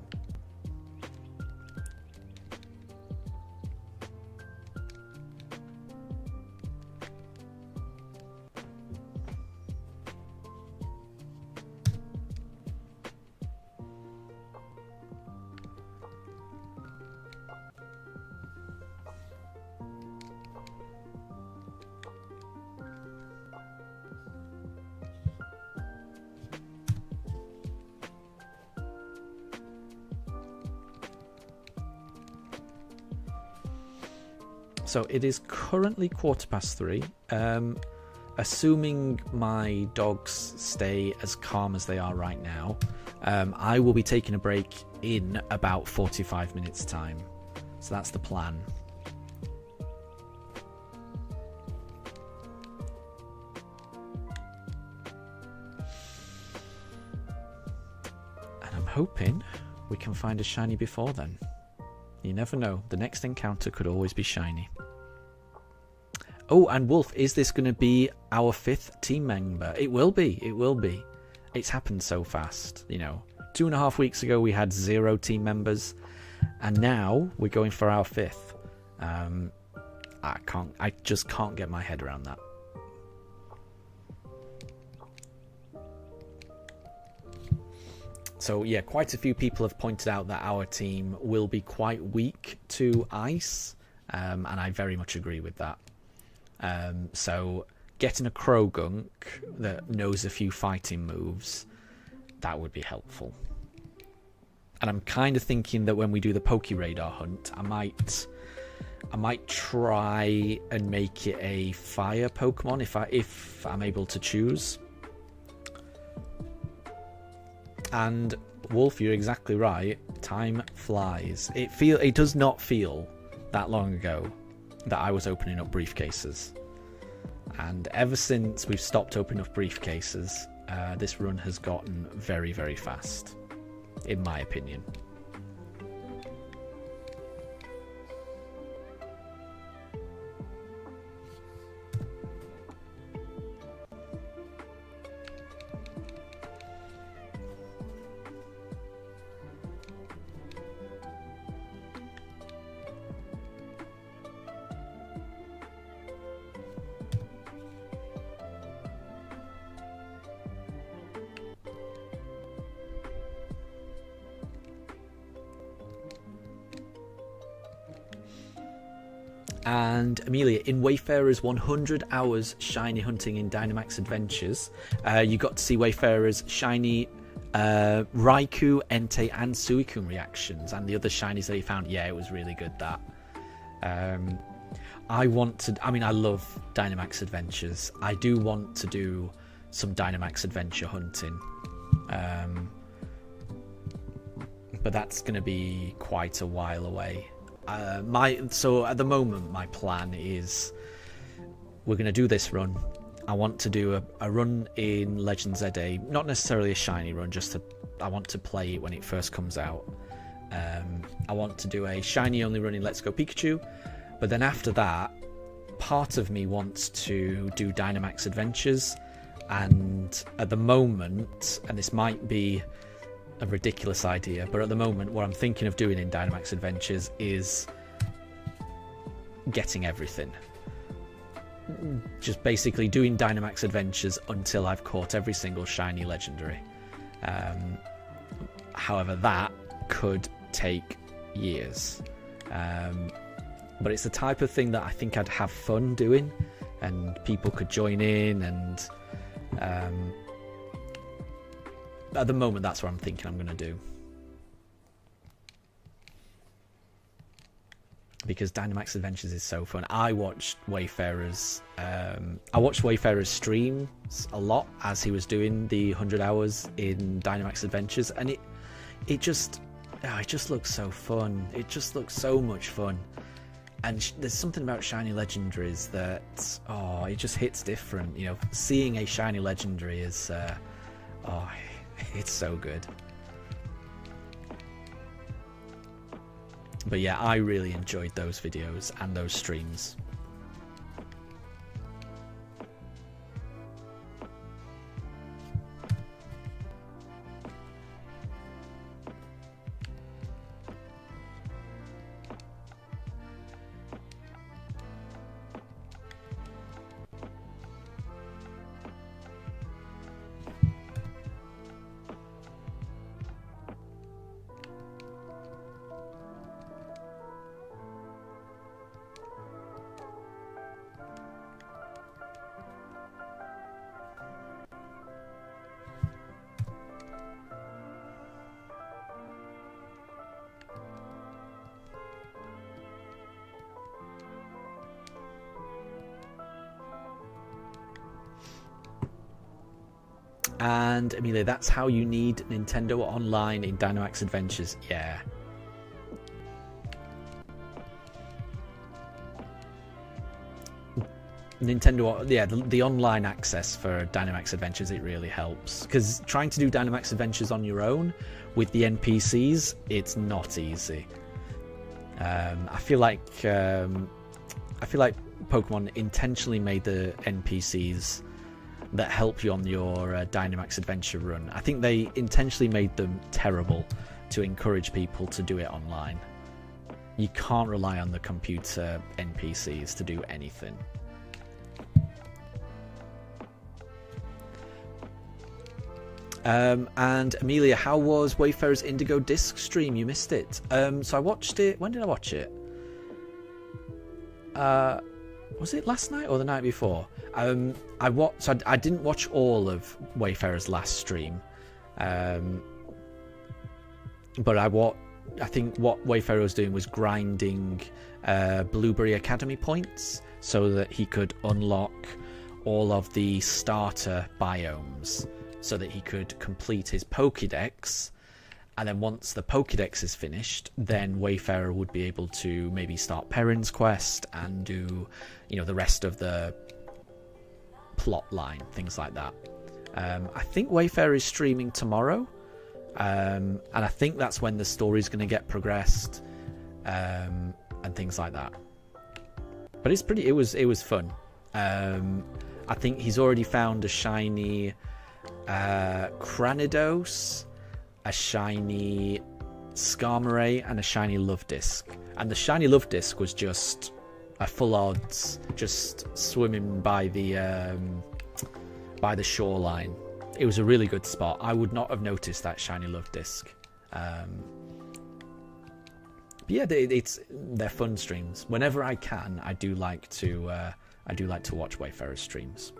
So it is currently 3:15. Assuming my dogs stay as calm as they are right now, I will be taking a break in about 45 minutes time. So that's the plan. And I'm hoping we can find a shiny before then. You never know. The next encounter could always be shiny. Oh, and Wolf, is this going to be our 5th team member? It will be. It will be. It's happened so fast. 2.5 weeks ago we had 0 team members, and now we're going for our 5th. I just can't get my head around that. So yeah, quite a few people have pointed out that our team will be quite weak to ice, and I very much agree with that. So getting a Krogunk that knows a few fighting moves, that would be helpful. And I'm kind of thinking that when we do the Pokeradar hunt, I might try and make it a fire Pokemon if I'm able to choose. And Wolf, you're exactly right. Time flies. It does not feel that long ago that I was opening up briefcases. And ever since we've stopped opening up briefcases, this run has gotten very, very fast, in my opinion. And Amelia, in Wayfarer's 100 hours shiny hunting in Dynamax Adventures, you got to see Wayfarer's shiny Raikou, Entei, and Suicune reactions, and the other shinies that he found. Yeah, it was really good, that. I love Dynamax Adventures. I do want to do some Dynamax Adventure hunting. But that's going to be quite a while away. So at the moment, my plan is we're going to do this run. I want to do a run in Legends ZA, not necessarily a shiny run, I want to play it when it first comes out. I want to do a shiny only run in Let's Go Pikachu, but then after that, part of me wants to do Dynamax Adventures, and at the moment, and this might be a ridiculous idea, but at the moment what I'm thinking of doing in Dynamax Adventures is getting everything. Just basically doing Dynamax Adventures until I've caught every single shiny legendary. However, that could take years. But it's the type of thing that I think I'd have fun doing. and people could join in, and at the moment that's what I'm thinking I'm going to do. Because Dynamax Adventures is so fun. I watched Wayfarer's streams a lot as he was doing the 100 hours in Dynamax Adventures, and it just looks so fun. It just looks so much fun. And there's something about shiny legendaries that it just hits different. You know, seeing a shiny legendary is it's so good. But yeah, I really enjoyed those videos and those streams. And Amelia, that's how you need Nintendo Online in Dynamax Adventures. Yeah. Nintendo, yeah, the online access for Dynamax Adventures, it really helps. Because trying to do Dynamax Adventures on your own with the NPCs, it's not easy. I feel like Pokemon intentionally made the NPCs that help you on your Dynamax Adventure run. I think they intentionally made them terrible to encourage people to do it online. You can't rely on the computer NPCs to do anything. And Amelia, how was Wayfarer's Indigo Disc stream? You missed it. So I watched it. When did I watch it? Was it last night or the night before? I didn't watch all of Wayfarer's last stream, but I think what Wayfarer was doing was grinding Blueberry Academy points so that he could unlock all of the starter biomes, so that he could complete his Pokédex. And then once the Pokédex is finished, then Wayfarer would be able to maybe start Perrin's quest and do, the rest of the plot line, things like that. I think Wayfarer is streaming tomorrow, and I think that's when the story's going to get progressed, and things like that. But it was fun. I think he's already found a shiny Cranidos, a shiny Skarmory, and a shiny Love Disc. And the shiny Love Disc was just a full odds, just swimming by the shoreline. It was a really good spot. I would not have noticed that shiny Love Disc. But yeah, they're fun streams. Whenever I can, I do like to watch Wayfarer's streams.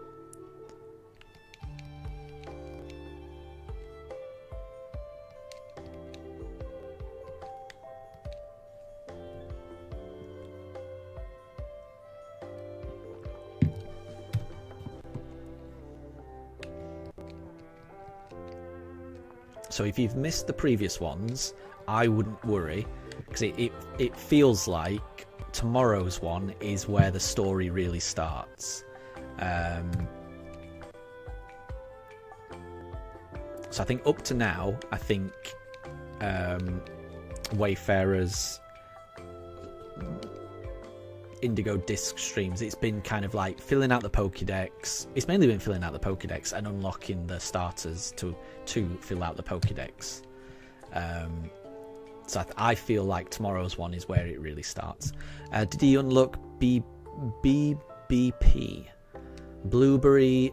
So if you've missed the previous ones, I wouldn't worry, because it feels like tomorrow's one is where the story really starts. So I think up to now, I think Wayfarer's Indigo Disc streams, it's been kind of like filling out the Pokédex. It's mainly been filling out the Pokédex and unlocking the starters to fill out the Pokédex. So I feel like tomorrow's one is where it really starts. Did he unlock BBP? Blueberry?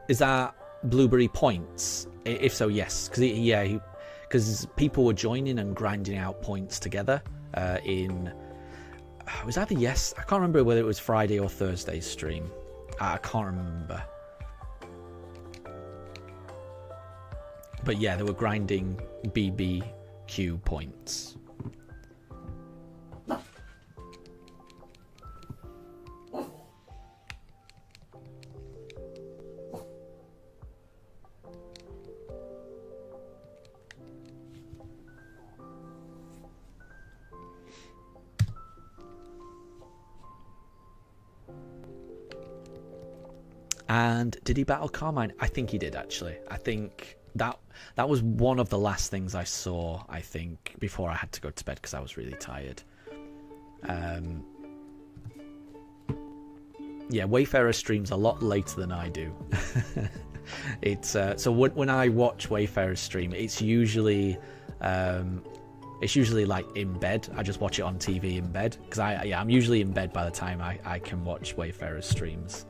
Is that Blueberry points? If so, yes. Because people were joining and grinding out points together it was either I can't remember whether it was Friday or Thursday's stream. I can't remember. But yeah, they were grinding BBQ points. And did he battle Carmine? I think he did, actually. I think that was one of the last things I saw, I think, before I had to go to bed because I was really tired. Yeah, Wayfarer streams a lot later than I do. It's so when I watch Wayfarer stream, it's usually like in bed. I just watch it on TV in bed because I'm usually in bed by the time I can watch Wayfarer streams.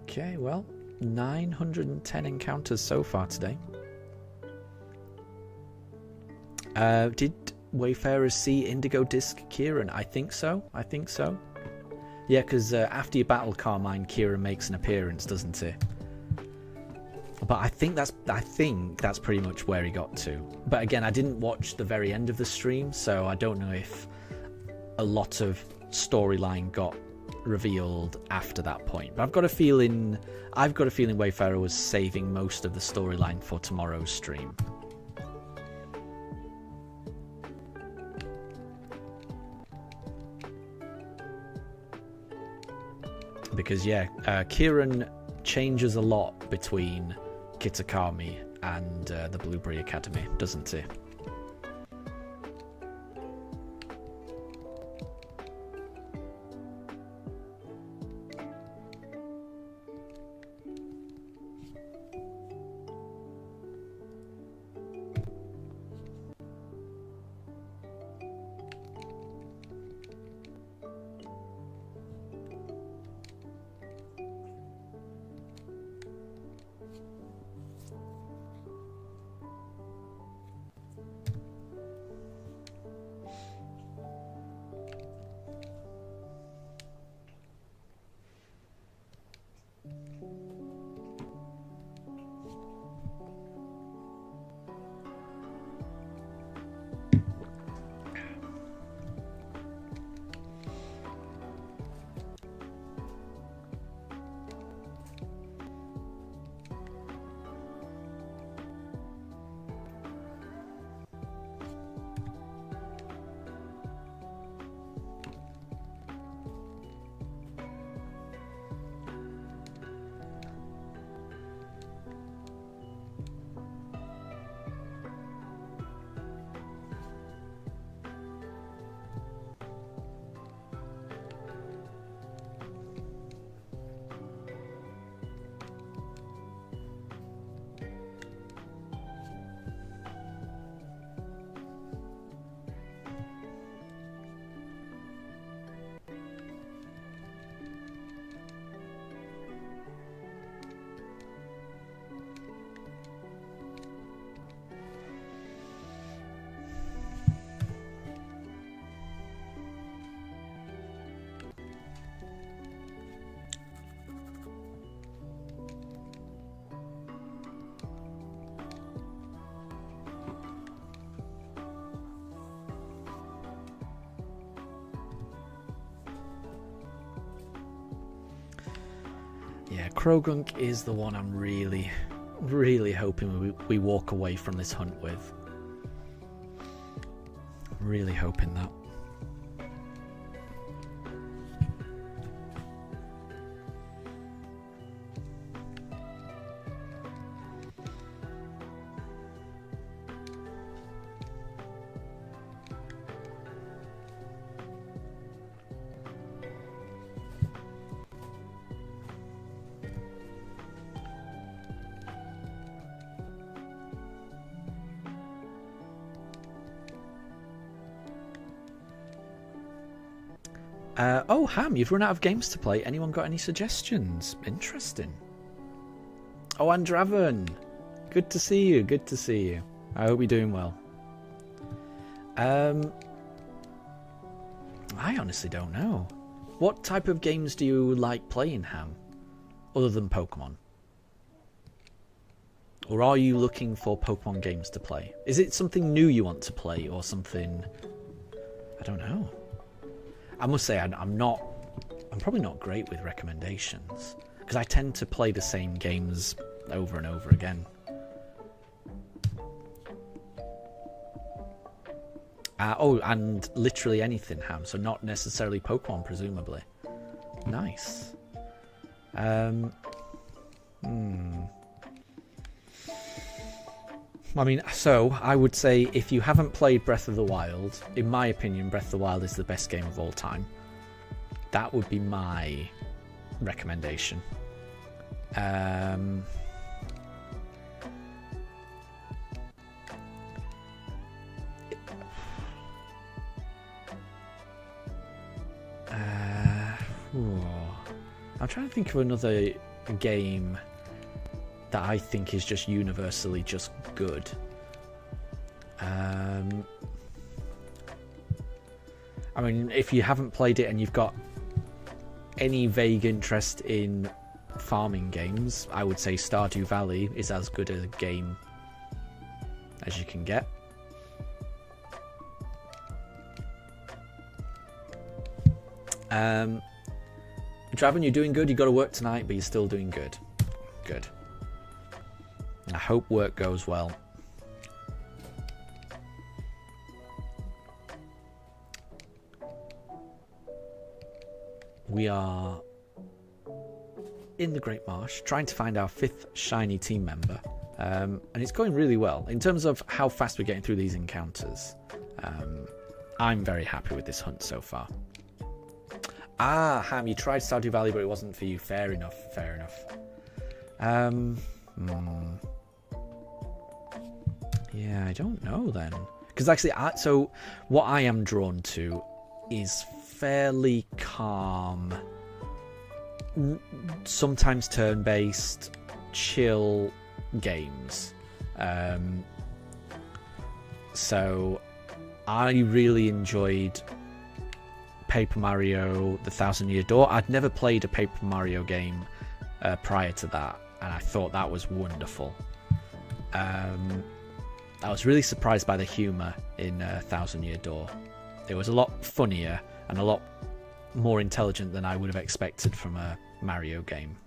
Okay, well, 910 encounters so far today. Did Wayfarers see Indigo Disc Kieran? I think so. Yeah, because after you battle Carmine, Kieran makes an appearance, doesn't he? But I think that's pretty much where he got to. But again, I didn't watch the very end of the stream, so I don't know if a lot of storyline got revealed after that point. But I've got a feeling Wayfarer was saving most of the storyline for tomorrow's stream. Because yeah, Kieran changes a lot between Kitakami and the Blueberry Academy, doesn't he? Yeah, Krogunk is the one I'm really, really hoping we walk away from this hunt with. Really hoping that. Oh, Ham, you've run out of games to play. Anyone got any suggestions? Interesting. Oh, Andraven. Good to see you. Good to see you. I hope you're doing well. I honestly don't know. What type of games do you like playing, Ham? Other than Pokemon? Or are you looking for Pokemon games to play? Is it something new you want to play or something... I don't know. I must say I'm probably not great with recommendations because I tend to play the same games over and over again. Oh, and literally anything, Ham, so not necessarily Pokemon, presumably. Nice. I mean, so I would say if you haven't played Breath of the Wild, in my opinion, Breath of the Wild is the best game of all time. That would be my recommendation. I'm trying to think of another game that I think is just universally just good. I mean, if you haven't played it and you've got any vague interest in farming games, I would say Stardew Valley is as good a game as you can get. Draven, you're doing good. You got to work tonight, but you're still doing good. Good. I hope work goes well. We are in the Great Marsh, trying to find our 5th shiny team member. And it's going really well. In terms of how fast we're getting through these encounters, I'm very happy with this hunt so far. Ah, Ham, you tried Stardew Valley, but it wasn't for you. Fair enough, fair enough. Yeah, I don't know then. Because actually, so what I am drawn to is fairly calm, sometimes turn-based, chill games. So I really enjoyed Paper Mario, The Thousand Year Door. I'd never played a Paper Mario game prior to that, and I thought that was wonderful. I was really surprised by the humour in Thousand Year Door. It was a lot funnier and a lot more intelligent than I would have expected from a Mario game.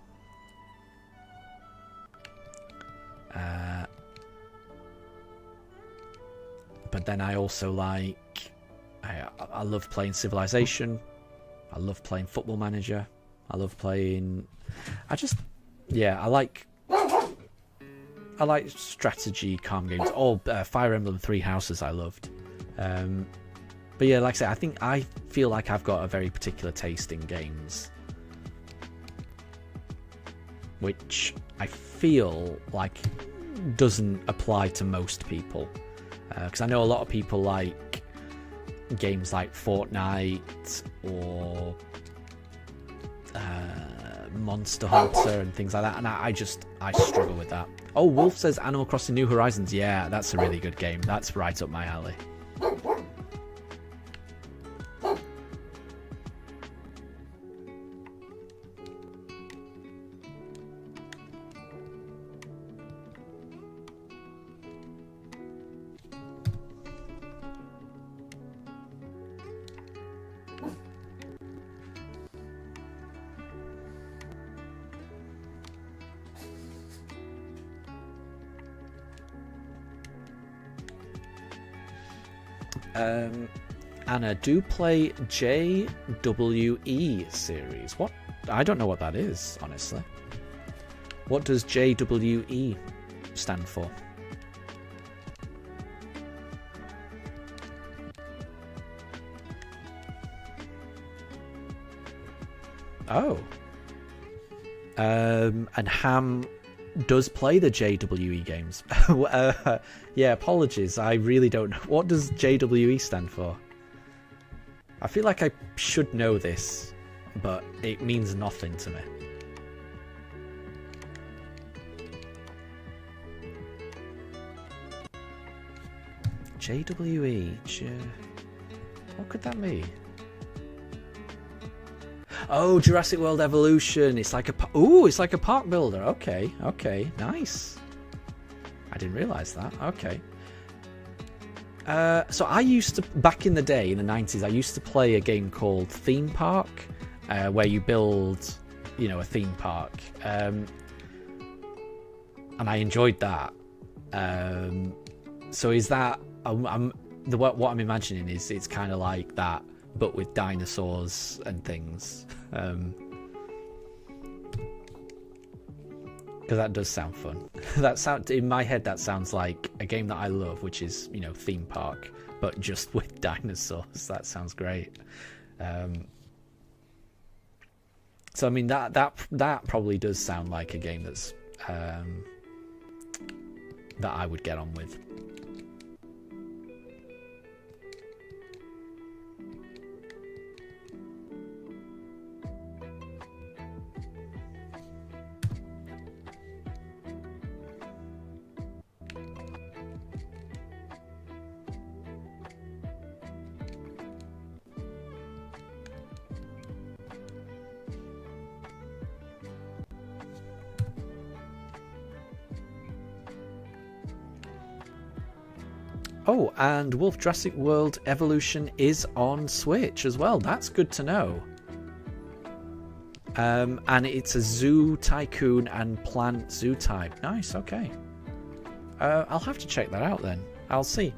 But then I also like... I love playing Civilization. I love playing Football Manager. I love playing... I like strategy calm games. Oh, Fire Emblem Three Houses I loved. But yeah, like I say, I feel like I've got a very particular taste in games, which I feel like doesn't apply to most people. Because I know a lot of people like games like Fortnite or Monster Hunter and things like that, and I struggle with that. Oh, Wolf says Animal Crossing New Horizons. Yeah, that's a really good game. That's right up my alley. Anna, do play JWE series. What? I don't know what that is, honestly. What does JWE stand for? Oh. And Ham does play the JWE games. Yeah, apologies. I really don't know. What does JWE stand for? I feel like I should know this, but it means nothing to me. JWE. What could that be? Oh, Jurassic World Evolution. It's like it's like a park builder. Okay, okay, nice. I didn't realise that. Okay. So I used to, back in the day, in the 90s, I used to play a game called Theme Park, where you build, a theme park. And I enjoyed that. So is that, what I'm imagining is it's kind of like that, but with dinosaurs and things. Because that does sound fun. In my head, that sounds like a game that I love, which is, Theme Park, but just with dinosaurs. That sounds great. So I mean, that probably does sound like a game that's that I would get on with. Oh, and Wolf Jurassic World Evolution is on Switch as well. That's good to know. And it's a zoo tycoon and plant zoo type. Nice, okay. I'll have to check that out then. I'll see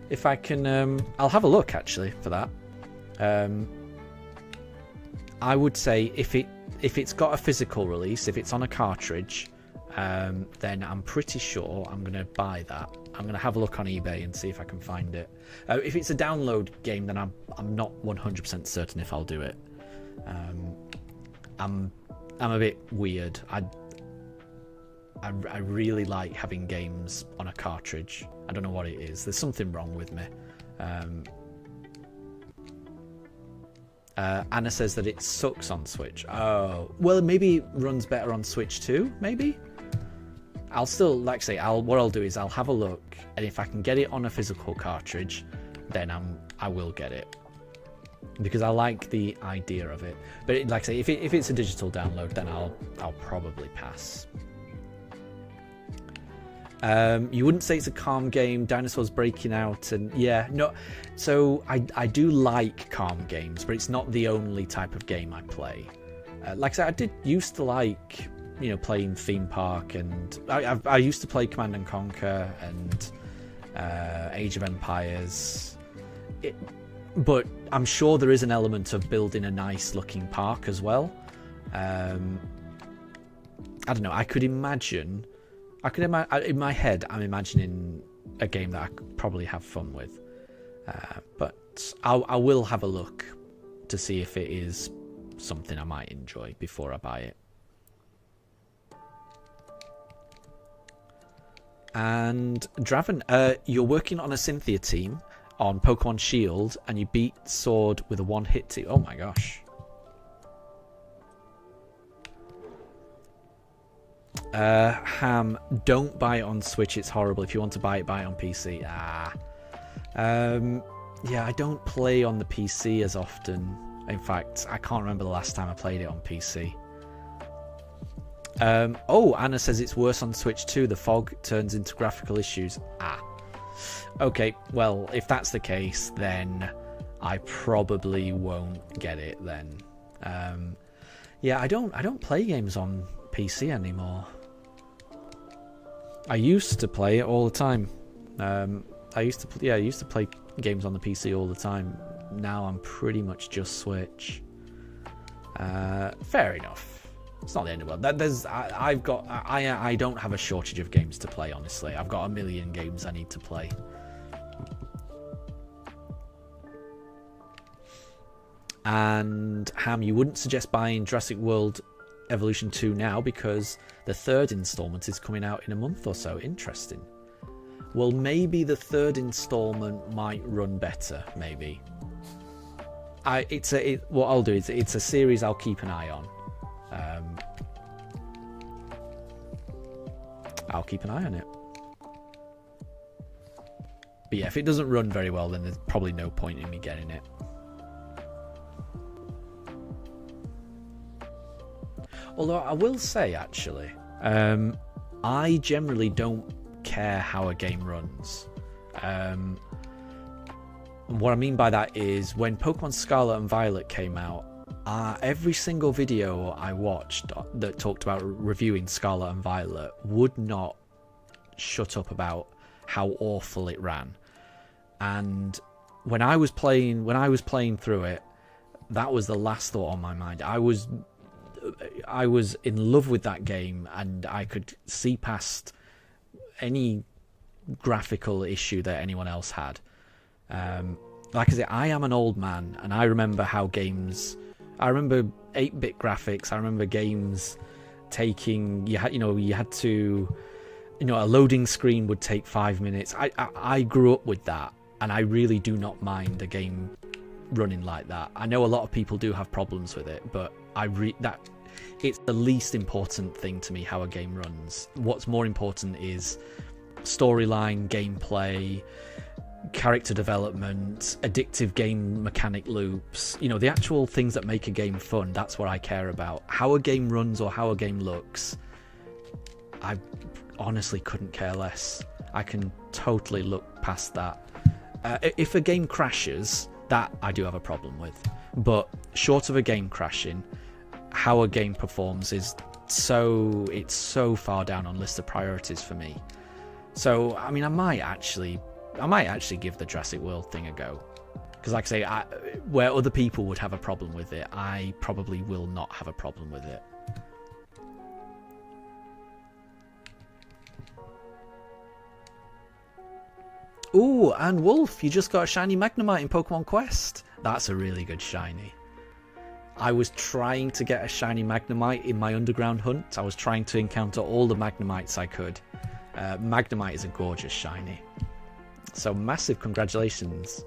if I can. I'll have a look actually for that. I would say if it's got a physical release, if it's on a cartridge, then I'm pretty sure I'm going to buy that. I'm going to have a look on eBay and see if I can find it. If it's a download game, then I'm not 100% certain if I'll do it. I'm a bit weird. I really like having games on a cartridge. I don't know what it is. There's something wrong with me. Anna says that it sucks on Switch. Oh, well, maybe it runs better on Switch too. Maybe. I'll still, like I say, what I'll do is I'll have a look, and if I can get it on a physical cartridge, then I will get it, because I like the idea of it. But like I say, if it's a digital download, then I'll probably pass. You wouldn't say it's a calm game. Dinosaurs breaking out, and yeah, no. So I do like calm games, but it's not the only type of game I play. Like I said, I did used to like, playing Theme Park, and I used to play Command and Conquer and Age of Empires. But I'm sure there is an element of building a nice looking park as well. I don't know. I could imagine in my head, I'm imagining a game that I could probably have fun with. But I will have a look to see if it is something I might enjoy before I buy it. And Draven, you're working on a Cynthia team on Pokemon Shield, and you beat Sword with a one-hit team. Oh my gosh. Ham, don't buy it on Switch. It's horrible. If you want to buy it on PC. Yeah, I don't play on the PC as often. In fact, I can't remember the last time I played it on PC. Oh, Anna says it's worse on Switch too. The fog turns into graphical issues. Okay, well, if that's the case, then I probably won't get it then. Yeah, I don't play games on PC anymore. I used to play it all the time. I used to play games on the PC all the time. Now I'm pretty much just Switch. Fair enough. It's not the end of the world. I don't have a shortage of games to play, honestly. I've got a million games I need to play. And Ham, you wouldn't suggest buying Jurassic World Evolution 2 now because the third installment is coming out in a month or so. Interesting. Well, maybe the third installment might run better, maybe. what I'll do is it's a series I'll keep an eye on. I'll keep an eye on it. But yeah, if it doesn't run very well, then there's probably no point in me getting it. Although I will say, actually, I generally don't care how a game runs. What I mean by that is when Pokemon Scarlet and Violet came out, every single video I watched that talked about reviewing Scarlet and Violet would not shut up about how awful it ran. And when I was playing through it, that was the last thought on my mind. I was in love with that game, and I could see past any graphical issue that anyone else had. Like I say, I am an old man, and I remember how games. I remember 8-bit graphics. I remember games taking. You had to. A loading screen would take 5 minutes. I grew up with that, and I really do not mind a game running like that. I know a lot of people do have problems with it, but it's the least important thing to me how a game runs. What's more important is storyline, gameplay, character development, addictive game mechanic loops, the actual things that make a game fun. That's what I care about. How a game runs or how a game looks, I honestly couldn't care less. I can totally look past that. If a game crashes, that I do have a problem with. But short of a game crashing, how a game performs is so far down on list of priorities for me. So I mean, I might actually give the Jurassic World thing a go, because like I say, where other people would have a problem with it, I probably will not have a problem with it. Ooh, and Wolf, you just got a shiny Magnemite in Pokemon Quest. That's a really good shiny. I was trying to get a shiny Magnemite in my underground hunt. I was trying to encounter all the Magnemites I could. Magnemite is a gorgeous shiny. So massive congratulations.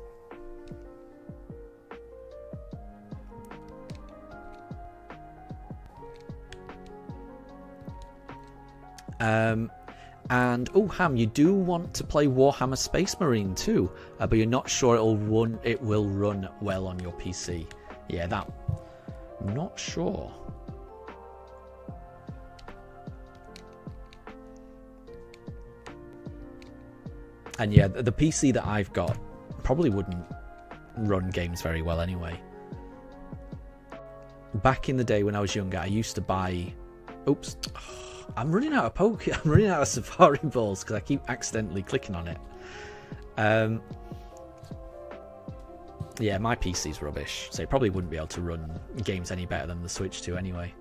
And oh, Ham, you do want to play Warhammer Space Marine too, but you're not sure it will run well on your PC. Yeah, that. I'm not sure. And yeah, the PC that I've got probably wouldn't run games very well anyway. Back in the day when I was younger, I used to buy. Oops. I'm running out of I'm running out of Safari balls because I keep accidentally clicking on it. Yeah, my PC's rubbish, so it probably wouldn't be able to run games any better than the Switch 2 anyway.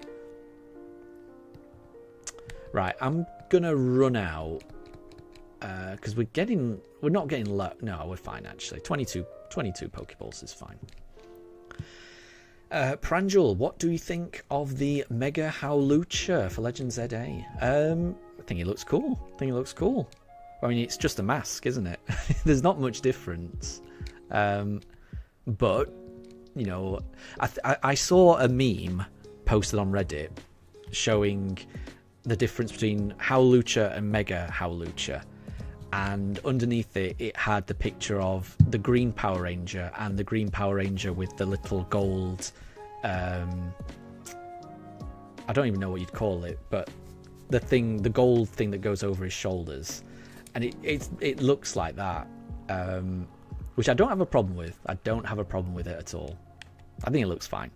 Right, I'm gonna run out because we're not getting low. No, we're fine actually. 22 Pokeballs is fine. Pranjul, what do you think of the Mega Howlucha for Legend ZA? I think it looks cool. I mean, it's just a mask, isn't it? There's not much difference. But, I saw a meme posted on Reddit showing the difference between Howlucha and Mega Howlucha. And underneath it had the picture of the green Power Ranger and the green Power Ranger with the little gold. I don't even know what you'd call it, but the gold thing that goes over his shoulders, and it looks like that, which I don't have a problem with. I don't have a problem with it at all. I think it looks fine.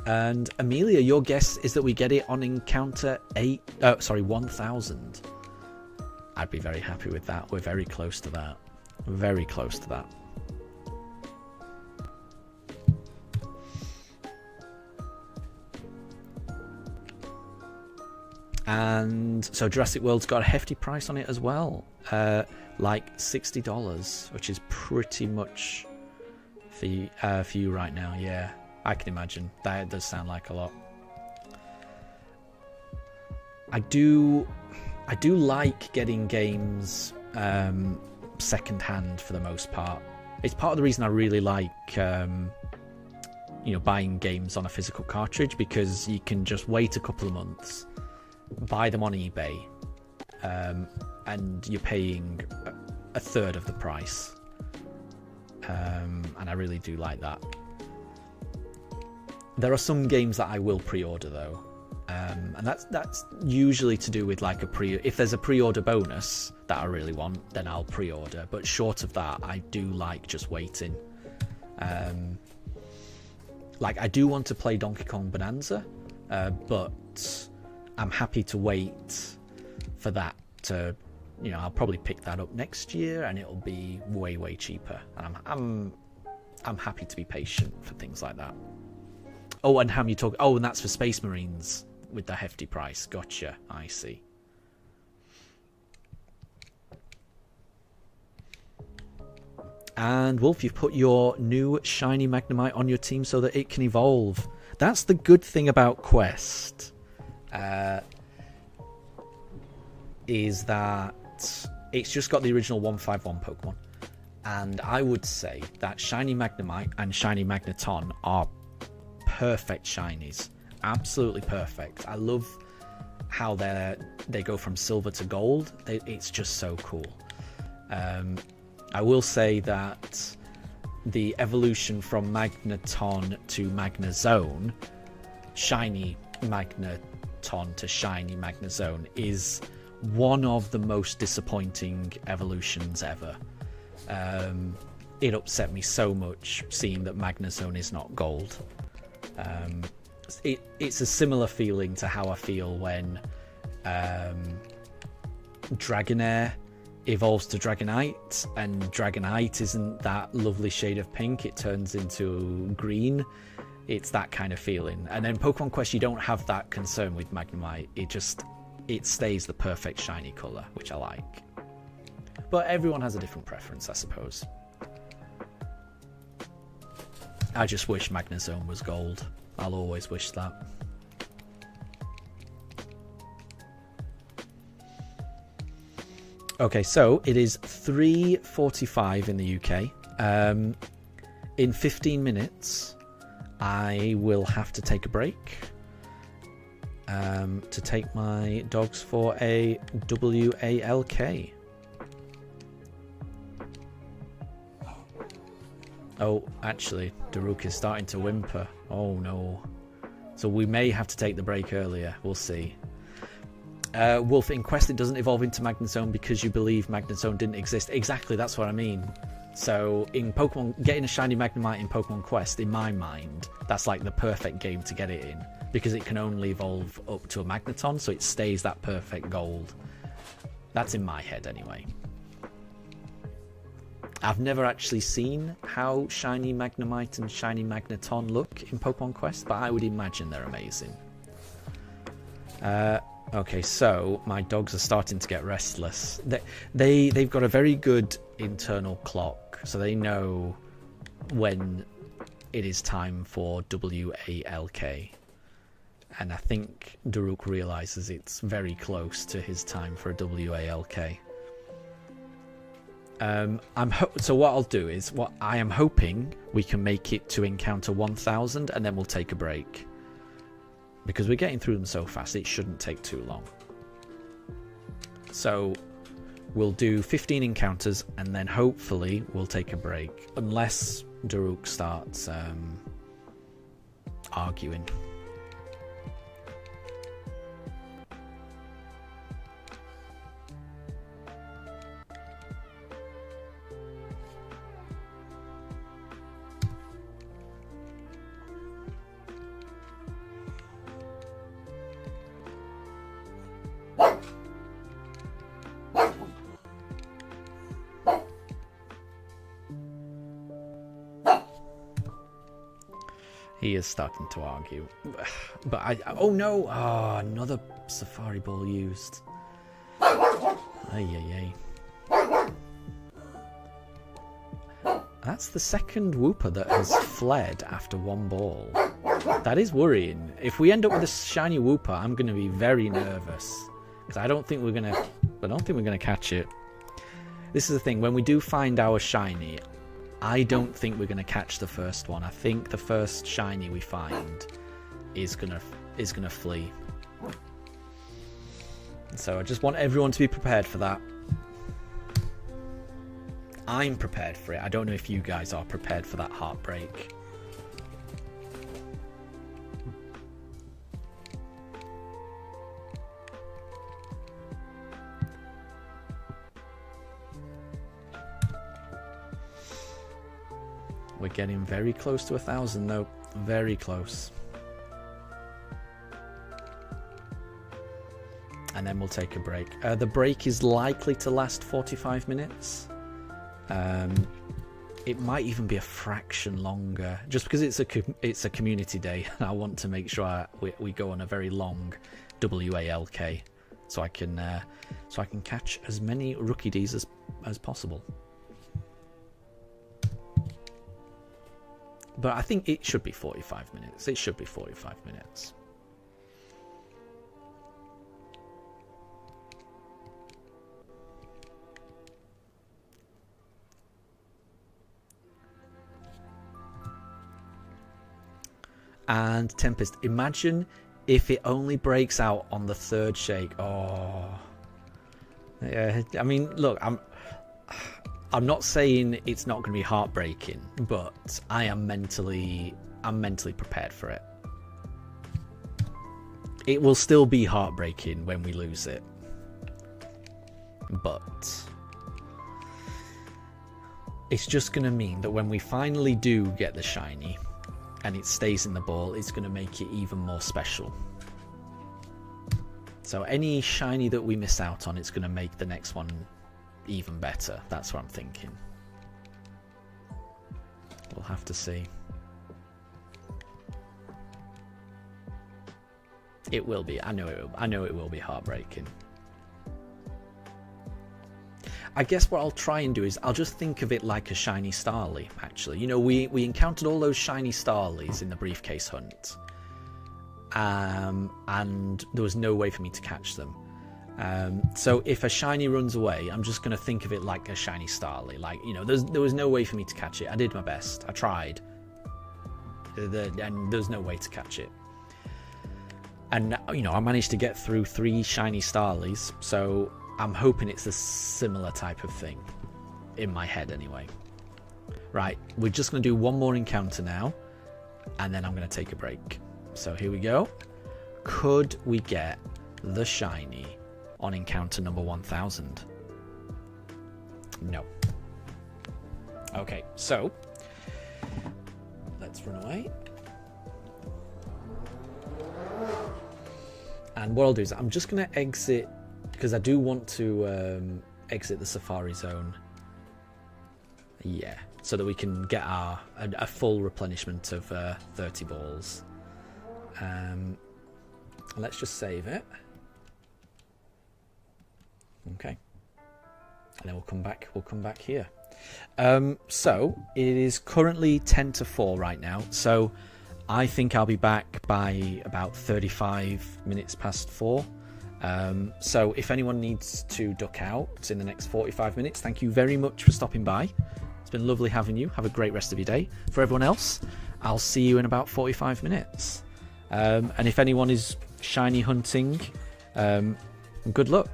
And Amelia, your guess is that we get it on encounter 1000. I'd be very happy with that. We're very close to that. Very close to that. And so Jurassic World's got a hefty price on it as well. Like $60, which is pretty much for you right now, yeah. I can imagine. That does sound like a lot. do like getting games second hand for the most part. It's part of the reason I really like buying games on a physical cartridge, because you can just wait a couple of months, buy them on eBay, and you're paying a third of the price. And I really do like that. There are some games that I will pre-order though, and that's usually to do with like if there's a pre-order bonus that I really want, then I'll pre-order. But short of that, I do like just waiting. Like I do want to play Donkey Kong Bonanza, but I'm happy to wait for that to, I'll probably pick that up next year, and it'll be way cheaper. And I'm happy to be patient for things like that. Oh, and how you talk? Oh, and that's for Space Marines with the hefty price. Gotcha. I see. And Wolf, you've put your new shiny Magnemite on your team so that it can evolve. That's the good thing about Quest. Is that it's just got the original 151 Pokemon. And I would say that shiny Magnemite and shiny Magneton are perfect shinies. Absolutely perfect. I love how they go from silver to gold. It's just so cool. I will say that the evolution from Magneton to Magnezone, shiny Magneton to shiny Magnezone, is one of the most disappointing evolutions ever. It upset me so much seeing that Magnezone is not gold. It's a similar feeling to how I feel when Dragonair evolves to Dragonite, and Dragonite isn't that lovely shade of pink, it turns into green. It's that kind of feeling. And then Pokemon Quest, you don't have that concern with Magnemite. It stays the perfect shiny colour, which I like. But everyone has a different preference, I suppose. I just wish Magnezone was gold. I'll always wish that. Okay, so it is 3:45 in the UK. In 15 minutes, I will have to take a break to take my dogs for a WALK. Oh, actually, Daruk is starting to whimper. Oh no. So we may have to take the break earlier. We'll see. Wolf, in Quest it doesn't evolve into Magnezone because you believe Magnezone didn't exist. Exactly, that's what I mean. So in Pokemon, getting a shiny Magnemite in Pokemon Quest, in my mind, that's like the perfect game to get it in, because it can only evolve up to a Magneton, so it stays that perfect gold. That's in my head anyway. I've never actually seen how shiny Magnemite and shiny Magneton look in Pokemon Quest, but I would imagine they're amazing. Okay, so my dogs are starting to get restless. They've got a very good internal clock, so they know when it is time for WALK. And I think Daruk realizes it's very close to his time for a WALK. So what I'll do is, what I am hoping we can make it to encounter 1000, and then we'll take a break. Because we're getting through them so fast, it shouldn't take too long. So we'll do 15 encounters, and then hopefully we'll take a break. Unless Daruk starts arguing. He is starting to argue. But oh no! Oh, another Safari Ball used. Ay. That's the second Wooper that has fled after one ball. That is worrying. If we end up with a shiny Wooper, I'm going to be very nervous. Because I don't think we're going to catch it. This is the thing. When we do find our shiny, I don't think we're going to catch the first one. I think the first shiny we find is going to flee. So I just want everyone to be prepared for that. I'm prepared for it. I don't know if you guys are prepared for that heartbreak. We're getting very close to 1,000 though. Very close. And then we'll take a break. The break is likely to last 45 minutes. It might even be a fraction longer, just because it's a community day, and I want to make sure we go on a very long WALK, so I can catch as many rookie Ds as possible. But I think it should be 45 minutes. It should be 45 minutes. And Tempest, imagine if it only breaks out on the third shake. Oh, yeah. I mean, look, I'm not saying it's not going to be heartbreaking, but I'm mentally prepared for it. It will still be heartbreaking when we lose it, but it's just going to mean that when we finally do get the shiny and it stays in the ball, it's going to make it even more special. So any shiny that we miss out on, it's going to make the next one even better. That's what I'm thinking. We'll have to see. It will be. I know it will be heartbreaking. I guess what I'll try and do is I'll just think of it like a shiny Starly, actually. You know, we encountered all those shiny Starlies in the briefcase hunt. And there was no way for me to catch them. So if a shiny runs away, I'm just going to think of it like a shiny Starly. Like, you know, there was no way for me to catch it. I did my best. I tried. And there's no way to catch it. And, you know, I managed to get through 3 shiny Starlies. So I'm hoping it's a similar type of thing. In my head, anyway. Right, we're just going to do one more encounter now. And then I'm going to take a break. So here we go. Could we get the shiny on encounter number 1000? No. Okay, so let's run away. And what I'll do is I'm just going to exit, because I do want to exit the Safari Zone. Yeah, so that we can get a full replenishment of 30 balls. Let's just save it. Okay, and then we'll come back here. So it is currently 10 to 4 right now, so I think I'll be back by about 35 minutes past 4. So if anyone needs to duck out in the next 45 minutes, thank you very much for stopping by. It's been lovely having you. Have a great rest of your day. For everyone else, I'll see you in about 45 minutes. And if anyone is shiny hunting, good luck.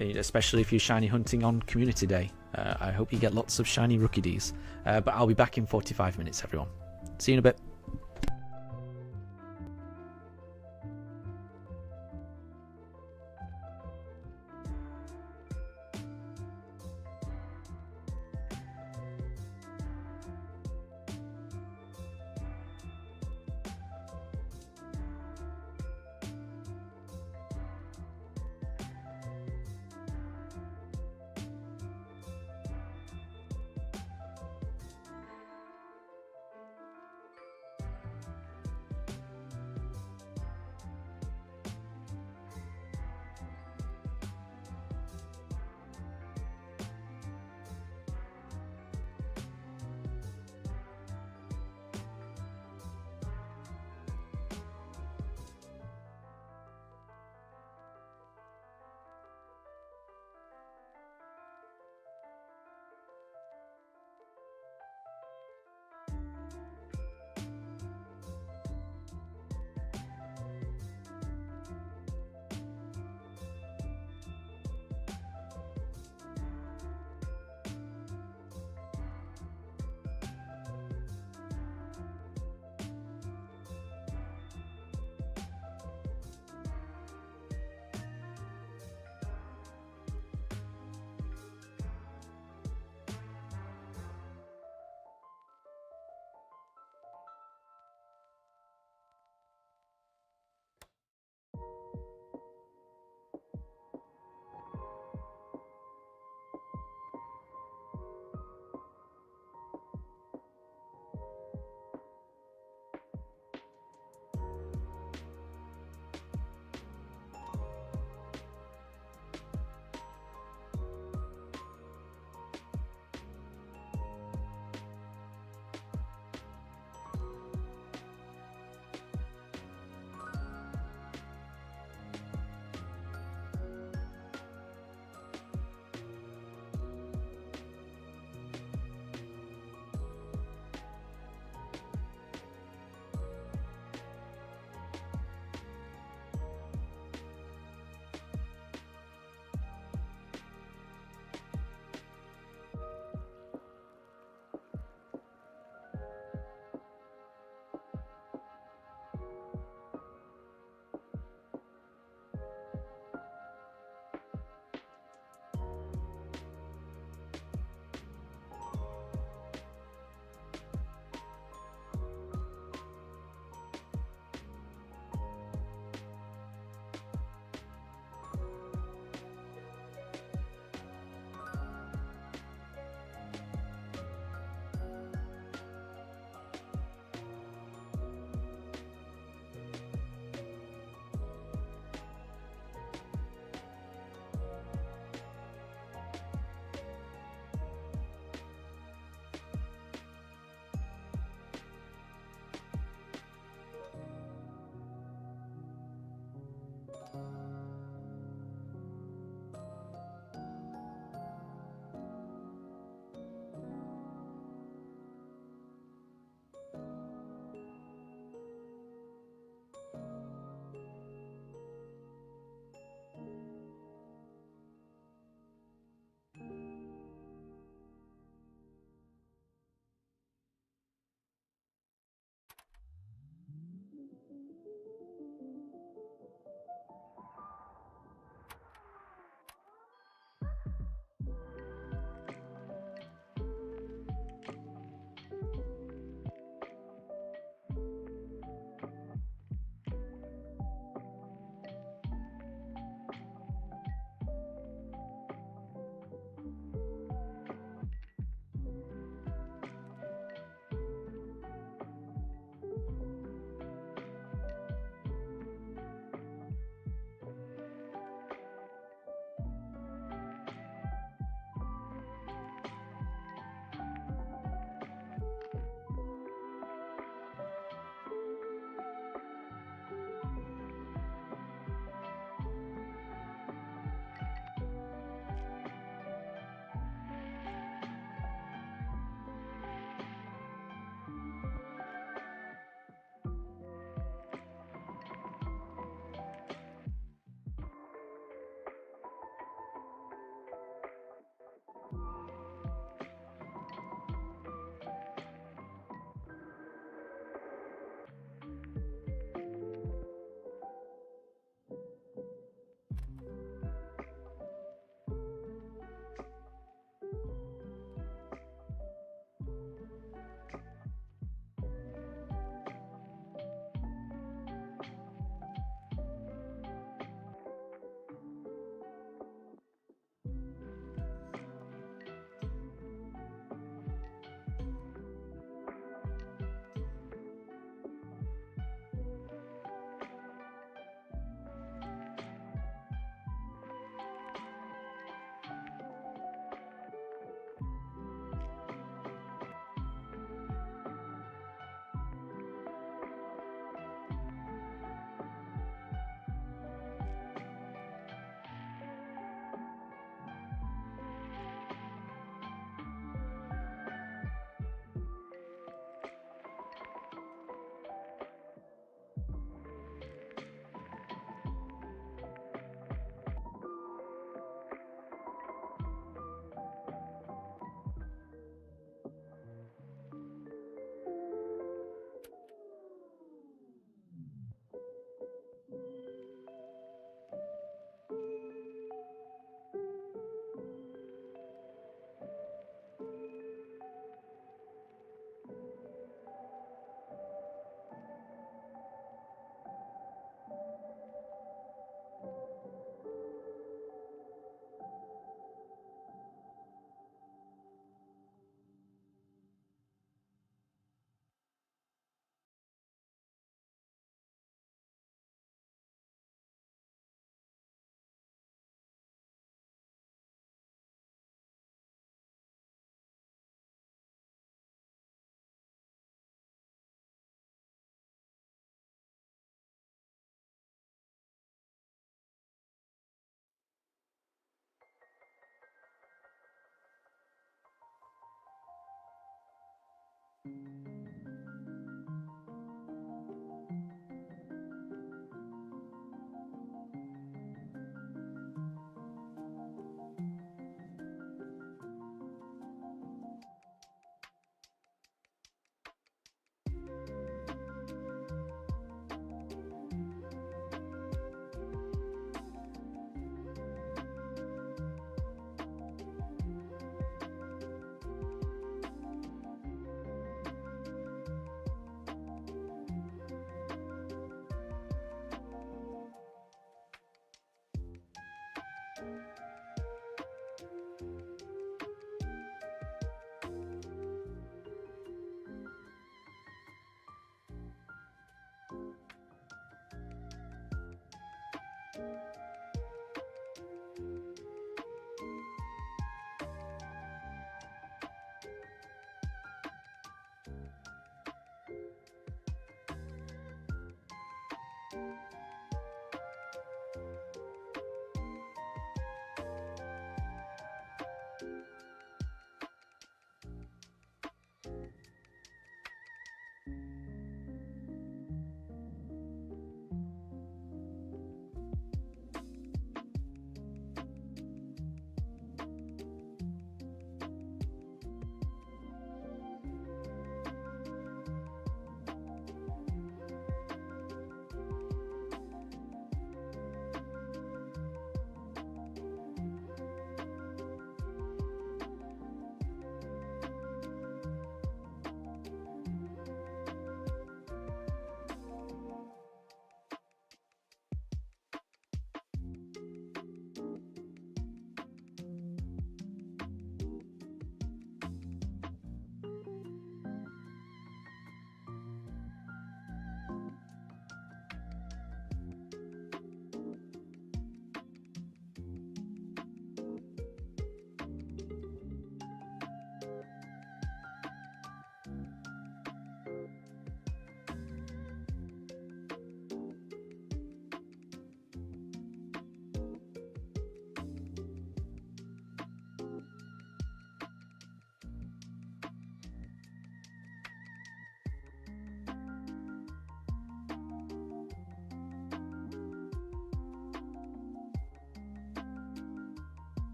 Especially if you're shiny hunting on Community Day. I hope you get lots of shiny Rookie Ds. But I'll be back in 45 minutes, everyone. See you in a bit.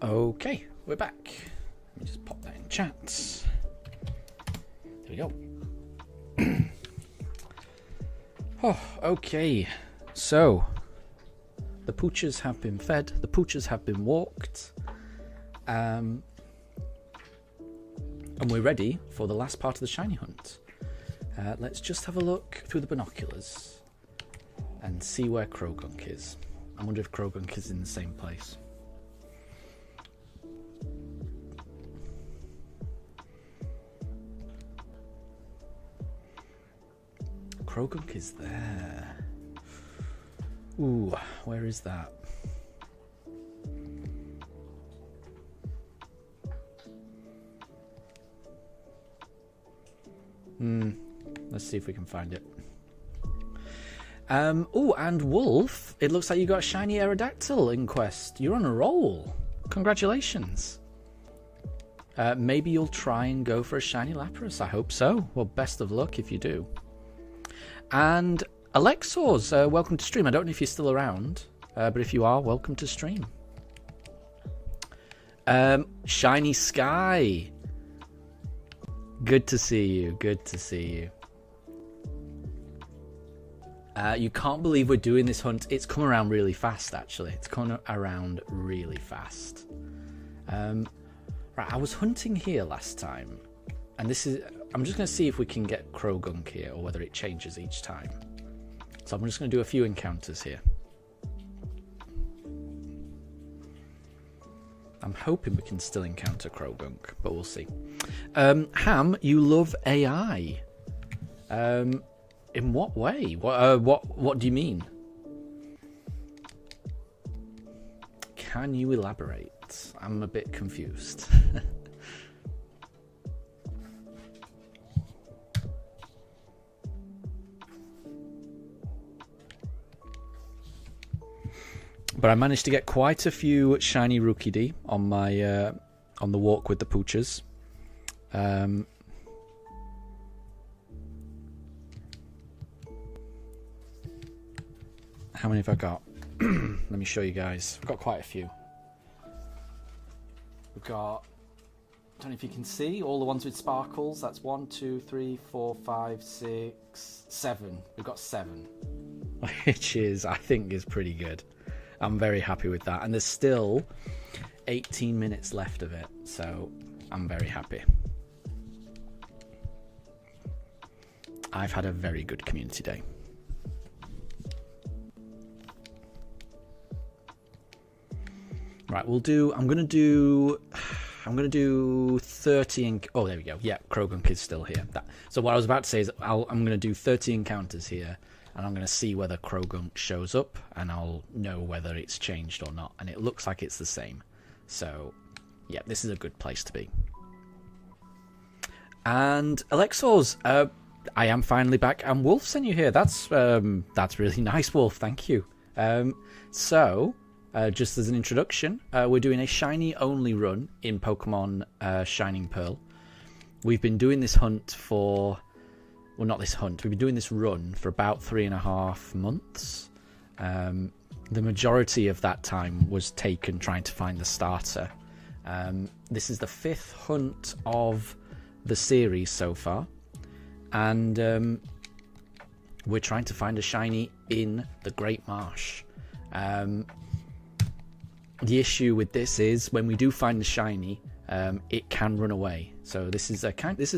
Okay, we're back. Let me just pop that in chat. There we go. Oh, okay. So, the pooches have been fed. The pooches have been walked. And we're ready for the last part of the shiny hunt. Let's just have a look through the binoculars and see where Krogunk is. I wonder if Krogunk is in the same place. Krogunk is there. Ooh, where is that? Let's see if we can find it. Oh, and Wolf, it looks like you got a shiny Aerodactyl in quest. You're on a roll. Congratulations. Maybe you'll try and go for a shiny Lapras. I hope so. Well, best of luck if you do. And Alexors, welcome to stream. I don't know if you're still around, but if you are, welcome to stream. Shiny Sky. Good to see you. Good to see you. You can't believe we're doing this hunt. It's come around really fast, actually. It's come around really fast. Right, I was hunting here last time, and this is... I'm just going to see if we can get Krogunk here, or whether it changes each time. So I'm just going to do a few encounters here. I'm hoping we can still encounter Krogunk, but we'll see. Ham, you love AI. In what way? What do you mean? Can you elaborate? I'm a bit confused. But I managed to get quite a few shiny Rookidee on my on the walk with the pooches. How many have I got? Let me show you guys. I've got quite a few. We've got, I don't know if you can see, all the ones with sparkles. That's 1, 2, 3, 4, 5, 6, 7. We've got 7. Which is, I think, is pretty good. I'm very happy with that. And there's still 18 minutes left of it. So I'm very happy. I've had a very good community day. Right, we'll do... I'm gonna do 30... Oh, there we go. Yeah, Krogunk is still here. So what I was about to say is I'm gonna do 30 encounters here, and I'm gonna see whether Krogunk shows up, and I'll know whether it's changed or not. And it looks like it's the same. So, yeah, this is a good place to be. And Alexors, I am finally back, and Wolf sent you here. That's really nice, Wolf. Thank you. Just as an introduction, we're doing a shiny only run in Pokemon Shining Pearl. We've been doing this hunt for... Well, not this hunt. We've been doing this run for about 3.5 months. The majority of that time was taken trying to find the starter. This is the 5th hunt of the series so far. And we're trying to find a shiny in the Great Marsh. The issue with this is when we do find the shiny, it can run away. So this is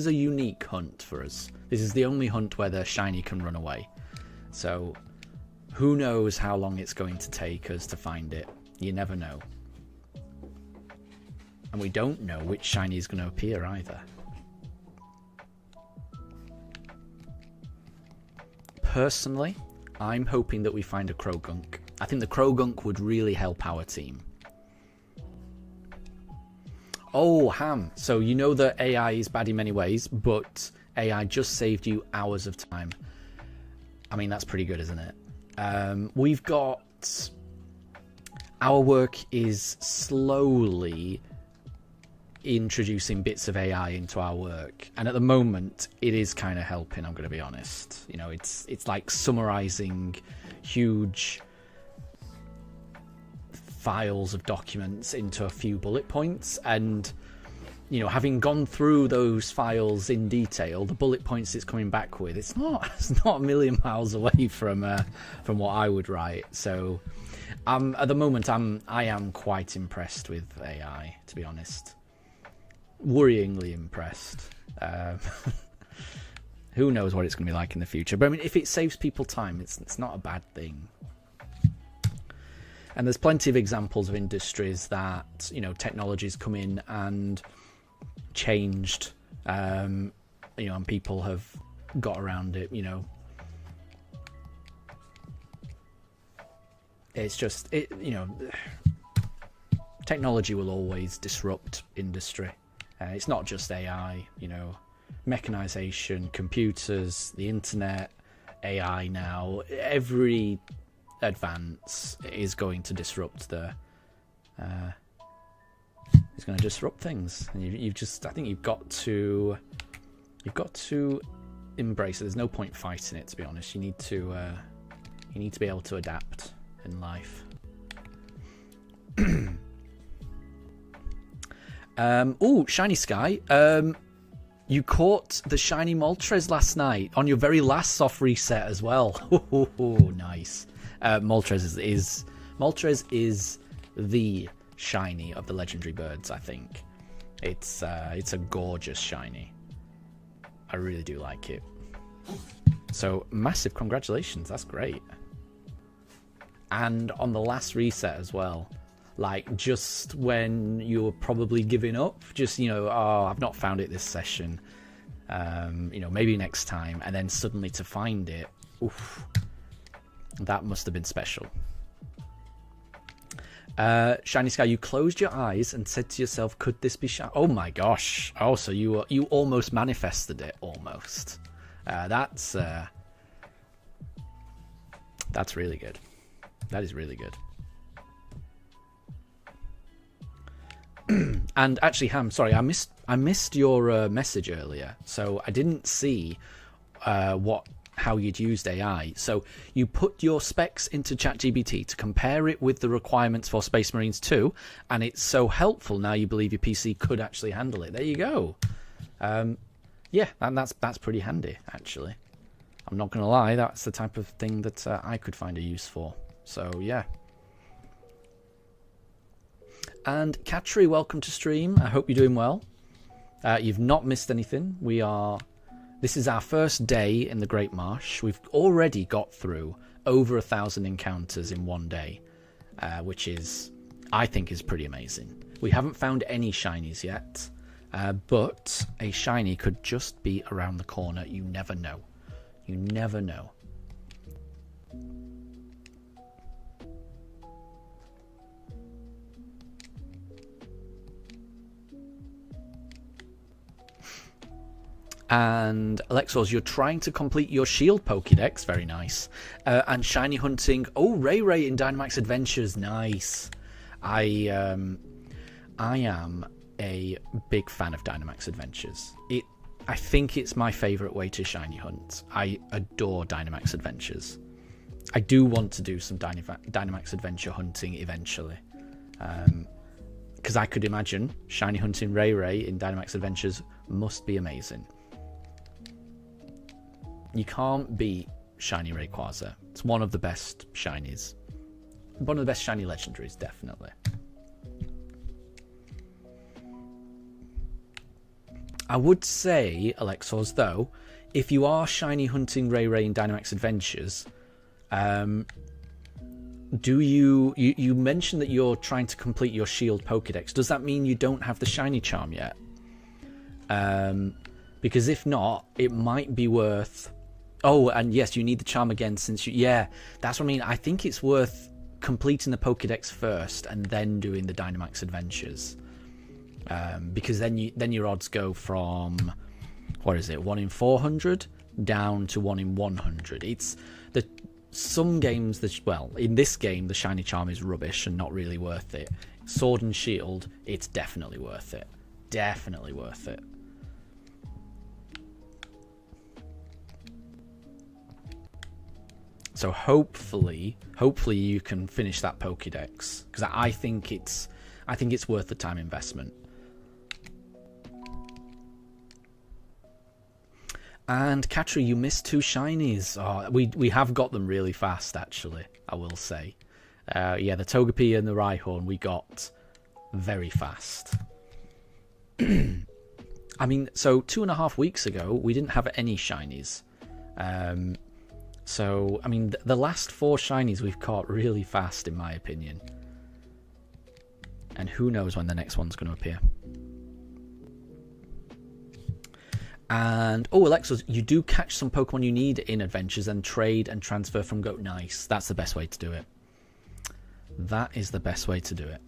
a unique hunt for us. This is the only hunt where the shiny can run away. So who knows how long it's going to take us to find it. You never know. And we don't know which shiny is going to appear either. Personally, I'm hoping that we find a Krogunk. I think the Krogunk would really help our team. Oh, Ham. So you know that AI is bad in many ways, but AI just saved you hours of time. I mean, that's pretty good, isn't it? We've got... Our work is slowly introducing bits of AI into our work, and at the moment it is kind of helping, I'm going to be honest. You know, it's like summarizing huge files of documents into a few bullet points, and you know, having gone through those files in detail, the bullet points it's coming back with, it's not a million miles away from what I would write. So at the moment I am quite impressed with AI, to be honest. Worryingly impressed. Who knows what it's going to be like in the future, but I mean, if it saves people time, it's not a bad thing. And there's plenty of examples of industries that, you know, technology's come in and changed, you know, and people have got around it. You know, it's just you know, technology will always disrupt industry. It's not just AI, you know, mechanization, computers, the internet, AI now. Every advance is going to disrupt it's going to disrupt things, and you've just, I think you've got to embrace it. There's no point fighting it, to be honest. You need to be able to adapt in life. Oh, Shiny Sky, you caught the shiny Moltres last night on your very last soft reset as well. Oh, nice. Moltres is the shiny of the legendary birds, I think. It's a gorgeous shiny. I really do like it. So massive congratulations, that's great. And on the last reset as well, like just when you were probably giving up, just, you know, oh, I've not found it this session, you know, maybe next time, and then suddenly to find it, oof, that must have been special. Shiny Sky, you closed your eyes and said to yourself, could this be shiny? Oh my gosh. Oh, so you almost manifested it, almost. That's really good. That is really good. And actually, Ham, sorry, I missed your message earlier, so I didn't see how you'd used AI. So you put your specs into ChatGPT to compare it with the requirements for Space Marines 2, and it's so helpful now you believe your PC could actually handle it. There you go. Yeah, that's pretty handy, actually. I'm not going to lie, that's the type of thing that I could find a use for. So, yeah. And Katri, welcome to stream. I hope you're doing well. You've not missed anything. This is our first day in the Great Marsh. We've already got through over 1,000 encounters in one day, which is, I think, is pretty amazing. We haven't found any shinies yet, but a shiny could just be around the corner. You never know. You never know. And Alexos, you're trying to complete your shield Pokédex. Very nice. And shiny hunting. Oh, Ray in Dynamax Adventures. Nice. I am a big fan of Dynamax Adventures. I think it's my favourite way to shiny hunt. I adore Dynamax Adventures. I do want to do some Dynamax Adventure hunting eventually. Because I could imagine shiny hunting Ray in Dynamax Adventures must be amazing. You can't beat shiny Rayquaza. It's one of the best shinies. One of the best shiny legendaries, definitely. I would say, Alexos, though, if you are shiny hunting Ray in Dynamax Adventures, do you mentioned that you're trying to complete your shield Pokédex. Does that mean you don't have the shiny charm yet? Because if not, it might be worth... Oh, and yes, you need the charm again since you... Yeah, that's what I mean. I think it's worth completing the Pokédex first and then doing the Dynamax Adventures. Because then your odds go from what is it, 1 in 400 down to 1 in 100. It's some games that, well, in this game the shiny charm is rubbish and not really worth it. Sword and Shield, it's definitely worth it. Definitely worth it. So hopefully you can finish that Pokédex, because I think it's worth the time investment. And Katri, you missed 2 shinies. Oh, we have got them really fast, actually, I will say. Yeah, the Togepi and the Rhyhorn we got very fast. I mean, so 2.5 weeks ago, we didn't have any shinies. So, I mean, the last 4 shinies we've caught really fast, in my opinion. And who knows when the next one's going to appear. And, oh, Alexos, you do catch some Pokemon you need in adventures and trade and transfer from Goat. Nice. That's the best way to do it. That is the best way to do it.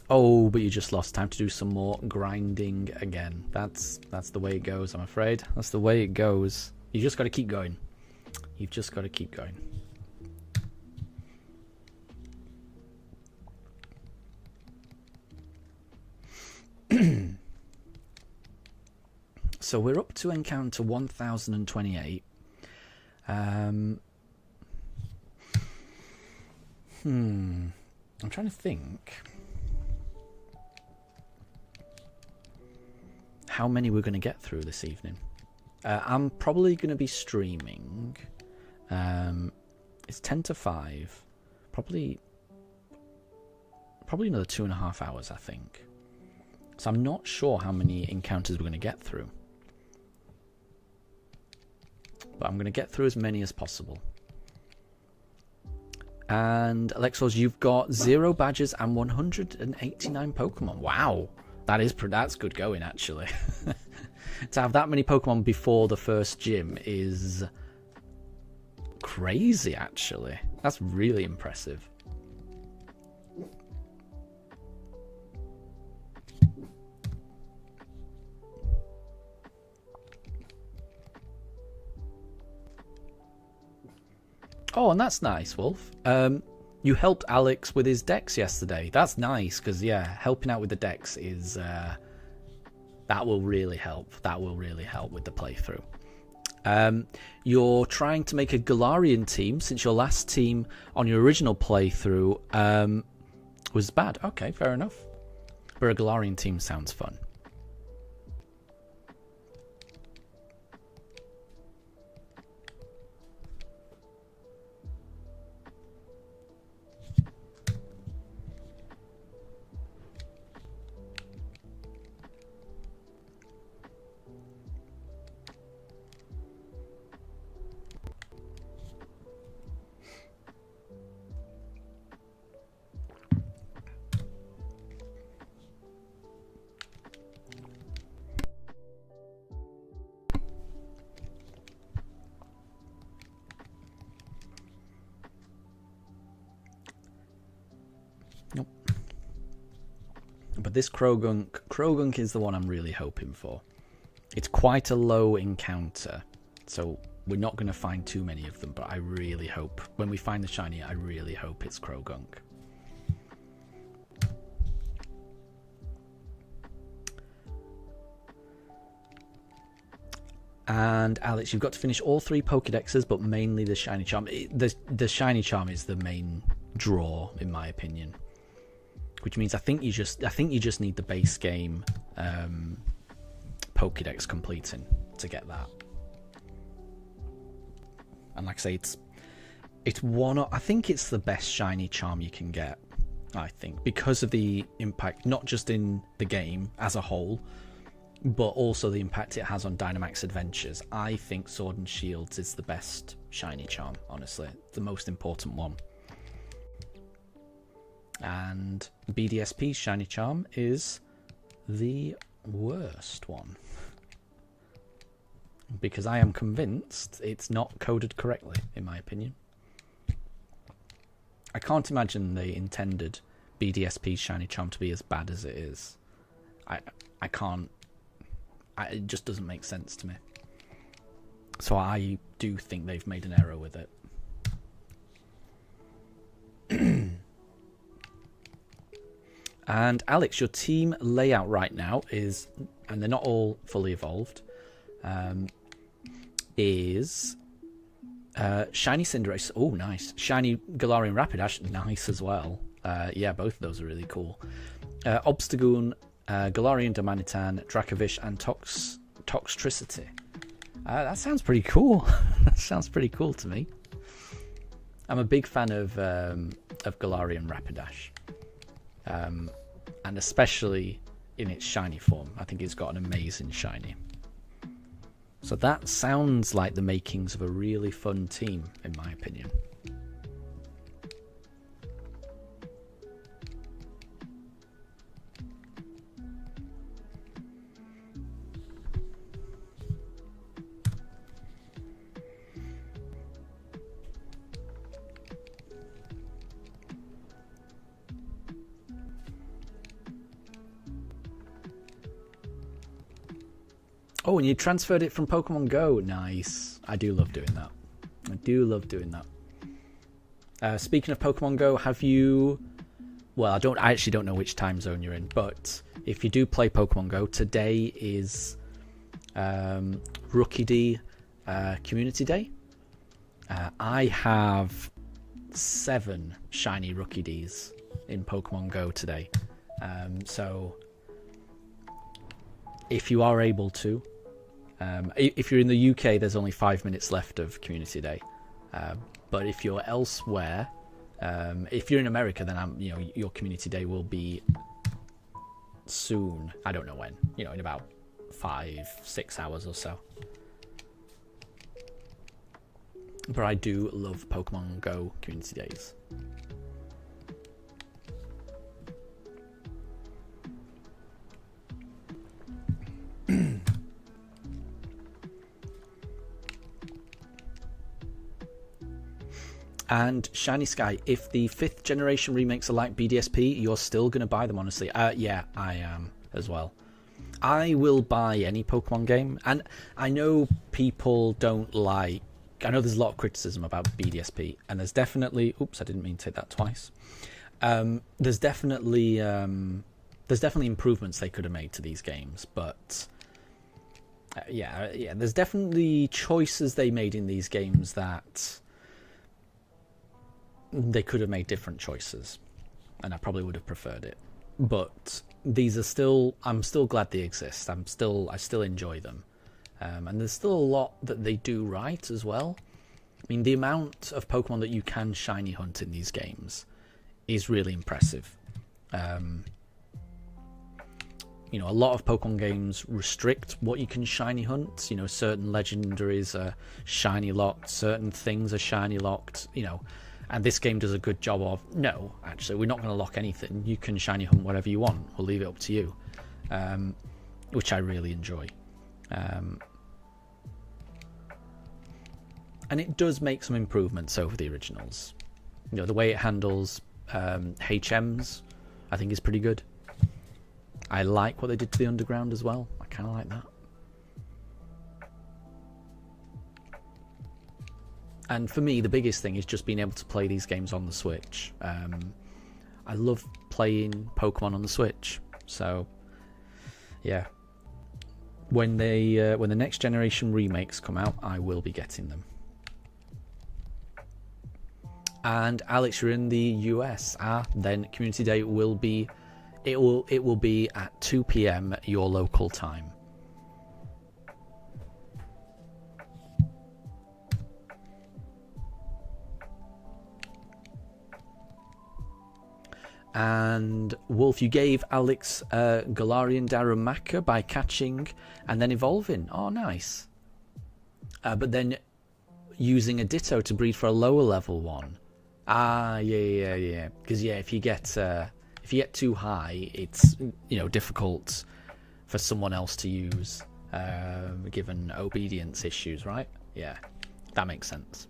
Oh, but you just lost time to do some more grinding again. That's the way it goes, I'm afraid. That's the way it goes. You just got to keep going. You've just got to keep going. So we're up to encounter 1028. I'm trying to think how many we're going to get through this evening. I'm probably going to be streaming. It's 10 to 5. Probably another 2.5 hours, I think. So I'm not sure how many encounters we're going to get through. But I'm going to get through as many as possible. And Alexos, you've got 0 badges and 189 Pokemon. Wow. That's good going, actually. To have that many Pokemon before the first gym is crazy, actually. That's really impressive. Oh, and that's nice, Wolf. You helped Alex with his dex yesterday. That's nice, because, yeah, helping out with the dex is... that will really help. That will really help with the playthrough. You're trying to make a Galarian team, since your last team on your original playthrough was bad. Okay, fair enough. But a Galarian team sounds fun. But this Krogunk is the one I'm really hoping for. It's quite a low encounter, so we're not going to find too many of them, but I really hope, when we find the shiny, I really hope it's Krogunk. And Alex, you've got to finish all 3 Pokédexes, but mainly the shiny charm. The shiny charm is the main draw, in my opinion. Which means I think you just need the base game Pokédex completing to get that. And like I say, it's I think it's the best shiny charm you can get. I think because of the impact, not just in the game as a whole, but also the impact it has on Dynamax Adventures. I think Sword and Shields is the best shiny charm. Honestly, the most important one. And BDSP's shiny charm is the worst one. because I am convinced it's not coded correctly, in my opinion. I can't imagine they intended BDSP's Shiny Charm to be as bad as it is. I can't. It just doesn't make sense to me. So I do think they've made an error with it. And Alex, your team layout right now is, and they're not all fully evolved, is Shiny Cinderace. Oh, nice. Shiny Galarian Rapidash. Nice as well. Yeah, both of those are really cool. Obstagoon, Galarian Domanitan, Dracovish, and Toxtricity. That sounds pretty cool. That sounds pretty cool to me. I'm a big fan of Galarian Rapidash. And especially in its shiny form. I think it's got an amazing shiny. So that sounds like the makings of a really fun team, in my opinion. Oh, and you transferred it from Pokemon Go. Nice. I do love doing that. I do love doing that. Speaking of Pokemon Go, have you... Well, I actually don't know which time zone you're in, but if you do play Pokemon Go, today is Rookie D Community Day. I have 7 shiny Rookie Ds in Pokemon Go today. So if you are able to, if you're in the UK, there's only 5 minutes left of Community Day. But if you're elsewhere, if you're in America, then your Community Day will be soon. I don't know when. In about 5-6 hours or so. But I do love Pokemon Go Community Days. And Shiny Sky, if the 5th generation remakes are like BDSP, you're still going to buy them, honestly. Yeah, I am as well. I will buy any Pokemon game. And I know people don't like... I know there's a lot of criticism about BDSP. And there's definitely... Oops, I didn't mean to say that twice. There's definitely improvements they could have made to these games. But... yeah, there's definitely choices they made in these games that... they could have made different choices, and I probably would have preferred it. But these are still... I'm still glad they exist. I still enjoy them. And there's still a lot that they do right as well. I mean, the amount of Pokemon that you can shiny hunt in these games is really impressive. A lot of Pokemon games restrict what you can shiny hunt. Certain legendaries are shiny locked, certain things are shiny locked, and this game does a good job of, no, actually, we're not going to lock anything. You can shiny hunt whatever you want. We'll leave it up to you, which I really enjoy. And it does make some improvements over the originals. The way it handles HMs, I think is pretty good. I like what they did to the Underground as well. I kind of like that. And for me, the biggest thing is just being able to play these games on the Switch. I love playing Pokemon on the Switch. So, yeah. When the next generation remakes come out, I will be getting them. And Alex, you're in the US. Then Community Day will be... It will be at 2 p.m. your local time. And Wolf, you gave Alex Galarian Darumaka by catching and then evolving. Oh, nice. But then using a Ditto to breed for a lower level one. Yeah. Because if you get too high, it's difficult for someone else to use given obedience issues, right? Yeah, that makes sense.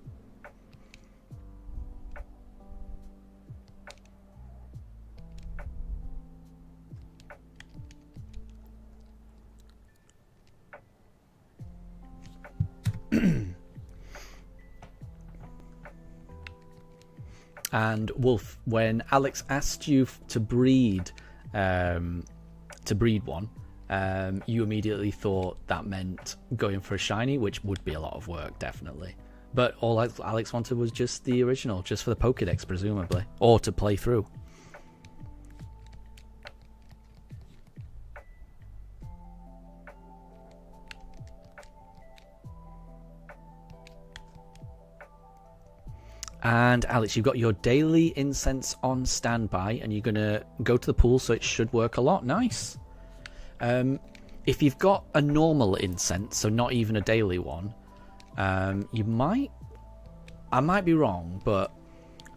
And Wolf, when Alex asked you to breed one, you immediately thought that meant going for a shiny, which would be a lot of work, definitely. But all Alex wanted was just the original, just for the Pokédex, presumably, or to play through. And Alex, you've got your daily incense on standby, and you're going to go to the pool, so it should work a lot. Nice. If you've got a normal incense, so not even a daily one, you might... I might be wrong, but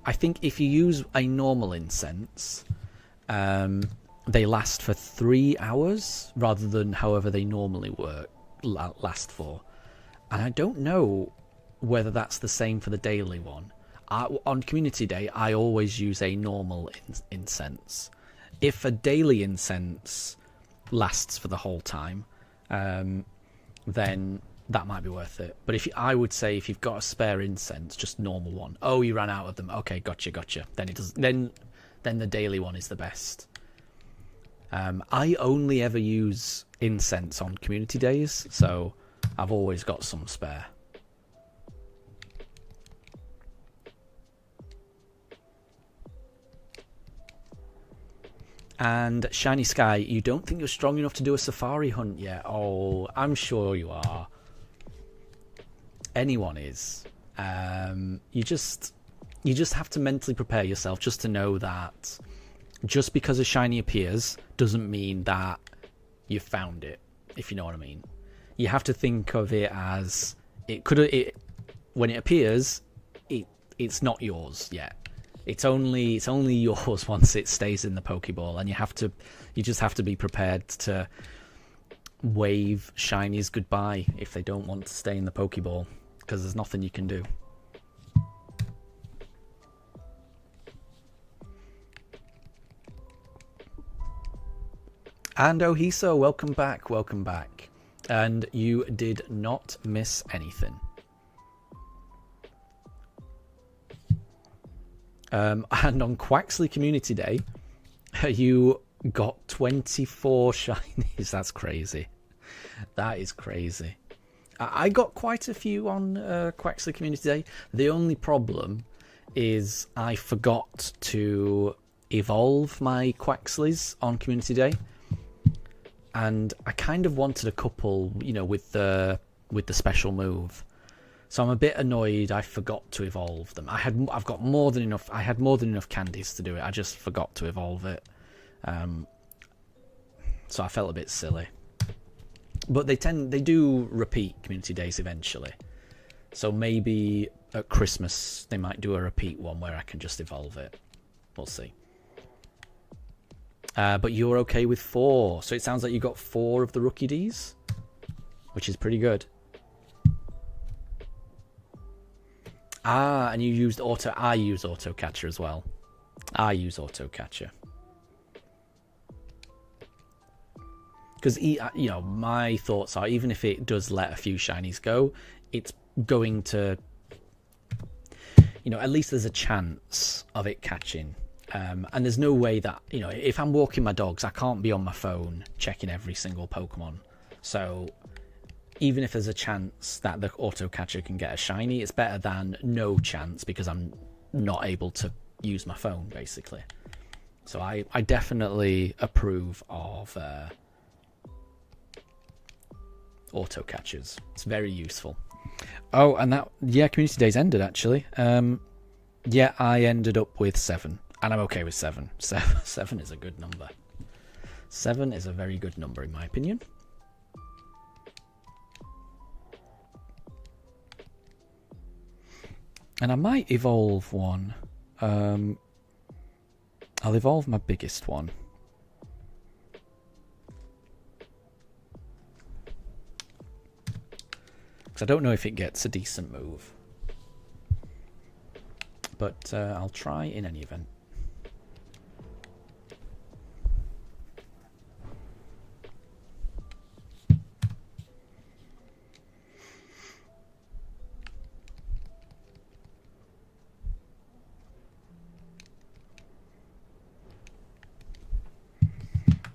I think if you use a normal incense, they last for 3 hours, rather than however they normally last for. And I don't know whether that's the same for the daily one. On Community Day, I always use a normal incense. If a daily incense lasts for the whole time, then that might be worth it. But I would say if you've got a spare incense, just normal one. Oh, you ran out of them. Okay, gotcha. Then it does. Then the daily one is the best. I only ever use incense on Community Days, so I've always got some spare. And Shiny Sky, you don't think you're strong enough to do a safari hunt yet? Oh, I'm sure you are. Anyone is. You just have to mentally prepare yourself just to know that just because a shiny appears doesn't mean that you've found it, if you know what I mean. You have to think of it as when it appears, it's not yours yet. It's only yours once it stays in the Pokeball, and you just have to be prepared to wave shinies goodbye if they don't want to stay in the Pokeball, because there's nothing you can do. And Ohiso, welcome back. And you did not miss anything. And on Quaxley Community Day, you got 24 shinies. That's crazy. That is crazy. I got quite a few on Quaxley Community Day. The only problem is I forgot to evolve my Quaxleys on Community Day. And I kind of wanted a couple, with the special move. So I'm a bit annoyed I forgot to evolve them. I've got more than enough. I had more than enough candies to do it. I just forgot to evolve it. So I felt a bit silly. But they do repeat Community Days eventually. So maybe at Christmas they might do a repeat one where I can just evolve it. We'll see. But you're okay with 4. So it sounds like you got 4 of the Rookie Ds, which is pretty good. And you used auto. I use auto catcher as well. I use auto catcher because my thoughts are, even if it does let a few shinies go, it's going to, at least there's a chance of it catching. And there's no way that, if I'm walking my dogs, I can't be on my phone checking every single Pokemon. So even if there's a chance that the auto catcher can get a shiny, it's better than no chance because I'm not able to use my phone, basically. So I definitely approve of auto catchers. It's very useful. Oh, and Community Days ended, actually. Yeah, I ended up with 7. And I'm okay with 7. 7 is a good number. 7 is a very good number, in my opinion. And I might evolve one. I'll evolve my biggest one. Because I don't know if it gets a decent move. But I'll try in any event.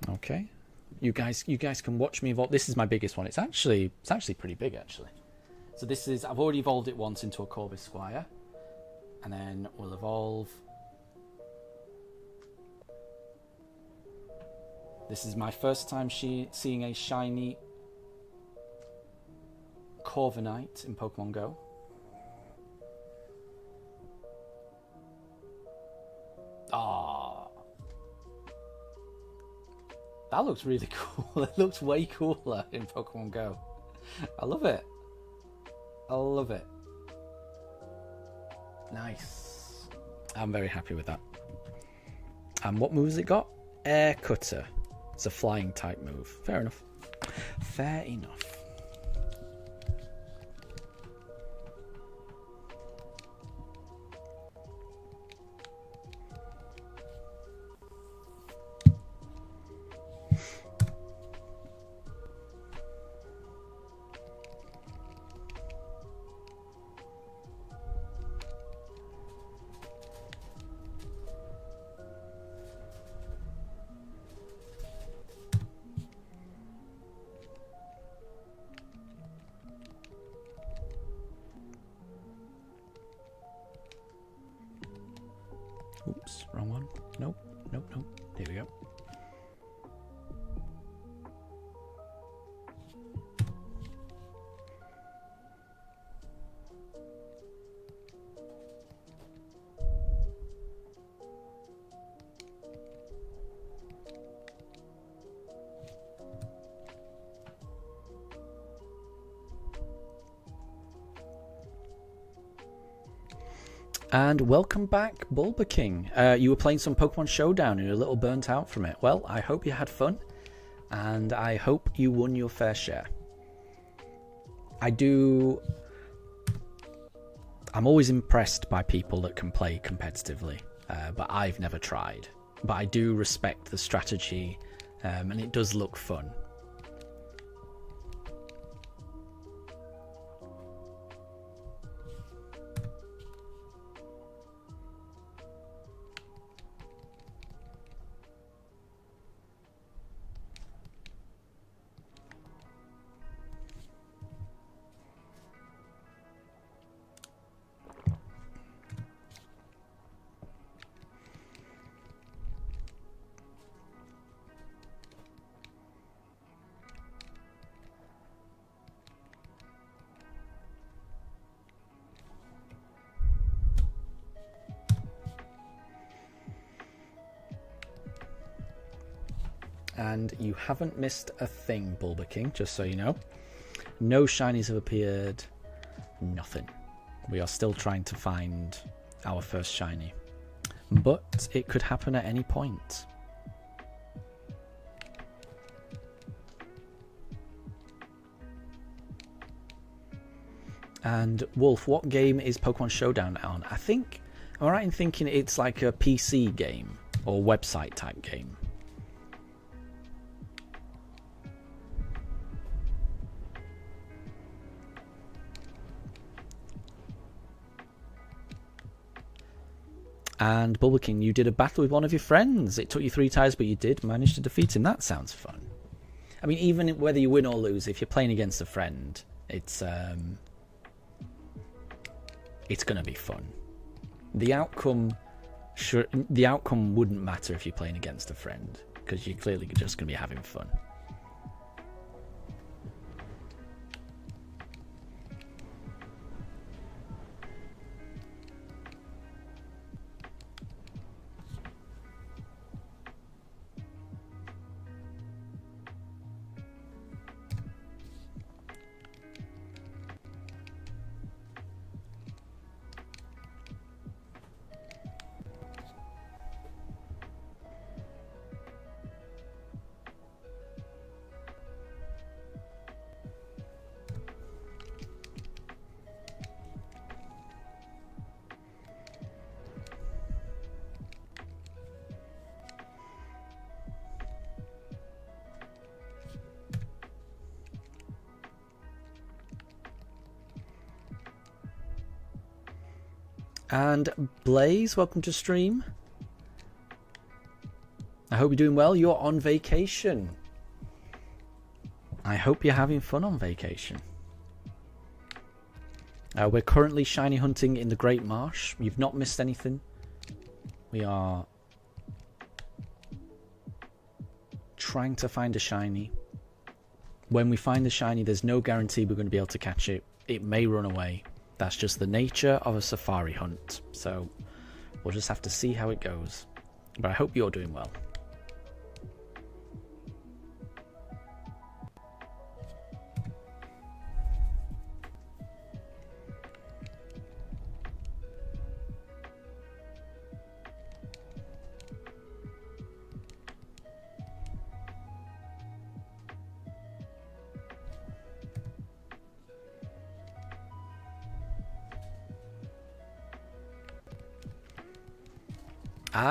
Okay, you guys can watch me evolve. This is my biggest one. It's actually pretty big actually. So this is, I've already evolved it once into a Corvus Squire, and then we'll evolve. This is my first time seeing a shiny Corviknight in Pokemon Go. Ah. That looks really cool. It looks way cooler in Pokemon Go. I love it. I love it. Nice. I'm very happy with that. And what move has it got? Air Cutter. It's a flying type move. Fair enough. Fair enough. Oops, wrong one. Nope, nope, nope. Here we go. And welcome back, Bulba King. You were playing some Pokemon Showdown and you're a little burnt out from it. Well, I hope you had fun, and I hope you won your fair share. I'm always impressed by people that can play competitively, but I've never tried. But I do respect the strategy, and it does look fun. And you haven't missed a thing, Bulba King, just so you know. No shinies have appeared. Nothing. We are still trying to find our first shiny. But it could happen at any point. And Wolf, what game is Pokemon Showdown on? I think, am I right in thinking it's like a PC game or website type game? And Bulba King, you did a battle with one of your friends. It took you 3 times, but you did manage to defeat him. That sounds fun. I mean, even whether you win or lose, if you're playing against a friend, it's going to be fun. The outcome wouldn't matter if you're playing against a friend, because you're clearly just going to be having fun. And Blaze, welcome to stream. I hope you're doing well. You're on vacation. I hope you're having fun on vacation. We're currently shiny hunting in the Great Marsh. You've not missed anything. We are trying to find a shiny. When we find the shiny, there's no guarantee we're going to be able to catch it. It may run away. That's just the nature of a safari hunt. So we'll just have to see how it goes. But I hope you're doing well.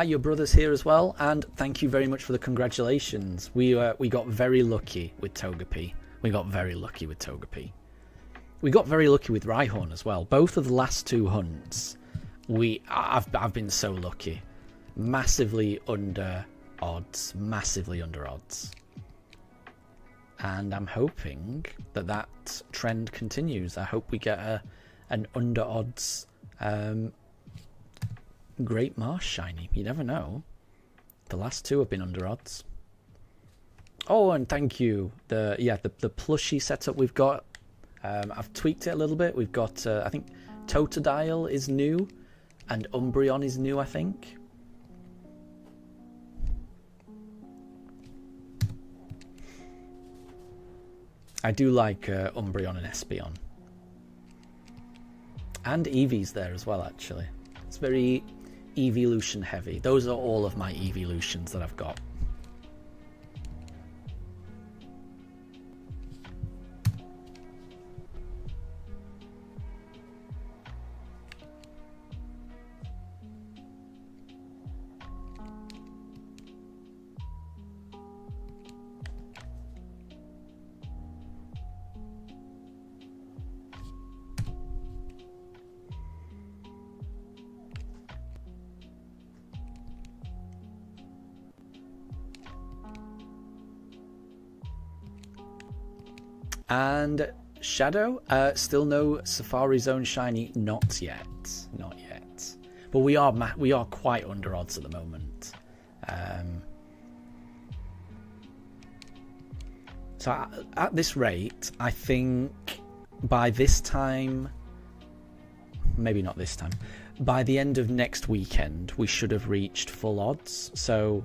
Your brother's here as well, and thank you very much for the congratulations. We got very lucky with Togepi. We got very lucky with Rhyhorn as well. Both of the last two hunts, I've been so lucky. Massively under odds. And I'm hoping that trend continues. I hope we get an under odds Great Marsh shiny. You never know. The last two have been under odds. Oh, and thank you. The plushie setup we've got. I've tweaked it a little bit. We've got I think Totodile is new, and Umbreon is new, I think. I do like Umbreon and Espeon. And Eevee's there as well, actually. It's very evolution heavy. Those are all of my evolutions that I've got. And Shadow, still no Safari Zone shiny, not yet. But we are quite under odds at the moment. So at this rate, I think by this time, maybe not this time, by the end of next weekend, we should have reached full odds. So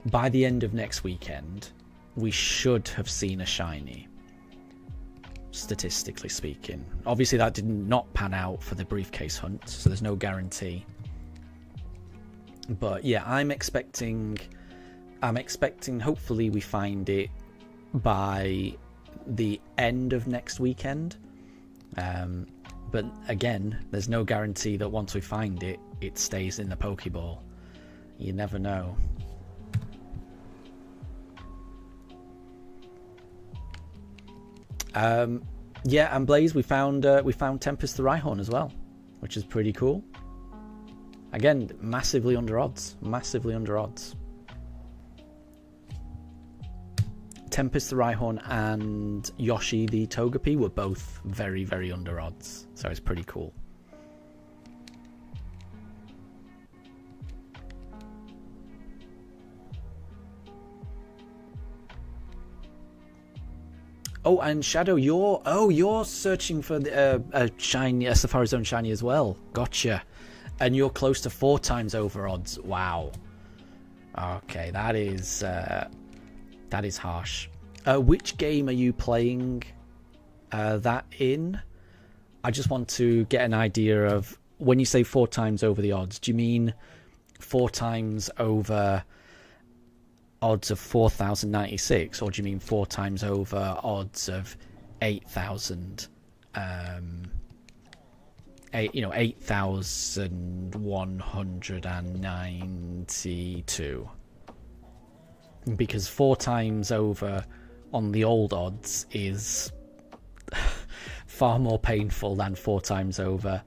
by the end of next weekend, we should have seen a shiny. Statistically speaking. Obviously that did not pan out for the briefcase hunt, so there's no guarantee. But yeah, I'm expecting hopefully we find it by the end of next weekend. But again, there's no guarantee that once we find it, it stays in the Pokeball. You never know. Yeah, and Blaze, we found Tempest the Rhyhorn as well, which is pretty cool. Again, massively under odds. Tempest the Rhyhorn and Yoshi the Togepi were both very, very under odds, so it's pretty cool. Oh, and Shadow, you're searching for a Safari Zone shiny as well. Gotcha. And you're close to 4 times over odds. Wow. Okay, that is harsh. Which game are you playing that in? I just want to get an idea of, when you say 4 times over the odds, do you mean 4 times over odds of 4,096, or do you mean 4 times over odds of 8,000? 8,192. Because 4 times over on the old odds is far more painful than 4 times over.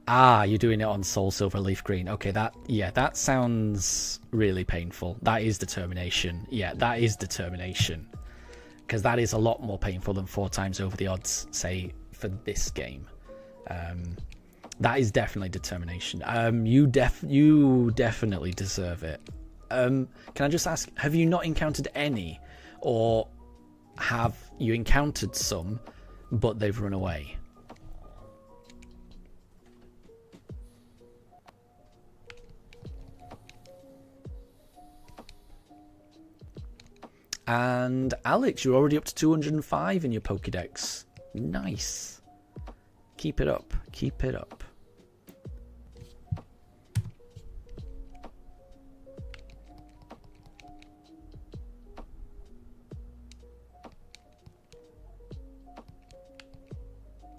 Ah, you're doing it on Soul Silver Leaf Green. Okay, that sounds really painful. That is determination. Yeah, that is determination. Because that is a lot more painful than 4 times over the odds, say, for this game. That is definitely determination. You definitely deserve it. Can I just ask, have you not encountered any? Or have you encountered some, but they've run away? And Alex, you're already up to 205 in your Pokédex. Nice. Keep it up. Keep it up.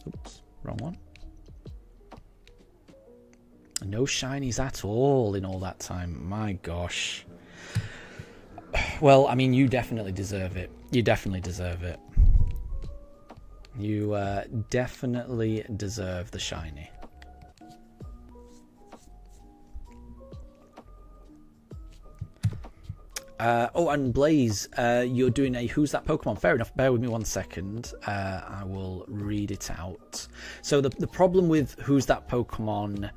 Oops, wrong one. No shinies at all in all that time. My gosh. Well, I mean, you definitely deserve it. You definitely deserve it. You definitely deserve the shiny. Oh, and Blaze, you're doing a Who's That Pokemon? Fair enough. Bear with me 1 second. I will read it out. So the problem with Who's That Pokemon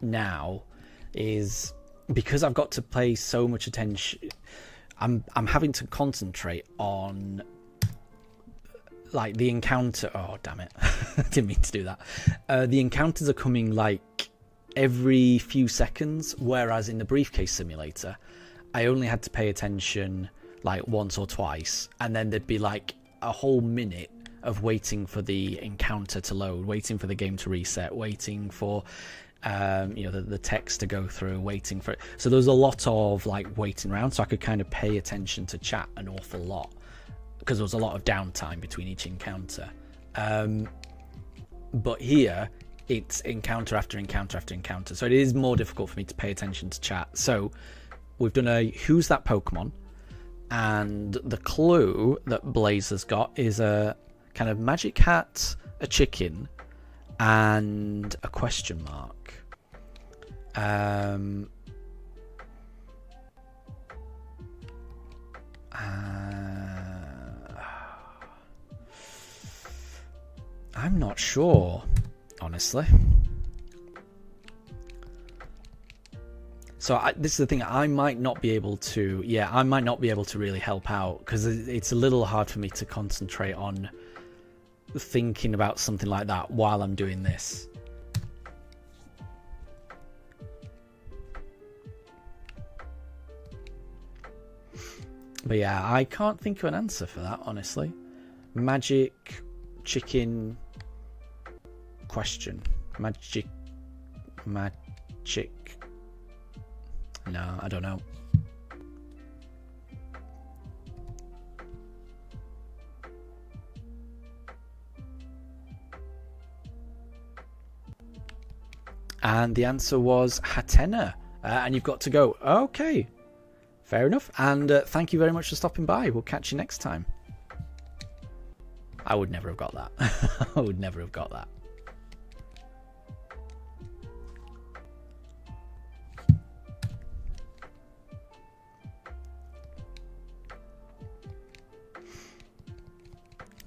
now is because I've got to pay so much attention. I'm having to concentrate on like the encounter. Oh damn it! Didn't mean to do that. The encounters are coming like every few seconds, whereas in the briefcase simulator, I only had to pay attention like once or twice, and then there'd be like a whole minute of waiting for the encounter to load, waiting for the game to reset, waiting for the text to go through, waiting for it. So there was a lot of like waiting around, so I could kind of pay attention to chat an awful lot because there was a lot of downtime between each encounter. But here it's encounter after encounter after encounter, so it is more difficult for me to pay attention to chat. So we've done a Who's That Pokemon, and the clue that Blaze has got is a kind of magic hat, a chicken, and a question mark. I'm not sure, honestly. So this is the thing, I might not be able to really help out because it's a little hard for me to concentrate on thinking about something like that while I'm doing this. But yeah, I can't think of an answer for that, honestly. Magic, chicken, question. Magic. No, I don't know. And the answer was Hatena. And you've got to go. Okay. Fair enough. And thank you very much for stopping by. We'll catch you next time. I would never have got that. I would never have got that.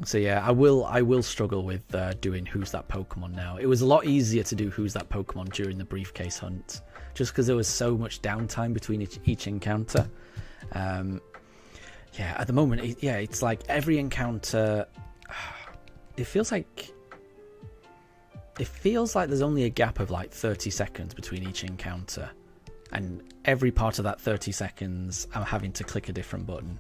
So yeah, I will struggle with doing Who's That Pokemon now. It was a lot easier to do Who's That Pokemon during the briefcase hunt, just because there was so much downtime between each encounter. Yeah, at the moment, it's like every encounter. It feels like there's only a gap of like 30 seconds between each encounter, and every part of that 30 seconds, I'm having to click a different button.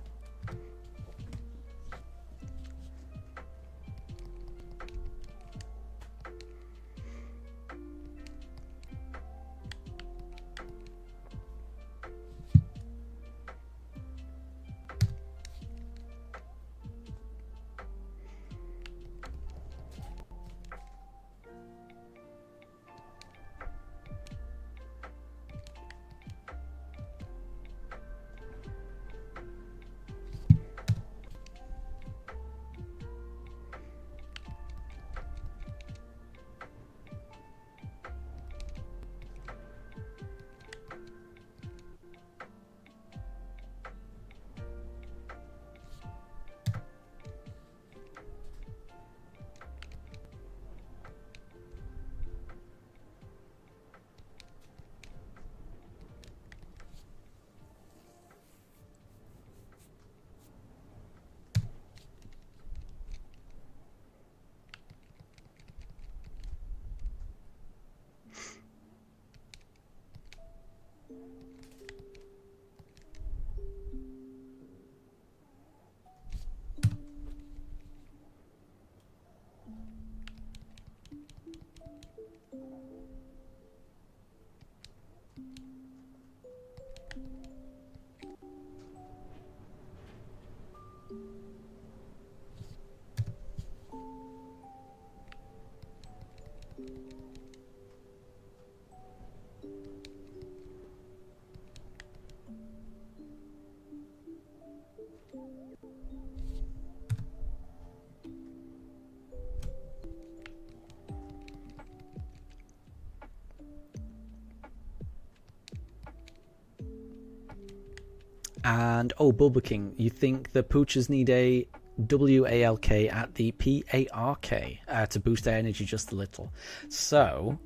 And, oh, Bulba King, you think the poochers need a WALK at the PARK to boost their energy just a little. So,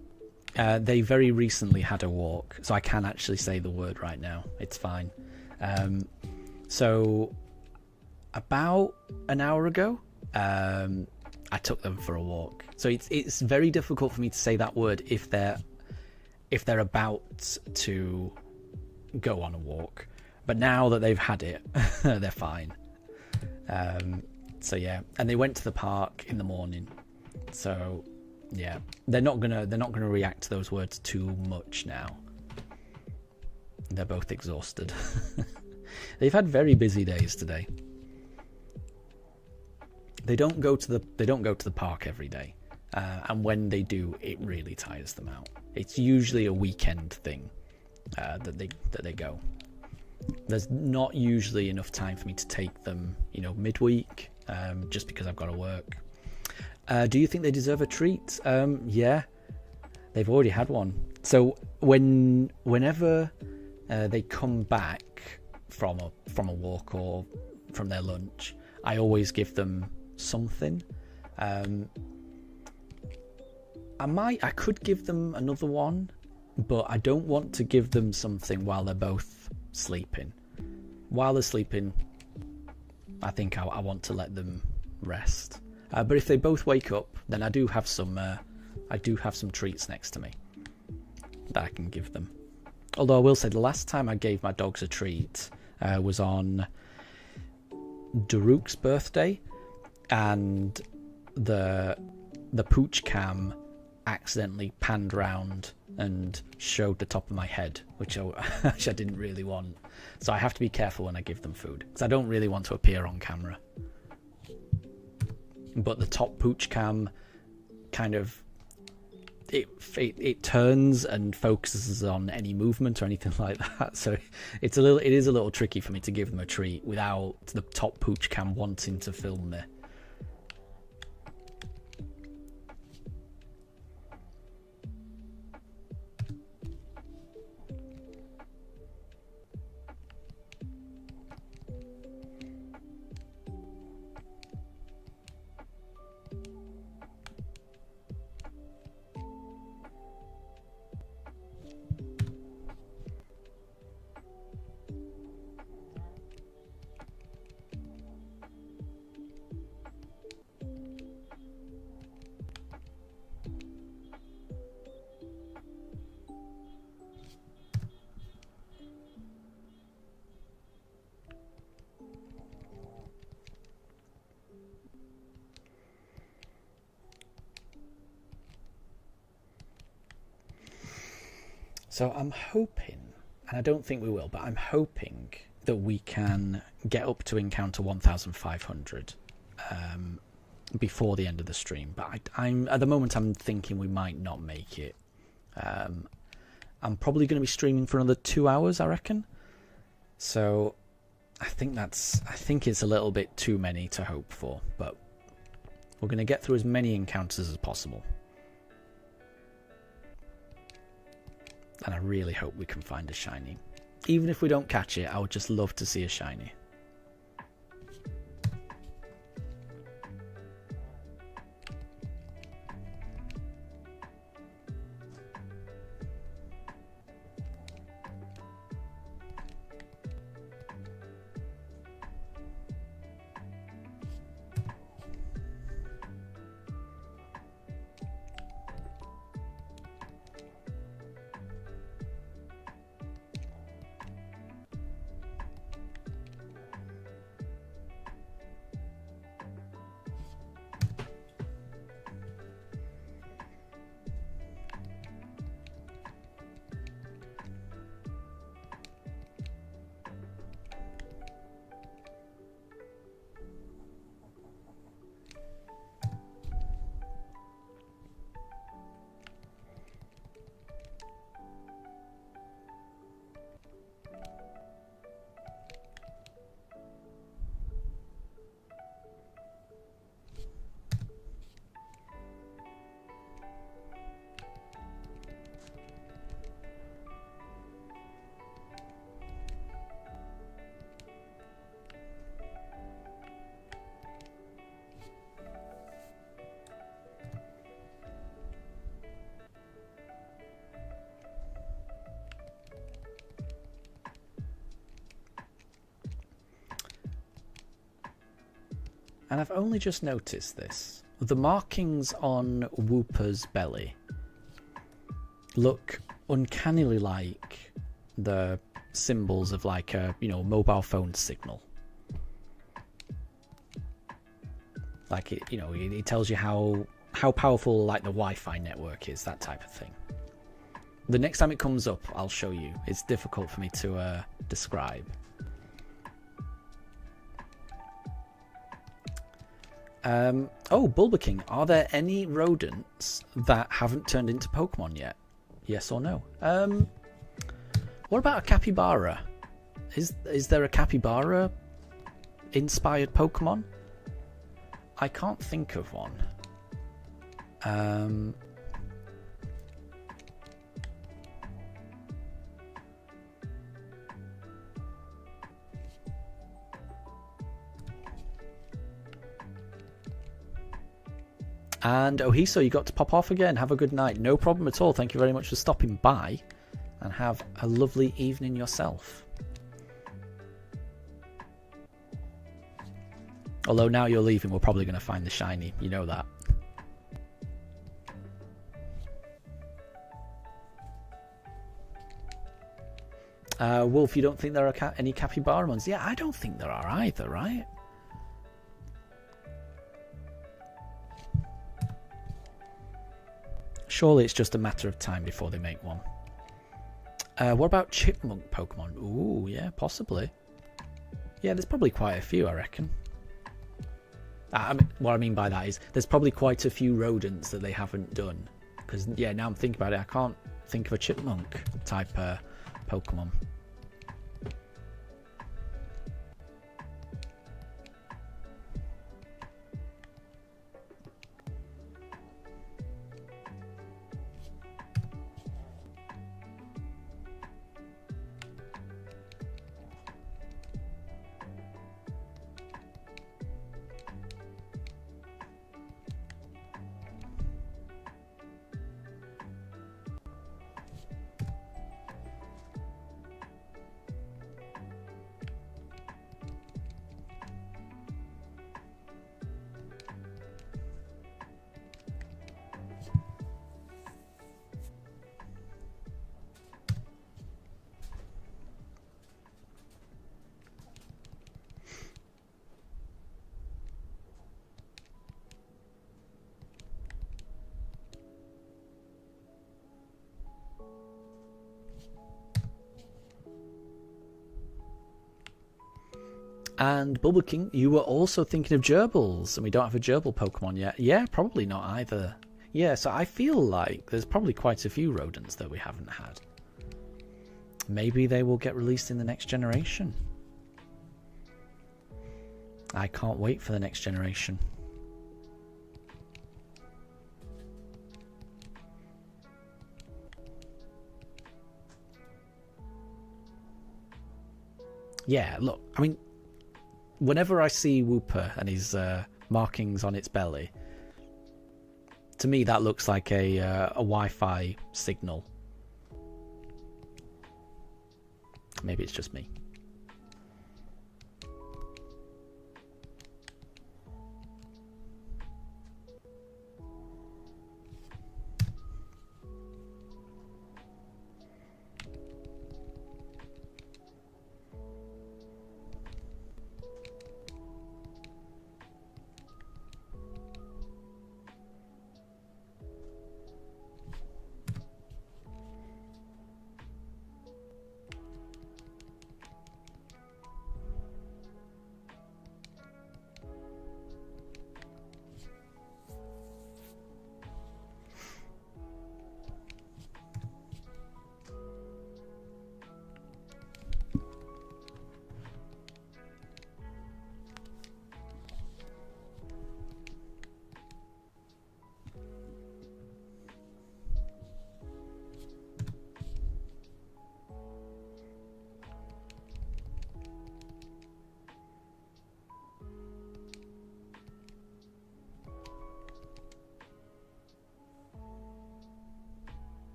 they very recently had a walk, so I can actually say the word right now. It's fine. So, about an hour ago, I took them for a walk. So it's very difficult for me to say that word if they're about to go on a walk. But now that they've had it, they're fine. So yeah, and they went to the park in the morning. So yeah, they're not gonna react to those words too much now. They're both exhausted. They've had very busy days today. They don't go to the park every day, and when they do, it really tires them out. It's usually a weekend thing that they go. There's not usually enough time for me to take them, midweek, just because I've got to work. Do you think they deserve a treat? Yeah, they've already had one. So whenever they come back from a walk or from their lunch, I always give them something. I could give them another one, but I don't want to give them something while they're both sleeping. While they're sleeping, I think I want to let them rest. But if they both wake up, then I do have some treats next to me that I can give them. Although I will say the last time I gave my dogs a treat was on Daruk's birthday, and the pooch cam accidentally panned round and showed the top of my head, which I didn't really want. So I have to be careful when I give them food, because I don't really want to appear on camera. But the top pooch cam kind of it turns and focuses on any movement or anything like that. So it is a little tricky for me to give them a treat without the top pooch cam wanting to film me. So I'm hoping, and I don't think we will, but I'm hoping that we can get up to encounter 1,500 before the end of the stream. But I'm at the moment I'm thinking we might not make it. I'm probably going to be streaming for another 2 hours, I reckon. So I think it's a little bit too many to hope for, but we're going to get through as many encounters as possible. And I really hope we can find a shiny. Even if we don't catch it, I would just love to see a shiny. and I've only just noticed this, the markings on Wooper's belly look uncannily like the symbols of like a, you know, mobile phone signal. Like it, you know, it tells you how powerful like the Wi-Fi network is, that type of thing. The next time it comes up, I'll show you. It's difficult for me to describe. Oh, Bulba King, are there any rodents that haven't turned into Pokemon yet? Yes or no? What about a capybara? Is there a capybara inspired Pokemon? I can't think of one. And Ohiso, you got to pop off again. Have a good night. No problem at all. Thank you very much for stopping by. And have a lovely evening yourself. Although now you're leaving, we're probably going to find the shiny. You know that. Wolf, you don't think there are any capybara ones? Yeah, I don't think there are either, right? Surely it's just a matter of time before they make one. What about chipmunk Pokemon? Ooh, yeah, possibly. Yeah, there's probably quite a few, I reckon. I mean, what I mean by that is there's probably quite a few rodents that they haven't done. Because, yeah, now I'm thinking about it, I can't think of a chipmunk type Pokemon. And Bulba King, you were also thinking of gerbils, and we don't have a gerbil Pokemon yet. Yeah, probably not either. Yeah, so I feel like there's probably quite a few rodents that we haven't had. Maybe they will get released in the next generation. I can't wait for the next generation. Yeah, look, I mean, whenever I see Wooper and his markings on its belly, to me that looks like a Wi-Fi signal. Maybe it's just me.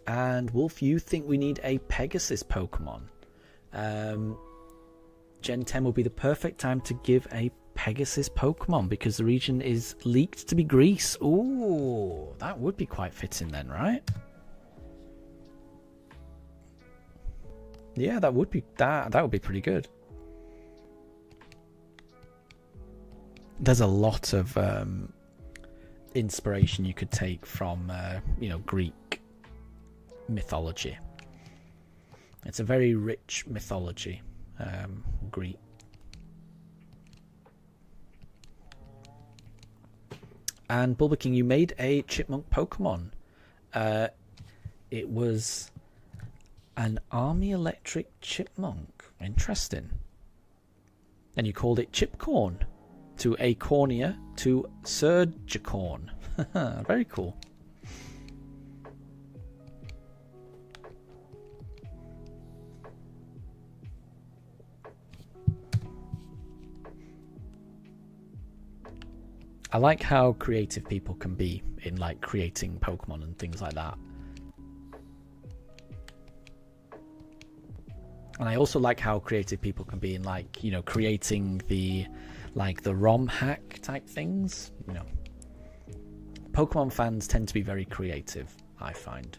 And Wolf, you think we need a Pegasus Pokemon. Gen 10 will be the perfect time to give a Pegasus Pokemon because the region is leaked to be Greece. Ooh, that would be quite fitting then, right? Yeah, that would be that would be pretty good. There's a lot of inspiration you could take from Greek mythology. It's a very rich mythology, Greek. And Bulbaking, you made a chipmunk Pokemon. It was an Army Electric Chipmunk. Interesting. And you called it Chipcorn. To Acornia to Surgicorn. Very cool. I like how creative people can be in like creating Pokemon and things like that. And I also like how creative people can be in like, creating the ROM hack type things. Pokemon fans tend to be very creative, I find.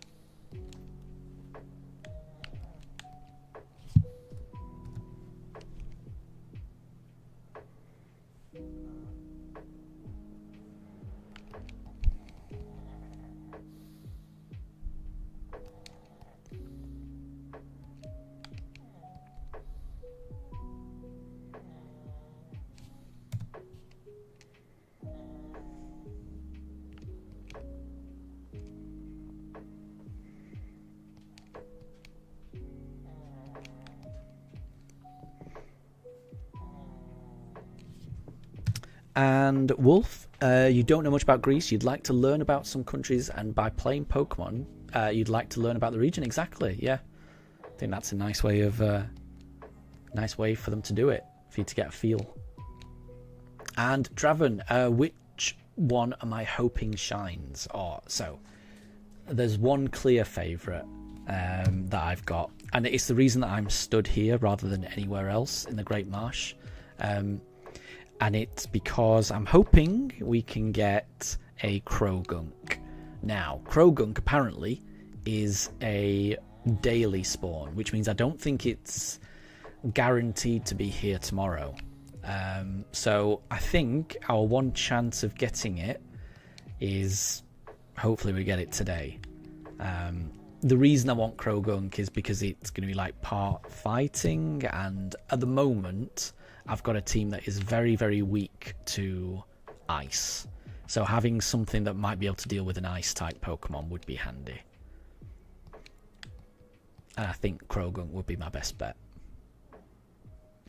And Wolf, you don't know much about Greece. You'd like to learn about some countries, and by playing Pokemon, you'd like to learn about the region. Exactly, yeah. I think that's a nice way for them to do it, for you to get a feel. And Draven, which one am I hoping shines? So there's one clear favourite that I've got, and it's the reason that I'm stood here rather than anywhere else in the Great Marsh. And it's because I'm hoping we can get a Krogunk. Now, Krogunk apparently is a daily spawn, which means I don't think it's guaranteed to be here tomorrow. So I think our one chance of getting it is hopefully we get it today. The reason I want Krogunk is because it's going to be like part fighting, and at the moment I've got a team that is very, very weak to ice. So having something that might be able to deal with an ice-type Pokemon would be handy. And I think Krogunk would be my best bet.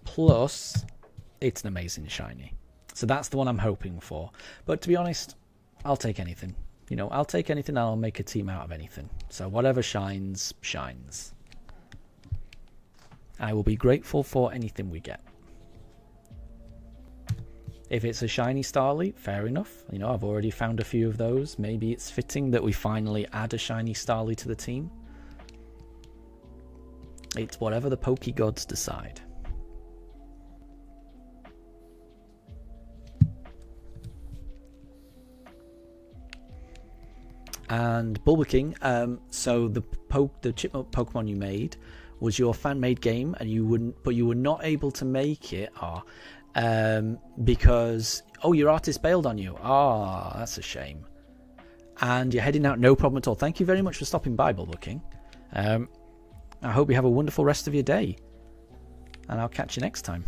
Plus, it's an amazing shiny. So that's the one I'm hoping for. But to be honest, I'll take anything. I'll take anything and I'll make a team out of anything. So whatever shines, shines. I will be grateful for anything we get. If it's a shiny Starly, fair enough. I've already found a few of those. Maybe it's fitting that we finally add a shiny Starly to the team. It's whatever the Pokegods decide. And Bulbaking, so the chipmunk Pokemon you made was your fan-made game, and you were not able to make it. Because your artist bailed on you. That's a shame. And you're heading out, no problem at all. Thank you very much for stopping by, Bulbaking. I hope you have a wonderful rest of your day, and I'll catch you next time.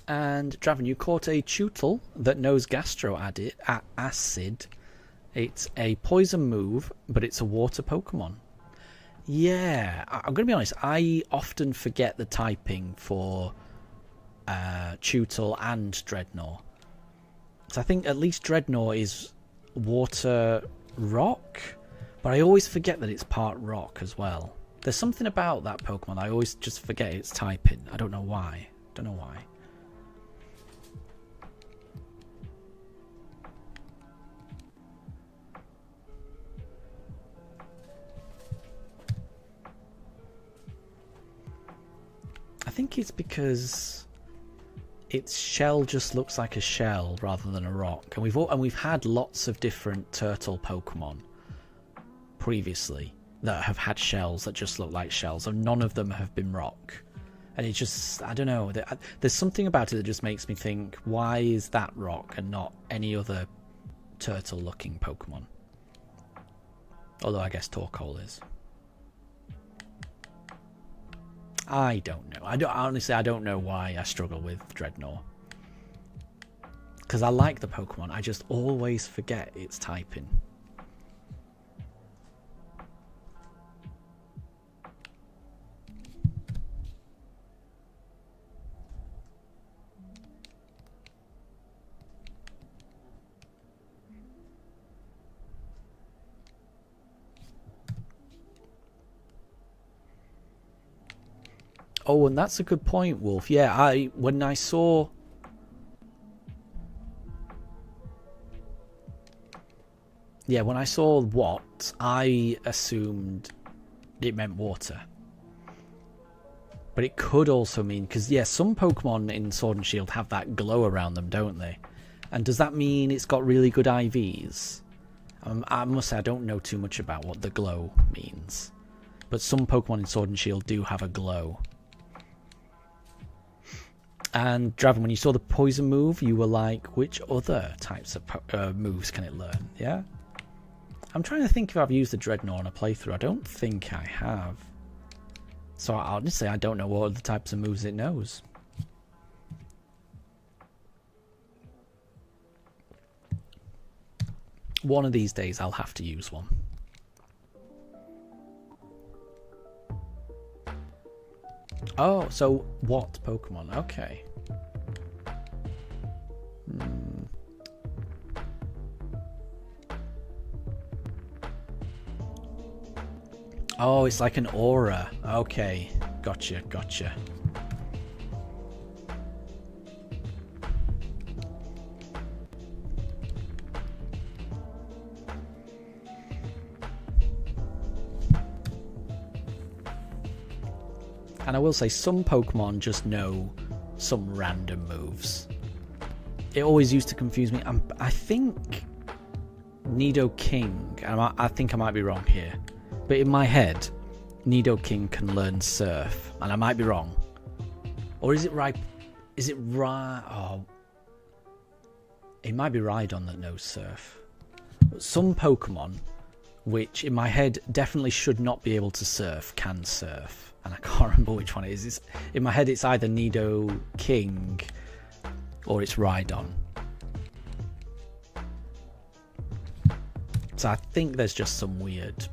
And Draven, you caught a Tootle that knows Gastro Acid. It's a poison move, but it's a water Pokemon. Yeah, I'm going to be honest, I often forget the typing for Tootle and Dreadnought. So I think at least Dreadnought is water rock, but I always forget that it's part rock as well. There's something about that Pokemon, I always just forget its typing. I don't know why. I think it's because its shell just looks like a shell rather than a rock, and we've had lots of different turtle Pokemon previously that have had shells that just look like shells, and none of them have been rock. And it just, I don't know, there's something about it that just makes me think, why is that rock and not any other turtle looking Pokemon? Although I guess Torkoal is. I don't know. Honestly, I don't know why I struggle with Dreadnought. Because I like the Pokemon, I just always forget its typing. Oh, and that's a good point, Wolf. Yeah, when I saw... Yeah, when I saw what, I assumed it meant water. But it could also mean... Because, yeah, some Pokemon in Sword and Shield have that glow around them, don't they? And does that mean it's got really good IVs? I must say, I don't know too much about what the glow means. But some Pokemon in Sword and Shield do have a glow. And Draven, when you saw the poison move, you were like, which other types of moves can it learn? Yeah? I'm trying to think if I've used the Dreadnought on a playthrough. I don't think I have. So honestly, I don't know what other types of moves it knows. One of these days, I'll have to use one. Oh, so what Pokemon? Okay. Oh, it's like an aura. Okay, gotcha. And I will say, some Pokemon just know some random moves. It always used to confuse me. I think Nidoking, I think I might be wrong here, but in my head, Nidoking can learn Surf, and I might be wrong. Or is it right? Oh, it might be Rhydon that knows Surf. But some Pokemon, which in my head definitely should not be able to surf, can surf. And I can't remember which one it is. In my head, it's either Nidoking or it's Rhydon. So I think there's just some weird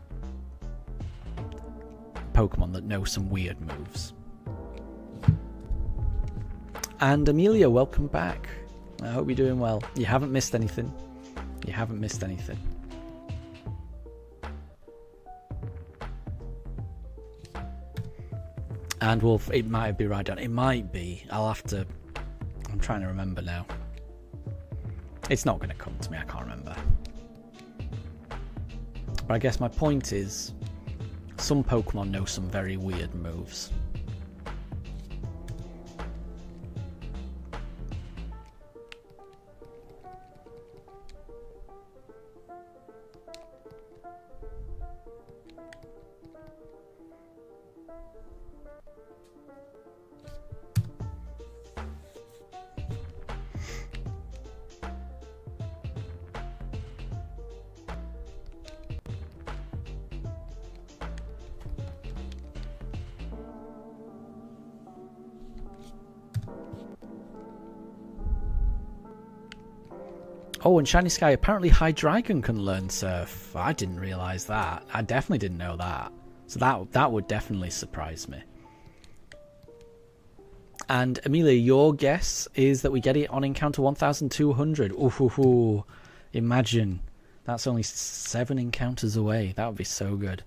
Pokemon that know some weird moves. And Amelia, welcome back. I hope you're doing well. You haven't missed anything. And Wolf, it might be Rhydon. It might be. I'm trying to remember now. It's not going to come to me. I can't remember. But I guess my point is, some Pokemon know some very weird moves. Oh, and Shiny Sky, apparently Hydreigon can learn Surf. I didn't realise that. I definitely didn't know that. So that would definitely surprise me. And Amelia, your guess is that we get it on encounter 1200. Ooh, imagine. That's only 7 encounters away. That would be so good.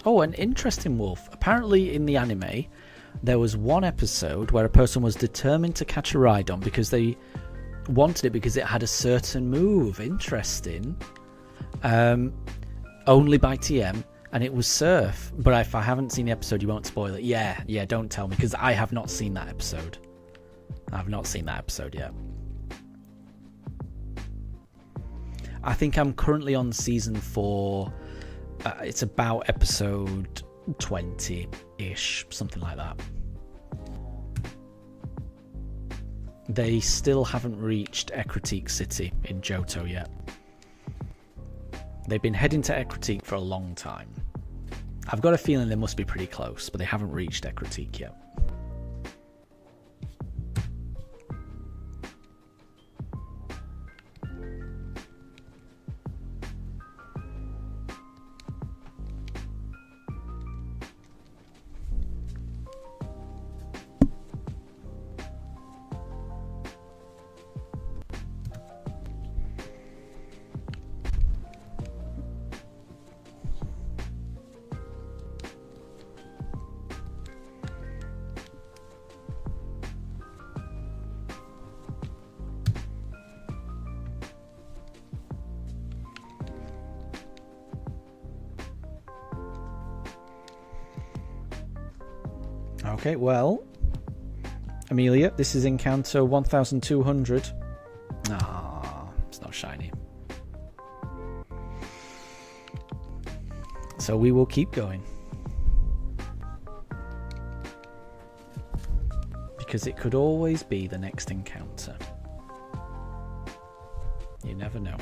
Oh, an interesting, Wolf. Apparently in the anime, there was one episode where a person was determined to catch a Rhydon because they wanted it because it had a certain move. Interesting. Only by TM, and it was Surf. But if I haven't seen the episode, you won't spoil it. Yeah, don't tell me, because I have not seen that episode. I've not seen that episode yet. I think I'm currently on season 4. It's about episode 20-ish, something like that. They still haven't reached Ecruteak City in Johto yet. They've been heading to Ecruteak for a long time. I've got a feeling they must be pretty close, but they haven't reached Ecruteak yet. Okay, well, Amelia, this is encounter 1200. Ah, it's not shiny. So we will keep going. Because it could always be the next encounter. You never know.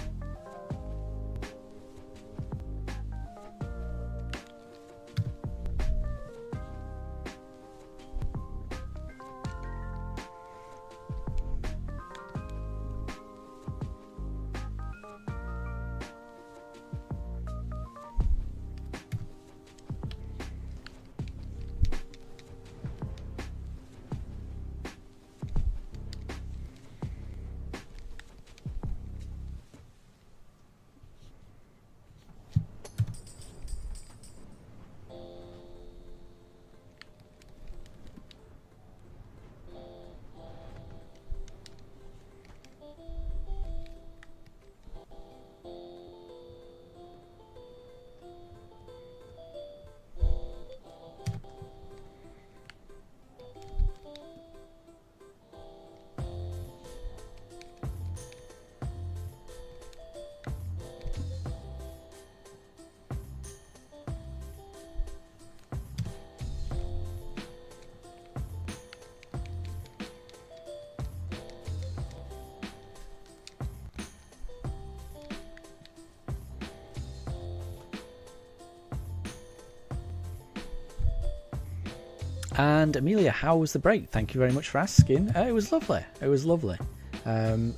And Amelia, how was the break? Thank you very much for asking. It was lovely. It was lovely. I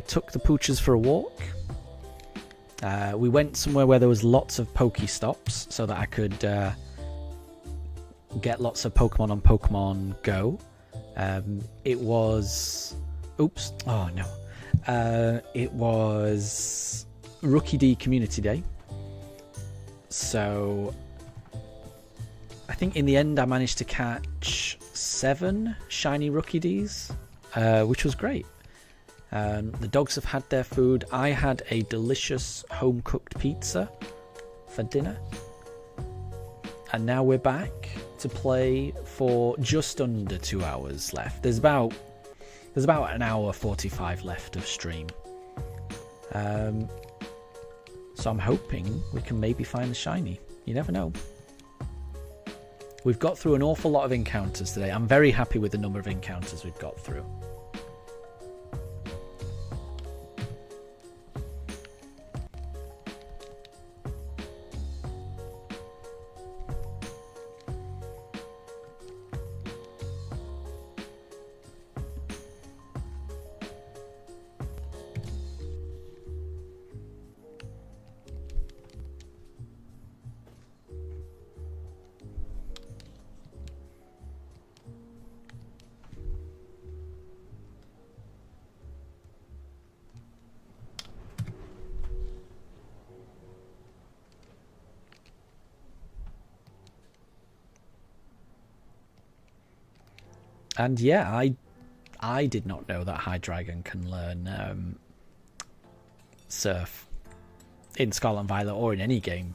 took the pooches for a walk. We went somewhere where there was lots of Pokestops so that I could get lots of Pokemon on Pokemon Go. It was... Oops. Oh, no. It was Rookie D Community Day. So I think in the end I managed to catch 7 shiny Rookie Ds, which was great. The dogs have had their food. I had a delicious home-cooked pizza for dinner. And now we're back to play for just under 2 hours left. There's about an hour 45 left of stream. So I'm hoping we can maybe find the shiny. You never know. We've got through an awful lot of encounters today. I'm very happy with the number of encounters we've got through. And yeah, I did not know that Hydreigon can learn Surf in Scarlet and Violet or in any game.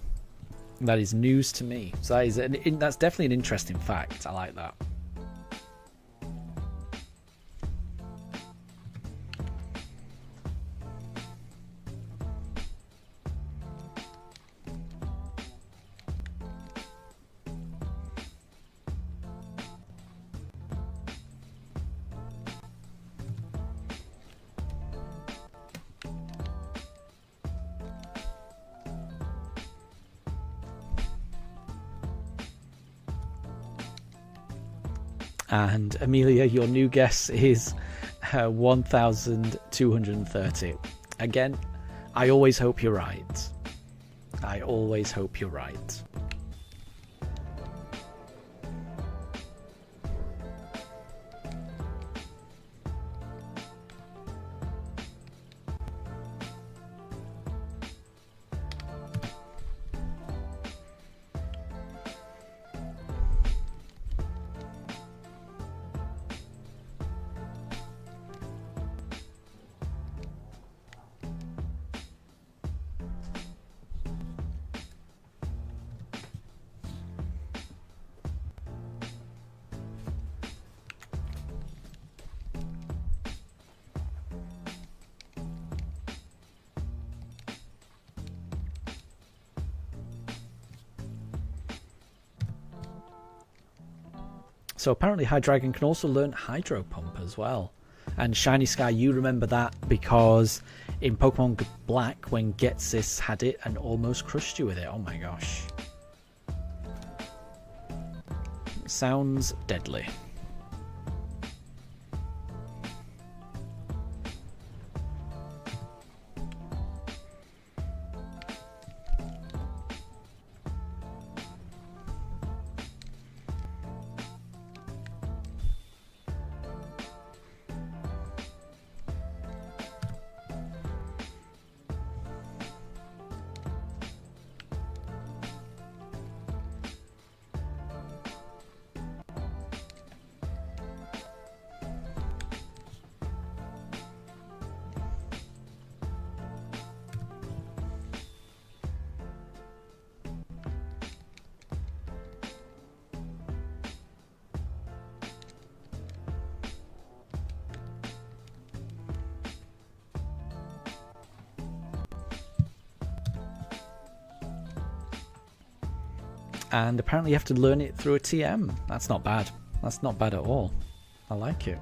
That is news to me. So that's definitely an interesting fact. I like that. And Amelia, your new guess is 1,230. Again, I always hope you're right. I always hope you're right. So apparently Hydreigon can also learn Hydro Pump as well. And Shiny Sky, you remember that because in Pokemon Black, when Getsis had it and almost crushed you with it. Oh my gosh. Sounds deadly. And apparently you have to learn it through a TM. That's not bad. That's not bad at all. I like it.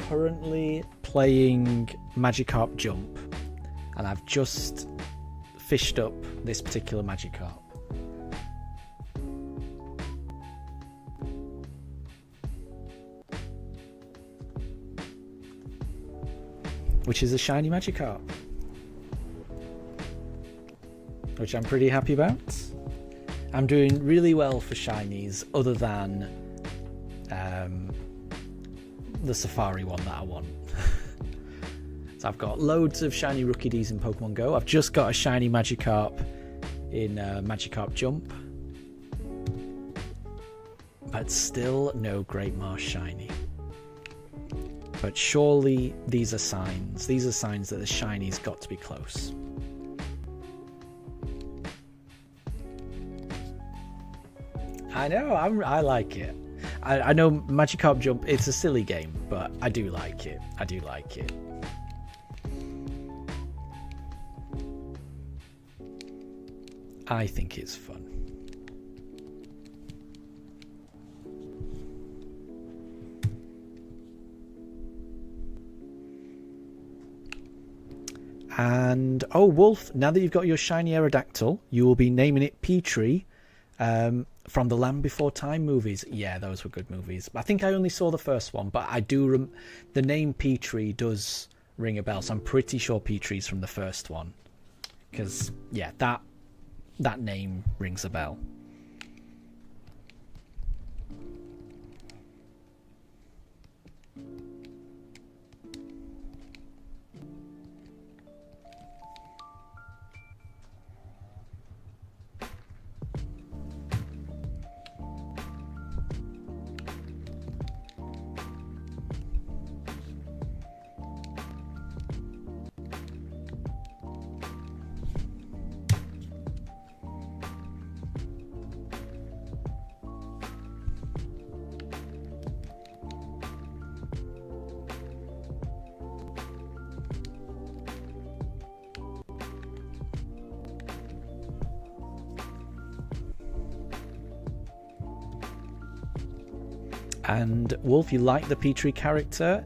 currently playing Magikarp Jump, and I've just fished up this particular Magikarp. Which is a shiny Magikarp, which I'm pretty happy about. I'm doing really well for shinies, other than the Safari one that I want. So I've got loads of shiny Rookie Ds in Pokemon Go. I've just got a shiny Magikarp in Magikarp Jump, but still no Great Marsh shiny. But surely these are signs. These are signs that the shiny's got to be close. I know, I like it. I know Magikarp Jump, it's a silly game, but I do like it. I do like it. I think it's fun. And, oh, Wolf, now that you've got your shiny Aerodactyl, you will be naming it Petrie from the Land Before Time movies. Yeah, those were good movies. I think I only saw the first one, but I do... the name Petrie does ring a bell, so I'm pretty sure Petrie's from the first one. Because, yeah, that name rings a bell. And Wolf, you like the Petrie character?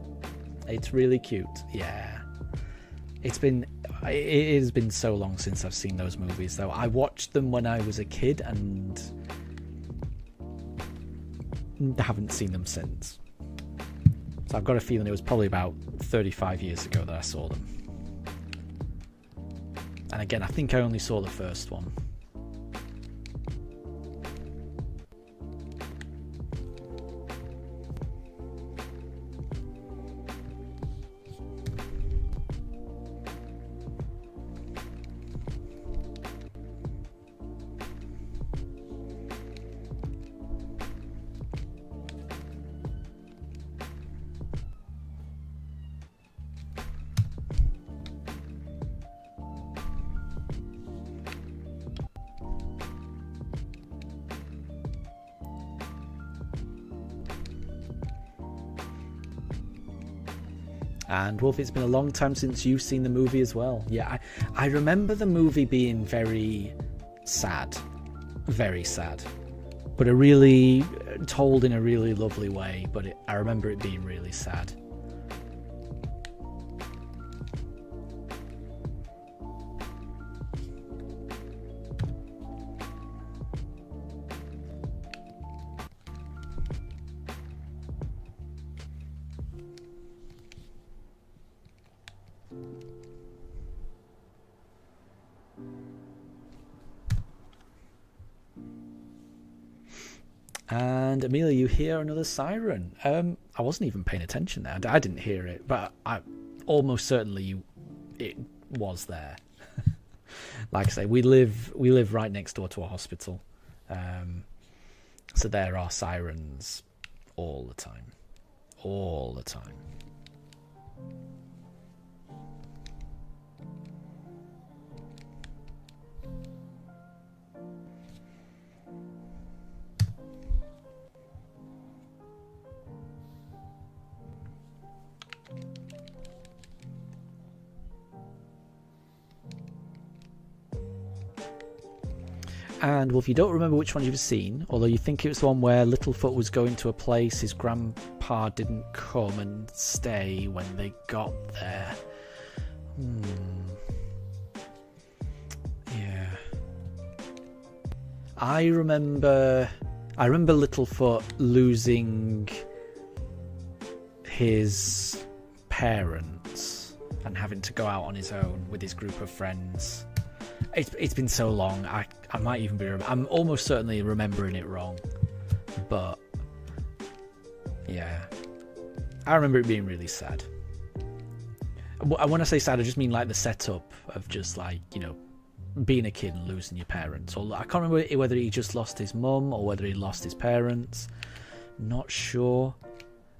It's really cute. Yeah. It has been so long since I've seen those movies, though. I watched them when I was a kid and haven't seen them since. So I've got a feeling it was probably about 35 years ago that I saw them. And again, I think I only saw the first one. And Wolf, it's been a long time since you've seen the movie as well. Yeah, I remember the movie being very sad. Very sad. But told in a really lovely way, but I remember it being really sad. And Amelia, you hear another siren. I wasn't even paying attention there. I didn't hear it, but I almost certainly it was there. Like I say, we live right next door to a hospital, so there are sirens all the time, all the time. And Wolf, you don't remember which one you've seen, although you think it was the one where Littlefoot was going to a place his grandpa didn't come and stay when they got there. Yeah. I remember Littlefoot losing his parents and having to go out on his own with his group of friends. It's been so long. I might even be. I'm almost certainly remembering it wrong, but yeah, I remember it being really sad. When I say sad, I just mean like the setup of just like, you know, being a kid and losing your parents. Or I can't remember whether he just lost his mum or whether he lost his parents. Not sure.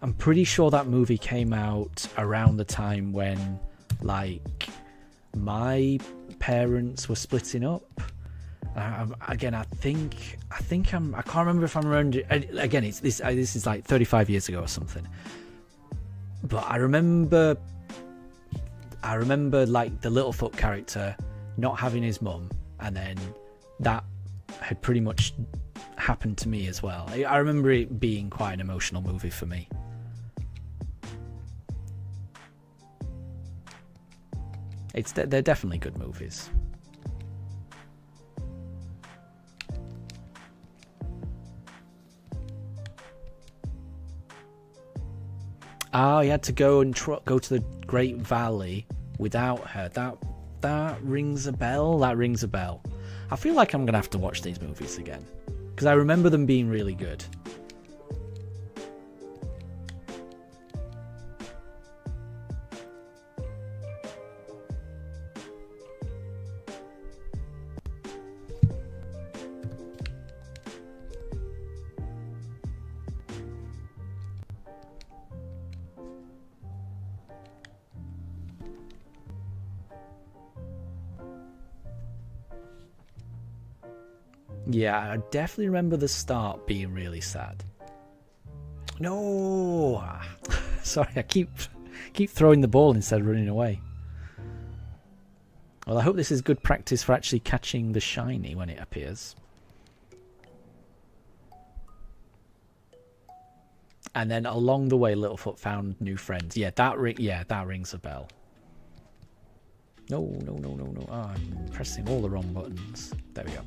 I'm pretty sure that movie came out around the time when, like, my parents were splitting up. Again, I can't remember if I'm around. Again, this is like 35 years ago or something. But I remember like the Littlefoot character not having his mum, and then that had pretty much happened to me as well. I remember it being quite an emotional movie for me. They're definitely good movies. Oh, you had to go and go to the Great Valley without her. That rings a bell. That rings a bell. I feel like I'm gonna have to watch these movies again because I remember them being really good. Yeah, I definitely remember the start being really sad. No! Sorry, I keep throwing the ball instead of running away. Well, I hope this is good practice for actually catching the shiny when it appears. And then along the way, Littlefoot found new friends. Yeah, that rings a bell. No. Oh, I'm pressing all the wrong buttons. There we go.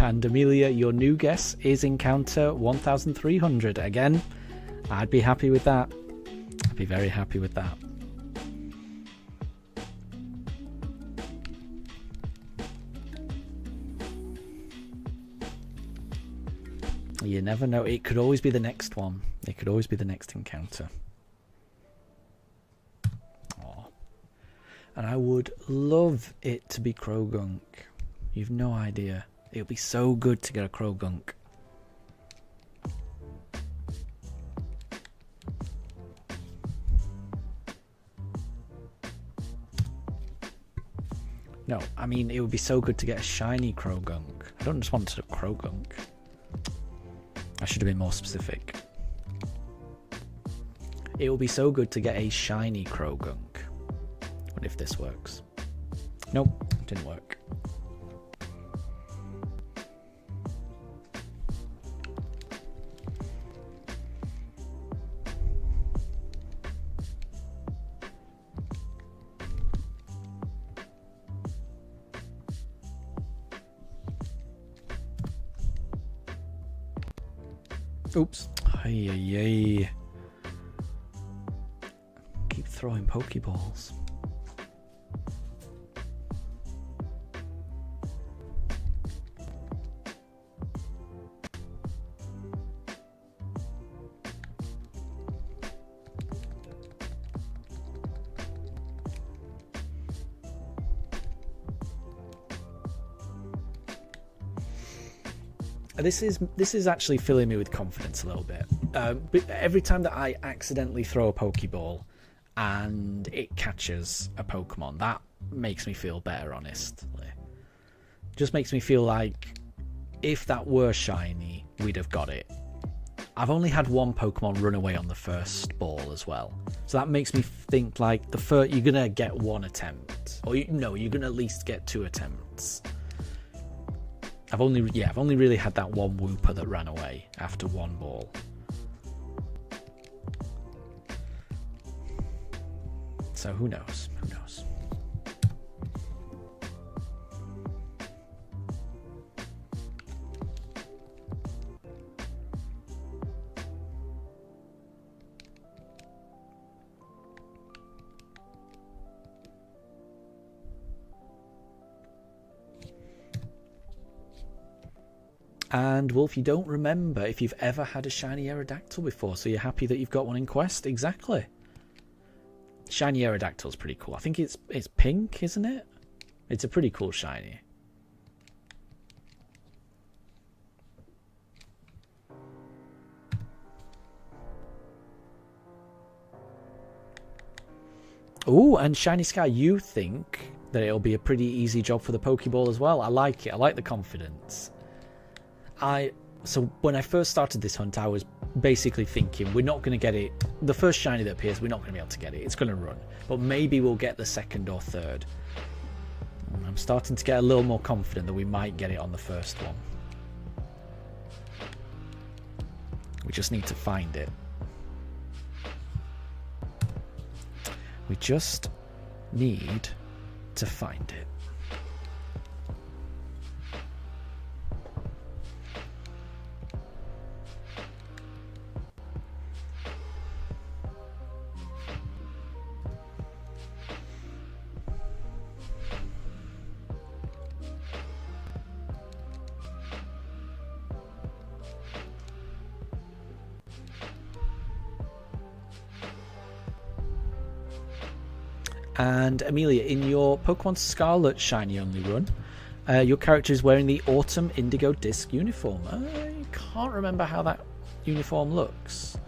And Amelia, your new guess is Encounter 1300. Again, I'd be happy with that. I'd be very happy with that. You never know. It could always be the next one. It could always be the next encounter. Aww. And I would love it to be Krogunk. You've no idea. It would be so good to get a Krogunk. No, I mean, it would be so good to get a shiny Krogunk. I don't just want a Krogunk. I should have been more specific. It will be so good to get a shiny Krogunk. What if this works? Nope, didn't work. Oops. Ay, ay, ay. Keep throwing Pokeballs. This is actually filling me with confidence a little bit. But every time that I accidentally throw a Pokeball and it catches a Pokemon, that makes me feel better, honestly. Just makes me feel like if that were shiny, we'd have got it. I've only had one Pokemon run away on the first ball as well, so that makes me think like you're gonna get one attempt, or you're gonna at least get 2 attempts. I've only really had that one Wooper that ran away after one ball. So who knows? Who knows? And Wolf, you don't remember if you've ever had a shiny Aerodactyl before, so you're happy that you've got one in Quest? Exactly. Shiny Aerodactyl's pretty cool. I think it's pink, isn't it? It's a pretty cool shiny. Ooh, and Shiny Sky, you think that it'll be a pretty easy job for the Pokeball as well. I like it. I like the confidence. So when I first started this hunt, I was basically thinking we're not going to get it. The first shiny that appears, we're not going to be able to get it. It's going to run. But maybe we'll get the second or third. I'm starting to get a little more confident that we might get it on the first one. We just need to find it. We just need to find it. And Amelia, in your Pokemon Scarlet Shiny Only run, your character is wearing the Autumn Indigo Disc uniform. I can't remember how that uniform looks.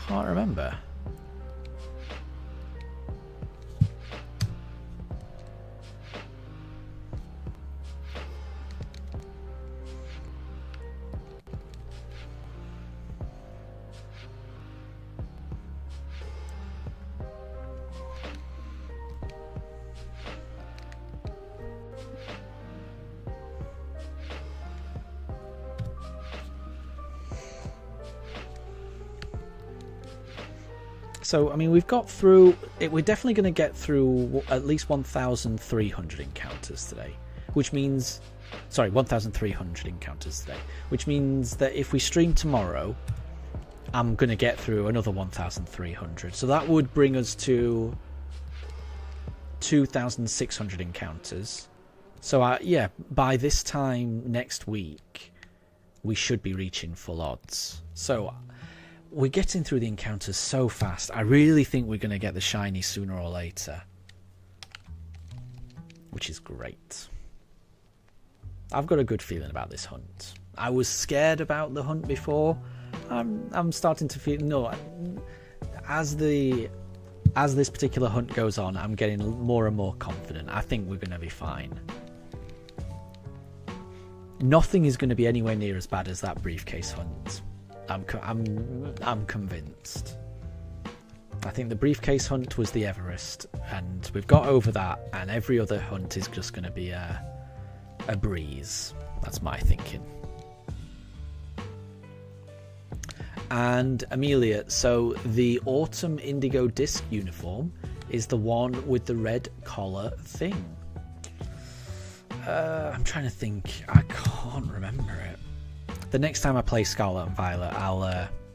Can't remember. So, I mean, we've got through it. We're definitely going to get through at least 1,300 encounters today, which means, sorry, 1,300 encounters today, which means that if we stream tomorrow, I'm going to get through another 1,300. So that would bring us to 2,600 encounters. So, yeah, by this time next week, we should be reaching full odds. So, we're getting through the encounters so fast. I really think we're going to get the shiny sooner or later. Which is great. I've got a good feeling about this hunt. I was scared about the hunt before. I'm starting to feel... No, as this particular hunt goes on, I'm getting more and more confident. I think we're going to be fine. Nothing is going to be anywhere near as bad as that briefcase hunt. I'm convinced. I think the briefcase hunt was the Everest, and we've got over that, and every other hunt is just going to be a breeze. That's my thinking. And Amelia, so the Autumn Indigo Disc uniform is the one with the red collar thing. I'm trying to think. I can't remember it. The next time I play Scarlet and Violet,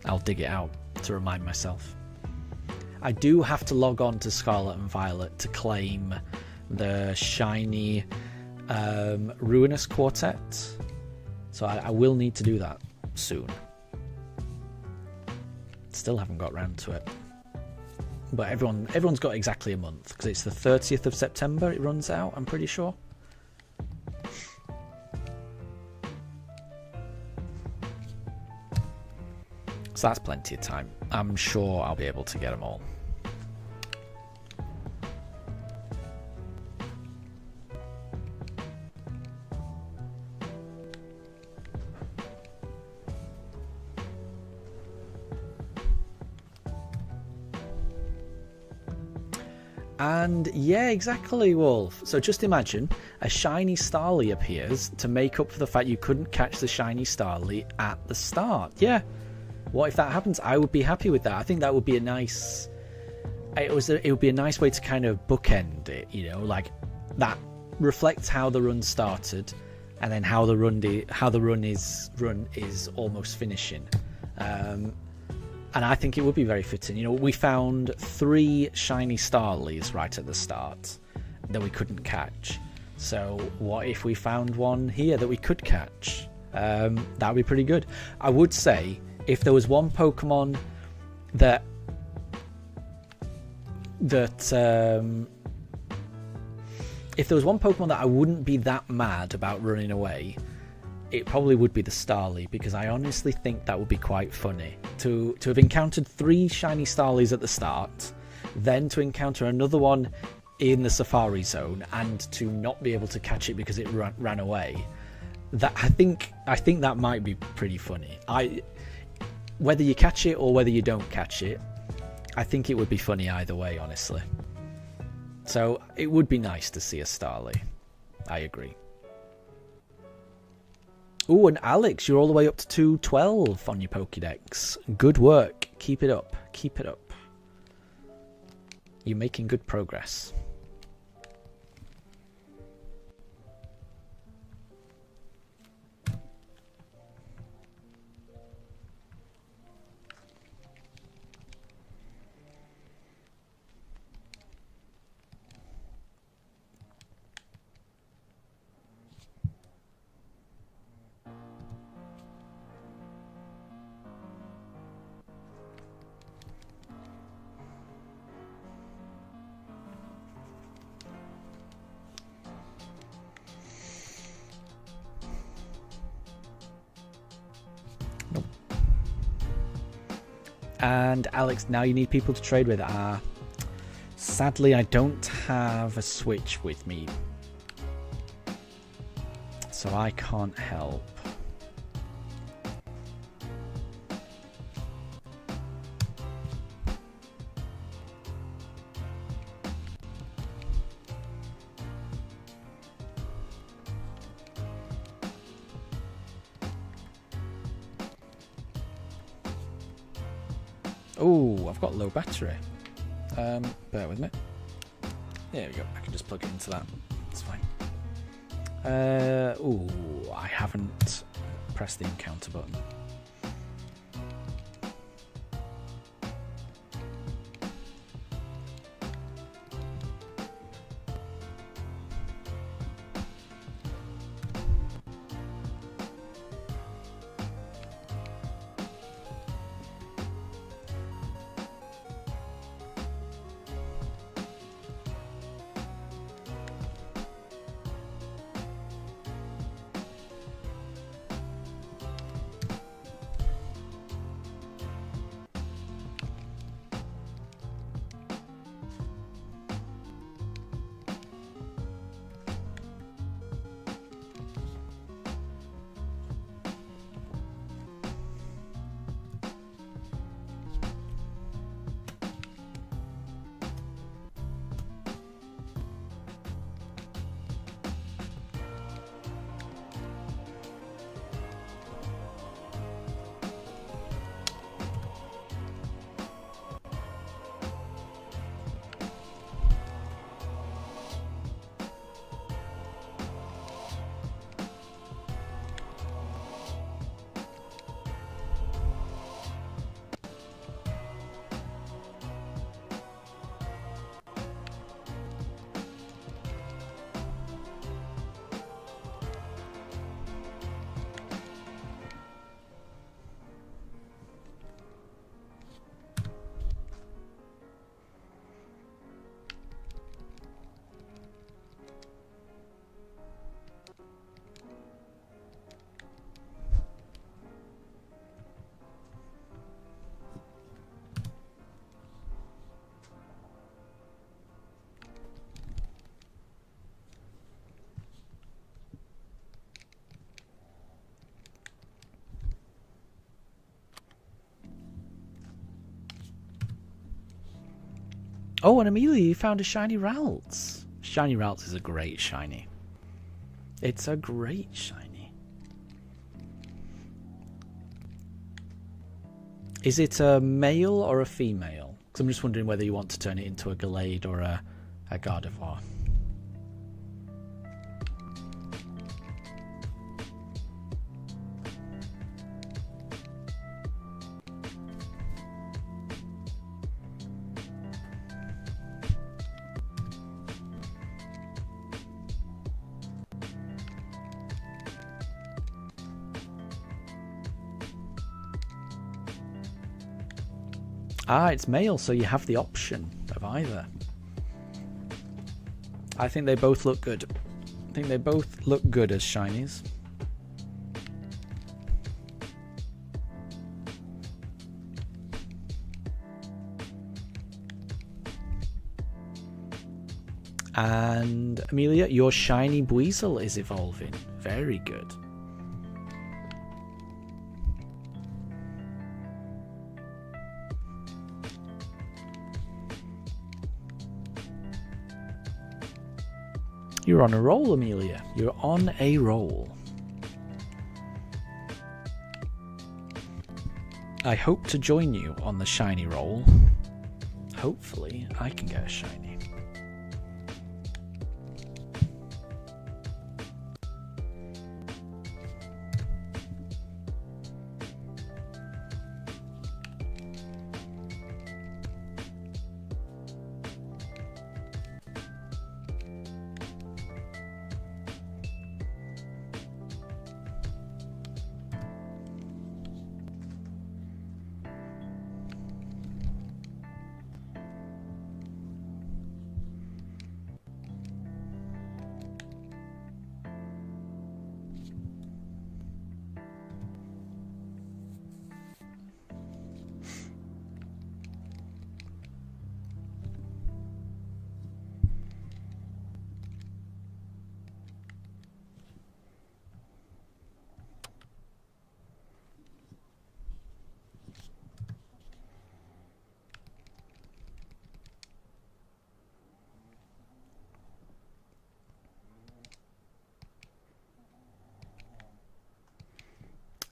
I'll dig it out to remind myself. I do have to log on to Scarlet and Violet to claim the shiny Ruinous Quartet. So I will need to do that soon. Still haven't got round to it. But everyone's got exactly a month, because it's the 30th of September it runs out, I'm pretty sure. So that's plenty of time. I'm sure I'll be able to get them all. And yeah, exactly, Wolf. So just imagine a shiny Starly appears to make up for the fact you couldn't catch the shiny Starly at the start. Yeah. What if that happens? I would be happy with that. I think that would be a nice... It would be a nice way to kind of bookend it, you know, like that reflects how the run started, and then how the run is almost finishing. And I think it would be very fitting. You know, we found 3 shiny Starlies right at the start that we couldn't catch. So what if we found one here that we could catch? That would be pretty good. I would say, if there was one Pokemon that I wouldn't be that mad about running away, it probably would be the Starly, because I honestly think that would be quite funny to have encountered 3 shiny Starlies at the start, then to encounter another one in the Safari Zone and to not be able to catch it because it ran away. That I think that might be pretty funny. Whether you catch it or whether you don't catch it, I think it would be funny either way, honestly. So it would be nice to see a Starly. I agree. Oh, and Alex, you're all the way up to 212 on your Pokédex. Good work. Keep it up. Keep it up. You're making good progress. And Alex, now you need people to trade with. Sadly, I don't have a Switch with me, so I can't help. Oh, I've got low battery. Bear with me. There we go. I can just plug it into that. It's fine. Oh, I haven't pressed the encounter button. Oh, and Amelia, you found a shiny Ralts. Shiny Ralts is a great shiny. It's a great shiny. Is it a male or a female? Because I'm just wondering whether you want to turn it into a Gallade or a Gardevoir. Ah, it's male, so you have the option of either. I think they both look good. I think they both look good as shinies. And Amelia, your shiny Buizel is evolving. Very good. You're on a roll, Amelia. You're on a roll. I hope to join you on the shiny roll. Hopefully, I can get a shiny.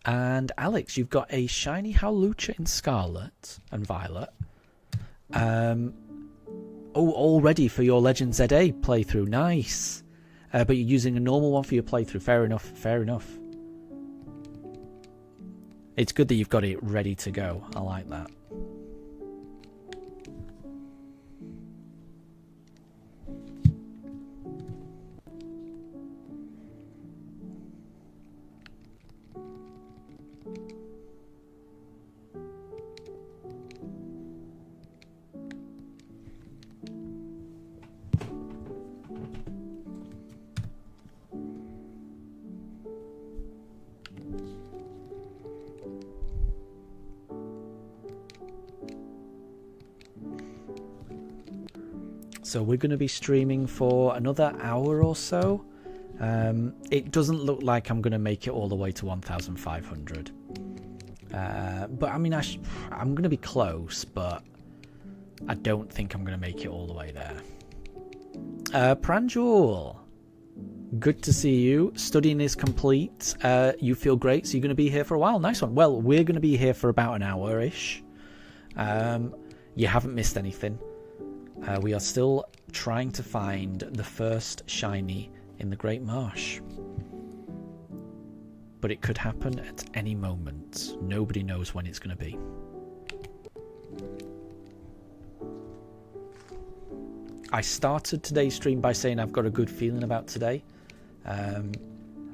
And Alex, you've got a shiny Howlucha in Scarlet and Violet. All ready for your Legend ZA playthrough. Nice. But you're using a normal one for your playthrough. Fair enough. Fair enough. It's good that you've got it ready to go. I like that. So we're going to be streaming for another hour or so. It doesn't look like I'm going to make it all the way to 1,500. But I mean, I'm going to be close, but I don't think I'm going to make it all the way there. Pranjul, good to see you. Studying is complete. You feel great, so you're going to be here for a while. Nice one. Well, we're going to be here for about an hour-ish. You haven't missed anything. We are still trying to find the first shiny in the Great Marsh. But it could happen at any moment. Nobody knows when it's going to be. I started today's stream by saying I've got a good feeling about today. And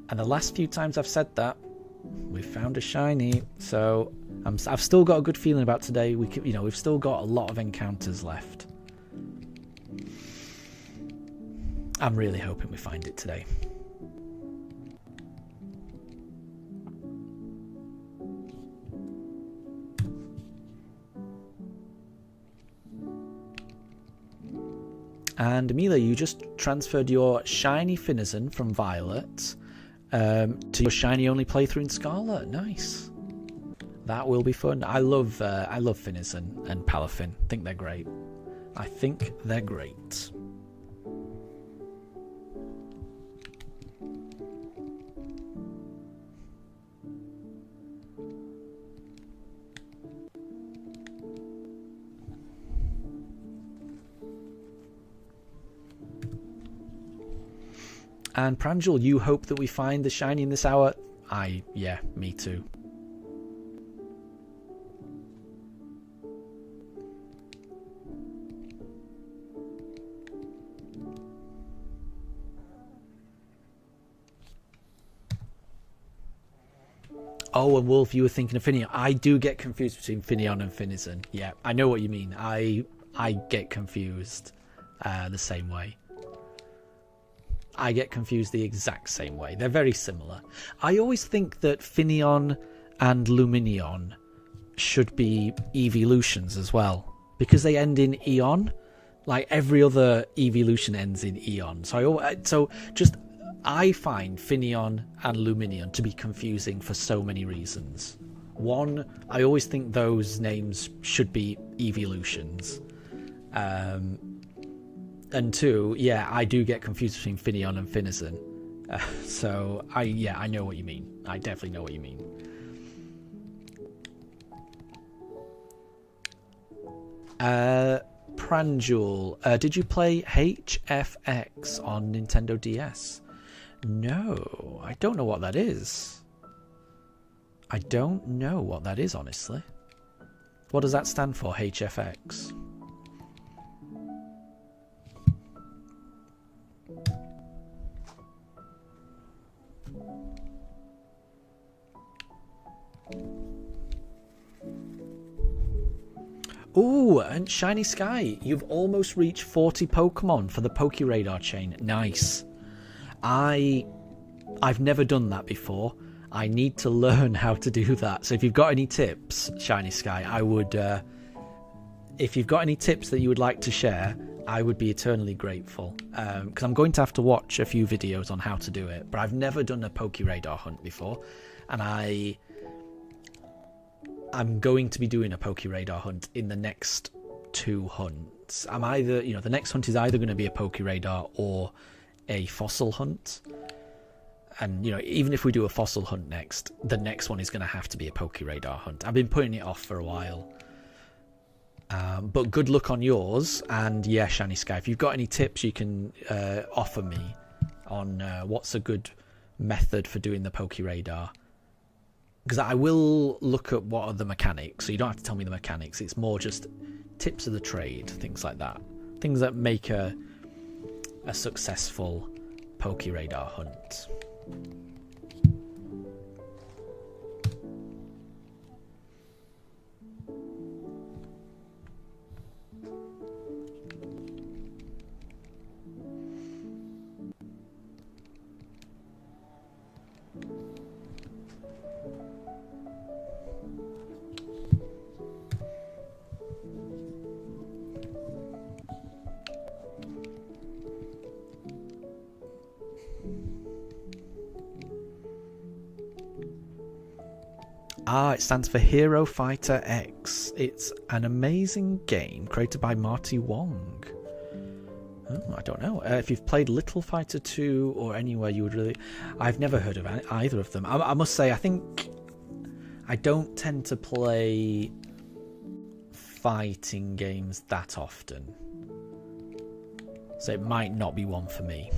the last few times I've said that, we've found a shiny. So I've still got a good feeling about today. We've still got a lot of encounters left. I'm really hoping we find it today. And Amelia, you just transferred your shiny Finizen from Violet to your shiny only playthrough in Scarlet. Nice. That will be fun. I love Finizen and Palafin. I think they're great. I think they're great. And Pranjul, you hope that we find the shiny in this hour? Yeah, me too. Oh, and Wolf, you were thinking of Finneon. I do get confused between Finneon and Finizen. Yeah, I know what you mean. I get confused the same way. I get confused the exact same way. They're very similar. I always think that Finneon and Luminion should be evolutions as well, because they end in Eon. Like every other evolution ends in Eon. I find Finneon and Luminion to be confusing for so many reasons. One, I always think those names should be evolutions. And two, yeah, I do get confused between Finneon and Finizen. So, I know what you mean. I definitely know what you mean. Pranjul, did you play HFX on Nintendo DS? No, I don't know what that is. I don't know what that is, honestly. What does that stand for, HFX? Ooh, and Shiny Sky, you've almost reached 40 Pokemon for the Pokeradar chain. Nice. I've never done that before. I need to learn how to do that. So if you've got any tips, Shiny Sky, I would... if you've got any tips that you would like to share, I would be eternally grateful. Because I'm going to have to watch a few videos on how to do it. But I've never done a Pokeradar hunt before. And I'm going to be doing a Pokeradar hunt in the next 2 hunts. I'm either, the next hunt is either going to be a Pokeradar or a fossil hunt. And, even if we do a fossil hunt next, the next one is going to have to be a Pokeradar hunt. I've been putting it off for a while. But good luck on yours. And yeah, Shiny Sky, if you've got any tips you can offer me on what's a good method for doing the Pokeradar. Because I will look at what are the mechanics, so you don't have to tell me the mechanics. It's more just tips of the trade, things like that. Things that make a successful Pokeradar hunt. It stands for Hero Fighter X. It's an amazing game created by Marty Wong. Oh, I don't know. If you've played Little Fighter 2 or anywhere you would really... I've never heard of either of them. I must say, I think I don't tend to play fighting games that often. So it might not be one for me.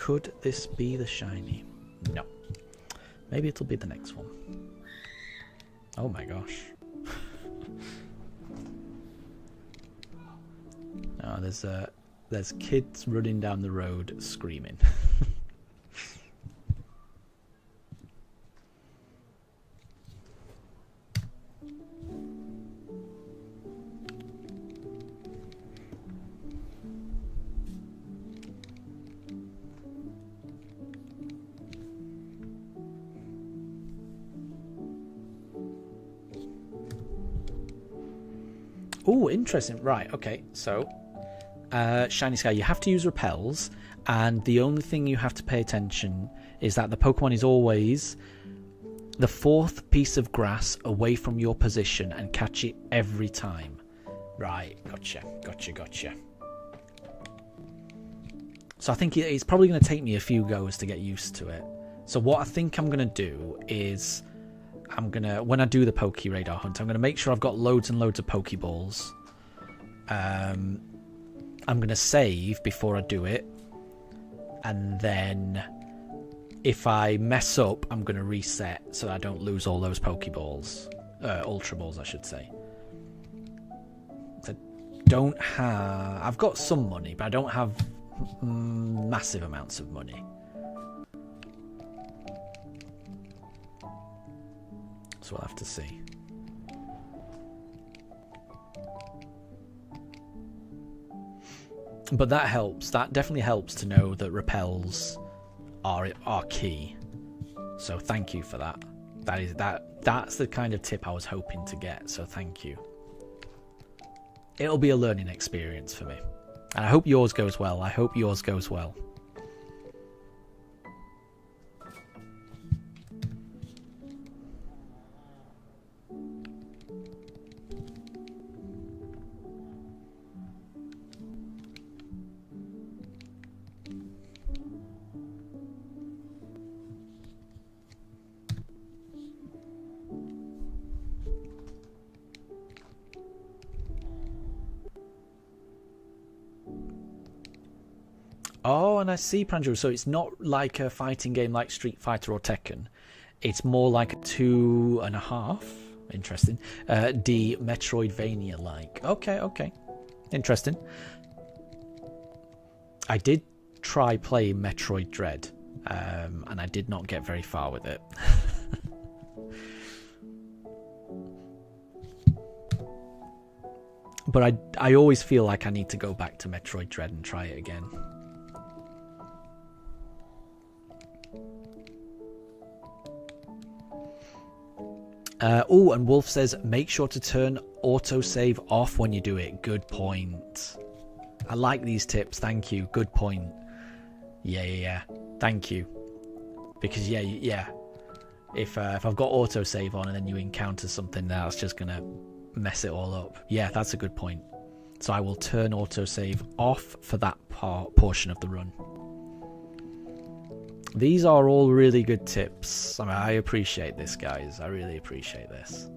Could this be the shiny? No. Maybe it'll be the next one. Oh my gosh. Oh, there's kids running down the road screaming. Oh, interesting. Right, okay. So, Shiny Sky, you have to use repels, and the only thing you have to pay attention is that the Pokemon is always the fourth piece of grass away from your position and catch it every time. Right, gotcha. So I think it's probably going to take me a few goes to get used to it. So what I think I'm going to do is... when I do the Poke Radar hunt, I'm going to make sure I've got loads and loads of Pokeballs. I'm going to save before I do it. And then if I mess up, I'm going to reset so that I don't lose all those Pokeballs. Ultra Balls, I should say. I've got some money, but I don't have massive amounts of money. So we'll have to see. But that helps. That definitely helps to know that repels are key. So thank you for that. That's the kind of tip I was hoping to get. So thank you. It'll be a learning experience for me. And I hope yours goes well. Oh, and I see, Pranjo. So it's not like a fighting game like Street Fighter or Tekken. It's more like a 2.5. Interesting. D Metroidvania-like. Okay. Interesting. I did try playing Metroid Dread, and I did not get very far with it. But I always feel like I need to go back to Metroid Dread and try it again. Oh, and Wolf says, make sure to turn autosave off when you do it. Good point. I like these tips. Thank you. Good point. Yeah. Thank you. Because, yeah. If I've got autosave on and then you encounter something that's just going to mess it all up. Yeah, that's a good point. So I will turn autosave off for that portion of the run. These are all really good tips. I mean, I appreciate this, guys. I really appreciate this.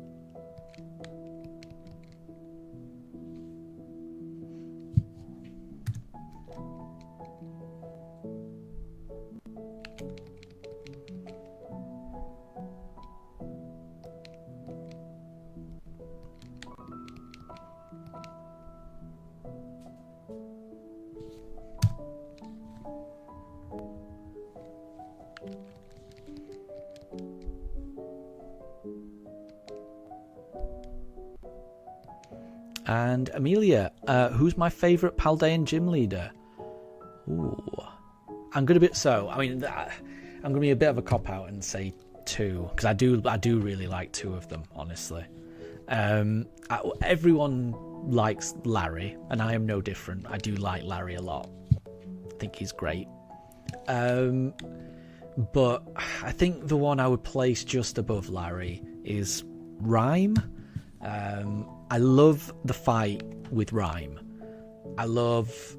And Amelia, who's my favourite Paldean gym leader? Ooh, I'm gonna be I'm gonna be a bit of a cop out and say 2, because I do really like 2 of them, honestly. Everyone likes Larry, and I am no different. I do like Larry a lot. I think he's great. But I think the one I would place just above Larry is Rhyme. I love the fight with Rhyme. I love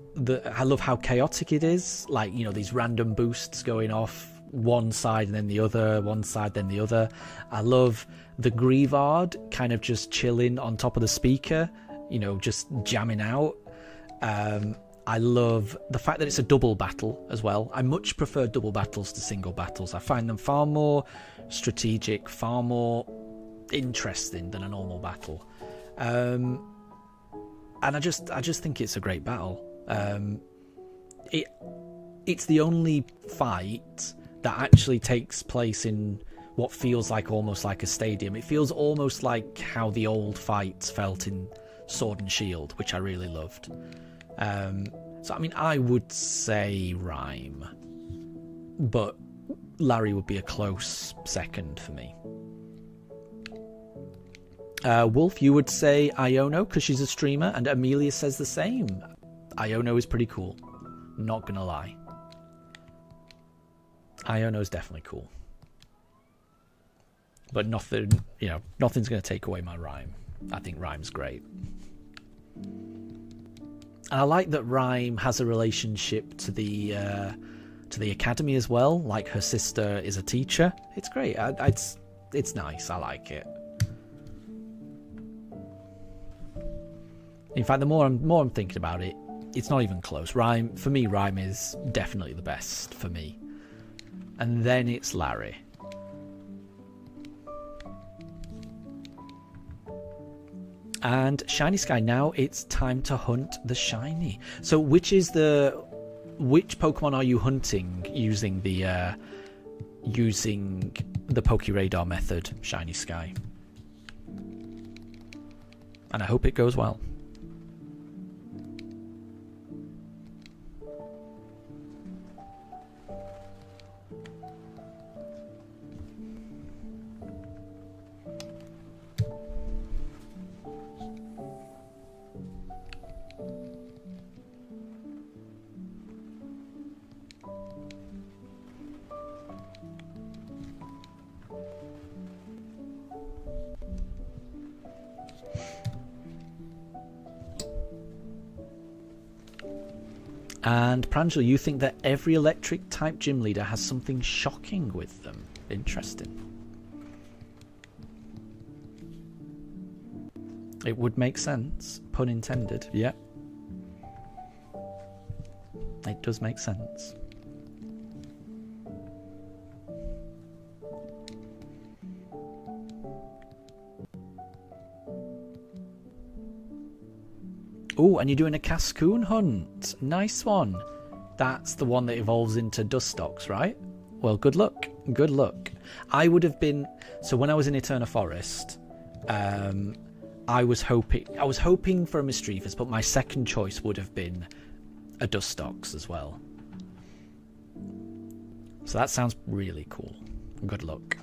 how chaotic it is. Like, you know, these random boosts going off one side and then the other, one side then the other. I love the Grievard kind of just chilling on top of the speaker, you know, just jamming out. I love the fact that it's a double battle as well. I much prefer double battles to single battles. I find them far more strategic, far more interesting than a normal battle. And I just think it's a great battle. It's the only fight that actually takes place in what feels like almost like a stadium. It feels almost like how the old fights felt in Sword and Shield, which I really loved. So I mean, I would say Rhyme, but Larry would be a close second for me. Wolf, you would say Iono because she's a streamer, and Amelia says the same. Iono is pretty cool, not gonna lie. Iono's definitely cool. But nothing's going to take away my Rhyme. I think Rhyme's great. And I like that Rhyme has a relationship to the academy as well. Like her sister is a teacher. It's great. It's nice. I like it. In fact, the more I'm thinking about it, it's not even close. Rhyme is definitely the best for me. And then it's Larry. And Shiny Sky, now it's time to hunt the shiny. So which Pokemon are you hunting using the Pokeradar method, Shiny Sky? And I hope it goes well. And Pranjal, you think that every electric type gym leader has something shocking with them? Interesting. It would make sense. Pun intended. Yeah. It does make sense. Oh, and you're doing a Cascoon hunt. Nice one. That's the one that evolves into Dustox, right? Well, good luck. Good luck. I would have been... So when I was in Eterna Forest, I was hoping for a Mischievous, but my second choice would have been a Dustox as well. So that sounds really cool. Good luck.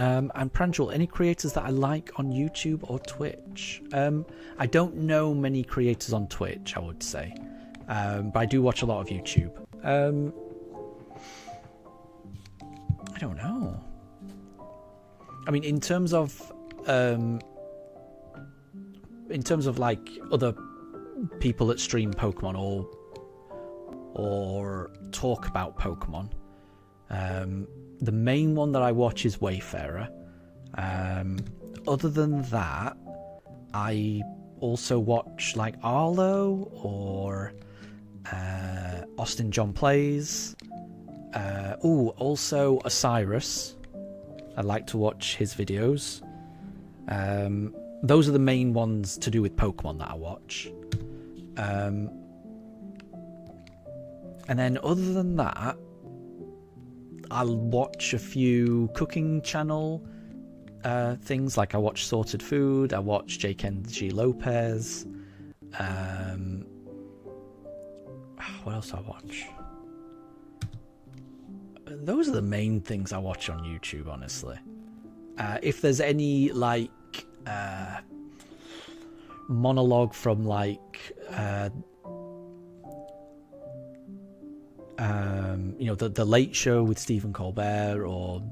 And Pranjul, any creators that I like on YouTube or Twitch? I don't know many creators on Twitch, I would say. But I do watch a lot of YouTube. I don't know. I mean, in terms of like other people that stream Pokemon or talk about Pokemon, the main one that I watch is Wayfarer. Other than that, I also watch like Arlo or Austin John Plays. Also Osiris. I like to watch his videos. Those are the main ones to do with Pokemon that I watch. And then other than that, I'll watch a few cooking channel things, like I watch Sorted Food, I watch Jake N.G. Lopez. What else do I watch? Those are the main things I watch on YouTube, honestly. If there's any like monologue from like the Late Show with Stephen Colbert, or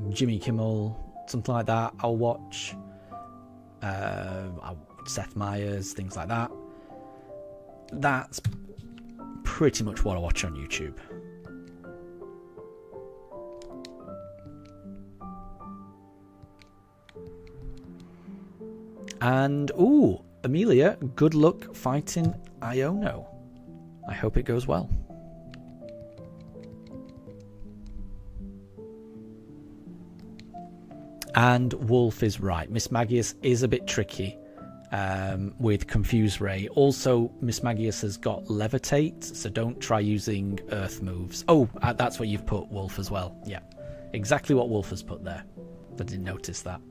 Jimmy Kimmel, something like that, I'll watch. Seth Meyers, things like that. That's pretty much what I watch on YouTube. And Amelia, good luck fighting Iono. I hope it goes well. And Wolf is right. Miss Magius is a bit tricky with Confuse Ray. Also, Miss Magius has got Levitate, so don't try using Earth moves. Oh, that's what you've put, Wolf, as well. Yeah, exactly what Wolf has put there. I didn't notice that.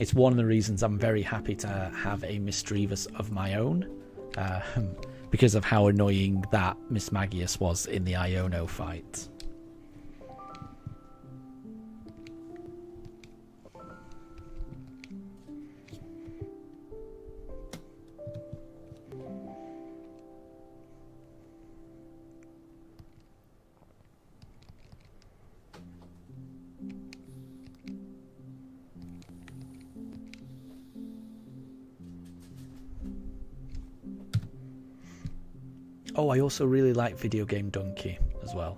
It's one of the reasons I'm very happy to have a Misdreavus of my own, because of how annoying that Miss Magius was in the Iono fight. Oh, I also really like Video Game Donkey as well.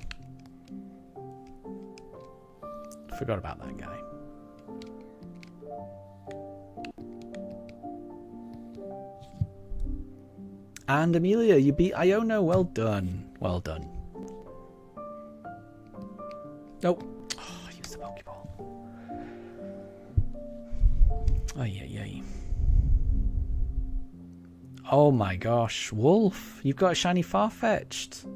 Forgot about that guy. And Amelia, you beat Iono. Well done. Well done. Nope. Oh, I used the Pokeball. Oh, yeah. Oh my gosh, Wolf, you've got a shiny Farfetch'd.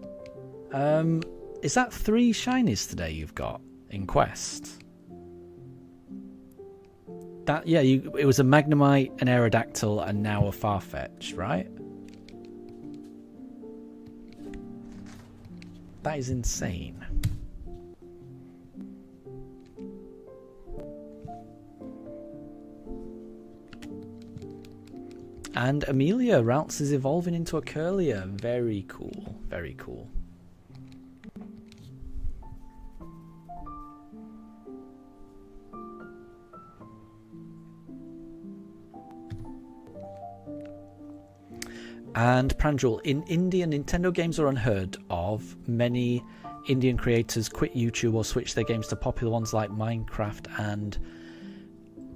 Is that 3 shinies today you've got in Quest? It was a Magnemite, an Aerodactyl, and now a Farfetch'd, right? That is insane. And Amelia, Ralts is evolving into a Curlier. Very cool. Very cool. And Pranjul, in India, Nintendo games are unheard of. Many Indian creators quit YouTube or switch their games to popular ones like Minecraft and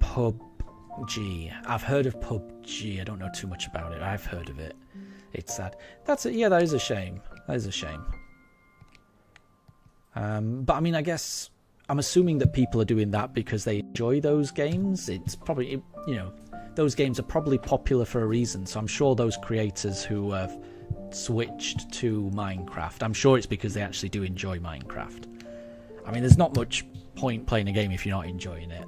PUBG. I've heard of PUBG. I don't know too much about it. I've heard of it. It's sad. That is a shame. That is a shame. But I mean, I guess I'm assuming that people are doing that because they enjoy those games. It's probably, those games are probably popular for a reason. So I'm sure those creators who have switched to Minecraft, I'm sure it's because they actually do enjoy Minecraft. I mean, there's not much point playing a game if you're not enjoying it.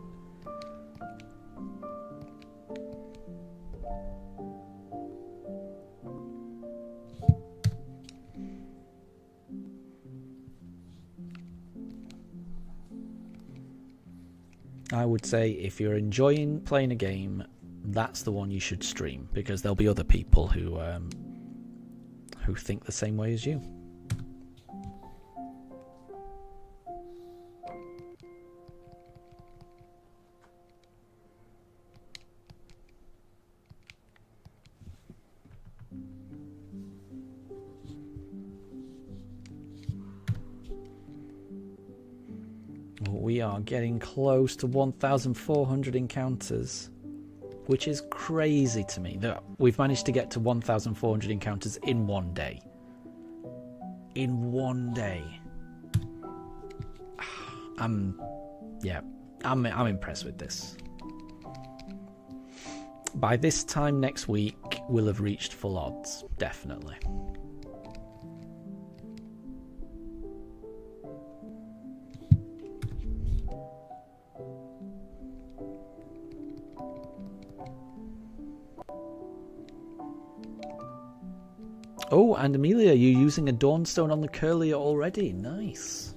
I would say if you're enjoying playing a game, that's the one you should stream, because there'll be other people who think the same way as you. We are getting close to 1,400 encounters, which is crazy to me that we've managed to get to 1,400 encounters in one day. In one day. I'm impressed with this. By this time next week, we'll have reached full odds, definitely. Oh, and Amelia, you're using a Dawnstone on the Curlier already. Nice.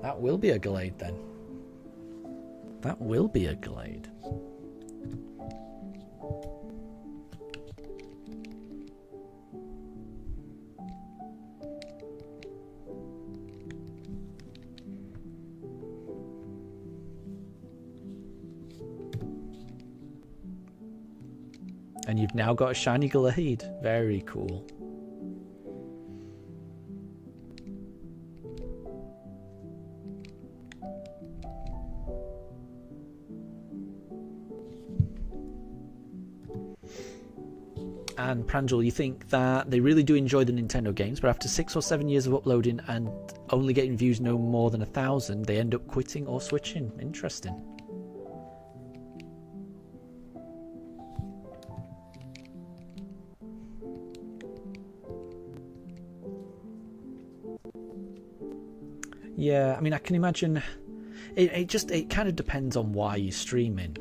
That will be a Glade then. That will be a Glade. And you've now got a shiny Glade. Very cool. And Pranjal, you think that they really do enjoy the Nintendo games, but after 6 or 7 years of uploading and only getting views no more than 1,000, they end up quitting or switching. Interesting. Yeah, I mean, I can imagine it kind of depends on why you're streaming.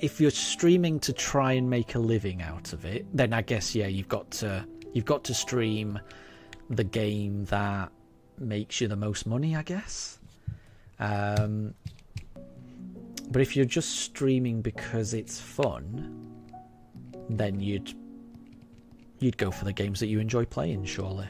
If you're streaming to try and make a living out of it, then I guess, yeah, you've got to stream the game that makes you the most money, I guess. But if you're just streaming because it's fun, then you'd go for the games that you enjoy playing, surely.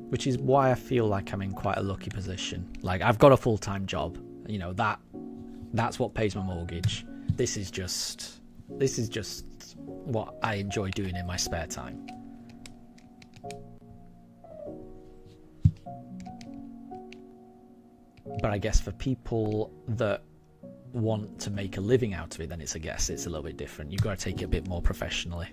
Which is why I feel like I'm in quite a lucky position. Like, I've got a full-time job. You know, that's what pays my mortgage. This is just what I enjoy doing in my spare time. But I guess for people that want to make a living out of it, then it's a little bit different. You've got to take it a bit more professionally.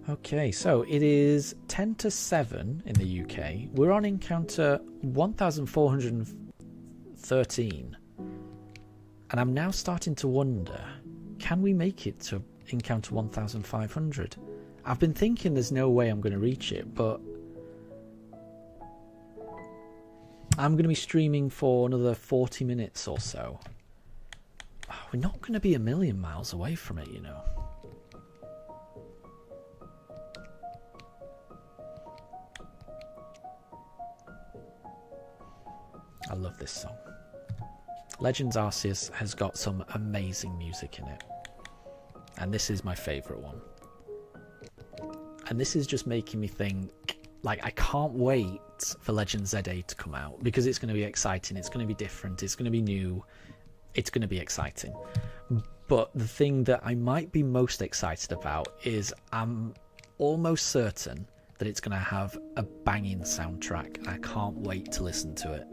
Okay, so it is 10 to 7 in the UK. We're on encounter 1,413. And I'm now starting to wonder, can we make it to encounter 1,500? I've been thinking there's no way I'm going to reach it, but I'm going to be streaming for another 40 minutes or so. We're not going to be a million miles away from it, you know. I love this song. Legends Arceus has got some amazing music in it. And this is my favourite one. And this is just making me think, like, I can't wait for Legends ZA to come out, because it's going to be exciting, it's going to be different, it's going to be new, it's going to be exciting. But the thing that I might be most excited about is I'm almost certain that it's going to have a banging soundtrack. I can't wait to listen to it.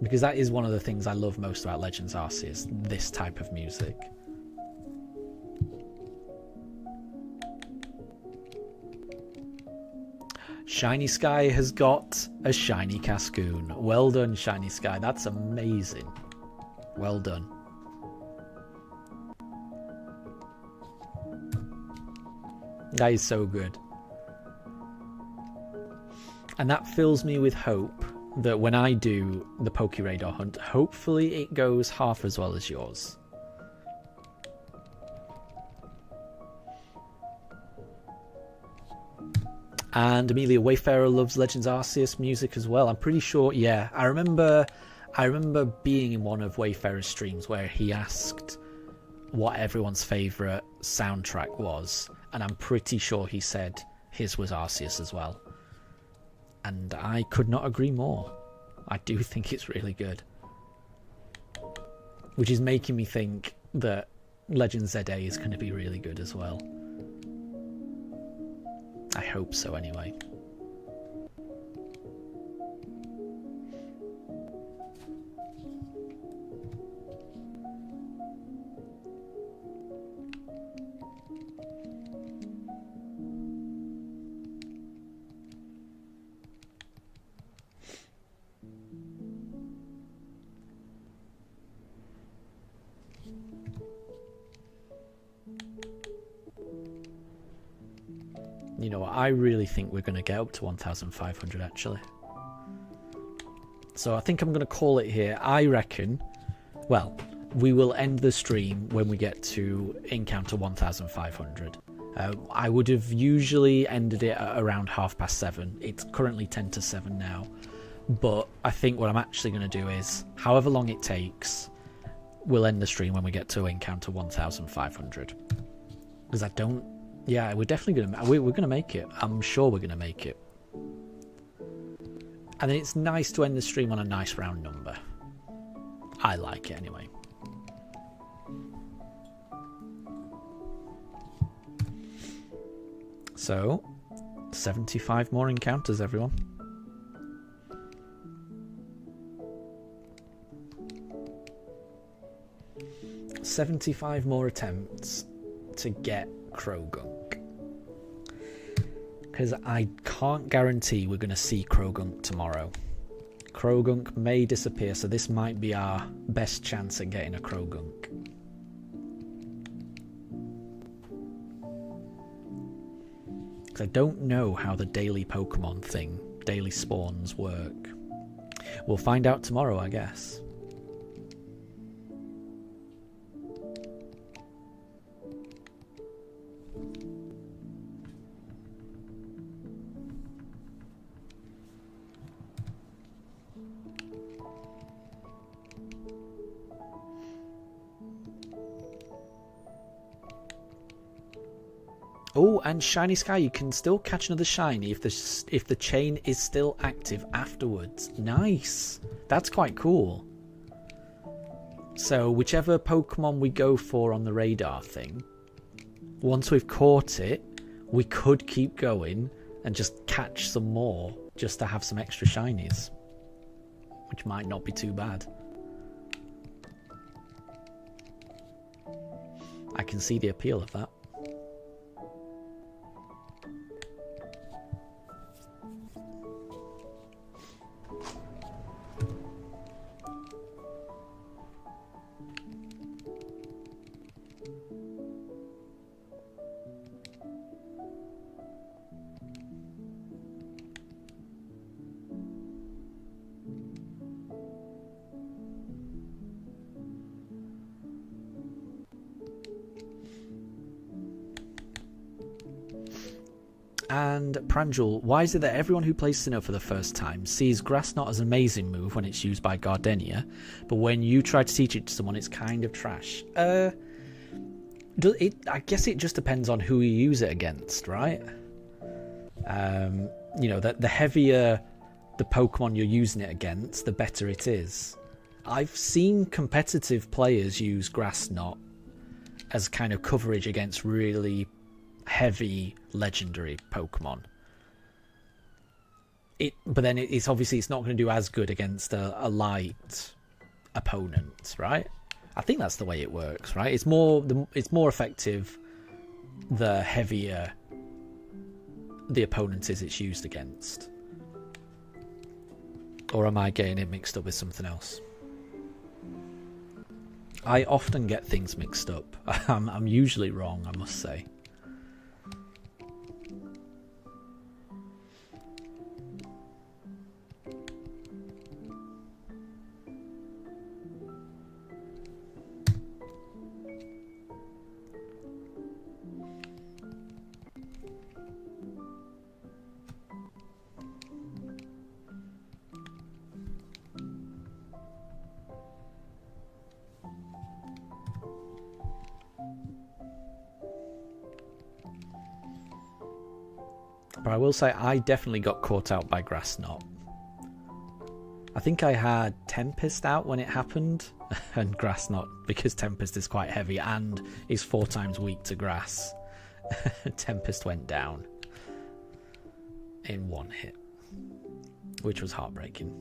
Because that is one of the things I love most about Legends Arceus, this type of music. Shiny Sky has got a shiny Cascoon. Well done, Shiny Sky. That's amazing. Well done. That is so good. And that fills me with hope that when I do the Pokeradar hunt, hopefully it goes half as well as yours. And Amelia Wayfarer loves Legends Arceus music as well. I'm pretty sure, yeah. I remember being in one of Wayfarer's streams where he asked what everyone's favourite soundtrack was, and I'm pretty sure he said his was Arceus as well. And I could not agree more. I do think it's really good. Which is making me think that Legends ZA is going to be really good as well. I hope so anyway. You know what, I really think we're going to get up to 1,500 actually. So I think I'm going to call it here. I reckon, well, we will end the stream when we get to encounter 1,500. I would have usually ended it at around 7:30. It's currently 7:10 now. But I think what I'm actually going to do is, however long it takes, we'll end the stream when we get to encounter 1,500. Because I don't... Yeah, we're definitely going to... We're going to make it. I'm sure we're going to make it. And then it's nice to end the stream on a nice round number. I like it anyway. So, 75 more encounters, everyone. $75 more attempts to get Krogunk. Because I can't guarantee we're going to see Krogunk tomorrow. Krogunk may disappear, so this might be our best chance at getting a Krogunk. Because I don't know how the daily Pokemon thing, daily spawns work. We'll find out tomorrow, I guess. Oh, and Shiny Sky, you can still catch another shiny if the chain is still active afterwards. Nice. That's quite cool. So whichever Pokemon we go for on the radar thing, once we've caught it, we could keep going and just catch some more just to have some extra shinies, which might not be too bad. I can see the appeal of that. And Pranjul, why is it that everyone who plays Sinnoh for the first time sees Grass Knot as an amazing move when it's used by Gardenia, but when you try to teach it to someone, it's kind of trash? I guess it just depends on who you use it against, right? The heavier the Pokemon you're using it against, the better it is. I've seen competitive players use Grass Knot as kind of coverage against really heavy legendary Pokemon. But then it's obviously it's not going to do as good against a light opponent, right? I think that's the way it works, right? It's more effective the heavier the opponent is it's used against. Or am I getting it mixed up with something else? I often get things mixed up. I'm usually wrong, I must say. But I will say I definitely got caught out by Grass Knot. I think I had Tempest out when it happened, and Grass Knot, because Tempest is quite heavy and is 4 times weak to grass. Tempest went down in 1 hit, which was heartbreaking.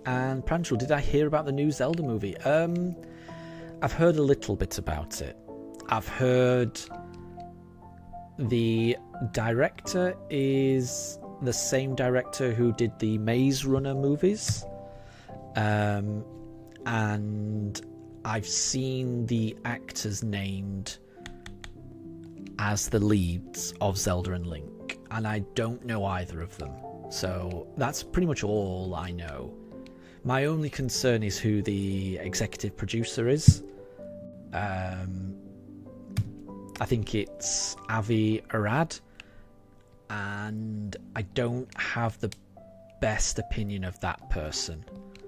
And Pranjul, did I hear about the new Zelda movie? I've heard a little bit about it. I've heard the director is the same director who did the Maze Runner movies. And I've seen the actors named as the leads of Zelda and Link, and I don't know either of them. So that's pretty much all I know. My only concern is who the executive producer is. I think it's Avi Arad, and I don't have the best opinion of that person.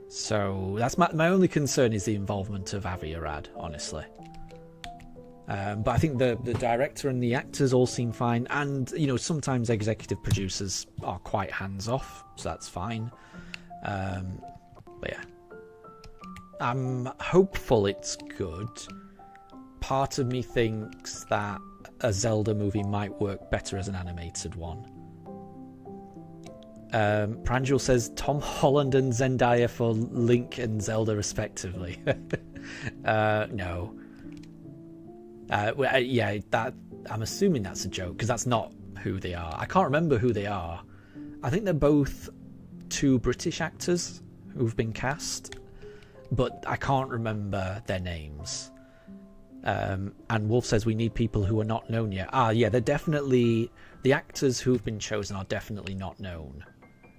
So that's my only concern is the involvement of Avi Arad, honestly. But I think the director and the actors all seem fine, and sometimes executive producers are quite hands-off, so that's fine. But yeah, I'm hopeful it's good. Part of me thinks that a Zelda movie might work better as an animated one. Pranjul says Tom Holland and Zendaya for Link and Zelda respectively. No. Yeah, that I'm assuming that's a joke because that's not who they are. I can't remember who they are. I think they're both 2 British actors who've been cast, but I can't remember their names. And Wolf says we need people who are not known yet. Yeah, they're definitely the actors who've been chosen are definitely not known.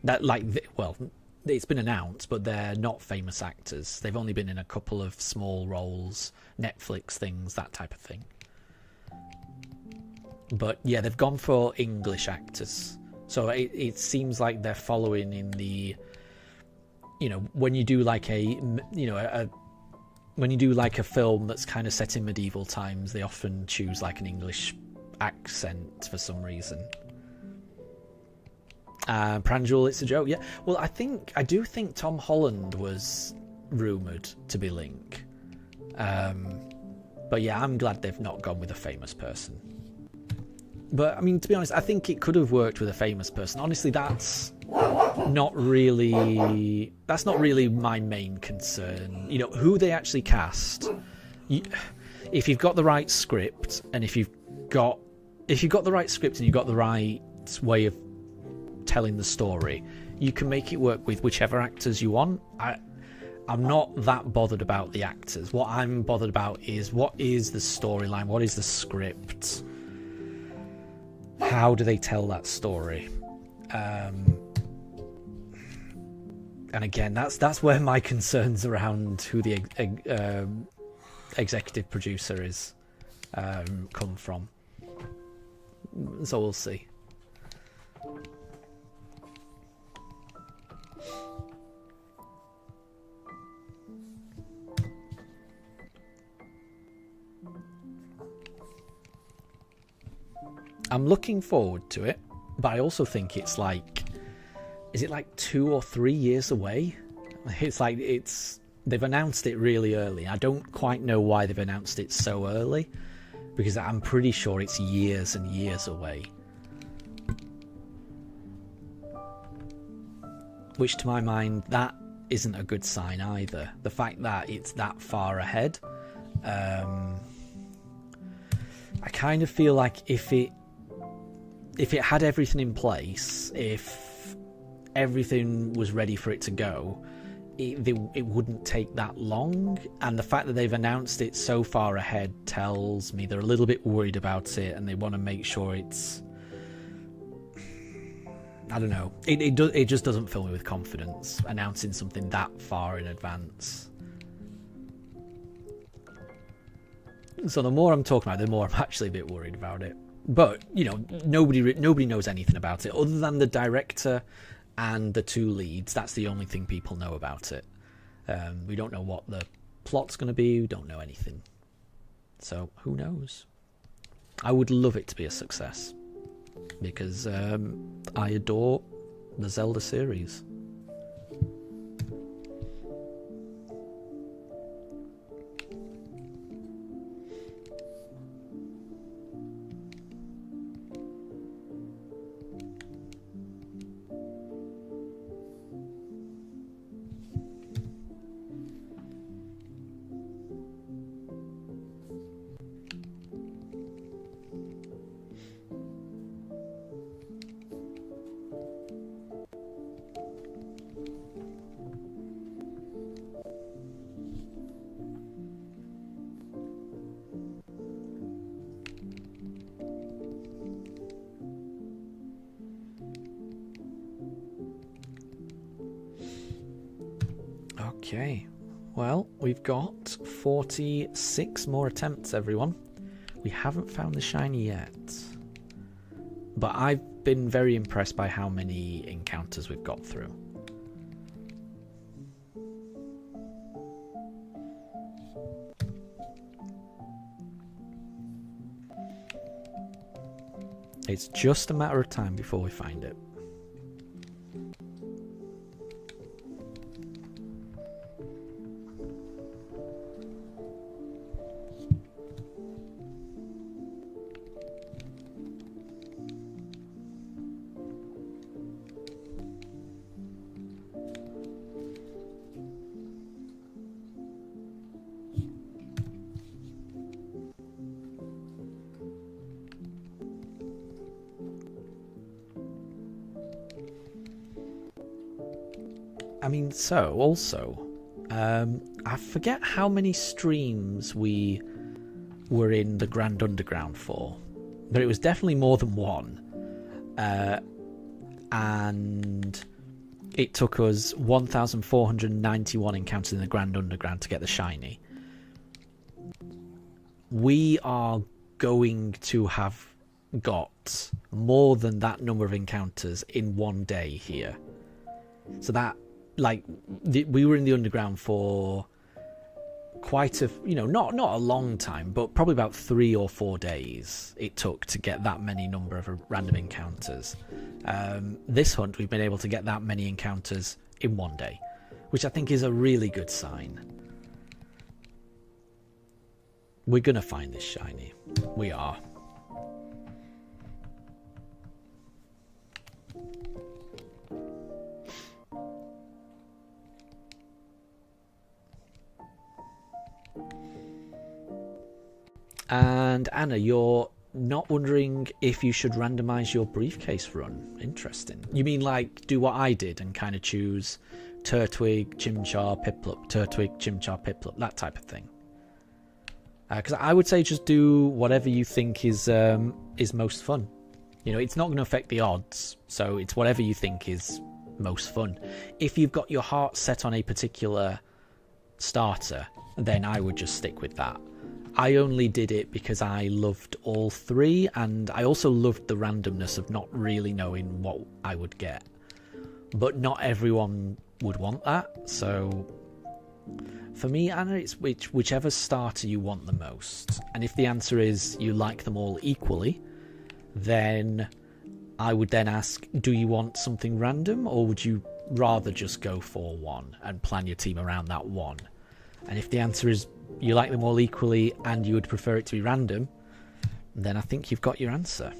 It's been announced, but they're not famous actors. They've only been in a couple of small roles, Netflix things, that type of thing. But yeah, they've gone for English actors. So it seems like they're following in the, when you do like when you do like a film that's kind of set in medieval times, they often choose like an English accent for some reason. Pranjul, it's a joke. Yeah, well, I do think Tom Holland was rumoured to be Link. But yeah, I'm glad they've not gone with a famous person. But I mean, to be honest, I think it could have worked with a famous person. Honestly, that's not really my main concern. Who they actually cast. If you've got the right script, and if you've got the right script and you've got the right way of telling the story, you can make it work with whichever actors you want. I'm not that bothered about the actors. What I'm bothered about is what is the storyline, what is the script, how do they tell that story. And again, that's where my concerns around who the executive producer is come from. So we'll see. I'm looking forward to it, but I also think it's like, is it like 2 or 3 years away? It's like they've announced it really early. I don't quite know why they've announced it so early, because I'm pretty sure it's years and years away. Which to my mind, that isn't a good sign either. The fact that it's that far ahead. I kind of feel like if it had everything in place, if everything was ready for it to go, it wouldn't take that long. And the fact that they've announced it so far ahead tells me they're a little bit worried about it, and they want to make sure it's, I don't know, it just doesn't fill me with confidence announcing something that far in advance. So the more I'm talking about it, the more I'm actually a bit worried about it. But, you know, nobody knows anything about it other than the director and the 2 leads. That's the only thing people know about it. We don't know what the plot's going to be. We don't know anything. So who knows? I would love it to be a success, because I adore the Zelda series. Okay, well, we've got 46 more attempts, everyone. We haven't found the shiny yet, but I've been very impressed by how many encounters we've got through. It's just a matter of time before we find it. I mean, so, also, I forget how many streams we were in the Grand Underground for, but it was definitely more than one. And it took us 1,491 encounters in the Grand Underground to get the shiny. We are going to have got more than that number of encounters in one day here. So that, like, we were in the underground for quite a, you know, not a long time, but probably about 3 or 4 days it took to get that many number of random encounters. This hunt, we've been able to get that many encounters in one day, which I think is a really good sign. We're gonna find this shiny. We are. And Anna, you're not wondering if you should randomize your briefcase run. Interesting. You mean like do what I did and kind of choose Turtwig, Chimchar, Piplup, Turtwig, Chimchar, Piplup, that type of thing. Because I would say just do whatever you think is most fun. You know, it's not going to affect the odds, so it's whatever you think is most fun. If you've got your heart set on a particular starter, then I would just stick with that. I only did it because I loved all three, and I also loved the randomness of not really knowing what I would get. But not everyone would want that, so for me, Anna, it's whichever starter you want the most. And if the answer is you like them all equally, then I would then ask, do you want something random, or would you rather just go for one and plan your team around that one? And if the answer is you like them all equally and you would prefer it to be random, then I think you've got your answer.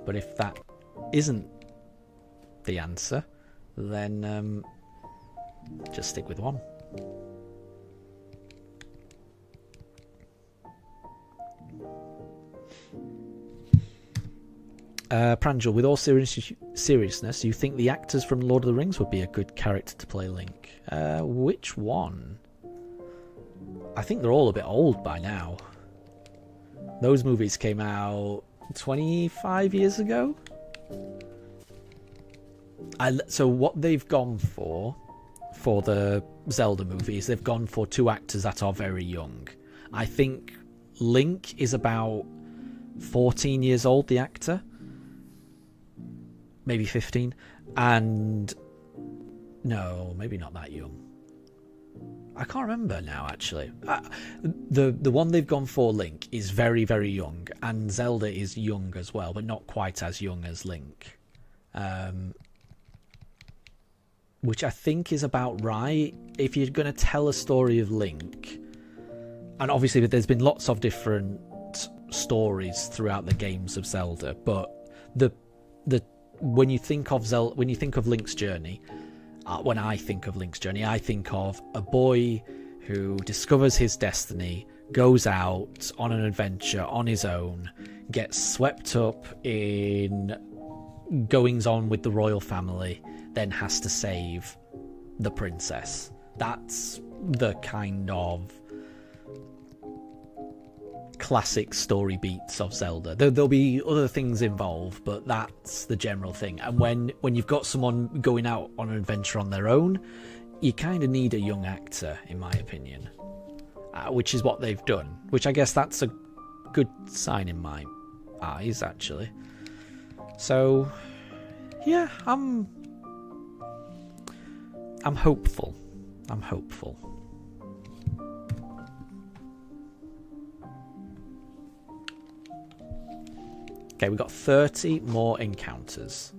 But if that isn't the answer, then just stick with one. Pranjal, with all seriousness, you think the actors from Lord of the Rings would be a good character to play Link? Which one? I think they're all a bit old by now. Those movies came out 25 years ago? So what they've gone for the Zelda movies, they've gone for two actors that are very young. I think Link is about 14 years old, the actor. Maybe 15. And no, maybe not that young. I can't remember now, actually. The one they've gone for, Link, is very, very young. And Zelda is young as well, but not quite as young as Link. Which I think is about right. If you're going to tell a story of Link, and obviously there's been lots of different stories throughout the games of Zelda, but when you think of Link's journey, when I think of Link's journey, I think of a boy who discovers his destiny, goes out on an adventure on his own, gets swept up in goings on with the royal family, then has to save the princess. That's the kind of classic story beats of Zelda. There'll be other things involved, but that's the general thing. And when you've got someone going out on an adventure on their own, you kind of need a young actor, in my opinion, which is what they've done, which I guess that's a good sign in my eyes, actually. So yeah, I'm hopeful. Okay, we've got 30 more encounters.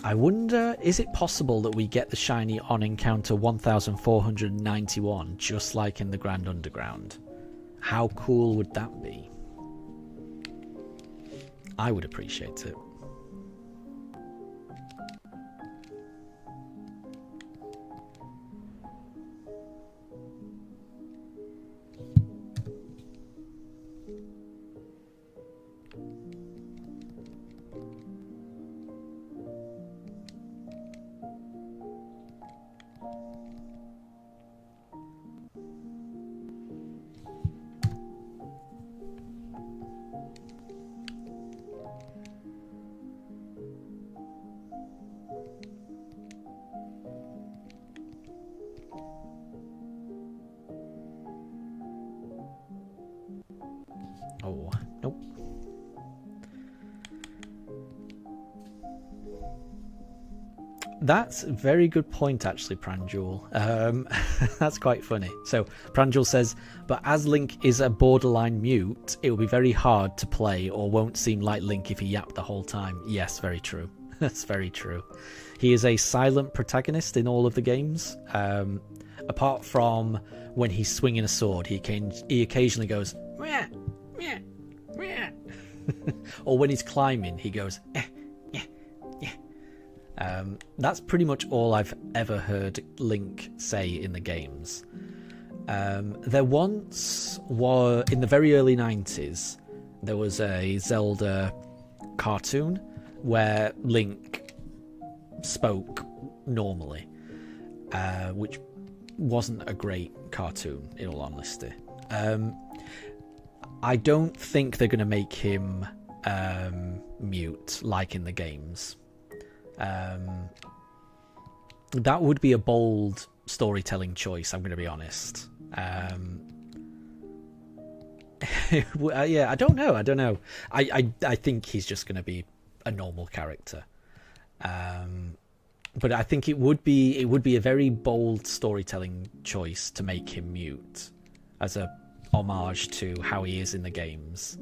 I wonder, is it possible that we get the shiny on encounter 1491, just like in the Grand Underground? How cool would that be? I would appreciate it. Oh, nope. That's a very good point, actually, Pranjul. That's quite funny. So, Pranjul says, but as Link is a borderline mute, it will be very hard to play or won't seem like Link if he yapped the whole time. Yes, very true. That's very true. He is a silent protagonist in all of the games. Apart from when he's swinging a sword, he occasionally goes, meh, meh, meh. Or when he's climbing, he goes, eh. That's pretty much all I've ever heard Link say in the games. There once was, in the very early 90s, there was a Zelda cartoon where Link spoke normally, which wasn't a great cartoon, in all honesty. I don't think they're going to make him mute like in the games. That would be a bold storytelling choice, I'm going to be honest. Yeah, I don't know. I think he's just going to be a normal character. But I think it would be a very bold storytelling choice to make him mute as a homage to how he is in the games.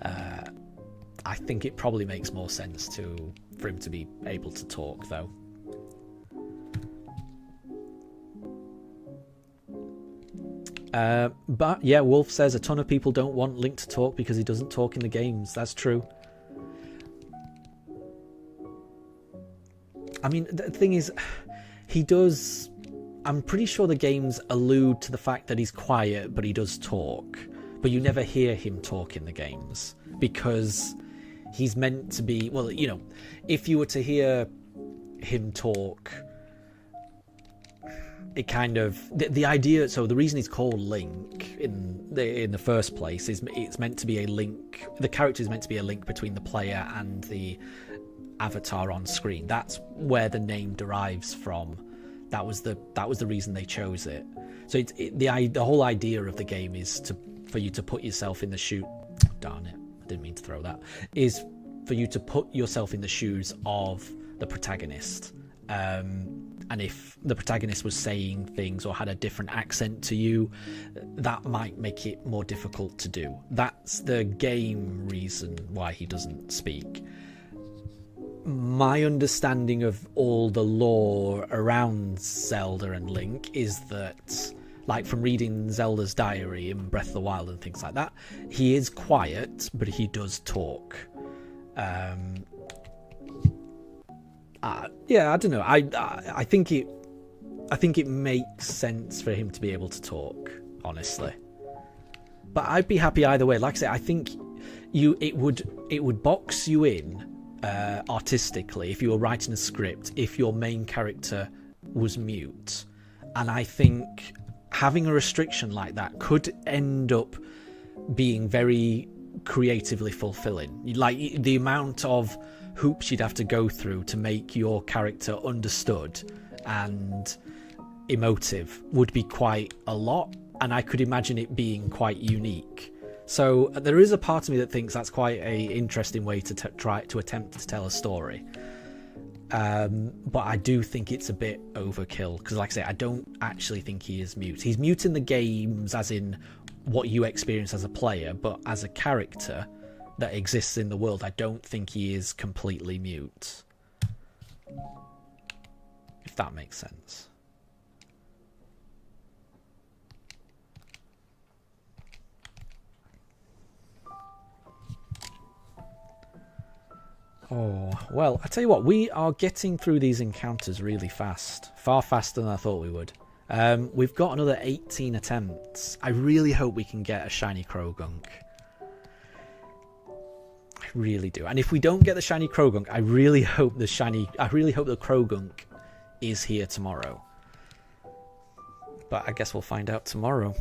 I think it probably makes more sense for him to be able to talk, though. But yeah, Wolf says a ton of people don't want Link to talk because he doesn't talk in the games. That's true. I mean, the thing is, he does... I'm pretty sure the games allude to the fact that he's quiet, but he does talk. But you never hear him talk in the games because he's meant to be... Well, you know, if you were to hear him talk... It kind of the idea. So the reason he's called Link in the first place is it's meant to be a link. The character is meant to be a link between the player and the avatar on screen. That's where the name derives from. That was the reason they chose it. So the whole idea of the game is for you to put yourself in the shoe. Darn it! I didn't mean to throw that. Is for you to put yourself in the shoes of the protagonist. And if the protagonist was saying things or had a different accent to you, that might make it more difficult to do. That's the game reason why he doesn't speak. My understanding of all the lore around Zelda and Link is that, like from reading Zelda's diary in Breath of the Wild and things like that, he is quiet, but he does talk. Yeah, I don't know. I think it makes sense for him to be able to talk, honestly. But I'd be happy either way. Like I say, I think it would box you in artistically if you were writing a script if your main character was mute. And I think having a restriction like that could end up being very creatively fulfilling. Like the amount of hoops you'd have to go through to make your character understood and emotive would be quite a lot, and I could imagine it being quite unique. So there is a part of me that thinks that's quite a interesting way to try to attempt to tell a story. But I do think it's a bit overkill because, like I say, I don't actually think he is mute. He's mute in the games, as in what you experience as a player, but as a character that exists in the world, I don't think he is completely mute. If that makes sense. Oh, well, I tell you what, we are getting through these encounters really fast. Far faster than I thought we would. We've got another 18 attempts. I really hope we can get a shiny Krogunk. I really do. And if we don't get the shiny Krogunk, I really hope the Krogunk is here tomorrow. But I guess we'll find out tomorrow.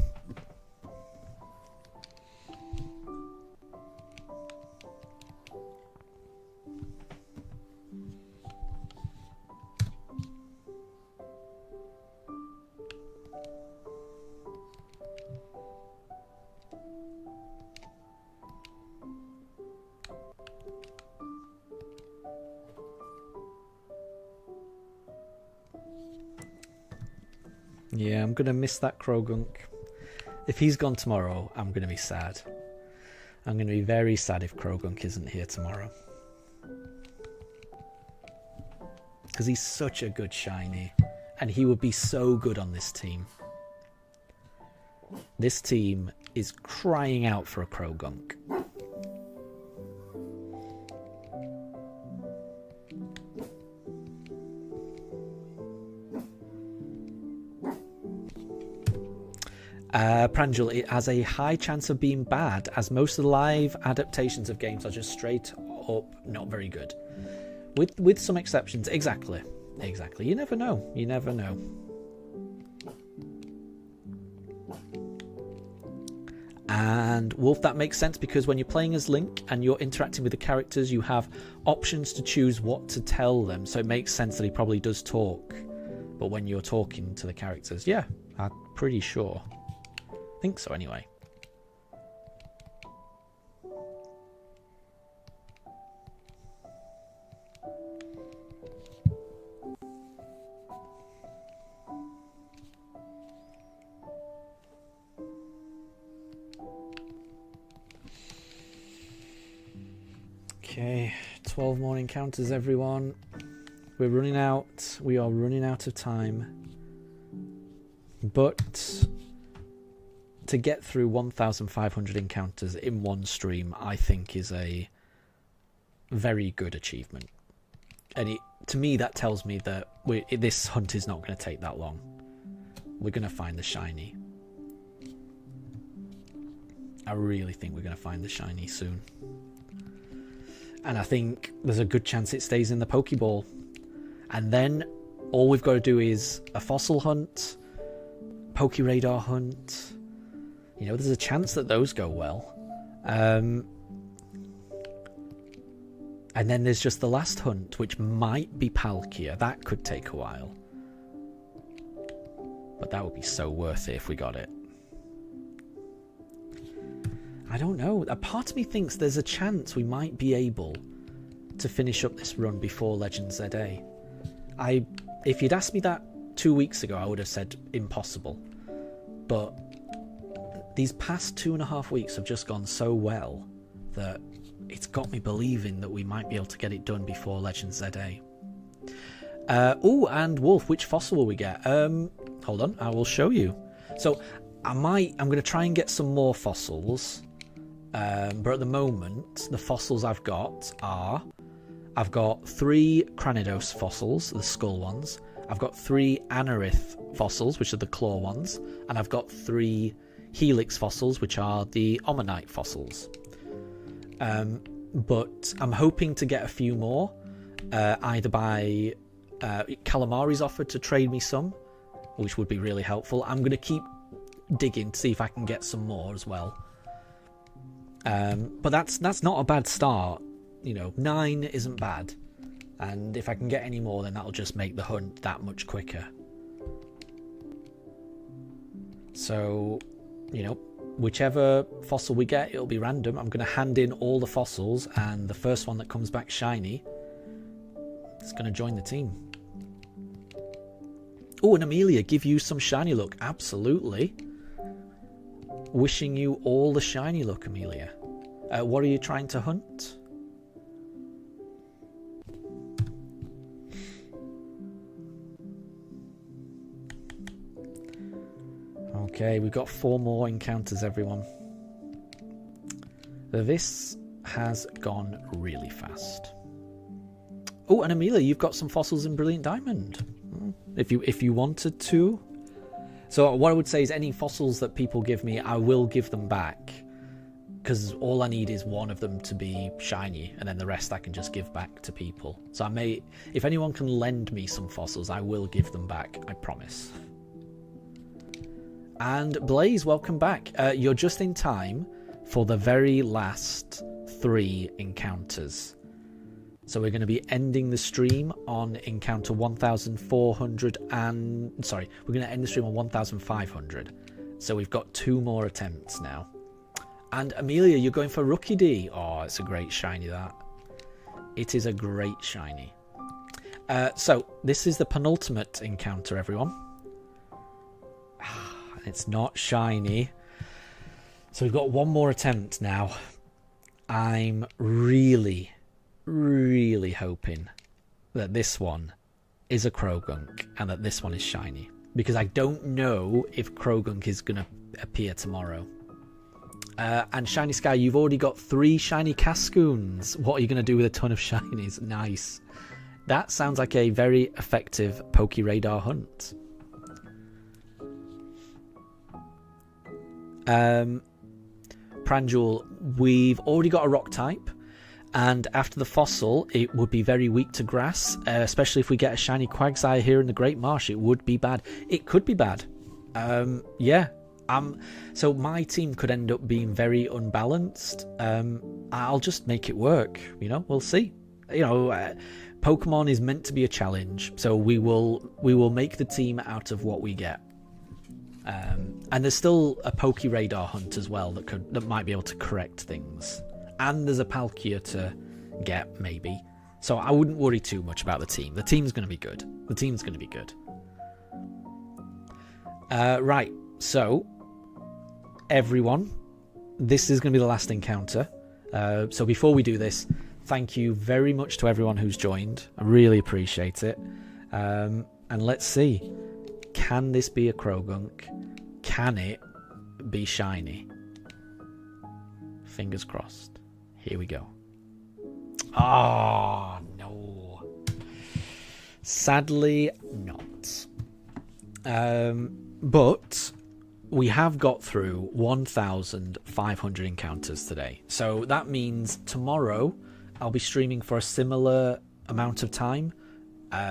Yeah, I'm going to miss that Krogunk. If he's gone tomorrow, I'm going to be sad. I'm going to be very sad if Krogunk isn't here tomorrow. Because he's such a good shiny. And he would be so good on this team. This team is crying out for a Krogunk. Pranjul, it has a high chance of being bad, as most of the live adaptations of games are just straight up not very good. With some exceptions. Exactly. You never know. And Wolf, that makes sense because when you're playing as Link and you're interacting with the characters, you have options to choose what to tell them. So it makes sense that he probably does talk. But when you're talking to the characters, yeah, I'm pretty sure. I think so anyway. Okay, 12 more encounters, everyone. We're running out. We are running out of time. But to get through 1,500 encounters in one stream, I think is a very good achievement. And to me, that tells me that this hunt is not going to take that long. We're going to find the shiny. I really think we're going to find the shiny soon. And I think there's a good chance it stays in the Pokeball. And then all we've got to do is a fossil hunt, Pokeradar hunt. You know, there's a chance that those go well. And then there's just the last hunt, which might be Palkia. That could take a while. But that would be so worth it if we got it. I don't know. A part of me thinks there's a chance we might be able to finish up this run before Legends ZA. If you'd asked me that 2 weeks ago, I would have said impossible. But these past 2.5 weeks have just gone so well that it's got me believing that we might be able to get it done before Legends ZA. Oh, and Wolf, which fossil will we get? Hold on, I will show you. So I'm going to try and get some more fossils. But at the moment, the fossils I've got are... I've got 3 Cranidos fossils, the skull ones. I've got 3 Anorith fossils, which are the claw ones. And I've got 3 Helix fossils, which are the Omanyte fossils. But I'm hoping to get a few more. Either by... Calamari's offered to trade me some, which would be really helpful. I'm going to keep digging to see if I can get some more as well. But that's not a bad start. You know, 9 isn't bad. And if I can get any more, then that'll just make the hunt that much quicker. So, you know, whichever fossil we get, it'll be random. I'm going to hand in all the fossils, and the first one that comes back shiny is going to join the team. Oh, and Amelia, give you some shiny luck. Absolutely. Wishing you all the shiny luck, Amelia. What are you trying to hunt? Okay, we've got 4 more encounters, everyone. This has gone really fast. Oh, and Amelia, you've got some fossils in Brilliant Diamond. If you wanted to. So what I would say is any fossils that people give me, I will give them back. Because all I need is one of them to be shiny, and then the rest I can just give back to people. So if anyone can lend me some fossils, I will give them back, I promise. And Blaze, welcome back. You're just in time for the very last 3 encounters. So we're going to be ending the stream on encounter 1,400 and... Sorry, we're going to end the stream on 1,500. So we've got 2 more attempts now. And Amelia, you're going for Rookie D. Oh, it's a great shiny, that. It is a great shiny. So this is the penultimate encounter, everyone. It's not shiny. So we've got 1 more attempt now. I'm really hoping that this one is a Krogunk and that this one is shiny. Because I don't know if Krogunk is going to appear tomorrow. And Shiny Sky, you've already got 3 shiny Cascoons. What are you going to do with a ton of shinies? Nice. That sounds like a very effective Pokeradar hunt. Pranjul, we've already got a rock type. And after the fossil, it would be very weak to grass, especially if we get a shiny Quagsire here in the Great Marsh. It would be bad. It could be bad. Yeah. So my team could end up being very unbalanced. I'll just make it work. We'll see. Pokemon is meant to be a challenge, so we will make the team out of what we get. And there's still a Pokeradar hunt as well that might be able to correct things. And there's a Palkia to get, maybe. So I wouldn't worry too much about the team. The team's going to be good. Right, so everyone, this is going to be the last encounter. So before we do this, thank you very much to everyone who's joined. I really appreciate it. And let's see. Can this be a Krogunk? Can it be shiny? Fingers crossed. Here we go. Oh, no. Sadly not. But we have got through 1,500 encounters today. So that means tomorrow I'll be streaming for a similar amount of time.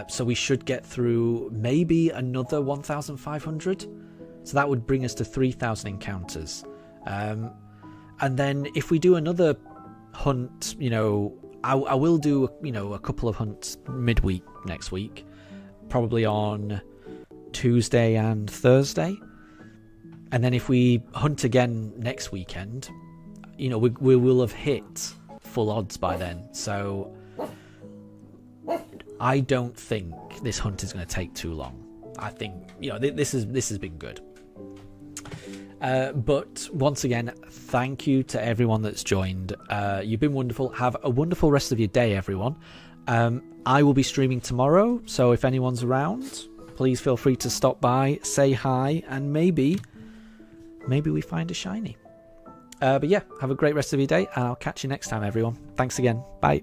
So we should get through maybe another 1,500. So that would bring us to 3,000 encounters. And then if we do another hunt, I will do, a couple of hunts midweek next week. Probably on Tuesday and Thursday. And then if we hunt again next weekend, we will have hit full odds by then. So I don't think this hunt is going to take too long. I think this has been good. But once again, thank you to everyone that's joined. You've been wonderful. Have a wonderful rest of your day, everyone. I will be streaming tomorrow, so if anyone's around, please feel free to stop by, say hi, and maybe we find a shiny. But yeah, have a great rest of your day, and I'll catch you next time, everyone. Thanks again. Bye.